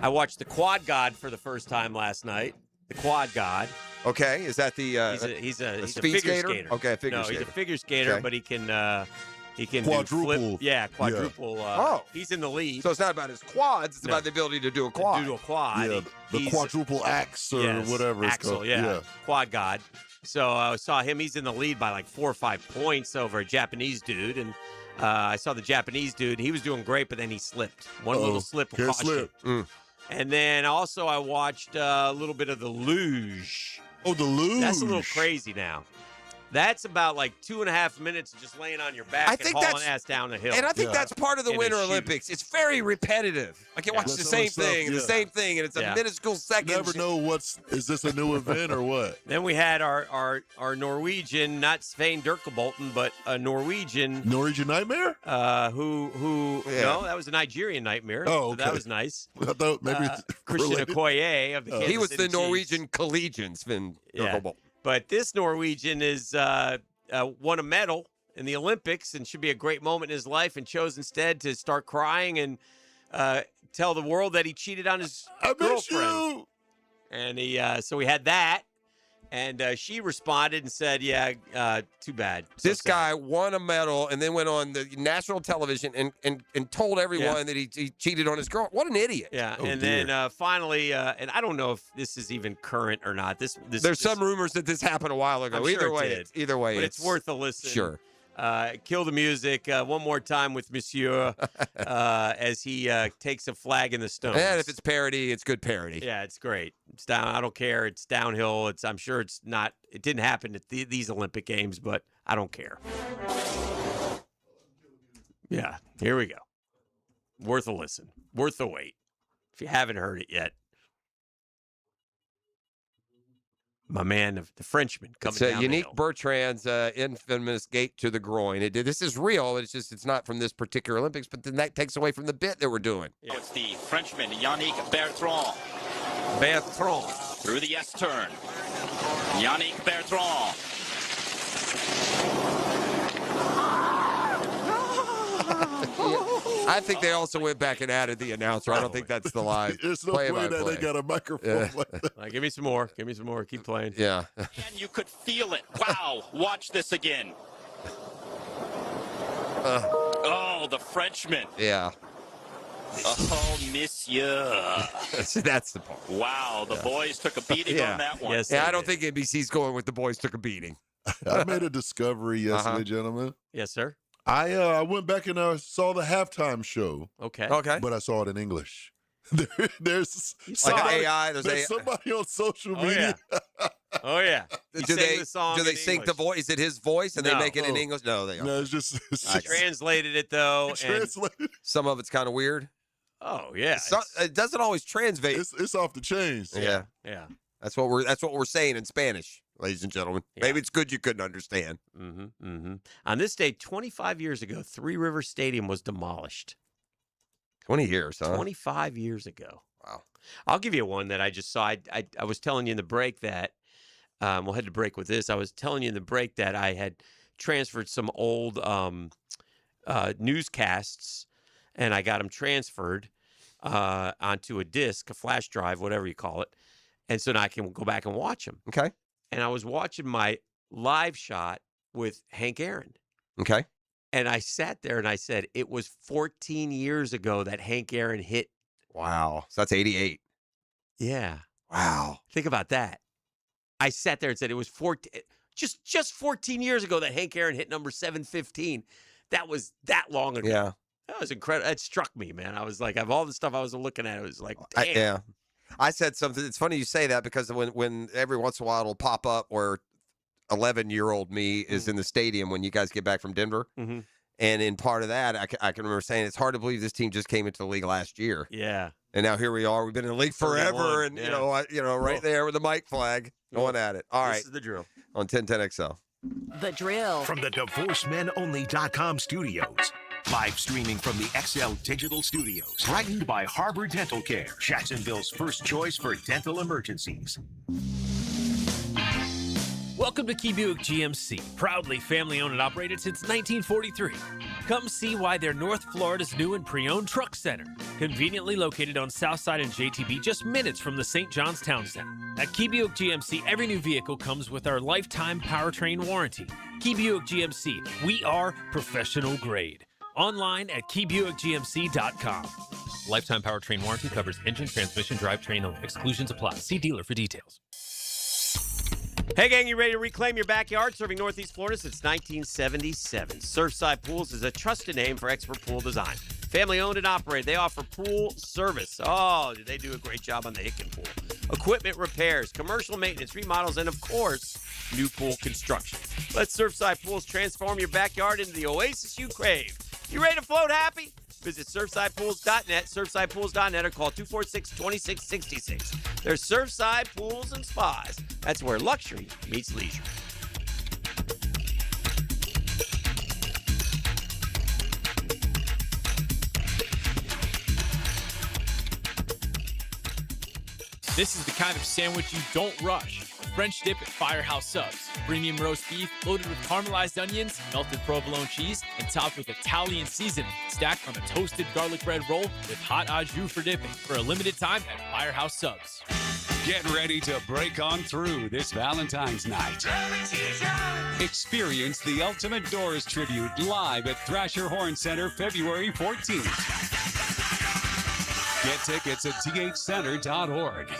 I watched the Quad God for the first time last night. The Quad God. Okay, is that the he's a speed figure skater? Okay, a figure skater. He's a figure skater, Okay. but he can Quadruple. flip. Quadruple. He's in the lead. So it's not about his quads; it's about the ability to do a quad. Do a quad. Yeah, the quadruple axe or whatever it's Axel, called. yeah. Quad God. So I saw him. He's in the lead by like 4 or 5 points over a Japanese dude, and I saw the Japanese dude. He was doing great, but then he slipped. One little slip will cost you. And then also I watched a little bit of the luge. Oh, the luge. That's a little crazy now. That's about like 2.5 minutes of just laying on your back and hauling ass down the hill. And I think that's part of the And Winter a shoot. Olympics. It's very repetitive. Like you watch the same thing and the same thing, and it's a minuscule second. You never know is this a new event or what? Then we had our Norwegian, not Svein Dirkebolten, but a Norwegian Nightmare. No, that was a Nigerian Nightmare. Oh, okay. That was nice. I thought maybe it's Christian related. Okoye of the Kansas He was City the Norwegian collegian, Sven Dirkebolten. But this Norwegian is won a medal in the Olympics and should be a great moment in his life, and chose instead to start crying and tell the world that he cheated on his girlfriend. And so we had that, and she responded and said, too bad. So This guy won a medal and then went on the national television and told everyone that he cheated on his girl. What an idiot. Yeah, then finally, and I don't know if this is even current or not. There's some rumors that this happened a while ago. I'm sure Either way, but it's it's worth a listen. Sure. Kill the music one more time with Monsieur as he takes a flag in the Stones. And if it's parody, it's good parody. Yeah, it's great. It's down. I don't care. It's downhill. I'm sure it's not. It didn't happen at these Olympic Games, but I don't care. Yeah, here we go. Worth a listen. Worth the wait. If you haven't heard it yet. My man, the Frenchman, coming down It's a unique the hill. Bertrand's infamous gate to the groin. This is real. It's not from this particular Olympics, but then that takes away from the bit that we're doing. It's the Frenchman, Yannick Bertrand. Bertrand. Through the S turn. Yannick Bertrand. I think they also went back and added the announcer. I don't think that's the live There's no play way that they got a microphone like that. Give me some more. Give me some more. Keep playing. Yeah. And you could feel it. Wow. Watch this again. Oh, the Frenchman. Yeah. Oh, monsieur. That's the part. Wow, the boys took a beating on that one. Yes, Yeah, I don't think NBC's going with the boys took a beating. I made a discovery yesterday, gentlemen. Yes, sir. I went back and I saw the halftime show. Okay. But I saw it in English. There's Like somebody, an AI. There's somebody on social media. Oh yeah. Do they sync the voice? Is it his voice and they No. make it in English? No, they No, don't. it's just I translated it though. translated. Some of it's kind of weird. Oh yeah. It doesn't always translate. It's off the chains. Yeah. Yeah. That's what we're saying in Spanish, ladies and gentlemen. Maybe it's good you couldn't understand. On this day, 25 years ago, Three River Stadium was demolished. 20 years, huh? 25 years ago. Wow. I'll give you one that I just saw. I was telling you in the break that we'll head to break with this. I was telling you in the break that I had transferred some old newscasts, and I got them transferred onto a disc, a flash drive, whatever you call it. And so now I can go back and watch them. Okay. And I was watching my live shot with Hank Aaron. Okay. And I sat there and I said, it was 14 years ago that Hank Aaron hit. Wow. So that's 88. Yeah. Wow. Think about that. I sat there and said it was 14, just 14 years ago that Hank Aaron hit number 715. That was that long ago. Yeah. That was incredible. It struck me, man. I was like, of all the stuff I was looking at, it was like, damn. I said something. It's funny you say that because when every once in a while it'll pop up where 11-year-old me is in the stadium when you guys get back from Denver. Mm-hmm. And in part of that, I can remember saying it's hard to believe this team just came into the league last year. Yeah. And now here we are. We've been in the league forever, 31, and yeah. right there with the mic flag going at it. All right, This is the drill. on 1010XL. The drill. From the DivorceMenOnly.com studios. Live streaming from the XL Digital Studios. Brightened by Harbor Dental Care, Jacksonville's first choice for dental emergencies. Welcome to Key Buick GMC, proudly family-owned and operated since 1943. Come see why they're North Florida's new and pre-owned truck center, conveniently located on Southside and JTB, just minutes from the St. John's Town Center. At Key Buick GMC, every new vehicle comes with our lifetime powertrain warranty. Key Buick GMC, we are professional grade. Online at KeyBuickGMC.com. Lifetime powertrain warranty covers engine, transmission, drivetrain only. Exclusions apply. See dealer for details. Hey, gang, you ready to reclaim your backyard? Serving Northeast Florida since 1977. Surfside Pools is a trusted name for expert pool design. Family owned and operated. They offer pool service. Oh, they do a great job on the Hicken pool. Equipment repairs, commercial maintenance, remodels, and of course, new pool construction. Let Surfside Pools transform your backyard into the oasis you crave. You ready to float happy? Visit SurfsidePools.net, SurfsidePools.net, or call 246-2666. There's Surfside Pools and Spas. That's where luxury meets leisure. This is the kind of sandwich you don't rush. French dip at Firehouse Subs. Premium roast beef loaded with caramelized onions, melted provolone cheese, and topped with Italian seasoning. Stacked on a toasted garlic bread roll with hot au jus for dipping. For a limited time at Firehouse Subs. Get ready to break on through this Valentine's night. Experience the Ultimate Doors Tribute live at Thrasher Horn Center February 14th. Get tickets at thcenter.org.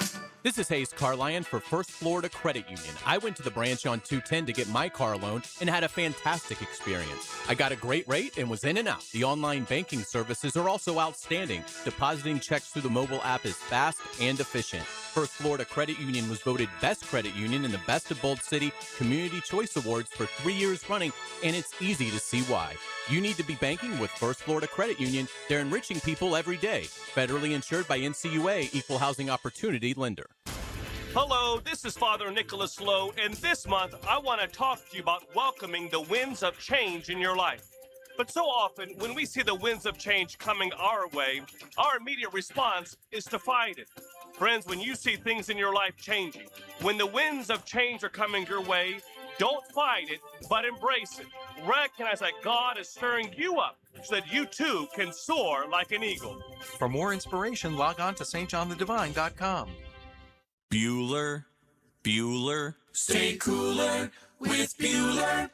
This is Hayes Carlion for First Florida Credit Union. I went to the branch on 210 to get my car loan and had a fantastic experience. I got a great rate and was in and out. The online banking services are also outstanding. Depositing checks through the mobile app is fast and efficient. First Florida Credit Union was voted Best Credit Union in the Best of Bold City Community Choice Awards for 3 years running, and it's easy to see why. You need to be banking with First Florida Credit Union. They're enriching people every day. Federally insured by NCUA, Equal Housing Opportunity Lender. Hello, this is Father Nicholas Lowe, and this month I want to talk to you about welcoming the winds of change in your life. But so often, when we see the winds of change coming our way, our immediate response is to fight it. Friends, when you see things in your life changing, when the winds of change are coming your way, don't fight it, but embrace it. Recognize that God is stirring you up so that you too can soar like an eagle. For more inspiration, log on to stjohnthedivine.com. Bueller. Stay cooler with Bueller.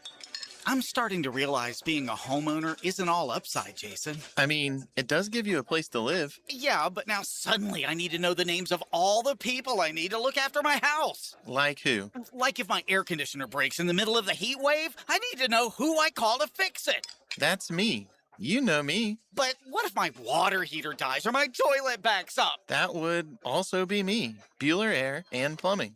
I'm starting to realize being a homeowner isn't all upside, Jason. I mean, it does give you a place to live. Yeah, but now suddenly I need to know the names of all the people I need to look after my house. Like who? Like if my air conditioner breaks in the middle of the heat wave, I need to know who I call to fix it. That's me. You know me. But what if my water heater dies or my toilet backs up? That would also be me. Bueller Air and Plumbing.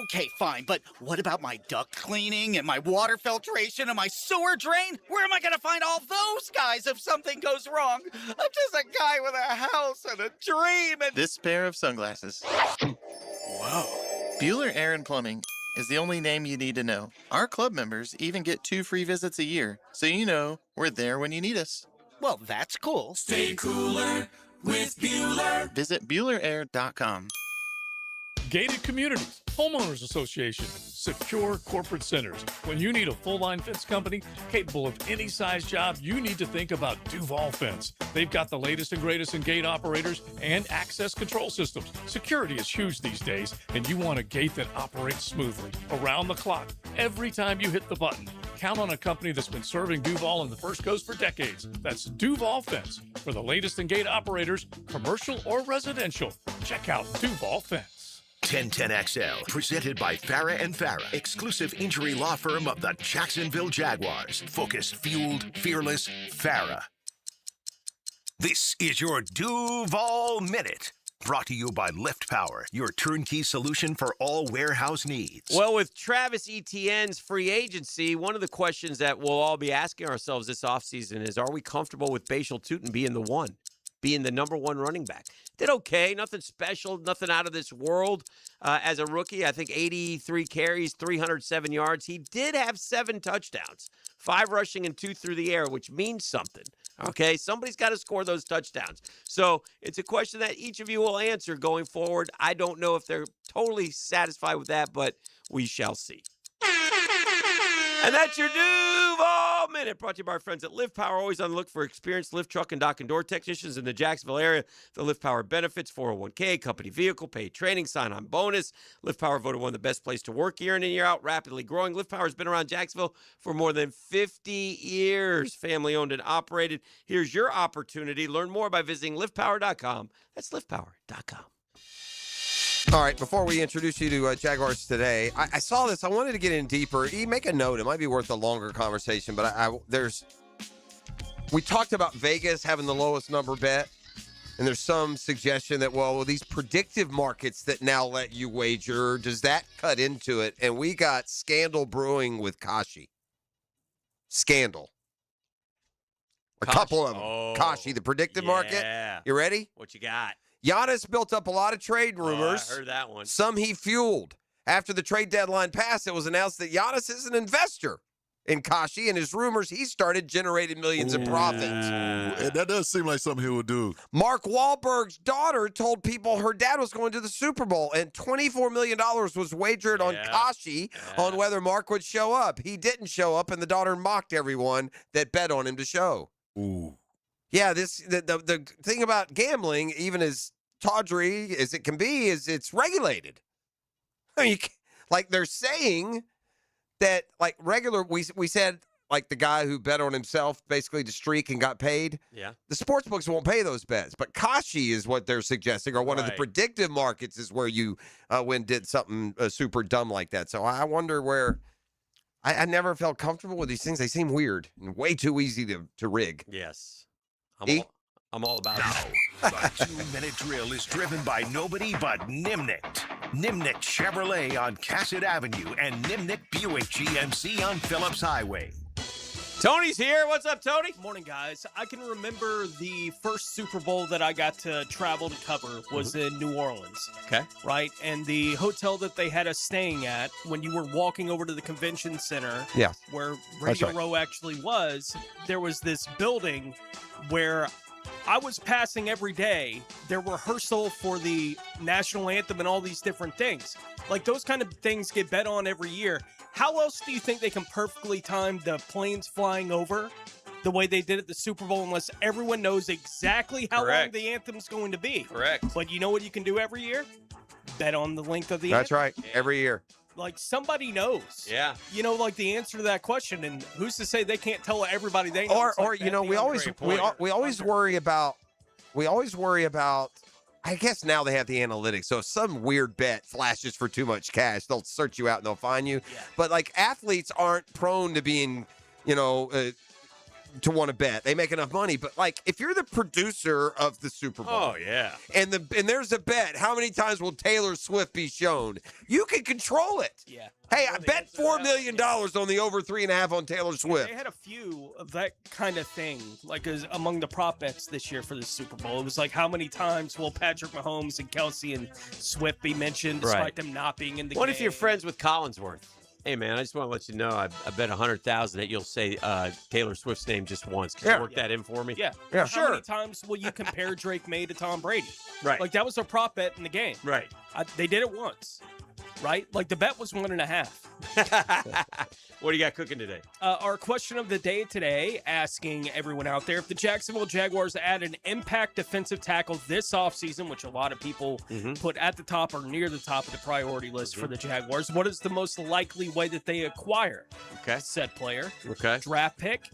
Okay, fine, but what about my duct cleaning and my water filtration and my sewer drain? Where am I going to find all those guys if something goes wrong? I'm just a guy with a house and a dream and... This pair of sunglasses. Whoa. Bueller Air and Plumbing is the only name you need to know. Our club members even get 2 free visits a year, so you know we're there when you need us. Well, that's cool. Stay cooler with Bueller. Visit BuellerAir.com. Gated communities, homeowners association, secure corporate centers. When you need a full-line fence company capable of any size job, you need to think about Duval Fence. They've got the latest and greatest in gate operators and access control systems. Security is huge these days, and you want a gate that operates smoothly, around the clock, every time you hit the button. Count on a company that's been serving Duval and the First Coast for decades. That's Duval Fence. For the latest in gate operators, commercial or residential, check out Duval Fence. 1010XL, presented by Farah and Farah, exclusive injury law firm of the Jacksonville Jaguars. Focused, fueled, fearless, Farah. This is your Duval Minute, brought to you by Lift Power, your turnkey solution for all warehouse needs. Well, with Travis Etienne's free agency, one of the questions that we'll all be asking ourselves this offseason is, are we comfortable with Bashal Tutin being the one? Being the number one running back. Did okay, nothing special, nothing out of this world as a rookie. I think 83 carries, 307 yards. He did have 7 touchdowns, 5 rushing and 2 through the air, which means something. Okay, somebody's got to score those touchdowns. So it's a question that each of you will answer going forward. I don't know if they're totally satisfied with that, but we shall see. And that's your Duval Minute, brought to you by our friends at Lift Power. Always on the look for experienced lift truck and dock and door technicians in the Jacksonville area. The Lift Power benefits, 401k, company vehicle, paid training, sign-on bonus. Lift Power voted one of the best places to work year in and year out, rapidly growing. Lift Power has been around Jacksonville for more than 50 years. Family-owned and operated. Here's your opportunity. Learn more by visiting liftpower.com. That's liftpower.com. All right, before we introduce you to Jaguars today, I saw this. I wanted to get in deeper. You make a note. It might be worth a longer conversation, but we talked about Vegas having the lowest number bet, and there's some suggestion that, well, these predictive markets that now let you wager, does that cut into it? And we got scandal brewing with Kashi. Scandal. A couple of them. Oh, Kashi, the predictive market. You ready? What you got? Giannis built up a lot of trade rumors. I heard that one. Some he fueled. After the trade deadline passed, it was announced that Giannis is an investor in Kashi, and his rumors he started generating millions in profits. And that does seem like something he would do. Mark Wahlberg's daughter told people her dad was going to the Super Bowl, and $24 million was wagered on Kashi on whether Mark would show up. He didn't show up, and the daughter mocked everyone that bet on him to show. Ooh. Yeah, the thing about gambling, even as tawdry as it can be, is it's regulated. I mean, like they're saying that, like regular, we said like the guy who bet on himself basically to streak and got paid. Yeah. The sports books won't pay those bets, but Kashi is what they're suggesting, or one of the Right. predictive markets is where you did something super dumb like that. So I wonder where. I never felt comfortable with these things. They seem weird and way too easy to rig. Yes. E? I'm all about Now, the 2-minute drill is driven by nobody but Nimnik. Nimnik Chevrolet on Cassett Avenue and Nimnik Buick GMC on Phillips Highway. Tony's here. What's up, Tony? Morning, guys. I can remember the first Super Bowl that I got to travel to cover was in New Orleans. Okay. Right? And the hotel that they had us staying at, when you were walking over to the convention center, Yeah. where That's Radio right. Row actually was, there was this building where I was passing every day. Their rehearsal for the national anthem and all these different things. Like, those kind of things get bet on every year. How else do you think they can perfectly time the planes flying over the way they did at the Super Bowl unless everyone knows exactly how long Correct. the anthem's going to be? Correct. But you know what you can do every year? Bet on the length of the That's anthem. right. Every year. Like, somebody knows. Yeah. You know, like the answer to that question, and who's to say they can't tell everybody they know? Or It's like or you bet know, the we under. always worry about I guess now they have the analytics. So if some weird bet flashes for too much cash, they'll search you out and they'll find you. Yeah. But like athletes aren't prone to being, to want to bet. They make enough money. But like if you're the producer of the Super Bowl, Oh, yeah. and there's a bet, how many times will Taylor Swift be shown? You can control it. Yeah. Hey, I bet $4 million on the over 3.5 on Taylor Swift. They had a few of that kind of thing, like as among the prop bets this year for the Super Bowl. It was like, how many times will Patrick Mahomes and Kelsey and Swift be mentioned, despite Right. them not being in the What game? if you're friends with Collinsworth? Hey, man, I just want to let you know I bet 100,000 that you'll say Taylor Swift's name just once. Can Yeah. you work that in for me? Yeah. Yeah. How many times will you compare Drake May to Tom Brady? Right. Like, that was a prop bet in the game. Right. They did it once, right? Like, the bet was 1.5. What do you got cooking today? Our question of the day today, asking everyone out there, if the Jacksonville Jaguars add an impact defensive tackle this offseason, which a lot of people put at the top or near the top of the priority list for the Jaguars, what is the most likely way that they acquire said player? Okay. Draft pick,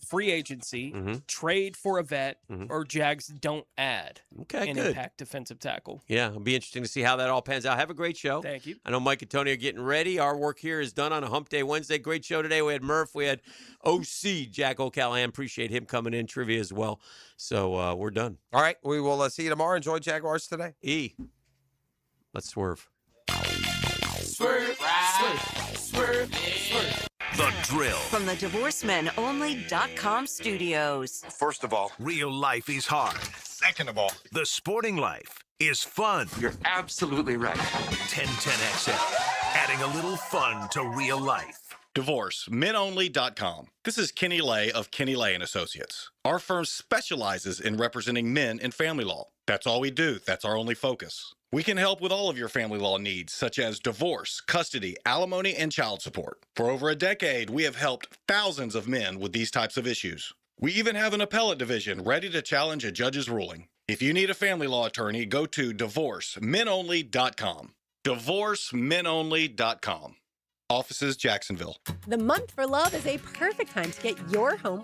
free agency, trade for a vet, or Jags don't add Okay, an good. impact defensive tackle. Yeah, it'll be interesting to see how that all pans out. Have a great show. Thank you. I know Mike and Tony are getting ready. Our work here is done on a Hump Day Wednesday. Great show today. We had Murph. We had OC, Jack O'Callahan. Appreciate him coming in. Trivia as well. So we're done. All right. We will see you tomorrow. Enjoy Jaguars today. Let's swerve. Swerve, swerve, swerve, swerve. The Drill. From the DivorceMenOnly.com studios. First of all, real life is hard. Second of all, the sporting life is fun. You're absolutely right. 1010XL, adding a little fun to real life. DivorceMenOnly.com. This is Kenny Lay of Kenny Lay & Associates. Our firm specializes in representing men in family law. That's all we do. That's our only focus. We can help with all of your family law needs, such as divorce, custody, alimony, and child support. For over a decade, we have helped thousands of men with these types of issues. We even have an appellate division ready to challenge a judge's ruling. If you need a family law attorney, go to DivorceMenOnly.com. DivorceMenOnly.com. Offices, Jacksonville. The month for love is a perfect time to get your home